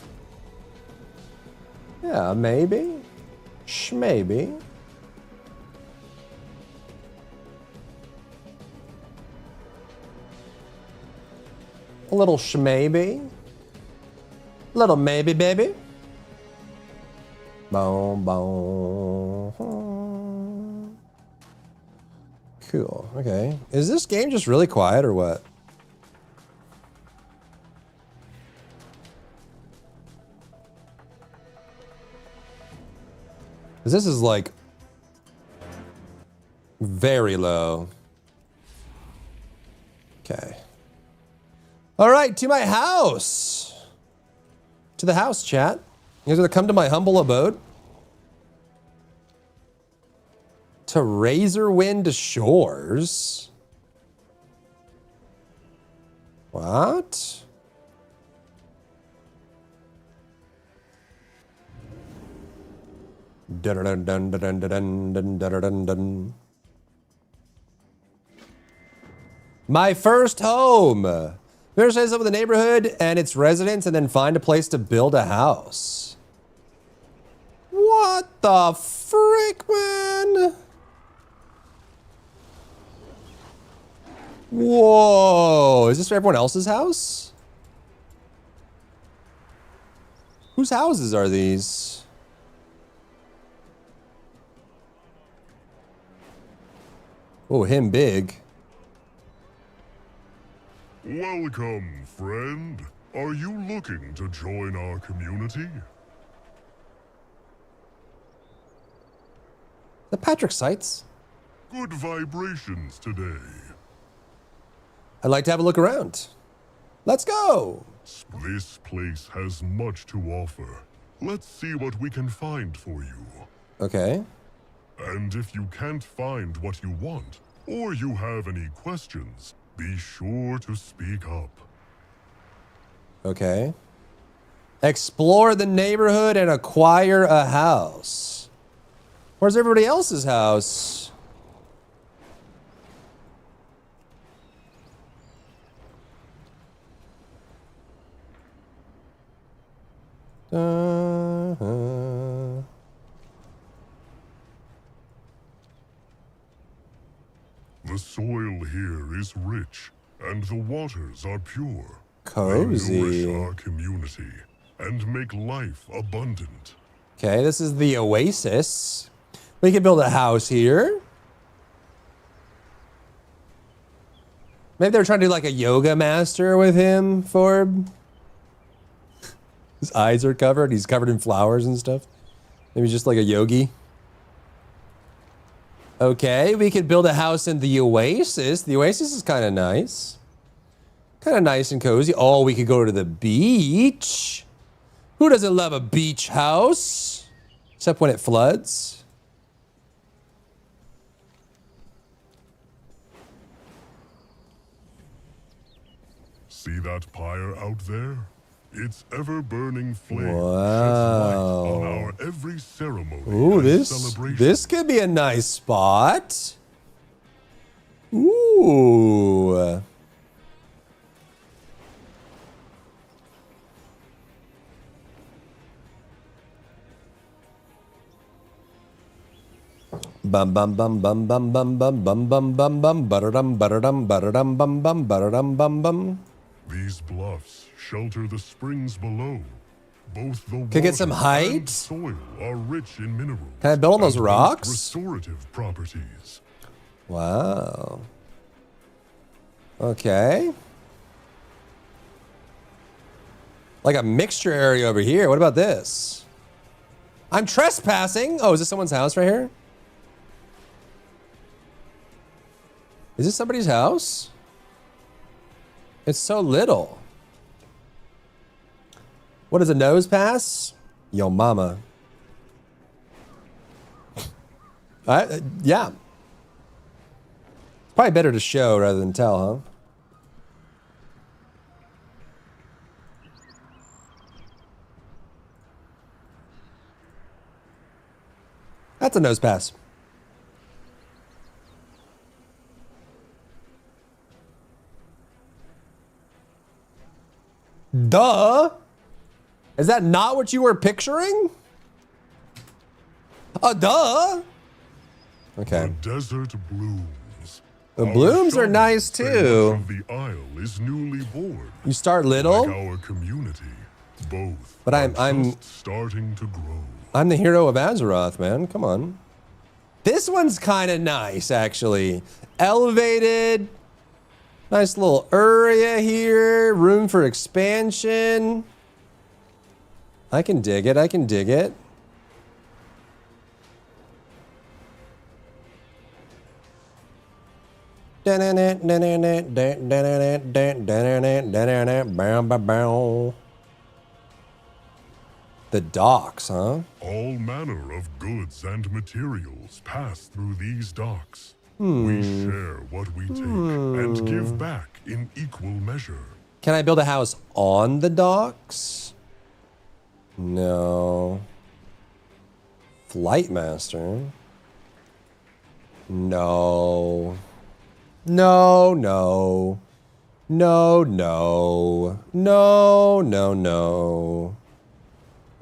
Yeah, maybe. Shmaybe. A little shmaybe. Little maybe, baby. Boom, boom. Cool. Okay. Is this game just really quiet or what? This is like very low. Okay. All right, to my house. To the house, chat. You guys gonna come to my humble abode? To Razorwind Shores? What? Dun dun dun dun dun dun dun dun dun dun. My first home. Better say something with the neighborhood and its residents, and then find a place to build a house. What the frick, man? Whoa, is this for everyone else's house? Whose houses are these? Oh, him big. Welcome, friend. Are you looking to join our community? The Patrick Sites. Good vibrations today. I'd like to have a look around. Let's go. This place has much to offer. Let's see what we can find for you. Okay. And if you can't find what you want, or you have any questions, be sure to speak up. Okay. Explore the neighborhood and acquire a house. Where's everybody else's house? The soil here is rich, and the waters are pure. Cozy. They nourish our community and make life abundant. Okay, this is the oasis. We can build a house here. Maybe they're trying to do like a yoga master with him, Forb. His eyes are covered. He's covered in flowers and stuff. Maybe just like a yogi. Okay, we could build a house in the oasis. The oasis is kind of nice. Kind of nice and cozy. Oh, we could go to the beach. Who doesn't love a beach house? Except when it floods. See that pyre out there? Its ever-burning flame sheds Wow. light on our every ceremony Ooh, and celebration. this could be a nice spot. Ooh. Bum bum bum bum bum bum bum bum bum bum bum butterdum butterdum butterdum bum bum butterdum bum bum. These bluffs shelter the springs below. Both the Can I get some water height? and soil are rich in minerals. Can I build on those and rocks? Restorative properties. Wow. Okay. Like a mixture area over here. What about this? I'm trespassing. Oh, is this someone's house right here? Is this somebody's house? It's so little. What is a nose pass? Yo mama. Yeah. It's probably better to show rather than tell, huh? That's a nose pass. Duh. Is that not what you were picturing? Duh. Okay. The desert blooms. The Our blooms are shamans nice say too. much of the isle is newly born. You start little, Like our community, both. but are I'm just starting to grow. I'm the hero of Azeroth, man. Come on. This one's kind of nice, actually. Elevated. Nice little area here. Room for expansion. I can dig it. I can dig it. The docks, huh? All manner of goods and materials pass through these docks. We share what we take and give back in equal measure. Can I build a house on the docks? No. Flight Master? No. No, no. No, no. No, no, no.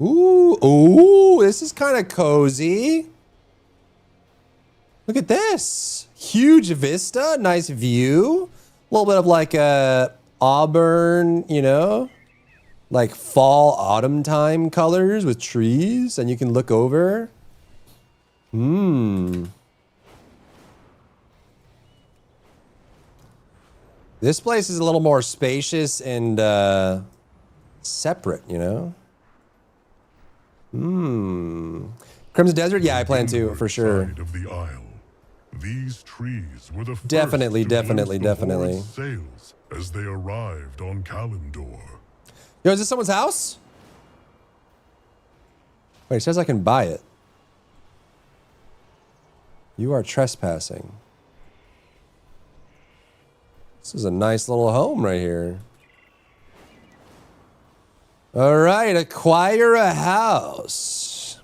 Ooh, ooh, this is kind of cozy. Look at this. Huge vista, nice view. A little bit of like a auburn, you know, like fall, autumn time colors with trees, and you can look over. This place is a little more spacious and separate, you know? Crimson Desert? Yeah, I plan to, for sure. Side of the isle. These trees were the first Definitely, to definitely, glimpse the definitely. Horde's sails as they arrived on Kalimdor. Yo, is this someone's house? Wait, it says I can buy it. You are trespassing. This is a nice little home right here. All right, acquire a house.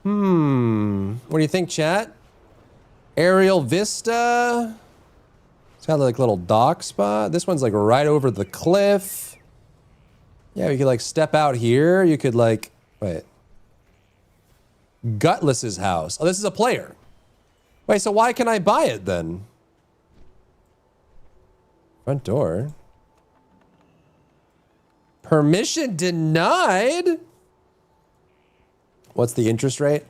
What do you think, chat? Aerial vista. It's got like a little dock spot. This one's like right over the cliff. Yeah, you could like step out here. You could like, wait. Gutless's house. Oh, this is a player. Wait, so why can I buy it then? Front door. Permission denied? What's the interest rate?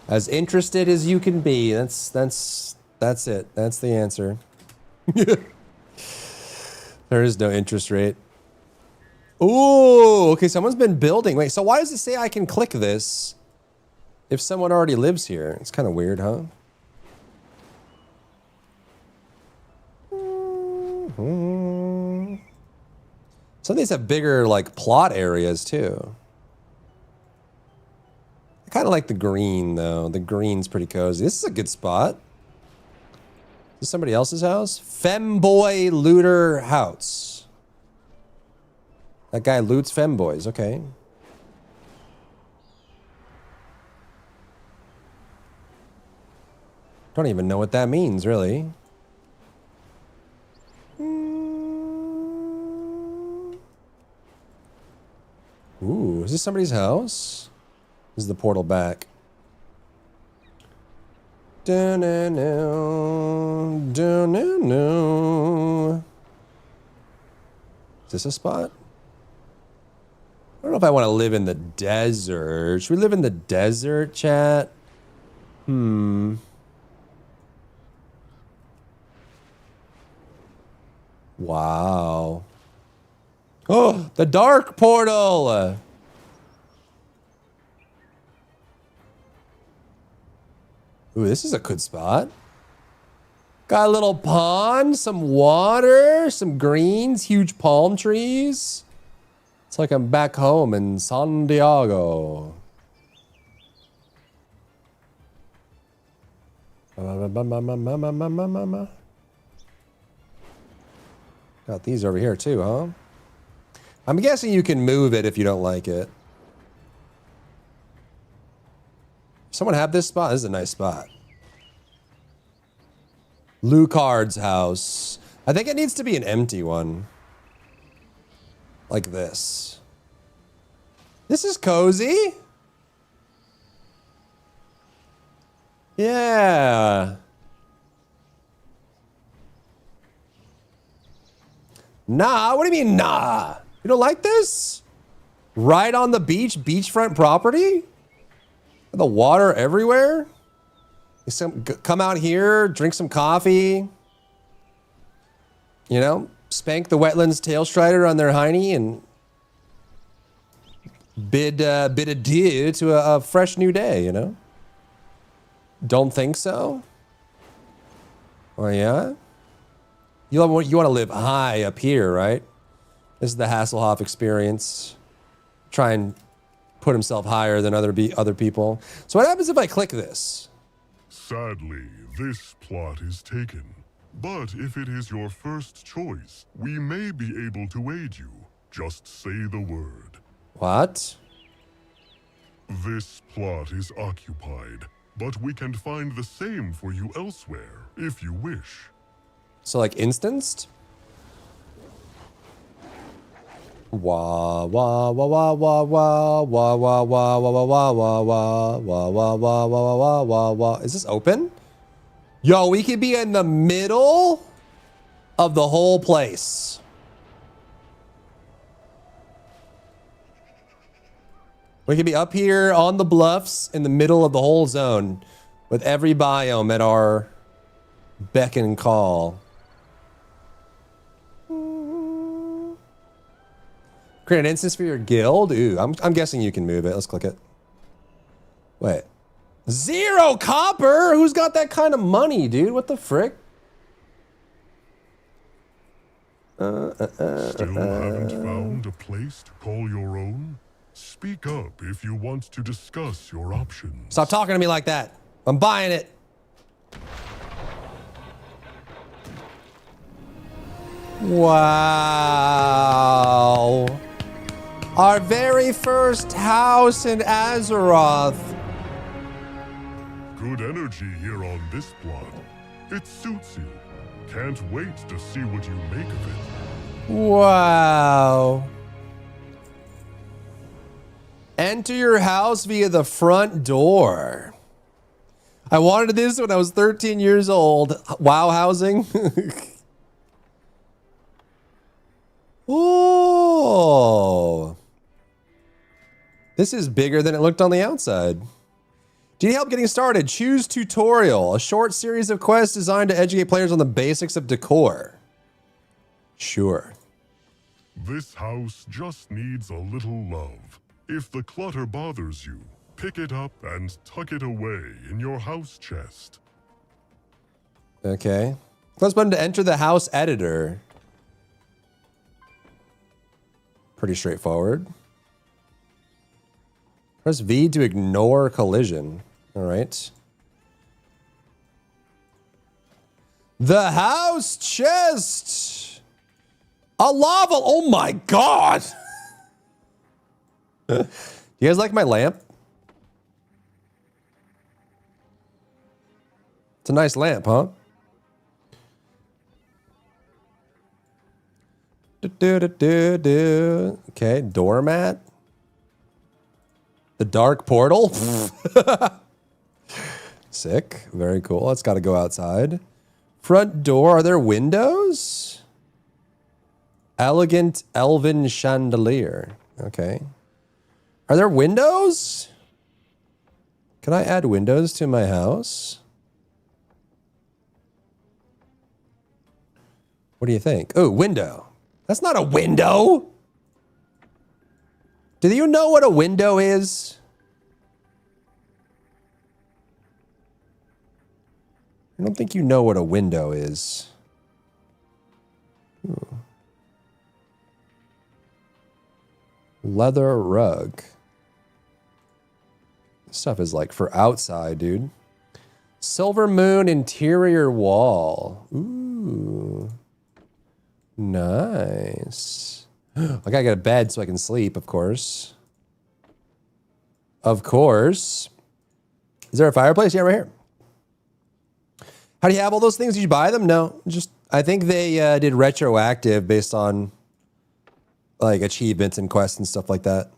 As interested as you can be. That's it. That's the answer. There is no interest rate. Ooh, okay, someone's been building. Wait, so why does it say I can click this if someone already lives here? It's kind of weird, huh? Some of these have bigger, like, plot areas, too. I kind of like the green, though. The green's pretty cozy. This is a good spot. Is this somebody else's house? Femboy Looter House. That guy loots femboys, okay. Don't even know what that means, really. Ooh, is this somebody's house? This is the portal back. Dun-dun-dun, dun-dun-dun. Is this a spot? I don't know if I want to live in the desert. Should we live in the desert, chat? Wow. Oh, the dark portal. Ooh, this is a good spot. Got a little pond, some water, some greens, huge palm trees. It's like I'm back home in San Diego. Got these over here too, huh? I'm guessing you can move it if you don't like it. Someone have this spot? This is a nice spot. Lucard's house. I think it needs to be an empty one. Like this. This is cozy. Yeah. Nah, what do you mean, nah? You don't like this? Right on the beach, beachfront property? The water everywhere? Come out here, drink some coffee. You know, spank the wetlands tail strider on their hiney and bid adieu to a fresh new day, you know? Don't think so? Oh, yeah? You want to live high up here, right? This is the Hasselhoff experience. Try and put himself higher than other people. So what happens if I click this? Sadly, this plot is taken. But if it is your first choice, we may be able to aid you. Just say the word. What? This plot is occupied, but we can find the same for you elsewhere, if you wish. So like instanced? Wah wah wah wah wah wah wah wah wah wah wah wah wah wah wah wah wah wah wah wah. Is this open? Yo, we could be in the middle of the whole place. We could be up here on the bluffs in the middle of the whole zone with every biome at our beck and call. Create an instance for your guild? Ooh, I'm guessing you can move it. Let's click it. Wait. 0 copper? Who's got that kind of money, dude? What the frick? Still haven't found a place to call your own? Speak up if you want to discuss your options. Stop talking to me like that. I'm buying it. Wow. Our very first house in Azeroth. Good energy here on this plot. It suits you. Can't wait to see what you make of it. Wow. Enter your house via the front door. I wanted this when I was 13 years old. WoW housing. Oh. This is bigger than it looked on the outside. Do you need help getting started? Choose tutorial, a short series of quests designed to educate players on the basics of decor. Sure. This house just needs a little love. If the clutter bothers you, pick it up and tuck it away in your house chest. Okay. Press button to enter the house editor. Pretty straightforward. Press V to ignore collision. All right. The house chest. A lava. Oh my God. You guys like my lamp? It's a nice lamp, huh? Okay, doormat. The dark portal. Sick. Very cool. It's got to go outside. Front door. Are there windows? Elegant elven chandelier. Okay. Are there windows? Can I add windows to my house? What do you think? Oh, window. That's not a window. Do you know what a window is? I don't think you know what a window is. Ooh. Leather rug. This stuff is like for outside, dude. Silver moon interior wall. Ooh. Nice. I gotta get a bed so I can sleep, of course. Of course. Is there a fireplace? Yeah, right here. How do you have all those things? Did you buy them? No. Just, I think they did retroactive based on like achievements and quests and stuff like that.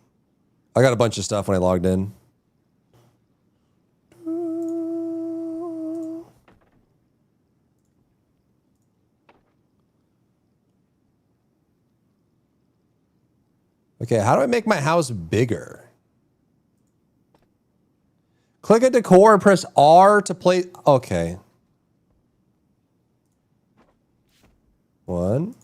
I got a bunch of stuff when I logged in. Okay, how do I make my house bigger? Click at decor and press R to play. Okay. 1,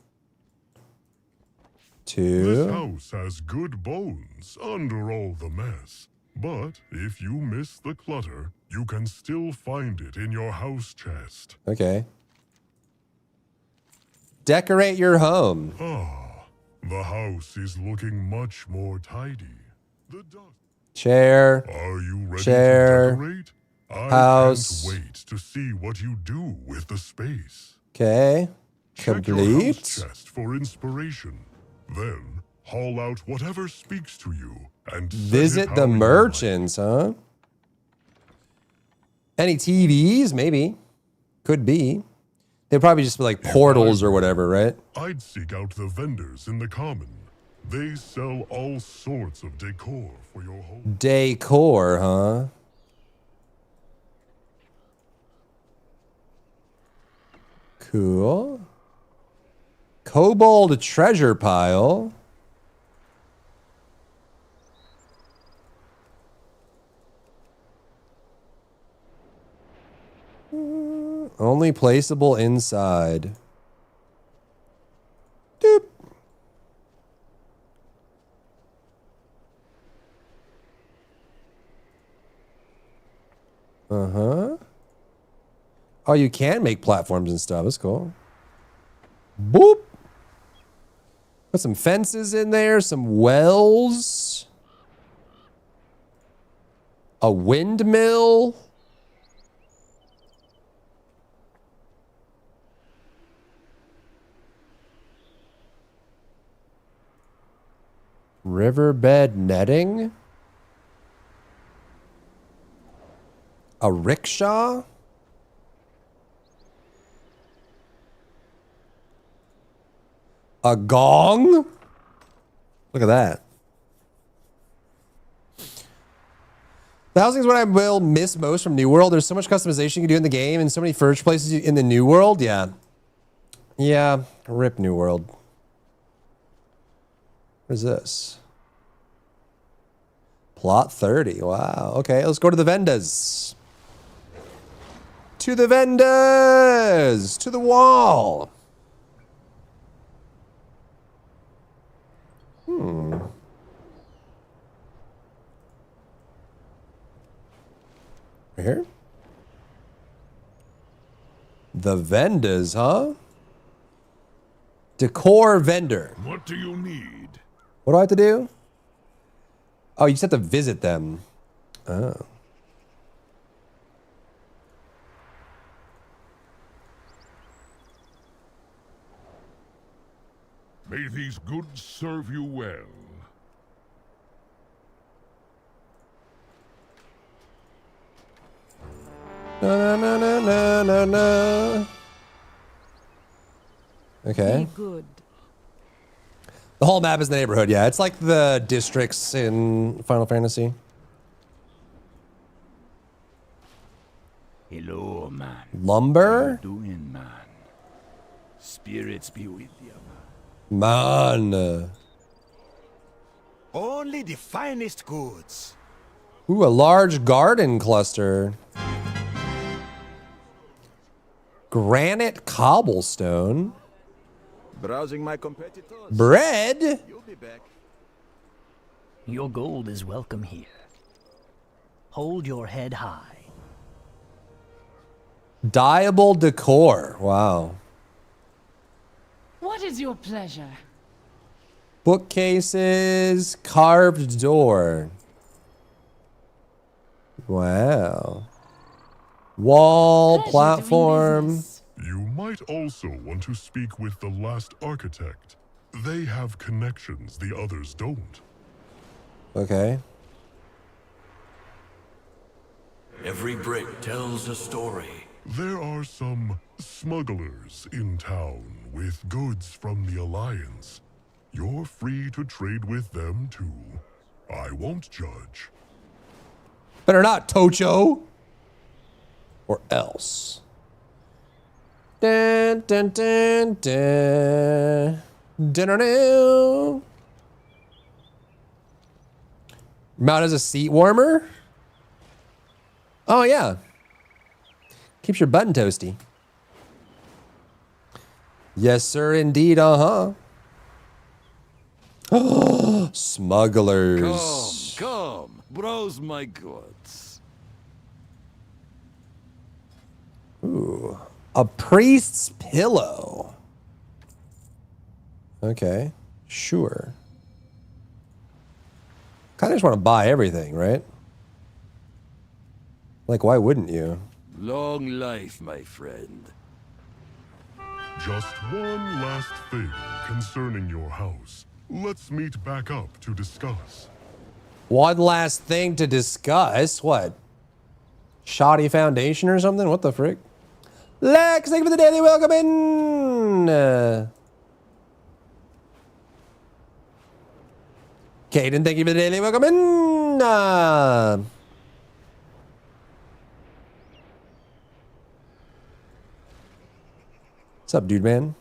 2. This house has good bones under all the mess. But if you miss the clutter, you can still find it in your house chest. Okay. Decorate your home. Ah, the house is looking much more tidy. The dust. Chair. Are you ready Chair. to decorate? House. I can't wait to see what you do with the space. Okay. Check your Complete. house chest for inspiration. Then haul out whatever speaks to you and set Visit it the how you merchants, huh? Any TVs? Maybe. Could be. They'd probably just be like portals or whatever, right? I'd seek out the vendors in the common. They sell all sorts of decor for your home. Decor, huh? Cool. Kobold treasure pile. Only placeable inside. Doop. Uh-huh. Oh, you can make platforms and stuff. That's cool. Boop. Put some fences in there, some wells. A windmill. Riverbed netting? A rickshaw? A gong? Look at that. The housing is what I will miss most from New World. There's so much customization you can do in the game and so many furniture places in the New World. Yeah. Yeah. Rip New World. What is this? Plot 30. Wow. Okay, let's go to the vendors. To the vendors! To the wall! Right here? The vendors, huh? Decor vendor. What do you need? What do I have to do? Oh, you just have to visit them. Oh. May these goods serve you well. Na na na na na na. Okay. Good. The whole map is the neighborhood, yeah. It's like the districts in Final Fantasy. Hello, man. Lumber? How you doing, man? Spirits be with you. Man. Only the finest goods. Ooh, a large garden cluster. Granite cobblestone. Browsing my competitors. Bread? You'll be back. Your gold is welcome here. Hold your head high. Dyeable decor. Wow. What is your pleasure? Bookcases, carved door. Wow. Wall, Pleasure platform. doing business. You might also want to speak with the last architect. They have connections the others don't. Okay. Every brick tells a story. There are some smugglers in town with goods from the Alliance. You're free to trade with them too. I won't judge. Better not, Tocho. Or else. Dun, dun, dun, dun. Dun, dun, dun. Mount as a seat warmer? Oh, yeah. Keeps your button toasty. Yes, sir, indeed. Uh-huh. Smugglers. Come, browse my goods. Ooh. A priest's pillow. Okay. Sure. Kind of just want to buy everything, right? Like, why wouldn't you? Long life, my friend. Just one last thing concerning your house. Let's meet back up to discuss. One last thing to discuss? What? Shoddy foundation or something? What the frick? Lex, thank you for the daily welcome in. Caden, thank you for the daily welcome in. What's up, dude, man?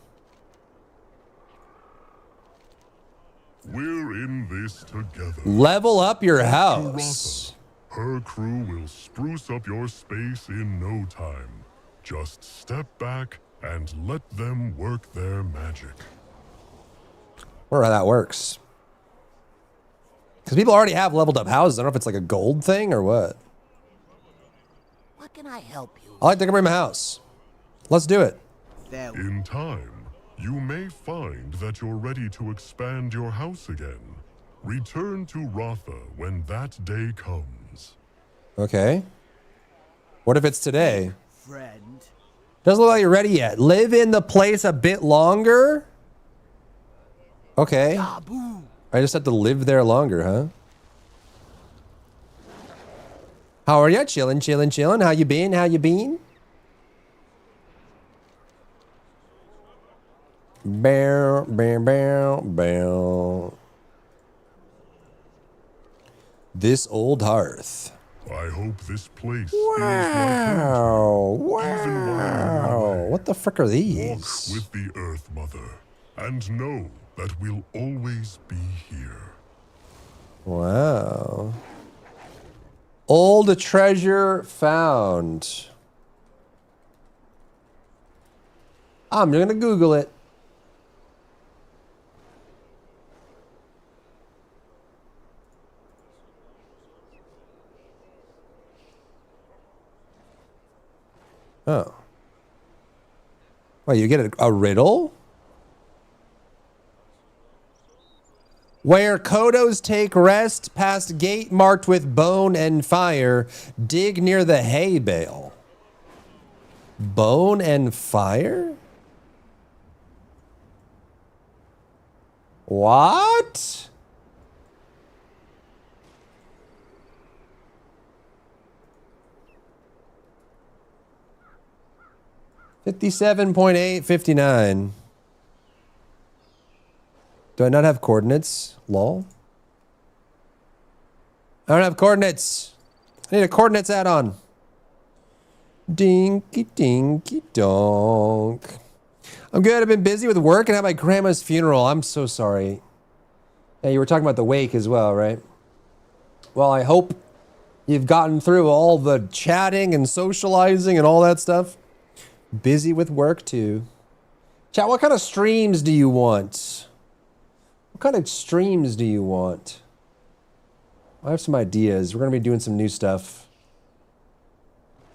We're in this together. Level up your house. Her crew will spruce up your space in no time. Just step back and let them work their magic. Wonder how that works. Because people already have leveled up houses. I don't know if it's like a gold thing or what. What can I help you? I like to decorate my house. Let's do it. In time, you may find that you're ready to expand your house again. Return to Rotha when that day comes. Okay. What if it's today? Friend. Doesn't look like you're ready yet. Live in the place a bit longer? Okay. I just have to live there longer, huh? How are ya? Chillin', chillin', chillin'. How you been? How you been? Bow, bow, bow, bow. This old hearth. I hope this place Wow. Wow. What the frick are these? Walk with the Earth Mother and know that we'll always be here. Wow. Old treasure found. I'm gonna Google it. Oh. Wait, you get a riddle? Where Kodos take rest, past gate marked with bone and fire, dig near the hay bale. Bone and fire? What? $57.859. Do I not have coordinates? Lol. I don't have coordinates. I need a coordinates add-on. Dinky dinky donk. I'm good. I've been busy with work and had my grandma's funeral. I'm so sorry. Yeah, you were talking about the wake as well, right? Well, I hope you've gotten through all the chatting and socializing and all that stuff. Busy with work too. Chat, what kind of streams do you want? What kind of streams do you want? I have some ideas. We're going to be doing some new stuff.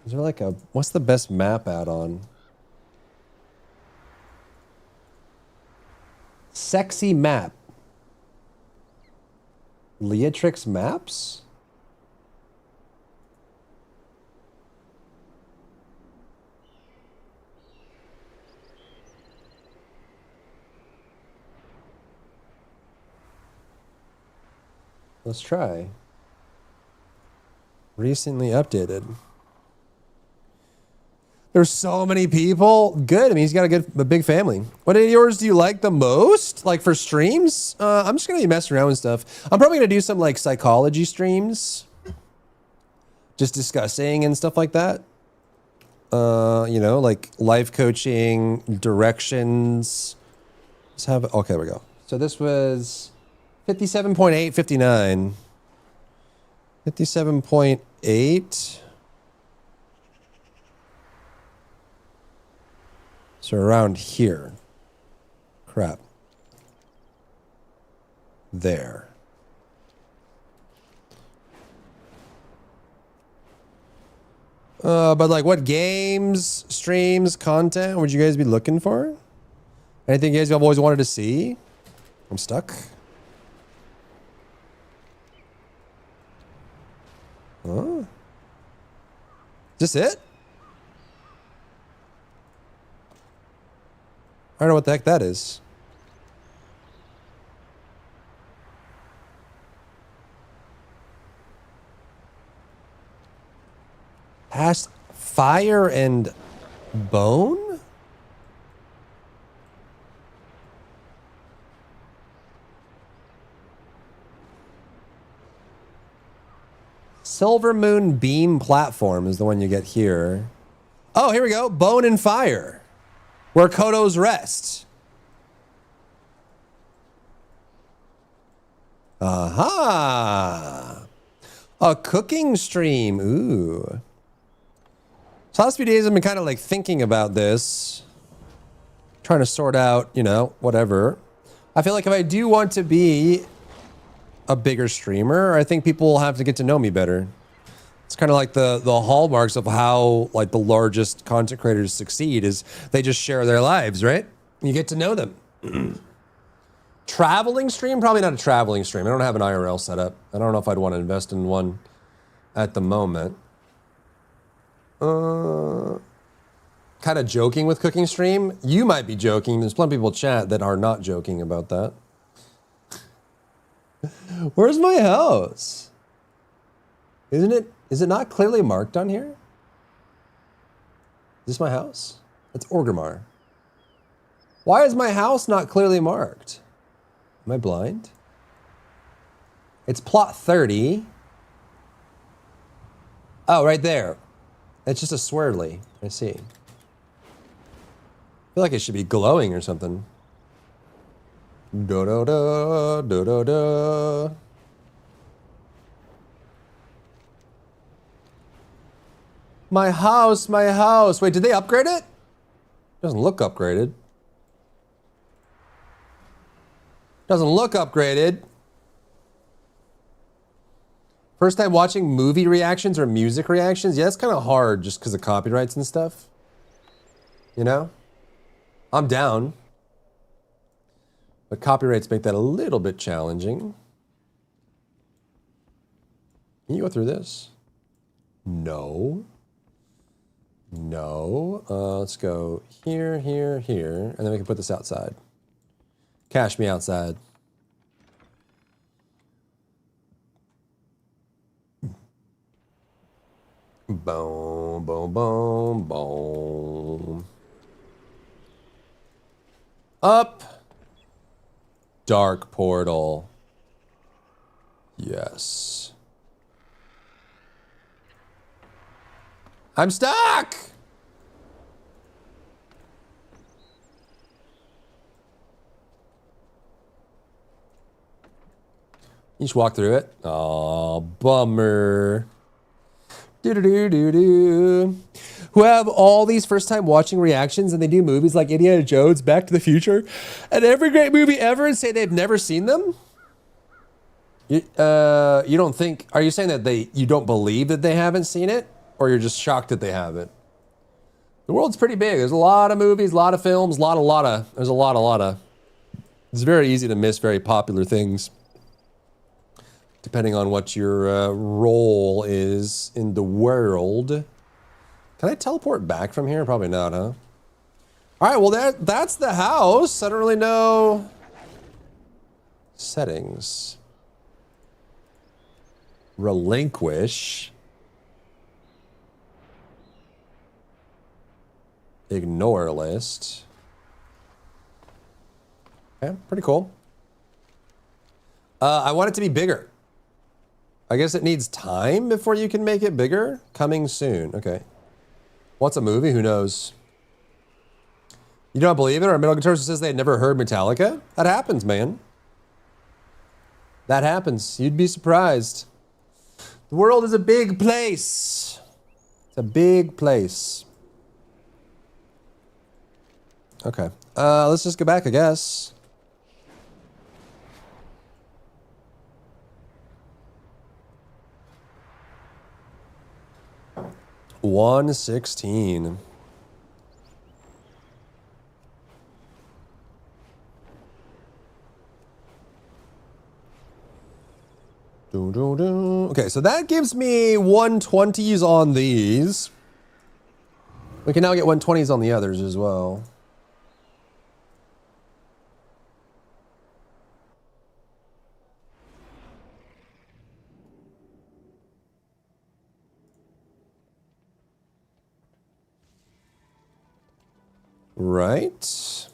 Is there like a... What's the best map add-on? Sexy map. Leatrix maps? Let's try. Recently updated. There's so many people. Good. I mean, he's got a big family. What of yours do you like the most? Like for streams? I'm just gonna be messing around with stuff. I'm probably gonna do some like psychology streams, just discussing and stuff like that. You know, like life coaching, directions. Let's have. Okay, there we go. So this was 57.859. 57.8. So around here. Crap. There. But like what games, streams, content would you guys be looking for? Anything you guys have always wanted to see? I'm stuck. Huh? Is this it? I don't know what the heck that is. Past fire and bone? Silver Moon Beam Platform is the one you get here. Oh, here we go. Bone and Fire. Where Kodos rest. Aha! A cooking stream. Ooh. So last few days I've been kind of like thinking about this. Trying to sort out, you know, whatever. I feel like if I do want to be a bigger streamer, I think people will have to get to know me better. It's kind of like the hallmarks of how like the largest content creators succeed is they just share their lives, right? You get to know them. Traveling stream? Probably not a traveling stream. I don't have an IRL set up. I don't know if I'd want to invest in one at the moment. Kind of joking with cooking stream. You might be joking. There's plenty of people in chat that are not joking about that. Where's my house? Isn't it? Is it not clearly marked on here? Is this my house? That's Orgrimmar. Why is my house not clearly marked? Am I blind? It's plot 30. Oh, right there. It's just a swirly. I see. I feel like it should be glowing or something. Da da da da da da. My house, my house. Wait, did they upgrade it? Doesn't look upgraded. Doesn't look upgraded. First time watching movie reactions or music reactions? Yeah, it's kind of hard just because of copyrights and stuff. You know? I'm down. But copyrights make that a little bit challenging. Can you go through this? No. No. Let's go here, here, here. And then we can put this outside. Cash me outside. Boom, boom, boom, boom. Up. Dark portal. Yes. I'm stuck! You just walk through it. Oh, bummer. Do-do-do-do-do. Who have all these first-time watching reactions and they do movies like Indiana Jones, Back to the Future, and every great movie ever and say they've never seen them? You don't think... Are you saying that you don't believe that they haven't seen it? Or you're just shocked that they haven't? The world's pretty big. There's a lot of movies, a lot of films, there's a lot of... It's very easy to miss very popular things. Depending on what your role is in the world. Can I teleport back from here? Probably not, huh? All right, well, that's the house. I don't really know. Settings. Relinquish. Ignore list. Okay, pretty cool. I want it to be bigger. I guess it needs time before you can make it bigger. Coming soon. Okay. What's a movie? Who knows? You don't believe it? Or Middle Guitarist says they had never heard Metallica? That happens, man. That happens. You'd be surprised. The world is a big place. It's a big place. Okay. Let's just go back, I guess. $116. Okay, so that gives me 120s on these. We can now get 120s on the others as well. Right.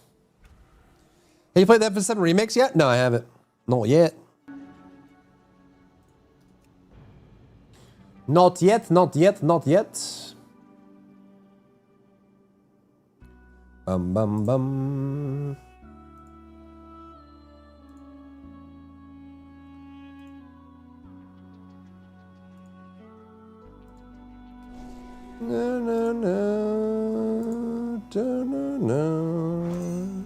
Have you played the FF7 remix yet? No, I haven't. Not yet. Not yet, not yet, not yet. Bum bum bum. No, no, no. No, no, no.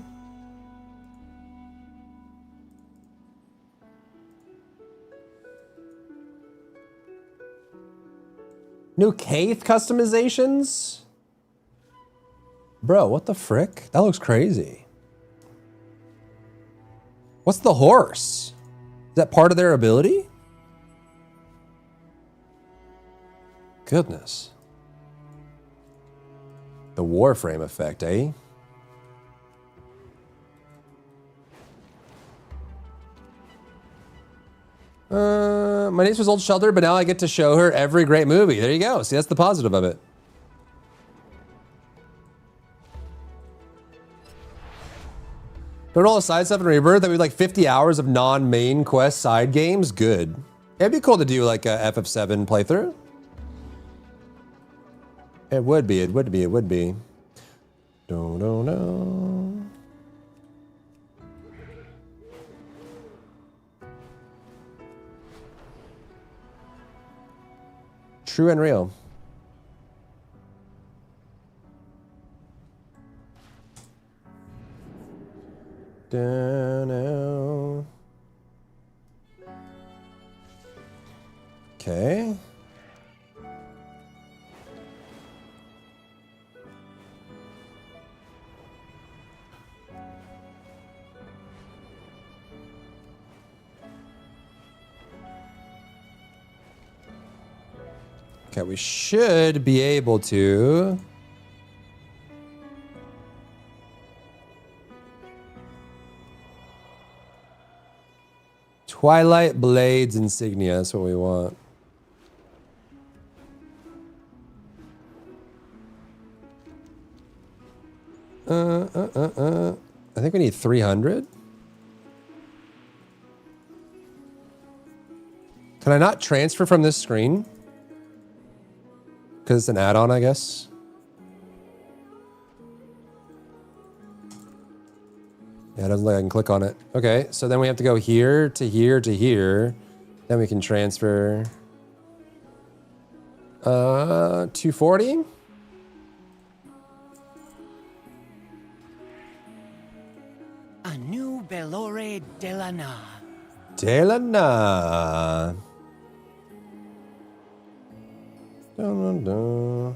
New Kaith customizations? Bro, what the frick? That looks crazy. What's the horse? Is that part of their ability? Goodness. The Warframe effect, eh? My niece was old sheltered, but now I get to show her every great movie. There you go. See, that's the positive of it. Don't all the side stuff in Rebirth that we like 50 hours of non-main quest side games? Good. It'd be cool to do like a FF7 playthrough. It would be, it would be, it would be. Don't. True and real. Down. Okay. Okay, we should be able to. Twilight Blades insignia, that's what we want. I think we need 300. Can I not transfer from this screen? Because it's an add-on, I guess. Yeah, it doesn't look like I can click on it. Okay, so then we have to go here to here to here. Then we can transfer. 240? A new Bellore Delana. Delana. Dun, dun, dun.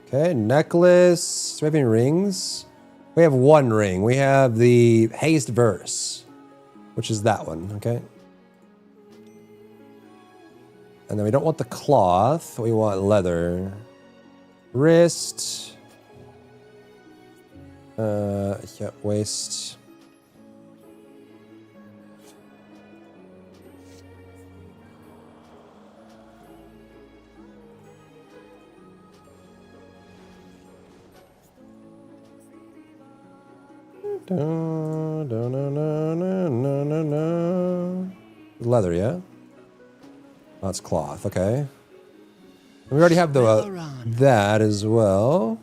Okay, necklace. Do we have any rings? We have one ring. We have the haste verse, which is that one, okay? And then we don't want the cloth. We want leather. Wrist. Yeah, waist. Leather, yeah? That's cloth, okay. We already have the that as well.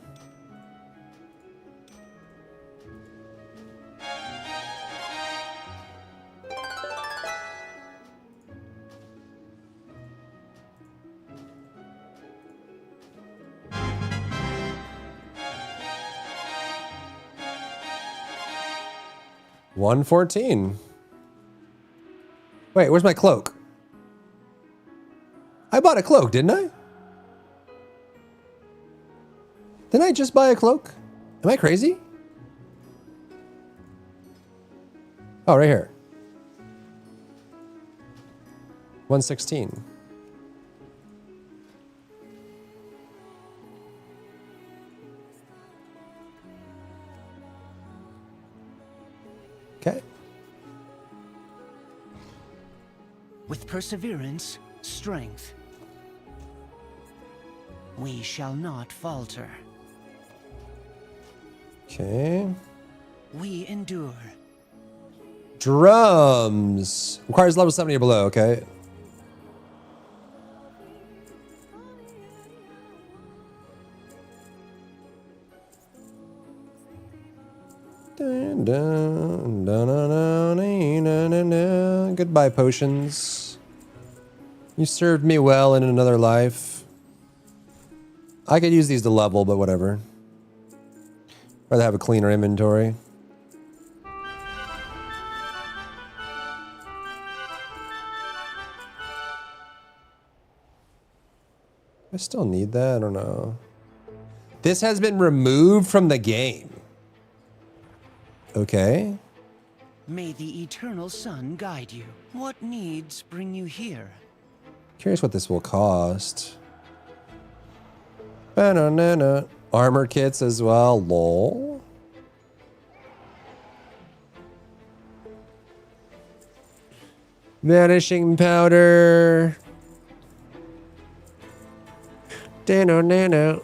$114. Wait, where's my cloak? I bought a cloak, didn't I? Didn't I just buy a cloak? Am I crazy? Oh, right here. 116. Okay. With perseverance, strength, we shall not falter. Okay. We endure. Drums. Requires level 70 or below, okay. Dun, dun, dun, dun, dun, dun, dun, dun. Goodbye, potions. You served me well in another life. I could use these to level, but whatever. Rather have a cleaner inventory. I still need that, I don't know. This has been removed from the game. Okay. May the eternal sun guide you. What needs bring you here? Curious what this will cost. Banana. Armor kits as well. Lol. Vanishing powder. Nano.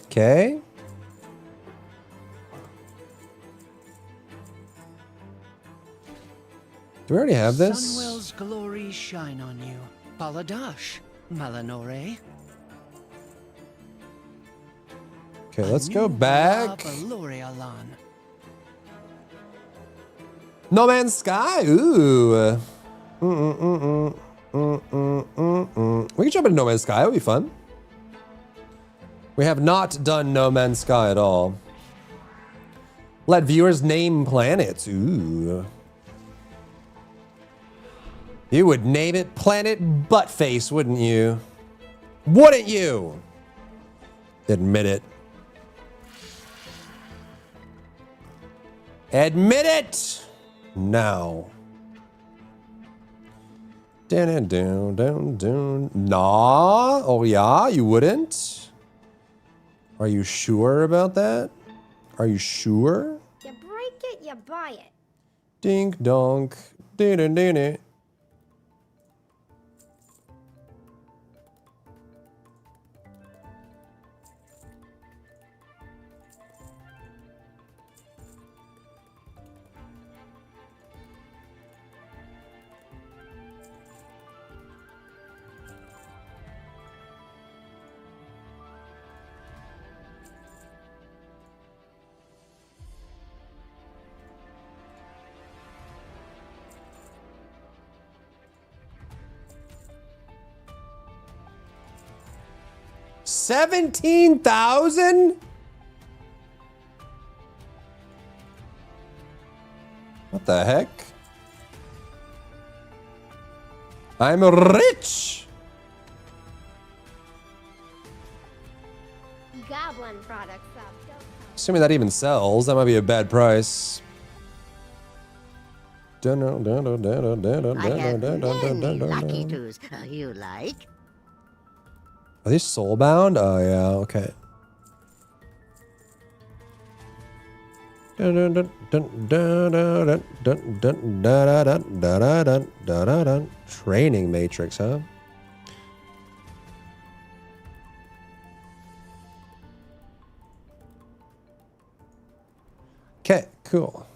Okay. Do we already have this? Sunwell's glory shine on you. Baladash, Malanore. Okay, let's go back. No Man's Sky. Ooh. We can jump into No Man's Sky. It would be fun. We have not done No Man's Sky at all. Let viewers name planets. Ooh. You would name it Planet Buttface, wouldn't you? Wouldn't you? Admit it. Admit it! Now. Nah. Oh yeah, you wouldn't? Are you sure about that? Are you sure? You break it, you buy it. Dink donk. Ding. 17,000? What the heck? I'm rich. Goblin products up. Assuming that even sells, that might be a bad price. I have many lucky twos. You like? Are these soulbound? Oh yeah, okay. Training matrix, huh? Okay, cool.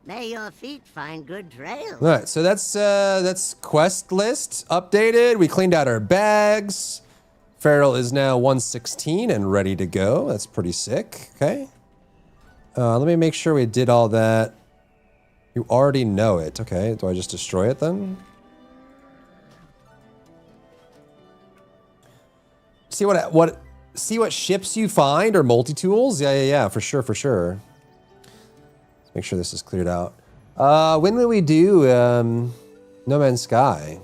May your feet find good trails. All right, so that's quest list updated. We cleaned out our bags. Feral is now 116 and ready to go. That's pretty sick. Okay. Let me make sure we did all that. You already know it. Okay. Do I just destroy it then? See what ships you find or multi-tools? Yeah, for sure. Let's make sure this is cleared out. When will we do No Man's Sky?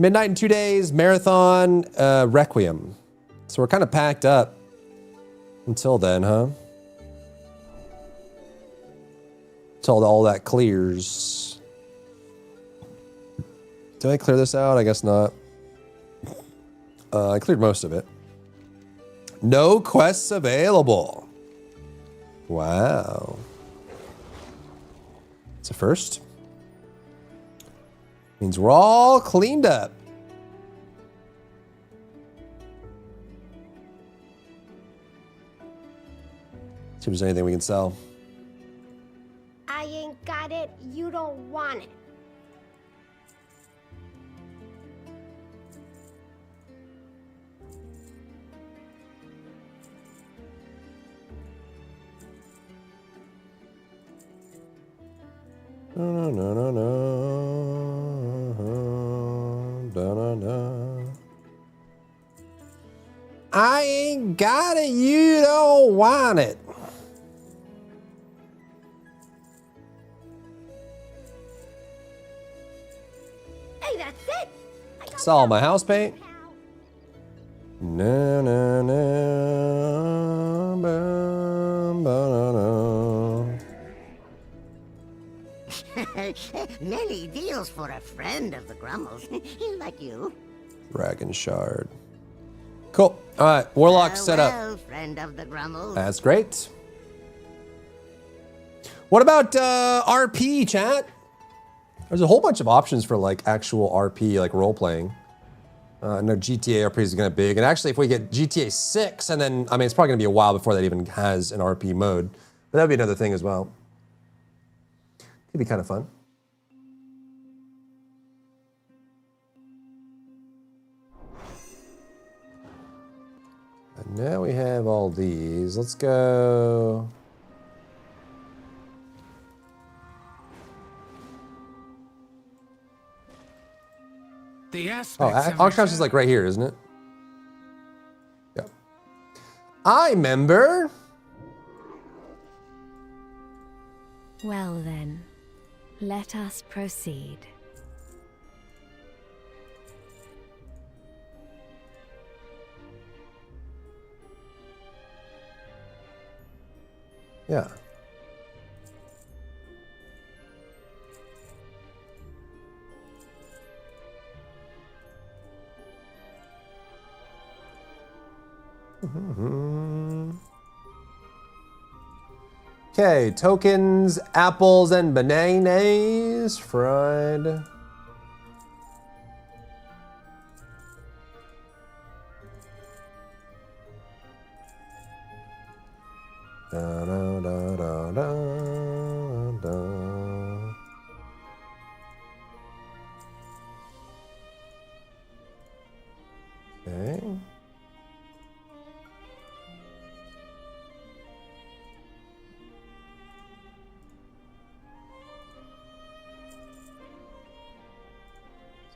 Midnight in 2 days, marathon, Requiem. So we're kind of packed up until then, huh? Until all that clears. Did I clear this out? I guess not. I cleared most of it. No quests available. Wow. It's a first. Means we're all cleaned up. See if there's anything we can sell. I ain't got it. You don't want it. No. I ain't got it. You don't want it. Hey, that's it. Saw my house paint. No. Many deals for a friend of the Grummles. Like you. Dragon Shard. Cool. All right, Warlock set up. Friend of the Grummels. That's great. What about RP, chat? There's a whole bunch of options for like actual RP, like role playing. I know GTA RP is kind of big, and actually, if we get GTA 6, and then I mean, it's probably gonna be a while before that even has an RP mode, but that'd be another thing as well. It'd be kind of fun. And now we have all these. Let's go. The Oh, Auctionhouse is like right here, isn't it? Yeah. I remember. Well then, let us proceed. Yeah. Okay, tokens, apples, and bananas fried. Da, da, da, da, da, da. Okay.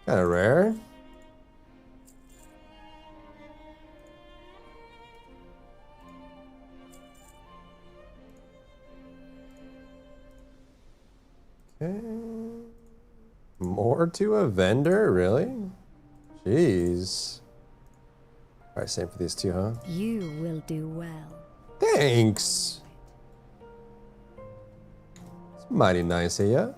Kind of rare. Okay. More to a vendor, really? Jeez. All right, same for these two, huh? You will do well. Thanks. It's mighty nice of you.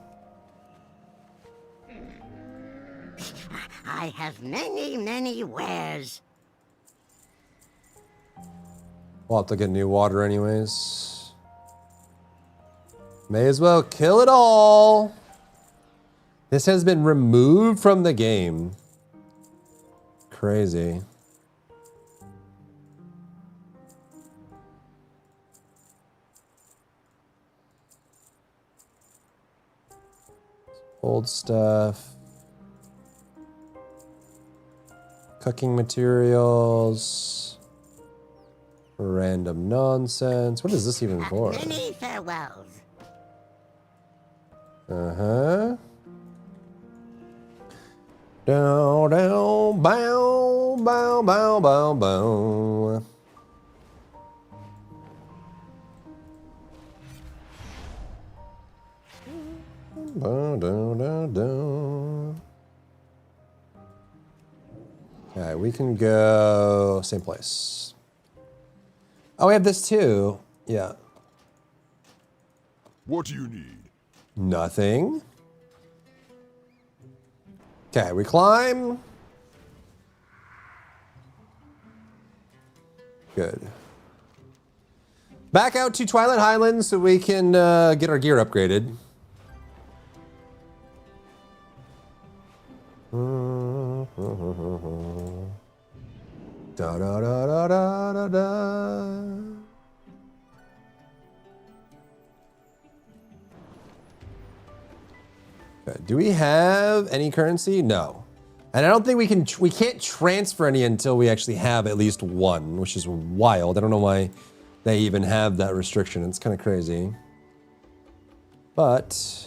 I have many, many wares. We'll have to get new water anyways. May as well kill it all. This has been removed from the game. Crazy. Old stuff. Cooking materials. Random nonsense. What is this even for? Many farewells. Uh-huh. Down, down, bow, bow, bow, bow, bow. Bow, down, down, down. Okay, we can go same place. Oh, we have this too. Yeah. What do you need? Nothing. Okay, we climb. Good. Back out to Twilight Highlands so we can get our gear upgraded. Da da da da da da da. Okay, do we have any currency? No. And I don't think we can't transfer any until we actually have at least one, which is wild. I don't know why they even have that restriction. It's kind of crazy. But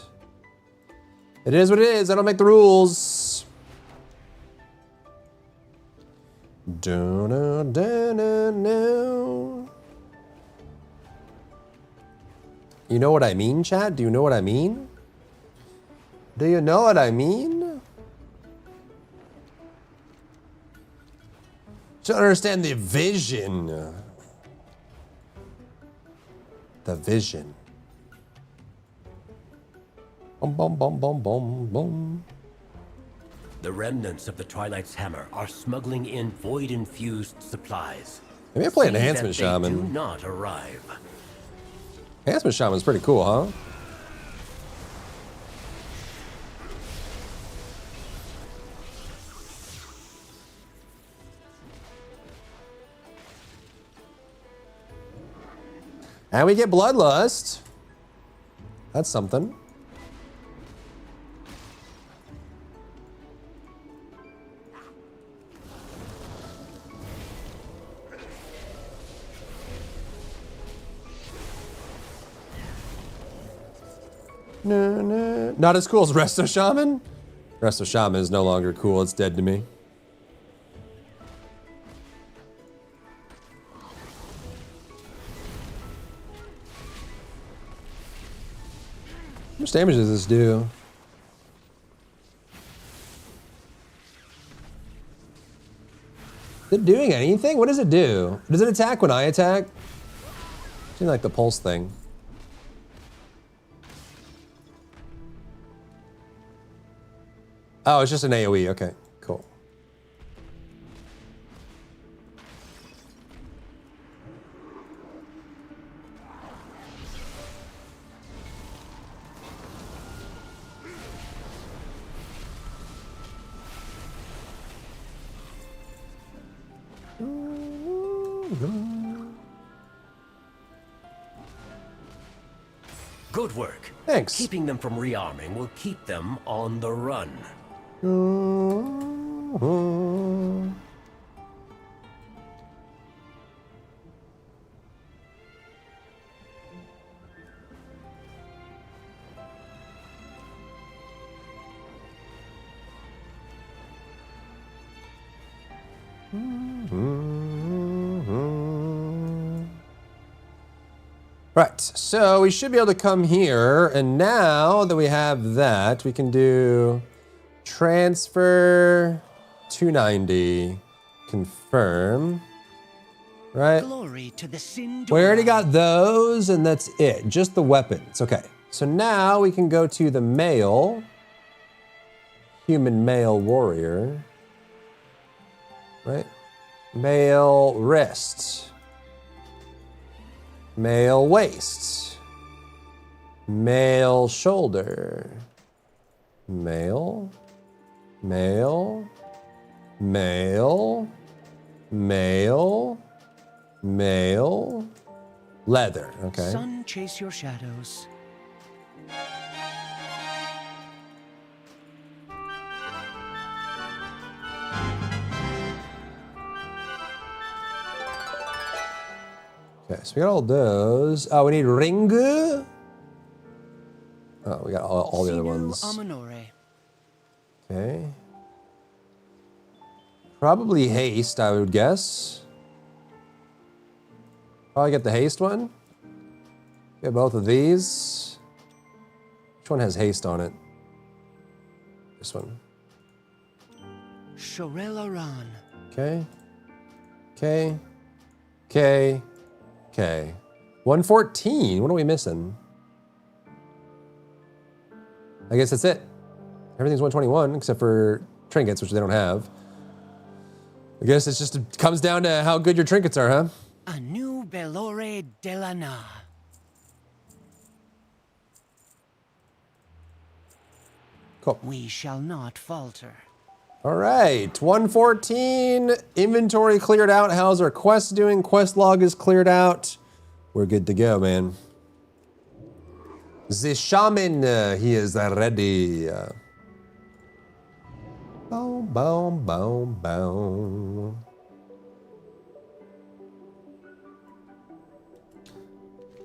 it is what it is. I don't make the rules. Do-do-do-do-do. You know what I mean, chat? Do you know what I mean? Do you know what I mean? To understand the vision. The vision. Boom, boom, boom, boom, boom, boom. The remnants of the Twilight's hammer are smuggling in void-infused supplies. Maybe I play See Enhancement that they Shaman. do not arrive. Enhancement Shaman's pretty cool, huh? And we get Bloodlust. That's something. No, no. Not as cool as Resto Shaman? Resto Shaman is no longer cool. It's dead to me. How much damage does this do? Is it doing anything? What does it do? Does it attack when I attack? Seems like the pulse thing. Oh, it's just an AoE. Okay, cool. Good work. Thanks. Keeping them from rearming will keep them on the run. Right, so we should be able to come here, and now that we have that, we can do transfer 290, confirm, right? Glory to the Sin. We already got those, and that's it, just the weapons. Okay, so now we can go to the male, human male warrior, right? Male wrist. Male waist, male shoulder, male, male, male, male, male, leather, okay. Sun, chase your shadows. Okay, so we got all those. Oh, we need Ringu. Oh, we got all the other ones. Okay. Probably haste, I would guess. Probably get the haste one. Get both of these. Which one has haste on it? This one. Shorel Aran. Okay. Okay. Okay. Okay. 114. What are we missing? I guess that's it. Everything's 121 except for trinkets, which they don't have. I guess it's just it comes down to how good your trinkets are, huh? Anu Belore Delana. Cool. We shall not falter. All right, 114, inventory cleared out. How's our quest doing? Quest log is cleared out. We're good to go, man. The shaman, he is ready. Boom, boom, boom, boom.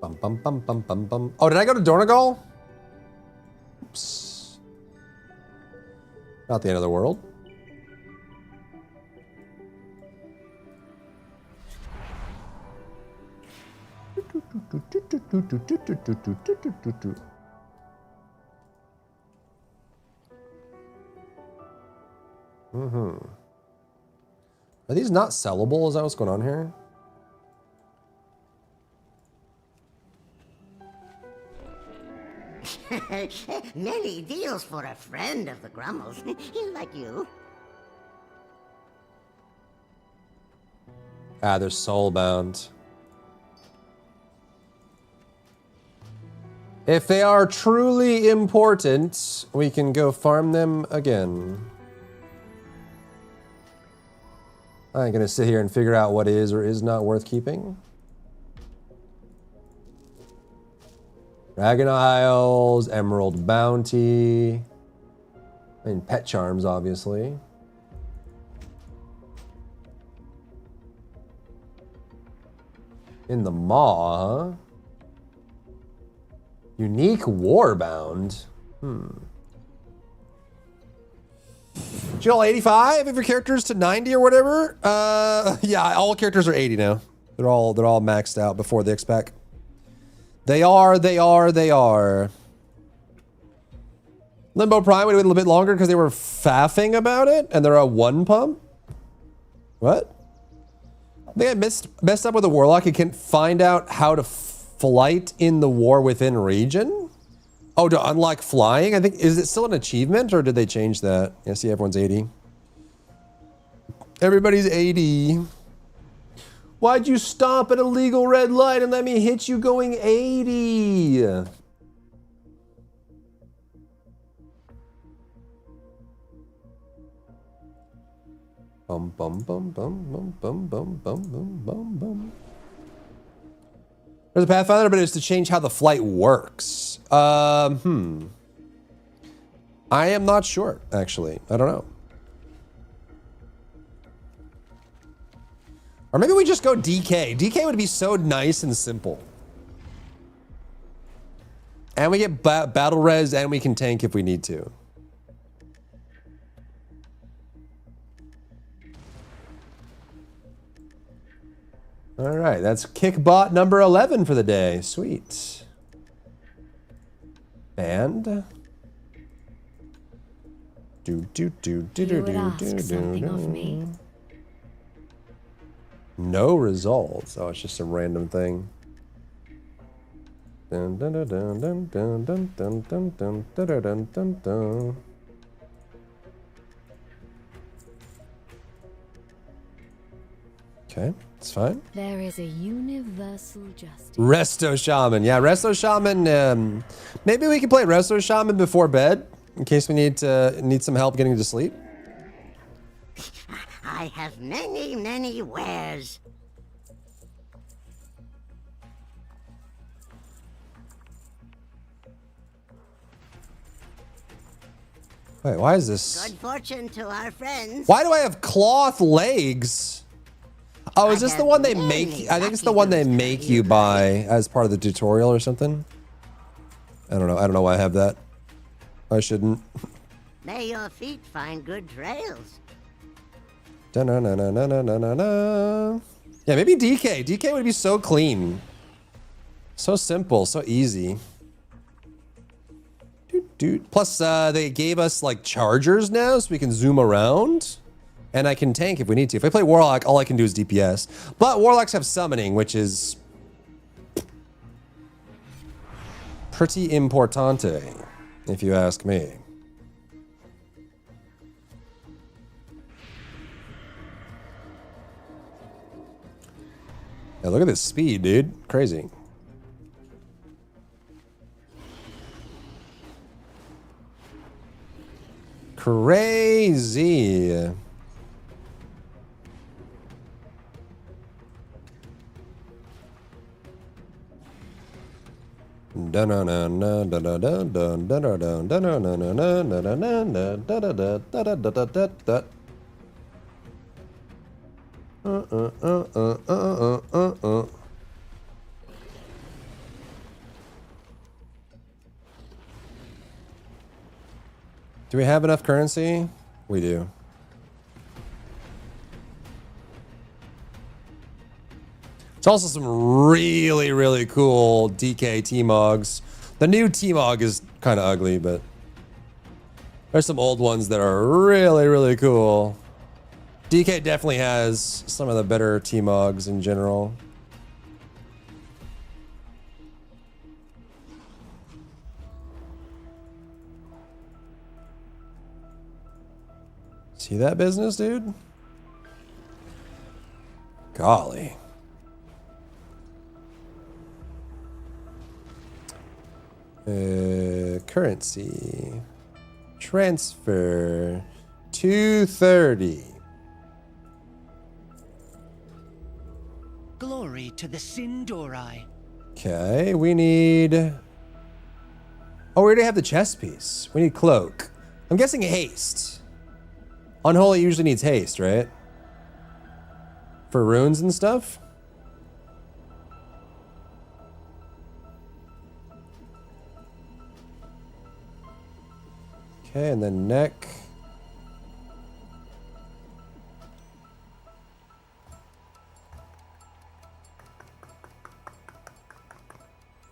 Bum, bum, bum, bum, bum, bum. Oh, did I go to Dornagal? Oops. Not the end of the world. Are these not sellable? Is that what's going on here? Many deals for a friend of the Grummles, like you. Ah, they're soulbound. If they are truly important, we can go farm them again. I ain't gonna sit here and figure out what is or is not worth keeping. Dragon Isles, Emerald Bounty. I mean, Pet Charms, obviously. In the Maw, huh? Unique Warbound. Jill, 85 of your characters to 90 or whatever? Yeah, all characters are 80 now. They're all maxed out before the X-Pack. They are. Limbo Prime would have been a little bit longer because they were faffing about it and they're a 1 pump? What? I think I messed up with the Warlock. You can find out how to flight in the war within region? Oh, to unlock flying? I think, is it still an achievement or did they change that? Yeah, see, everyone's 80. Everybody's 80. Why'd you stop at a legal red light and let me hit you going 80? Bum bum bum bum bum bum bum bum bum bum bum. There's a Pathfinder, but it's to change how the flight works. I am not sure, actually. I don't know. Or maybe we just go DK. DK would be so nice and simple. And we get battle res and we can tank if we need to. All right, that's Kickbot number 11 for the day. Sweet. And no results. Oh, it's just some random thing. Dun dun dun dun dun dun dun dun dun dun dun dun dun. Okay, it's fine. There is a universal justice. Resto Shaman. Yeah, Resto Shaman. Maybe we can play Resto Shaman before bed in case we need some help getting to sleep. I have many wares. Wait, why is this? Good fortune to our friends. Why do I have cloth legs? Oh, is this the one they make? I think it's the one they make you buy as part of the tutorial or something. I don't know. I don't know why I have that. I shouldn't. May your feet find good trails. Da na na na na na na na. Yeah, maybe DK. DK would be so clean, so simple, so easy. Dude. Plus, they gave us like chargers now, so we can zoom around. And I can tank if we need to. If I play Warlock, all I can do is DPS. But Warlocks have summoning, which is pretty importante, if you ask me. Yeah, look at this speed, dude. Crazy. Crazy. Do we have enough currency? We do. It's also some really, really cool DK T-Mogs. The new T-Mog is kind of ugly, but there's some old ones that are really, really cool. DK definitely has some of the better T-Mogs in general. See that business, dude? Golly. Currency. Transfer. 230. Glory to the Sindori. Okay, we need... Oh, we already have the chest piece. We need cloak. I'm guessing haste. Unholy usually needs haste, right? For runes and stuff? Okay, and then neck.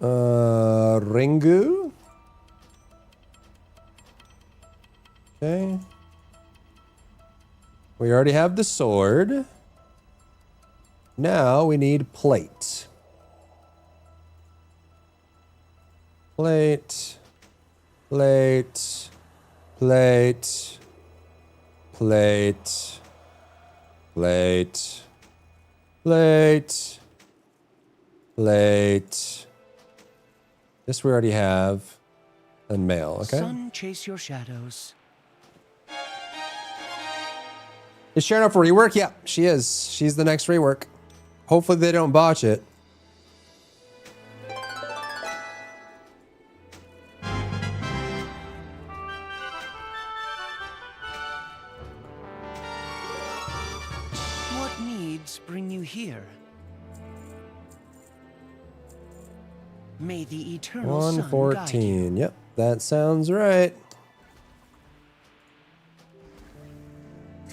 Ringu. Okay. We already have the sword. Now we need plate. Plate. Plate. Plate. Plate. Plate. Plate. Plate. This we already have. And mail, okay? Sun, chase your shadows. Is Sharon up for rework? Yeah, she is. She's the next rework. Hopefully they don't botch it. What needs bring you here? May the eternal sun guide you. 114. Yep, that sounds right.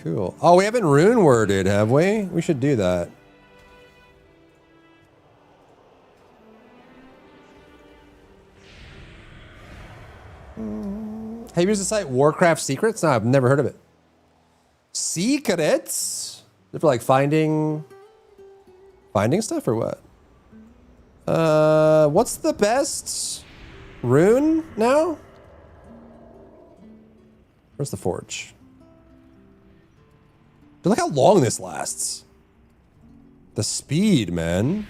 Cool. Oh, we haven't rune worded, have we? We should do that. Have you used the site Warcraft Secrets? No, I've never heard of it. Secrets? Is it for like finding stuff or what? What's the best rune now? Where's the forge? Dude, look how long this lasts. The speed, man.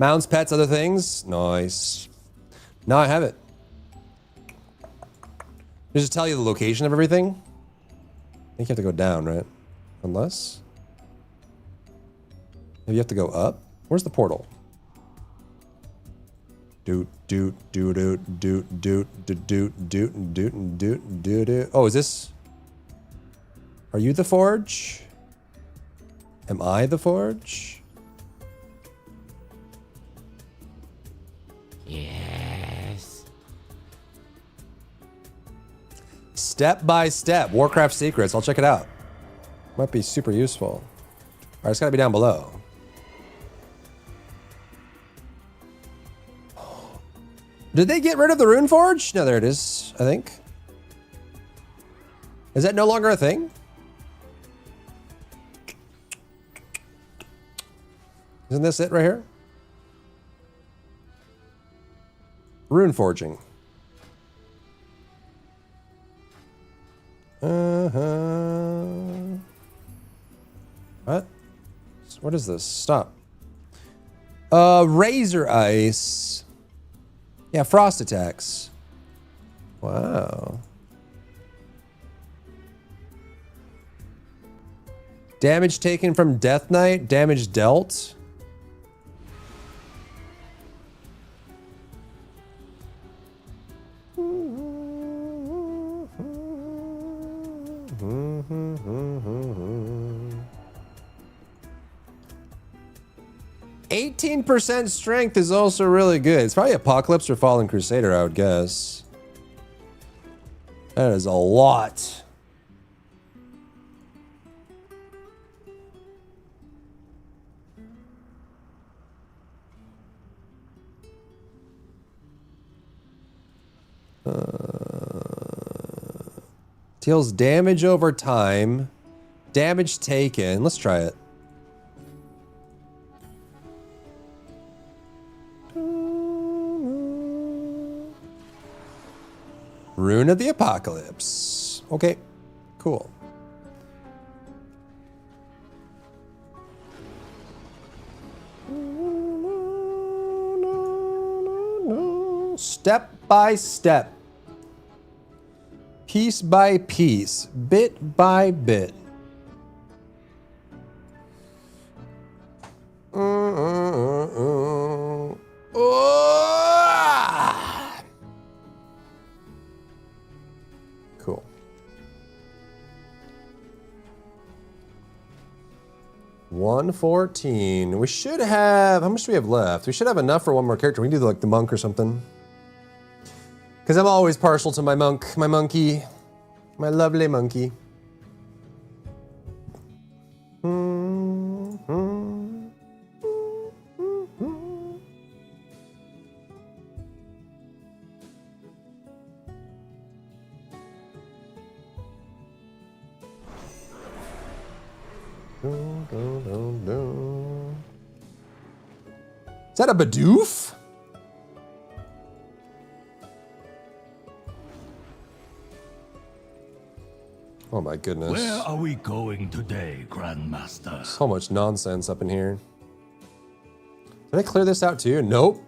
Mounts, pets, other things. Nice. Now I have it. Does it tell you the location of everything? I think you have to go down, right? Unless? Maybe you have to go up? Where's the portal? Doot, doot, doot, doot, doot, doot, doot, doot, doot, doot, doot, doot, doot. Oh, is this? Are you the forge? Am I the forge? Yes. Step by step, Warcraft Secrets. I'll check it out. Might be super useful. All right, it's gotta be down below. Did they get rid of the Rune Forge? No, there it is, I think. Is that no longer a thing? Isn't this it right here? Rune forging. What? What is this? Stop. Razor ice. Yeah, frost attacks. Wow. Damage taken from Death Knight. Damage dealt. Mm-hmm. 18% strength is also really good. It's probably Apocalypse or Fallen Crusader, I would guess. That is a lot. Deals damage over time. Damage taken. Let's try it. Rune of the Apocalypse. Okay. Cool. Step by step. Piece by piece. Bit by bit. Cool. $114. We should have, how much do we have left? We should have enough for one more character. We can do like the monk or something. Because I'm always partial to my monk, my monkey, my lovely monkey. Is that a Bidoof? Oh my goodness. Where are we going today, Grandmaster? So much nonsense up in here. Did I clear this out too? Nope.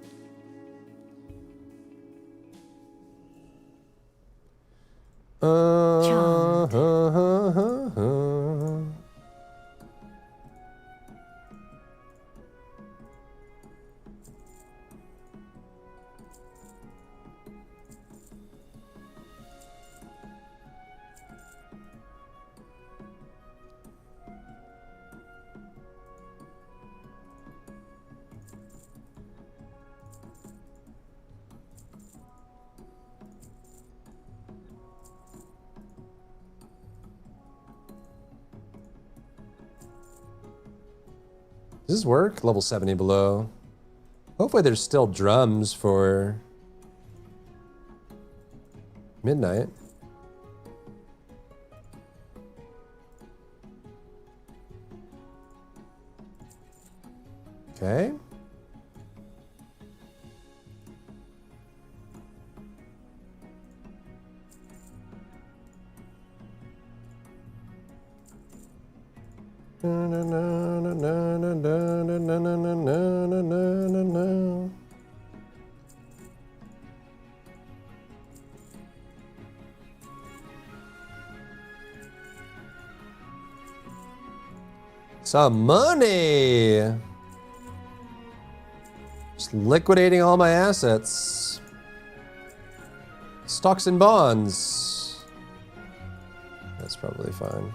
Does this work? Level 70 below. Hopefully there's still drums for midnight. Okay. Some money. Just liquidating all my assets. Stocks and bonds. That's probably fine.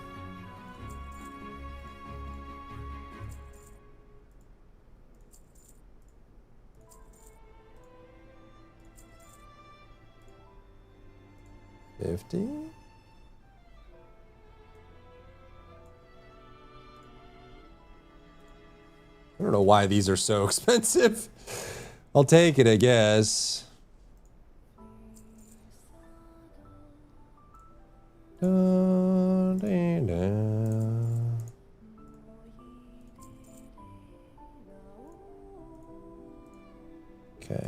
$50. I don't know why these are so expensive. I'll take it, I guess. Okay.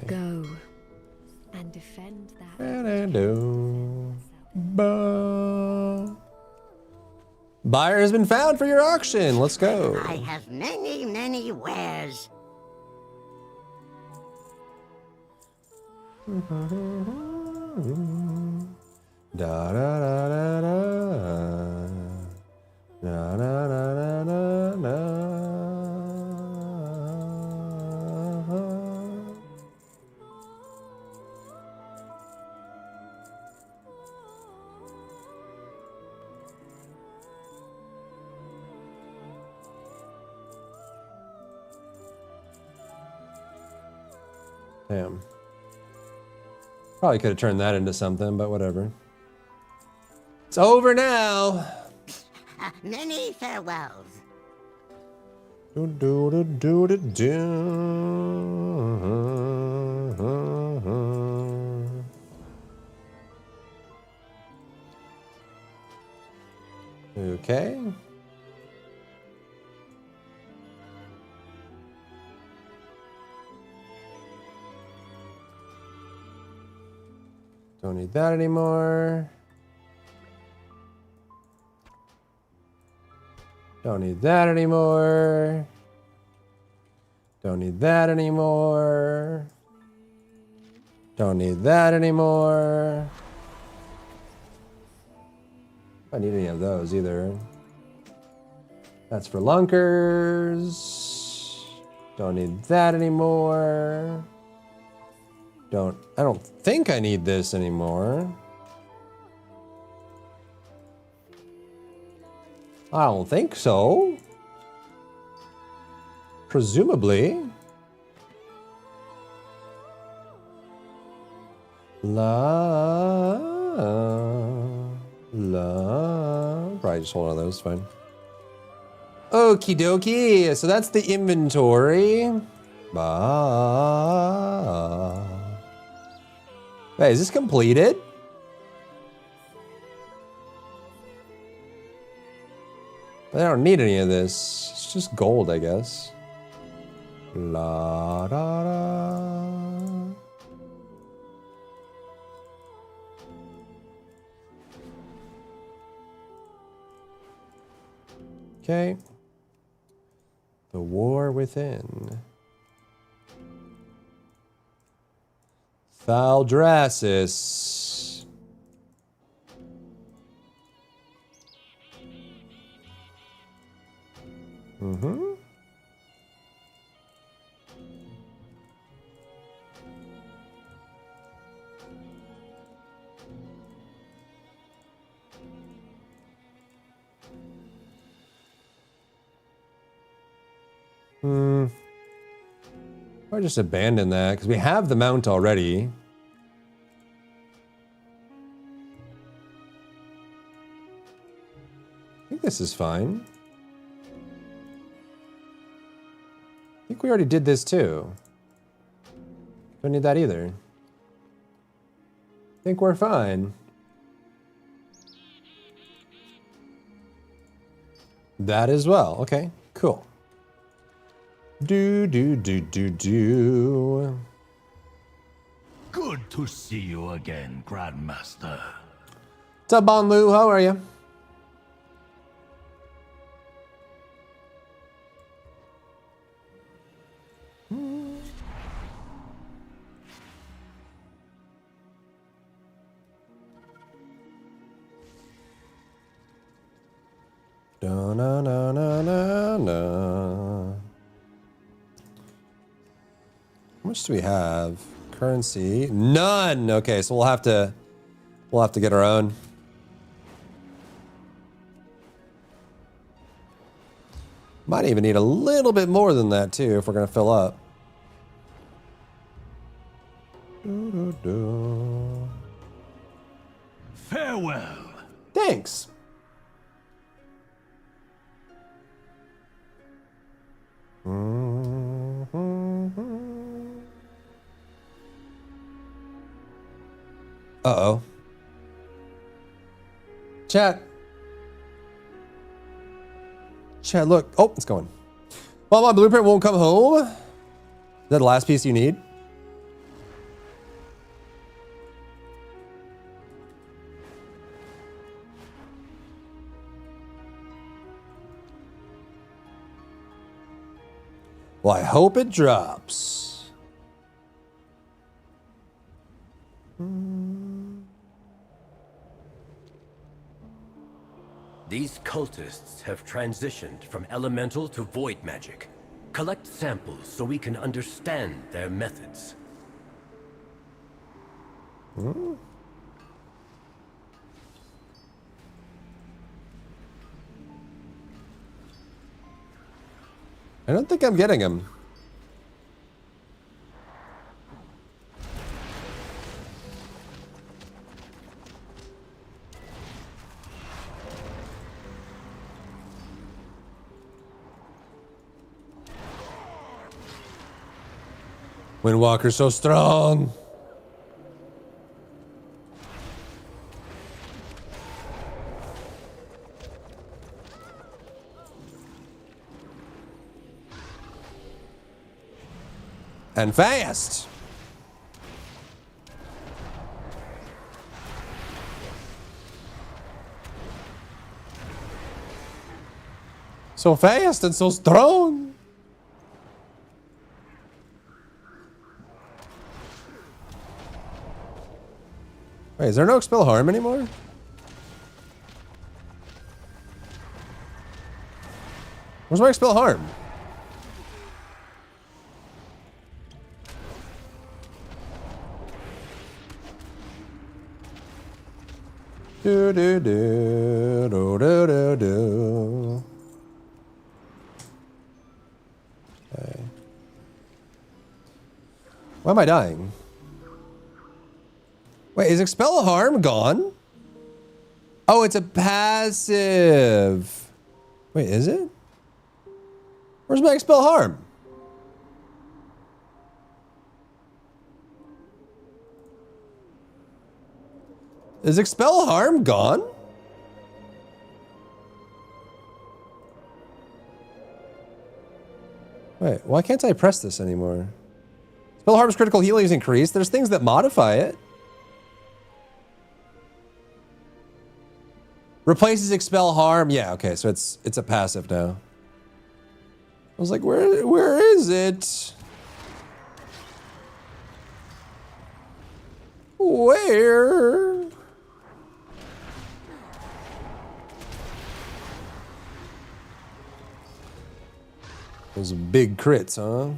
Go and defend that. Buyer has been found for your auction. Let's go. I have many, many wares. Da da da da da. Da da da da da da. Damn. Probably could have turned that into something, but whatever. It's over now. Many farewells. Do do do do do do. Okay. Don't need that anymore. Don't need that anymore. Don't need that anymore. Don't need that anymore. I don't need any of those either. That's for lunkers. Don't need that anymore. I don't think I need this anymore. I don't think so. Presumably. Probably just hold on to those, fine. Okie dokie. So that's the inventory. Hey, is this completed? I don't need any of this. It's just gold, I guess. La da da. Okay. The War Within. Thaldrassus. Mm-hmm. Or just abandon that, because we have the mount already. I think this is fine. I think we already did this too. Don't need that either. I think we're fine. That as well. Okay, cool. Do. Good to see you again, Grandmaster. What's up, Bonlu? How are you? Da na na na na na. How much do we have? Currency? None. Okay, so we'll have to get our own. Might even need a little bit more than that too if we're gonna fill up. Farewell. Thanks. Uh-oh. Chat, look. Oh, it's going. Well, my blueprint won't come home. Is that the last piece you need? Well, I hope it drops. These cultists have transitioned from elemental to void magic. Collect samples so we can understand their methods. I don't think I'm getting him. Windwalker's so strong. And fast. So fast and so strong. Wait, is there no expel harm anymore? Where's my expel harm? Do do do do do do do. Okay. Why am I dying? Wait, is expel harm gone? Oh, it's a passive. Wait, is it? Where's my expel harm? Is expel harm gone? Wait, why can't I press this anymore? Expel harm's critical healing is increased. There's things that modify it. Replaces expel harm. Yeah, okay, so it's a passive now. I was like, where is it? Where? Those big crits, huh?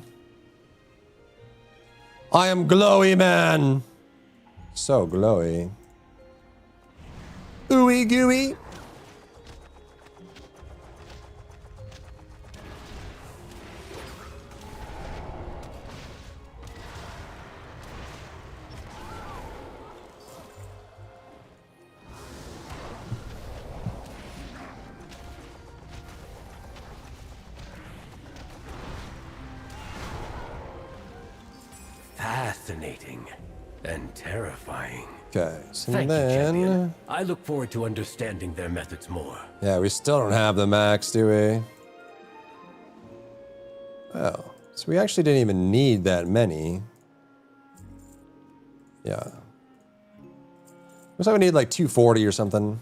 I am glowy, man. So glowy. Ooey gooey. Fascinating and terrifying. Okay, so Thank then... you, champion. I look forward to understanding their methods more. Yeah, we still don't have the max, do we? Oh, so we actually didn't even need that many. Yeah. Looks like we need like 240 or something.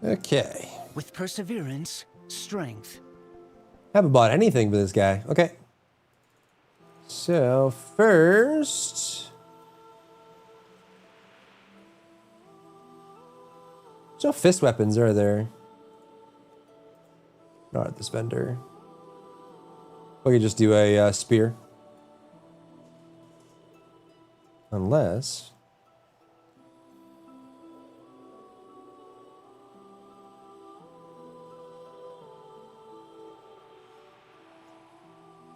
Okay. With perseverance, strength. Haven't bought anything for this guy. Okay. So first, no fist weapons are there? Not at this vendor. We could just do a spear, unless.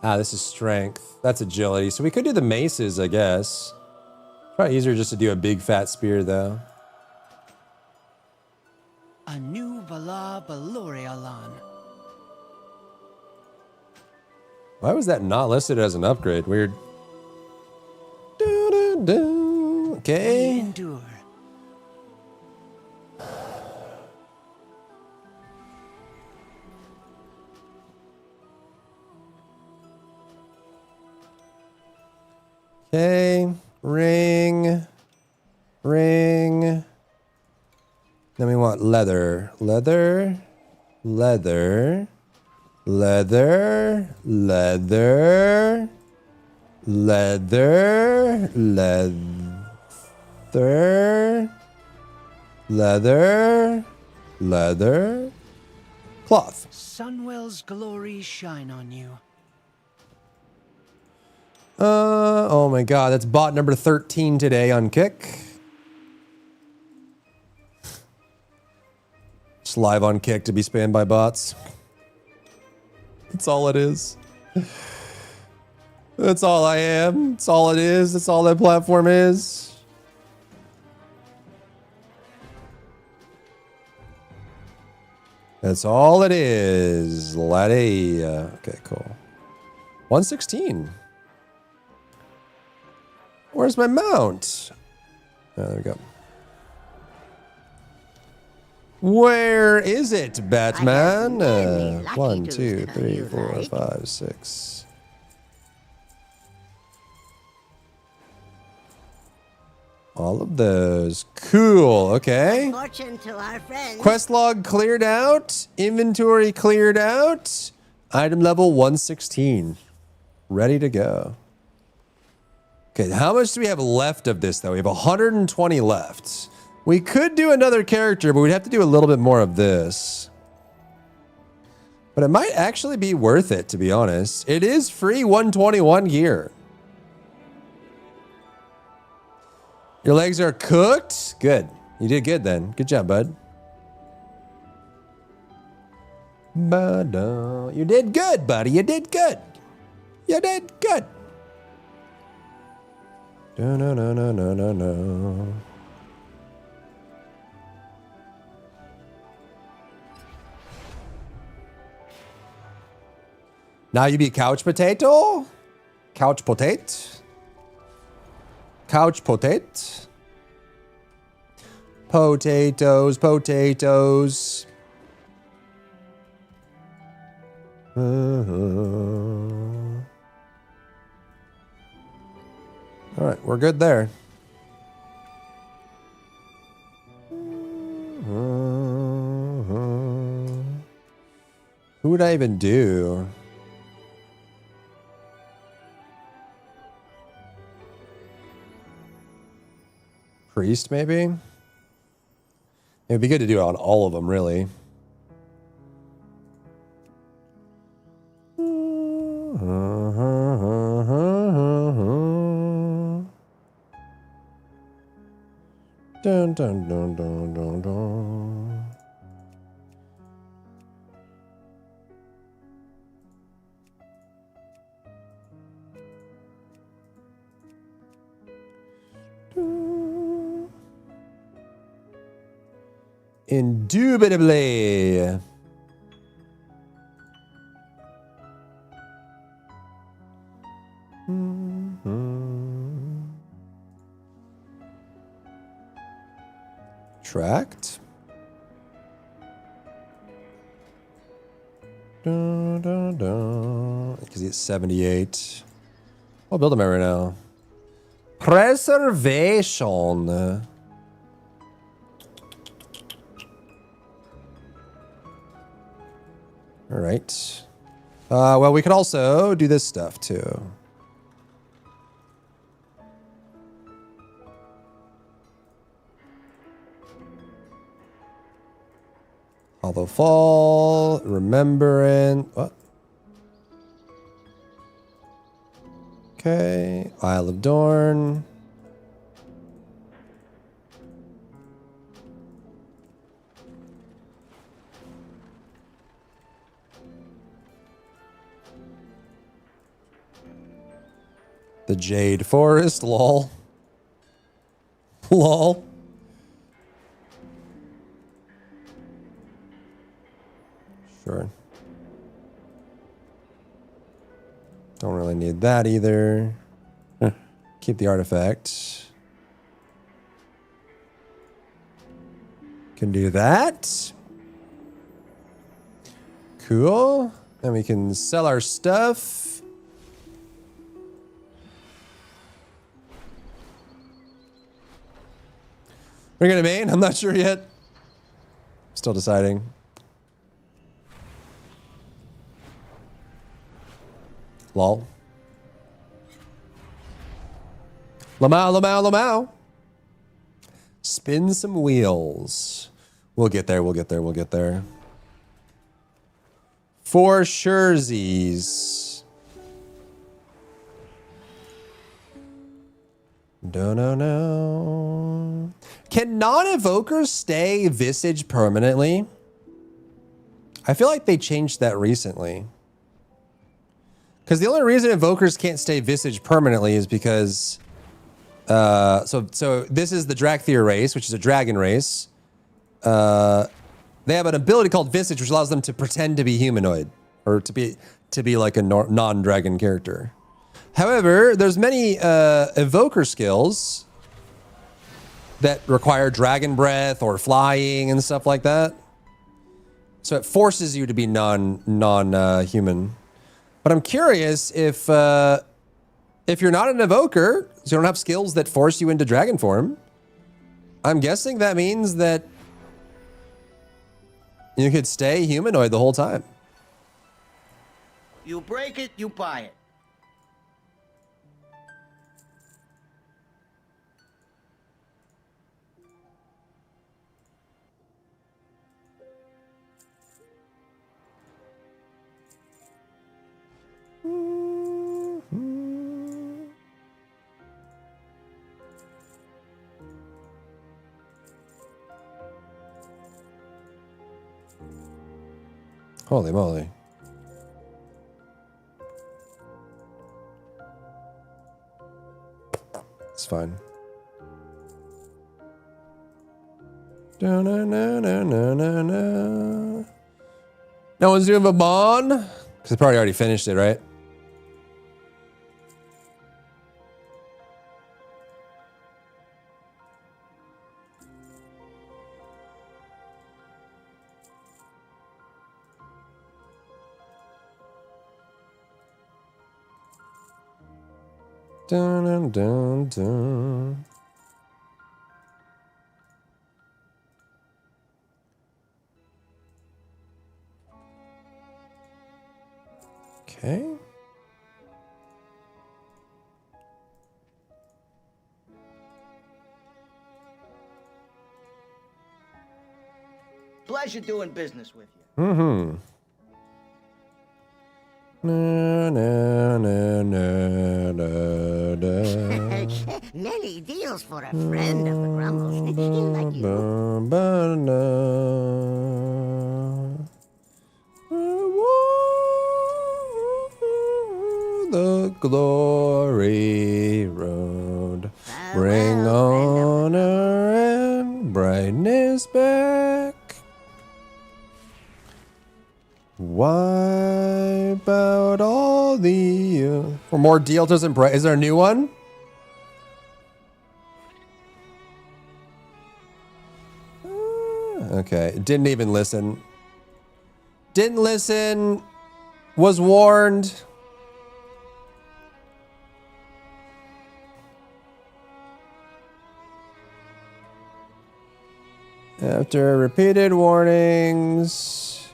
Ah, this is strength. That's agility. So we could do the maces, I guess. Probably easier just to do a big fat spear, though. A new Bala Balorialan. Why was that not listed as an upgrade? Weird. Okay. Endure. Okay, ring, ring. Then we want leather, leather, leather, leather, leather, leather, leather, leather, leather, cloth. Sunwell's glory shine on you. Oh my god, that's bot number 13 today on Kick. Just live on Kick to be spammed by bots. That's all it is. That's all I am. That's all it is. That's all that platform is. That's all it is, laddie. Okay, cool. 116. Where's my mount? Oh, there we go. Where is it, Batman? 1, 2, 3, 4, 5, 6. All of those. Cool. Okay. Fortune to our friends. Quest log cleared out. Inventory cleared out. Item level 116. Ready to go. Okay, how much do we have left of this, though? We have 120 left. We could do another character, but we'd have to do a little bit more of this. But it might actually be worth it, to be honest. It is free 121 gear. Your legs are cooked? Good. You did good then. Good job, bud. You did good, buddy. You did good. You did good. No. Now you be couch potato? Couch potato? Couch potato? Potatoes, potatoes. All right, we're good there. Who would I even do? Priest, maybe? It'd be good to do it on all of them, really. Dun, dun, dun, dun, dun, dun. Indubitably. Tracked. Because he's 78. I'll build him right now. Preservation. All right. Well, we could also do this stuff too. Hollow Fall, Remembrance. What? Okay. Isle of Dorn. The Jade Forest, lol. Lol. Sure. Don't really need that either. Keep the artifact. Can do that. Cool. Then we can sell our stuff. We're gonna main? I'm not sure yet. Still deciding. Lol. Lamau. Spin some wheels. We'll get there. For surezies. No. Can non-evokers stay visage permanently? I feel like they changed that recently. Because the only reason evokers can't stay visage permanently is because so this is the Drakthir race, which is a dragon race. They have an ability called Visage, which allows them to pretend to be humanoid, or to be like a non-dragon character. However, there's many evoker skills that require dragon breath or flying and stuff like that. So it forces you to be non-human. But I'm curious if you're not an evoker, so you don't have skills that force you into dragon form, I'm guessing that means that you could stay humanoid the whole time. You break it, you buy it. Holy moly. It's fine. No one's doing a bond? Because they probably already finished it, right? Dun, dun, dun, dun. Okay. Pleasure doing business with you. Mm-hmm. Na, na, na, na, na, na. Many deals for a friend of the Grummles. Like you. The glory road, bring honor and brightness back. Wipe out all the... For more Dealters and bright... Is there a new one? Okay, didn't even listen. Didn't listen. Was warned. After repeated warnings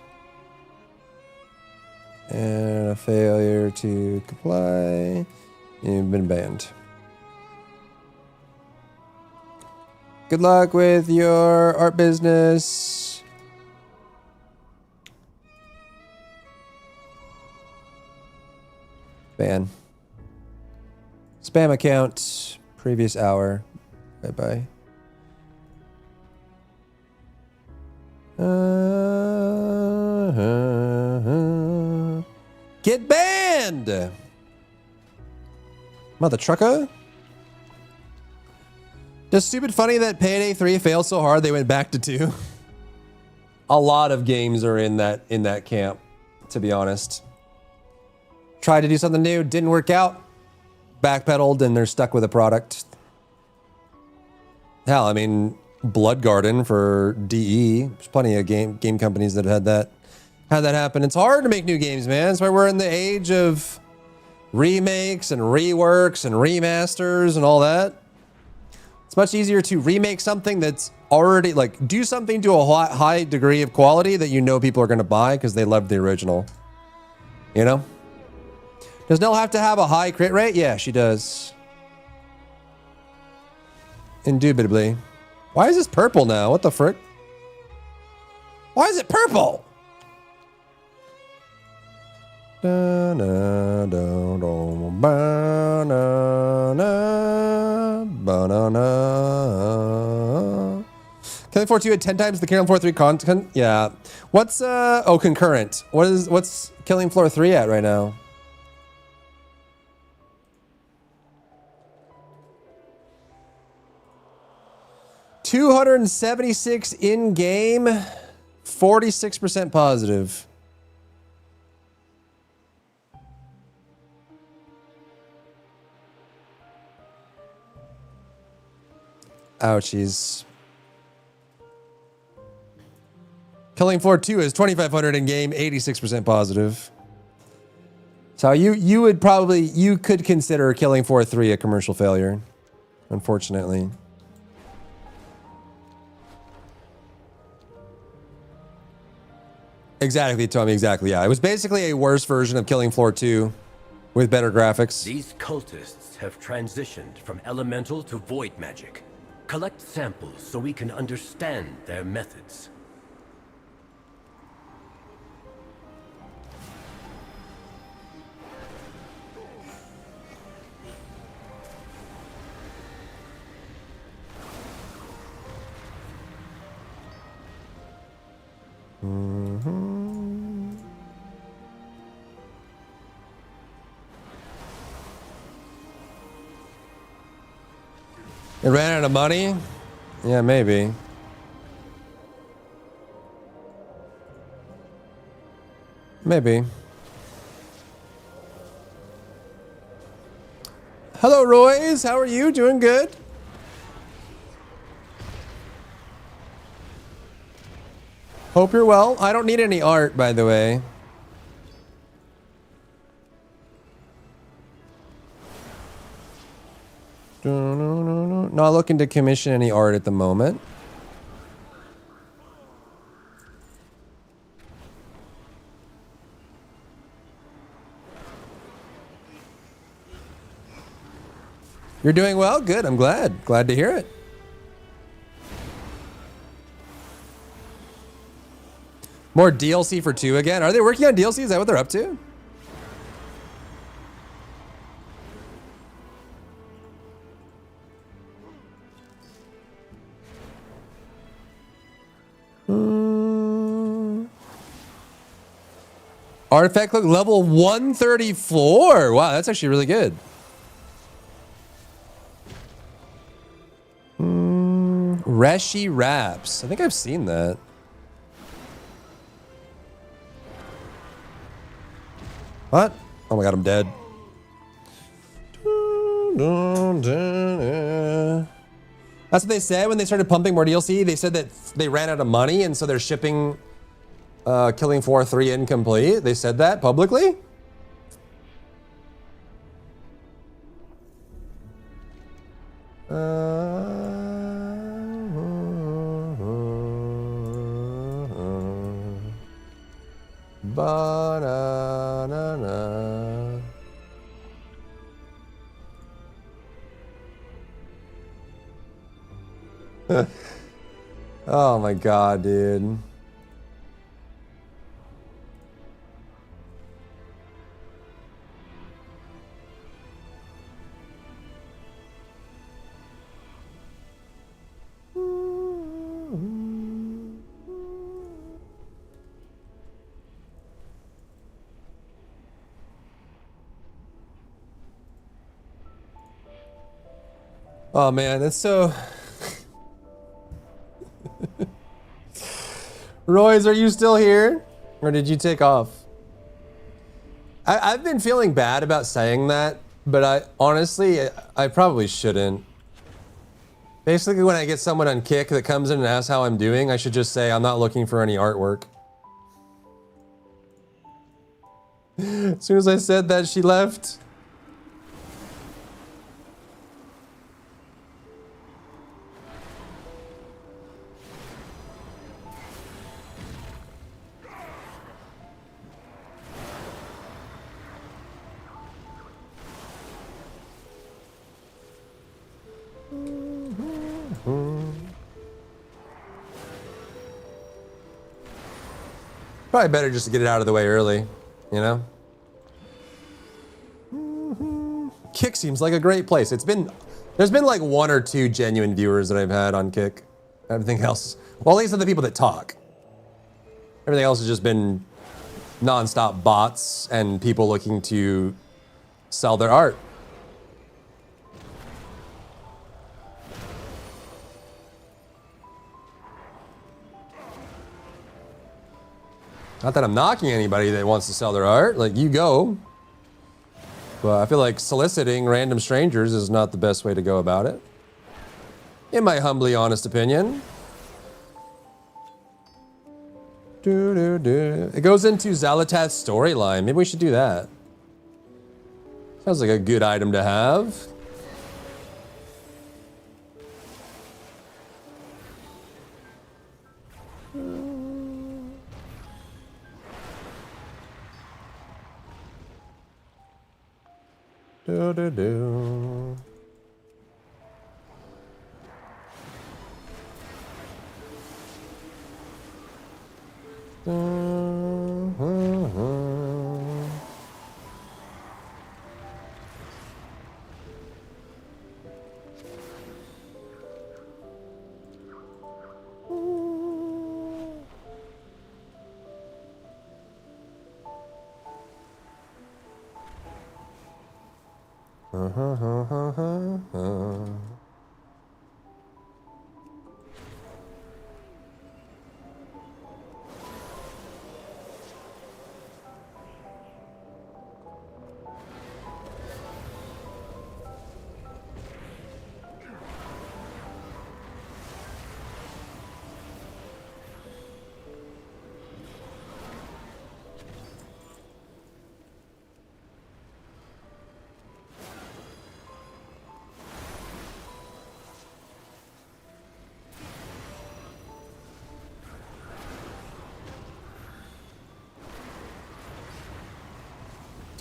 and a failure to comply, you've been banned. Good luck with your art business. Ban. Spam account, previous hour. Bye-bye. Get banned! Mother trucker? Just stupid funny that Payday 3 failed so hard they went back to 2. A lot of games are in that camp, to be honest. Tried to do something new, didn't work out. Backpedaled and they're stuck with a product. Hell, I mean, Blood Garden for DE. There's plenty of game companies that had that happen. It's hard to make new games, man. That's why we're in the age of remakes and reworks and remasters and all that. It's much easier to remake something that's already, like, do something to a high degree of quality that you know people are going to buy because they love the original. You know? Does Nell have to have a high crit rate? Yeah, she does. Indubitably. Why is this purple now? What the frick? Why is it purple? Killing Floor 2 had 10 times the Killing Floor 3 content? Yeah. What's oh, concurrent. What's Killing Floor 3 at right now? $276 in-game, 46% positive. Ouchies. Killing Floor 2 is 2,500 in game, 86% positive. So you would probably, you could consider Killing Floor 3 a commercial failure, unfortunately. Exactly, Tommy, exactly, yeah. It was basically a worse version of Killing Floor 2 with better graphics. These cultists have transitioned from elemental to void magic. Collect samples so we can understand their methods. It ran out of money? Yeah, maybe. Maybe. Hello, Royce. How are you? Doing good? Hope you're well. I don't need any art, by the way. Not looking to commission any art at the moment. You're doing well? Good. I'm glad. Glad to hear it. More DLC for 2 again? Are they working on DLC? Is that what they're up to? Artifact look level 134. Wow, that's actually really good. Reshi Raps. I think I've seen that. What? Oh my god, I'm dead. That's what they said when they started pumping more DLC. They said that they ran out of money and so they're shipping Killing Floor 3 incomplete. They said that publicly? Ba-na-na-na. Oh my god, dude. Oh man, that's so... Royce, are you still here? Or did you take off? I've been feeling bad about saying that, but I probably shouldn't. Basically, when I get someone on Kick that comes in and asks how I'm doing, I should just say I'm not looking for any artwork. As soon as I said that, she left. Probably better just to get it out of the way early, you know? Kick seems like a great place. There's been like 1 or 2 genuine viewers that I've had on Kick. Everything else, well, at least the people that talk. Everything else has just been non-stop bots and people looking to sell their art. Not that I'm knocking anybody that wants to sell their art. Like, you go. But I feel like soliciting random strangers is not the best way to go about it. In my humbly honest opinion. It goes into Xalatath's storyline. Maybe we should do that. Sounds like a good item to have.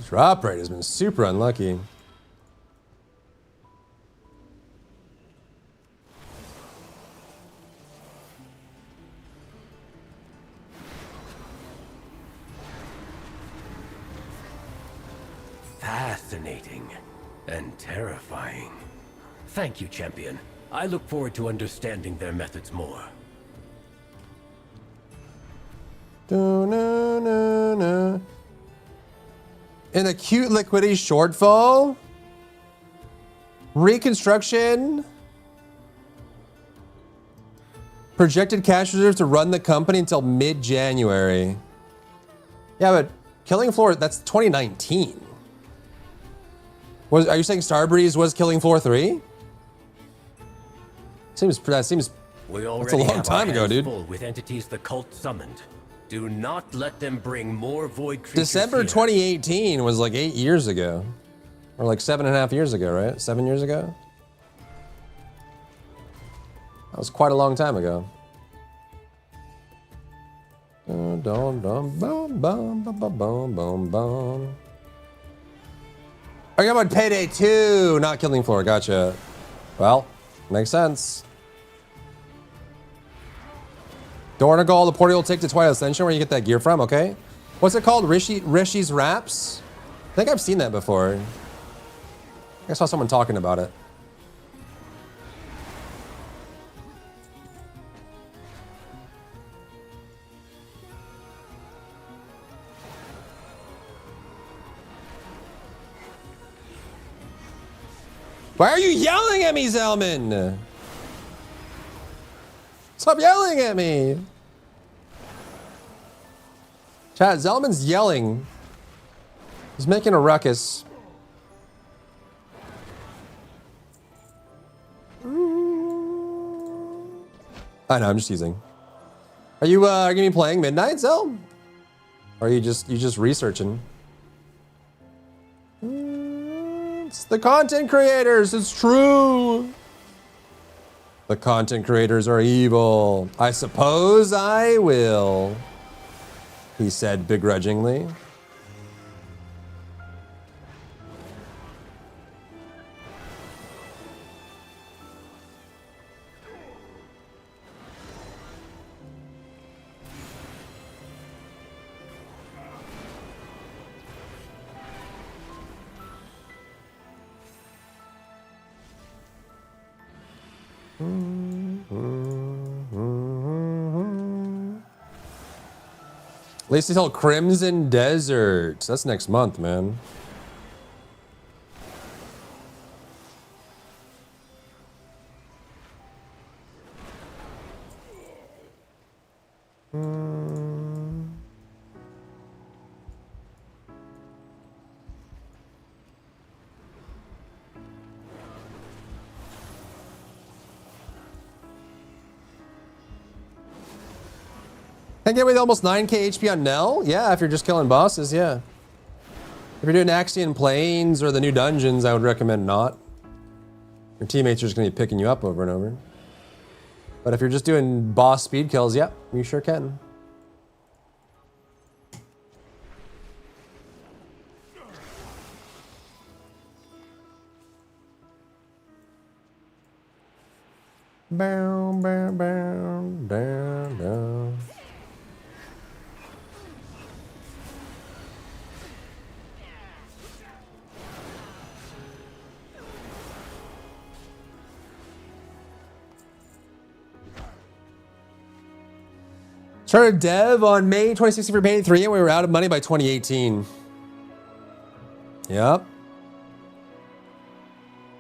Drop rate has been super unlucky. Fascinating and terrifying. Thank you, champion. I look forward to understanding their methods more. An acute liquidity shortfall? Reconstruction? Projected cash reserves to run the company until mid-January. Yeah, but Killing Floor, that's 2019. Are you saying Starbreeze was Killing Floor 3? That seems that's a long time ago, dude. With entities the cult summoned. Do not let them bring more void creatures. December 2018 was like 8 years ago. Or like 7.5 years ago, right? 7 years ago? That was quite a long time ago. Are you about Payday 2, not Killing Floor? Gotcha. Well, makes sense. Dornagal, the portal will take to Twilight Ascension, where you get that gear from, okay? What's it called? Rishi's Wraps? I think I've seen that before. I saw someone talking about it. Why are you yelling at me, Zelman? Stop yelling at me. Chat, Zelman's yelling. He's making a ruckus. I know, I'm just teasing. Are you gonna be playing Midnight, Zel? Or are you just researching? It's the content creators, it's true. The content creators are evil. I suppose I will, he said begrudgingly. At least until Crimson Desert. That's next month, man. Can I get away with almost 9k HP on Nell? Yeah, if you're just killing bosses, yeah. If you're doing Axian Plains or the new dungeons, I would recommend not. Your teammates are just going to be picking you up over and over. But if you're just doing boss speed kills, yeah, you sure can. Bow, bow, bow, down, down. Started dev on May 2016 for Painting 3 and we were out of money by 2018. Yep.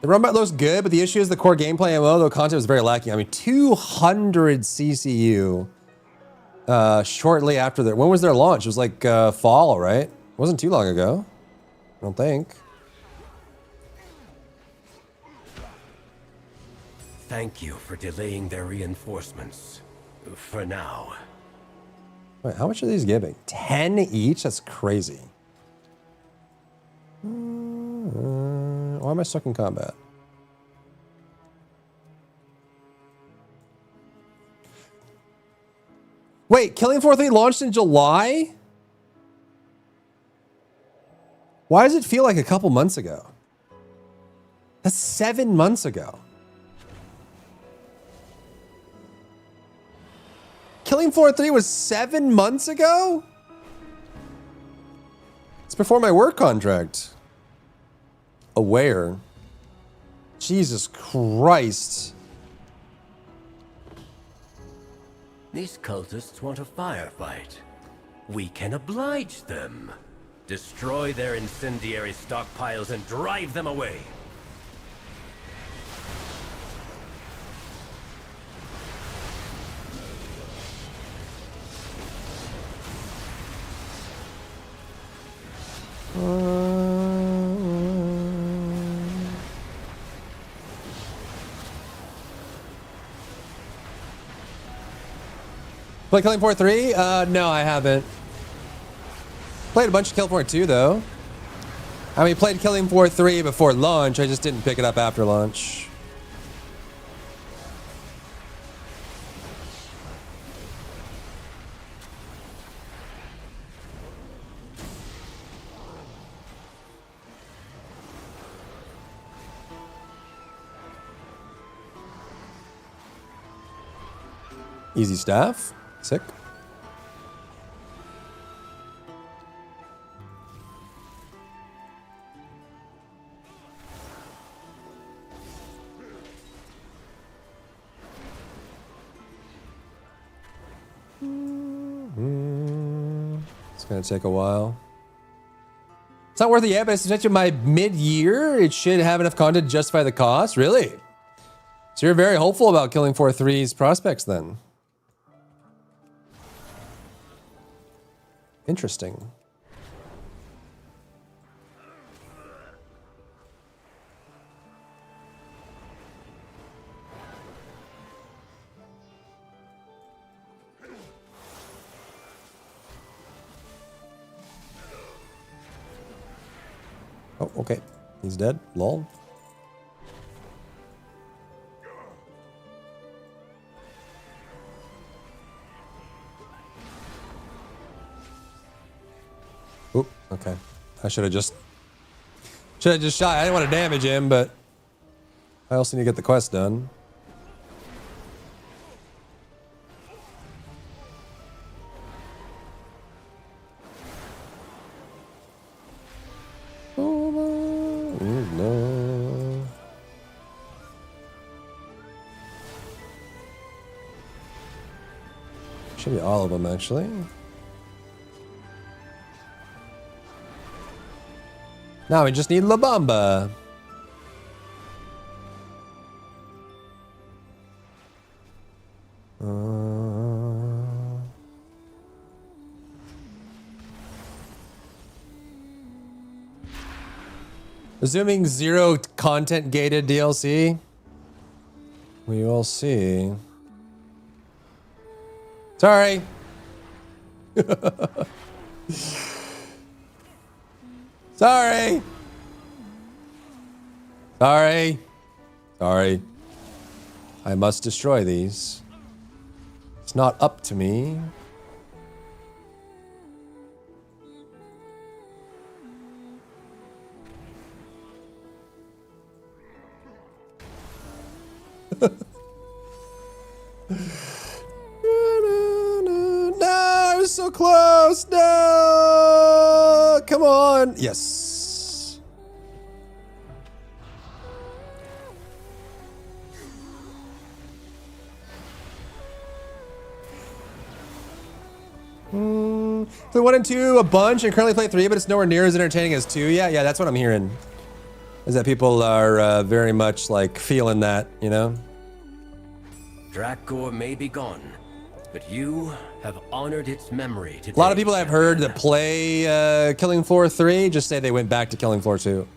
The run looks good, but the issue is the core gameplay MMO, though content was very lacking. I mean, 200 CCU shortly after their... When was their launch? It was like fall, right? It wasn't too long ago. I don't think. Thank you for delaying their reinforcements. For now. Wait, how much are these giving? 10 each? That's crazy. Why am I stuck in combat? Wait, Killing Floor 3 launched in July? Why does it feel like a couple months ago? That's 7 months ago. Killing Floor 3 was 7 months ago? It's before my work contract. Aware. Jesus Christ. These cultists want a firefight. We can oblige them. Destroy their incendiary stockpiles and drive them away. Play Killing Floor 3? No, I haven't. Played a bunch of Killing Floor 2, though. I mean, played Killing Floor 3 before launch. I just didn't pick it up after launch. Easy staff. Sick. It's gonna take a while. It's not worth it yet, but it's essentially my mid-year. It should have enough content to justify the cost. Really? So you're very hopeful about Killing Floor 3's prospects then? Interesting. Oh, okay. He's dead. Lol. Oop, okay. I should have just shot. I didn't want to damage him, but I also need to get the quest done. No. Should be all of them, actually. Now we just need La Bamba. Assuming zero content gated DLC. We will see. Sorry. Sorry. Sorry. Sorry. I must destroy these. It's not up to me. No, I was so close. No, come on. Yes. Play 1 and 2 a bunch and currently play 3, but it's nowhere near as entertaining as 2. Yeah, that's what I'm hearing. Is that people are very much like feeling that, you know? Drakor may be gone, but you have honored its memory today. A lot of people I've heard that play Killing Floor 3 just say they went back to Killing Floor 2.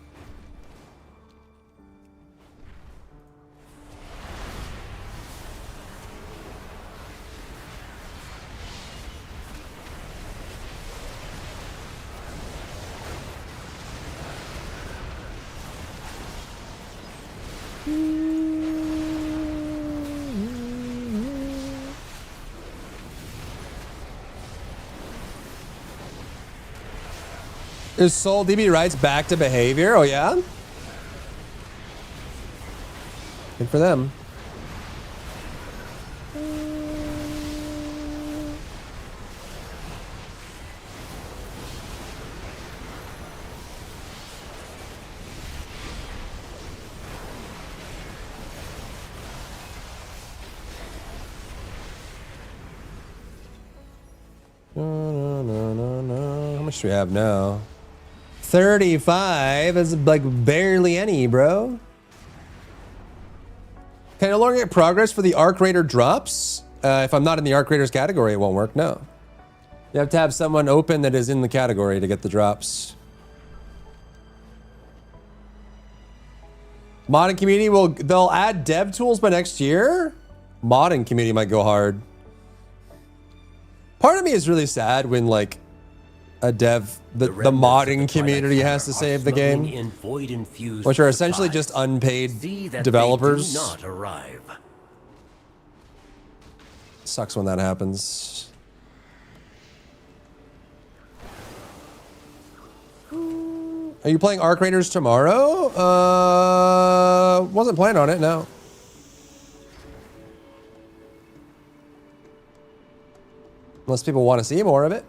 Is Soul DB Rights back to behavior? Oh yeah? Good for them. No. How much do we have now? 35 is like barely any, bro. Can I no longer get progress for the Arc Raider drops? If I'm not in the Arc Raiders category, it won't work, no. You have to have someone open that is in the category to get the drops. Modding community they'll add dev tools by next year? Modding community might go hard. Part of me is really sad when like a dev, the modding community has to save the game, which are essentially just unpaid developers. Not arrive. Sucks when that happens. Are you playing Arc Raiders tomorrow? Wasn't planning on it, no. Unless people want to see more of it.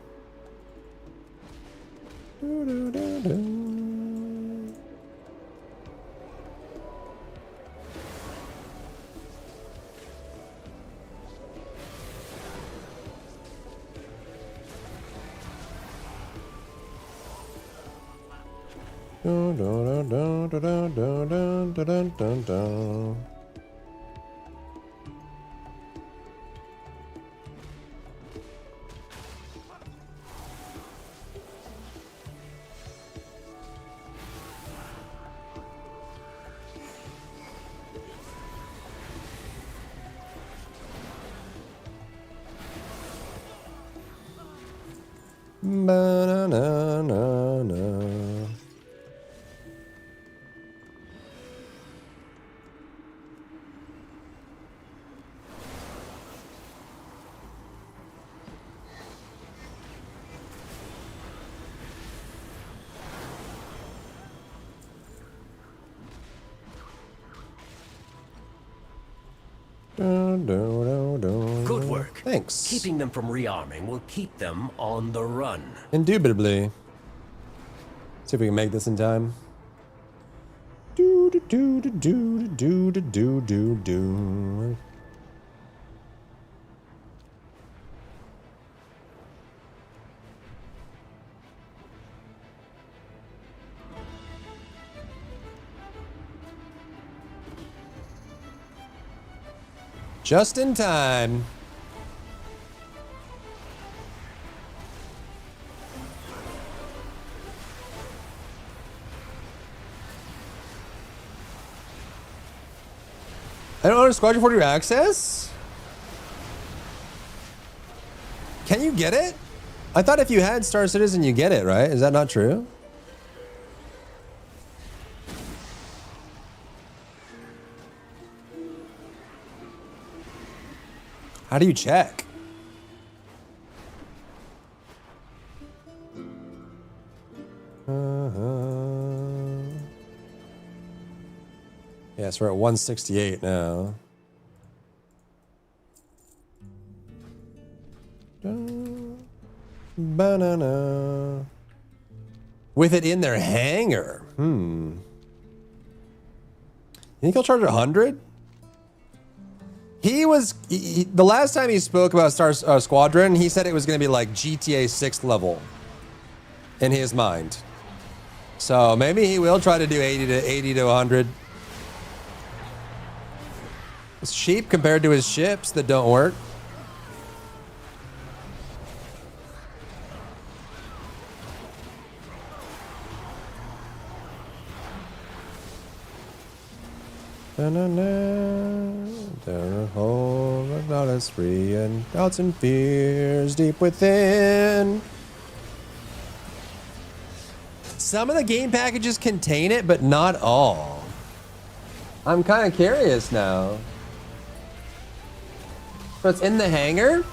Ba-na-na-na-na. Good work. Thanks. Keeping them from rearming will keep them on the run. Indubitably. See if we can make this in time. Do do do do do do do do do. Just in time. I don't know, Squadron 40 access? Can you get it? I thought if you had Star Citizen, you get it, right? Is that not true? How do you check? Yes, we're at 168 now. Banana. With it in their hangar. You think he'll charge 100? He was the last time he spoke about Star Squadron, he said it was going to be like GTA 6 level in his mind. So maybe he will try to do 80 to 100. It's cheap compared to his ships that don't work. Down a hole, not as free, and doubts and fears deep within. Some of the game packages contain it, but not all. I'm kind of curious now. So it's in the hangar?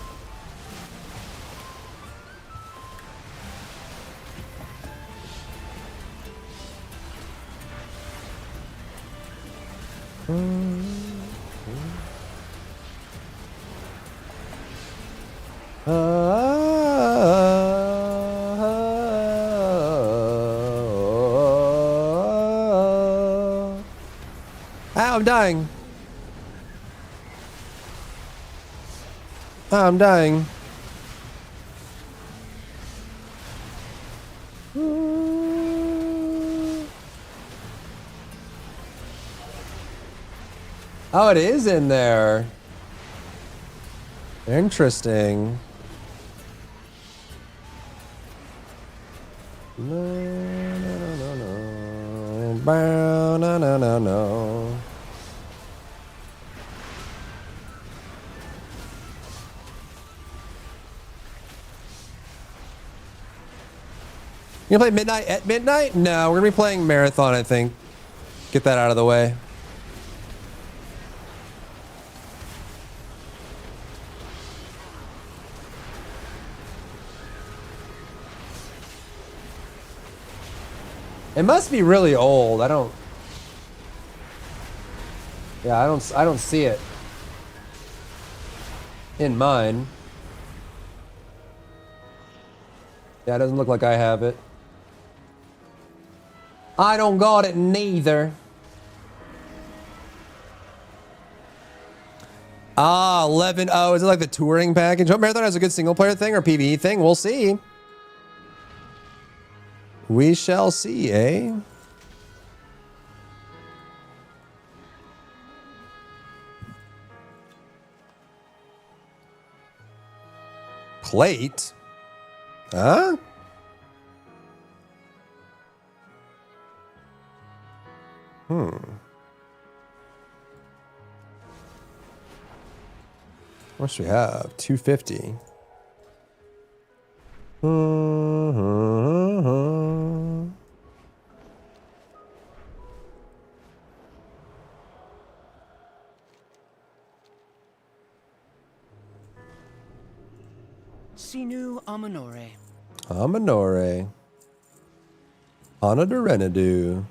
I'm dying. I'm dying. Oh, it is in there. Interesting. No. You gonna play Midnight at midnight? No, we're gonna be playing Marathon, I think. Get that out of the way. It must be really old. I don't see it in mine. Yeah, it doesn't look like I have it. I don't got it neither. Ah, 11. Oh, is it like the touring package? Hope Marathon has a good single player thing or PvE thing. We'll see. We shall see, eh? Plate? Huh? What should we have? 250. Sinu Amanore. Amanore. Anadorenadu.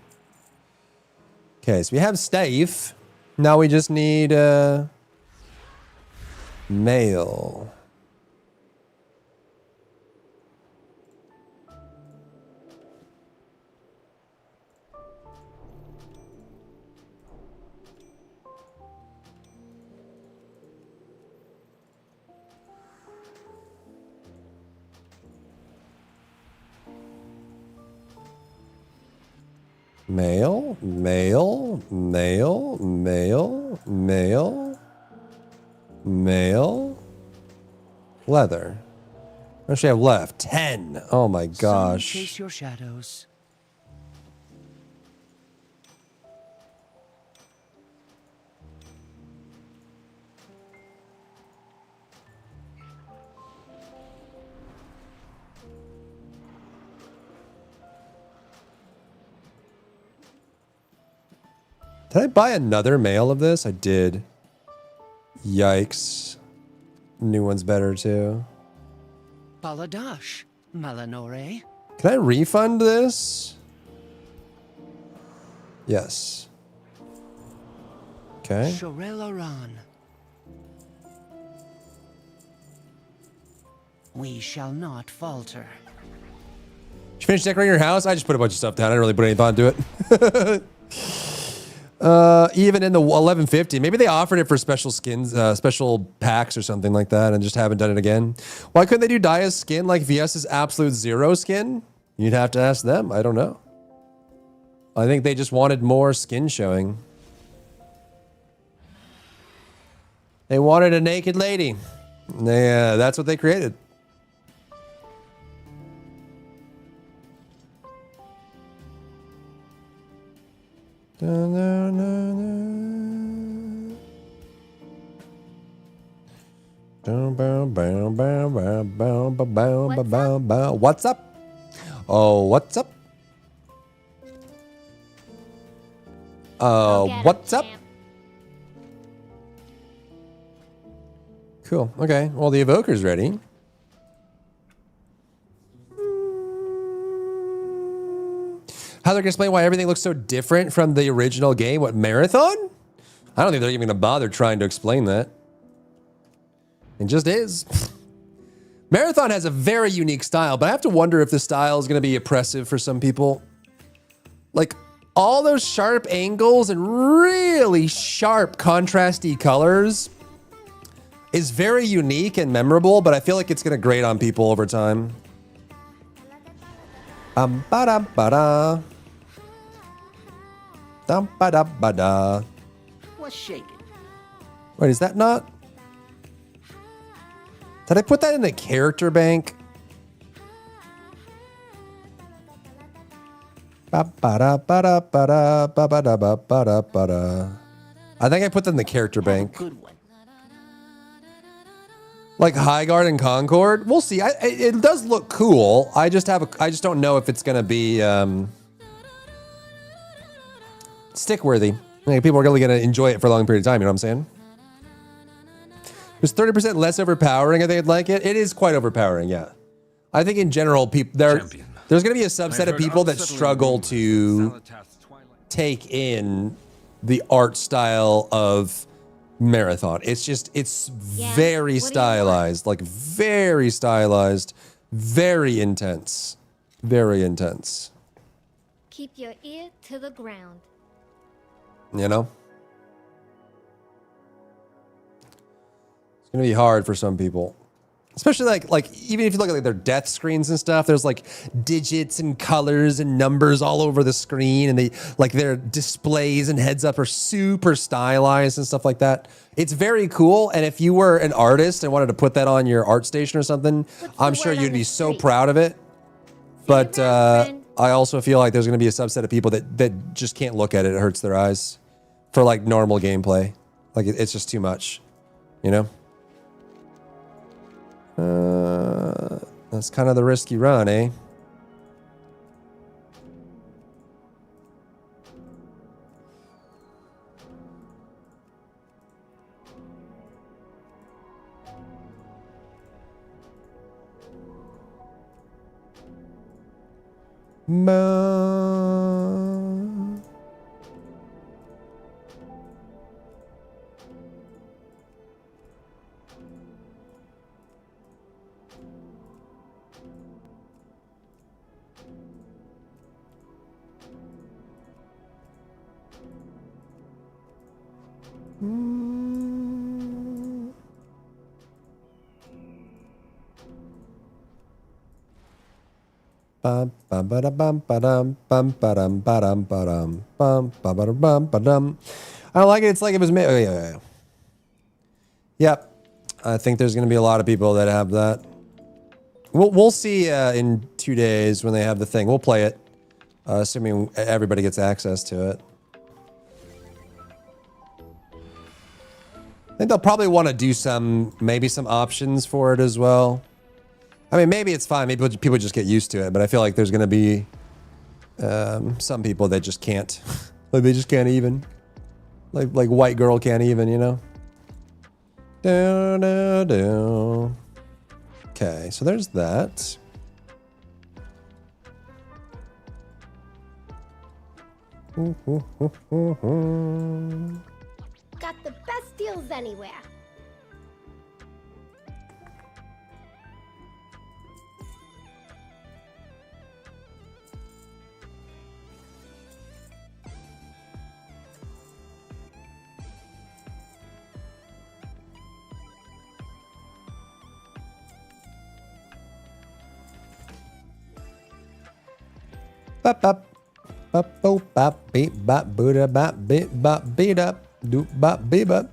Okay, so we have Stave. Now we just need mail. Mail, mail, mail, mail, mail, mail, leather. What does she have left? 10. Oh my gosh. Some chase your shadows. Did I buy another mail of this? I did. Yikes. New one's better too. Baladash, Malanore. Can I refund this? Yes. Okay. Shorelaran. We shall not falter. Did you finish decorating your house? I just put a bunch of stuff down. I didn't really put any thought into it. Even in the 1150, maybe they offered it for special skins, special packs or something like that, and just haven't done it again. Why couldn't they do Daya's skin like VS's Absolute Zero skin? You'd have to ask them. I don't know. I think they just wanted more skin showing. They wanted a naked lady. That's what they created. What's up? Oh, what's up? What's up? Cool. Okay. Well, the evoker's ready. How they're gonna explain why everything looks so different from the original game? What, Marathon? I don't think they're even gonna bother trying to explain that. It just is. Marathon has a very unique style, but I have to wonder if the style is gonna be oppressive for some people. Like, all those sharp angles and really sharp contrasty colors is very unique and memorable, but I feel like it's gonna grate on people over time. Ba-da-ba-da. Dum-ba-da-ba-da. What's shaking? Wait, is that not? Did I put that in the character bank? Ba-ba-da-ba-da-ba-da, ba-ba-da-ba-da-ba-da. I think I put that in the character bank. Good one. Like Highguard and Concord? We'll see. It does look cool. I just don't know if it's gonna be stick-worthy. Like, people are really gonna enjoy it for a long period of time, you know what I'm saying? It was 30% less overpowering. I think I'd like it. It is quite overpowering, yeah. I think in general, there's gonna be a subset of people that struggle to take in the art style of Marathon. It's very stylized, like very stylized, very intense, very intense. Keep your ear to the ground. You know? It's gonna be hard for some people. Especially like even if you look at like their death screens and stuff, there's like digits and colors and numbers all over the screen, and their displays and heads up are super stylized and stuff like that. It's very cool, and if you were an artist and wanted to put that on your art station or something, I'm sure you'd be so proud of it. But I also feel like there's gonna be a subset of people that just can't look at it. It hurts their eyes for like normal gameplay. Like it's just too much, you know? That's kind of the risky run, eh? I like it. It's like it was made. Oh, yeah. Yep. I think there's going to be a lot of people that have that. We'll see in 2 days when they have the thing. We'll play it, assuming everybody gets access to it. I think they'll probably want to do maybe some options for it as well. I mean, maybe it's fine. Maybe people just get used to it, but I feel like there's going to be some people that just can't. Like they just can't even. Like white girl can't even, you know? Down, down, down. Okay, so there's that. Got the best deals anywhere. Bop bop. Bop bop bop beep bop booda bop beep bop beat up doop bop beep up.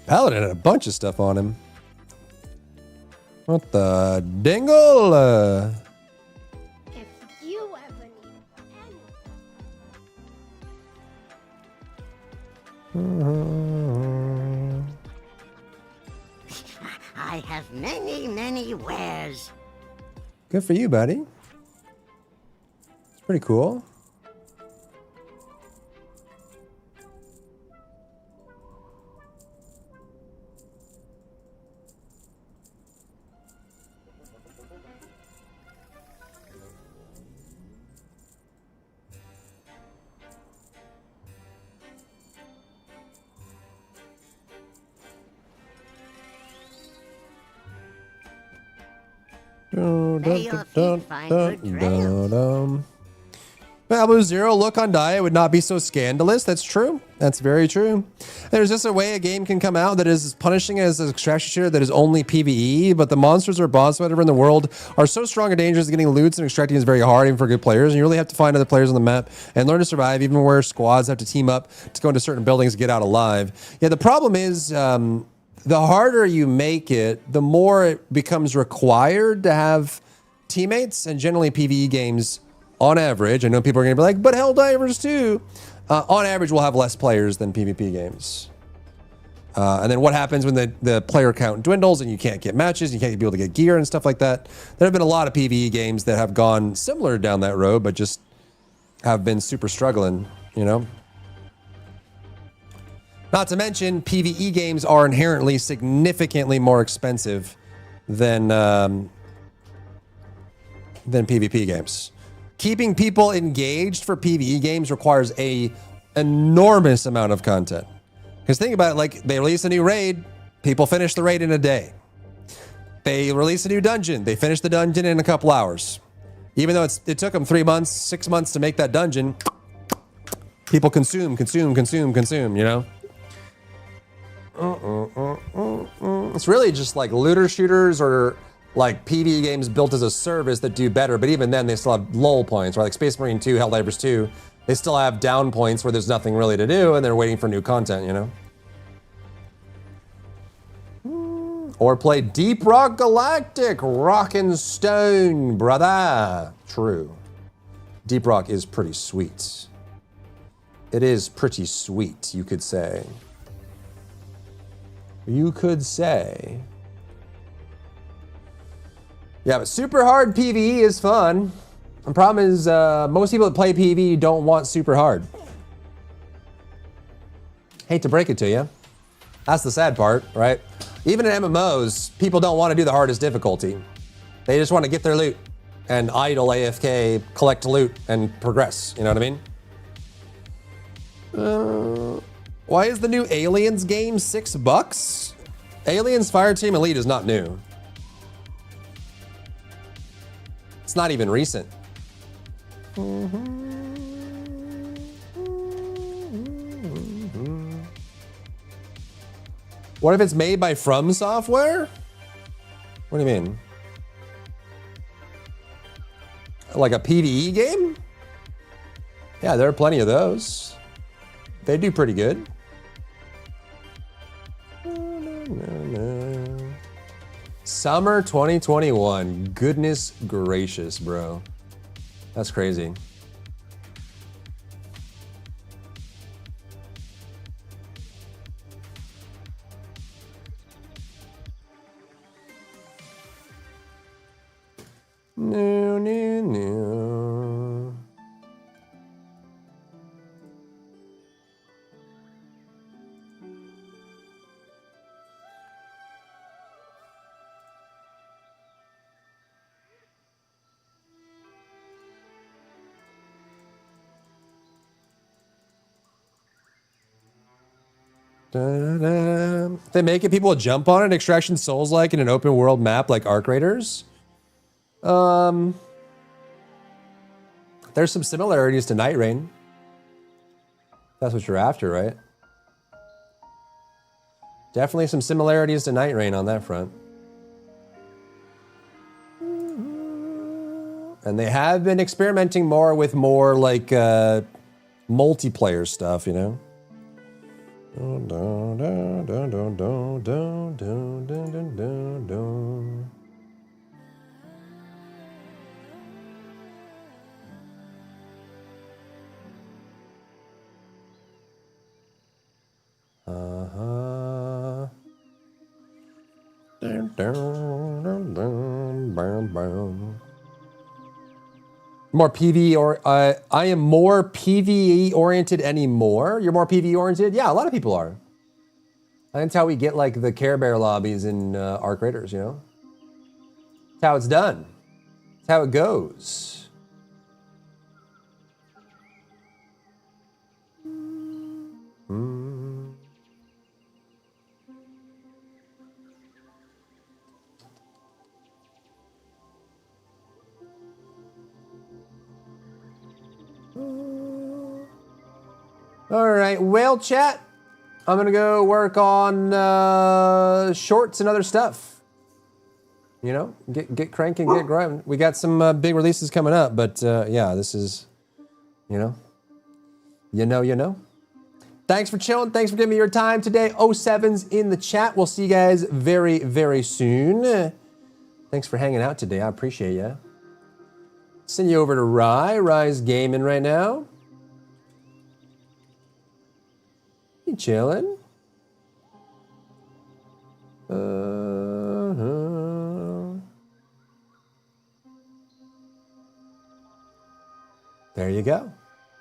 Paladin had a bunch of stuff on him. What the dingle? If you ever need I have many, many wares. Good for you, buddy. It's pretty cool. Blue Zero, look on Dia would not be so scandalous. That's true. That's very true. There's just a way a game can come out that is as punishing as an extraction shooter that is only PvE, but the monsters or boss whatever in the world are so strong and dangerous that getting loots and extracting is very hard even for good players, and you really have to find other players on the map and learn to survive even where squads have to team up to go into certain buildings to get out alive. Yeah, the problem is the harder you make it, the more it becomes required to have teammates, and generally PvE games on average, I know people are gonna be like, but Helldivers too, on average will have less players than PvP games. And then what happens when the player count dwindles and you can't get matches, you can't be able to get gear and stuff like that. There have been a lot of PvE games that have gone similar down that road, but just have been super struggling, you know? Not to mention, PvE games are inherently significantly more expensive than PvP games. Keeping people engaged for PvE games requires a enormous amount of content. Because think about it, like they release a new raid, people finish the raid in a day. They release a new dungeon, they finish the dungeon in a couple hours. Even though it took them 3 months, 6 months to make that dungeon, people consume, you know? It's really just like looter shooters or like PvE games built as a service that do better, but even then they still have lull points, right? Like Space Marine 2, Helldivers 2, they still have down points where there's nothing really to do and they're waiting for new content, you know? Or play Deep Rock Galactic, Rockin' Stone, brother. True. Deep Rock is pretty sweet. It is pretty sweet, you could say. You could say. Yeah, but super hard PvE is fun. The problem is most people that play PvE don't want super hard. Hate to break it to you. That's the sad part, right? Even in MMOs, people don't want to do the hardest difficulty. They just want to get their loot and idle AFK, collect loot, and progress. You know what I mean? Why is the new Aliens game $6? Aliens Fireteam Elite is not new. It's not even recent. What if it's made by From Software? What do you mean? Like a PvE game? Yeah, there are plenty of those. They do pretty good. Summer 2021. Goodness gracious, bro. That's crazy. No, no, no. Da-da-da. They making people jump on it. Extraction Souls like in an open world map like Arc Raiders. There's some similarities to Night Rain. That's what you're after, right? Definitely some similarities to Night Rain on that front. And they have been experimenting more with more like multiplayer stuff, you know? Uh-huh. More PvE or I am more PvE oriented anymore. You're more PvE oriented? Yeah, a lot of people are. I think that's how we get like the Care Bear lobbies in Arc Raiders, you know? That's how it's done. That's how it goes. All right, well, chat. I'm gonna go work on shorts and other stuff. You know, get cranking, get grinding. We got some big releases coming up, but yeah, this is, you know. Thanks for chilling. Thanks for giving me your time today. 07's in the chat. We'll see you guys very, very soon. Thanks for hanging out today. I appreciate you. Send you over to Rye. Rye's gaming right now. You chilling? There you go.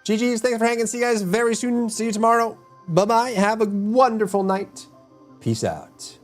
GG's, thanks for hanging. See you guys very soon. See you tomorrow. Bye-bye. Have a wonderful night. Peace out.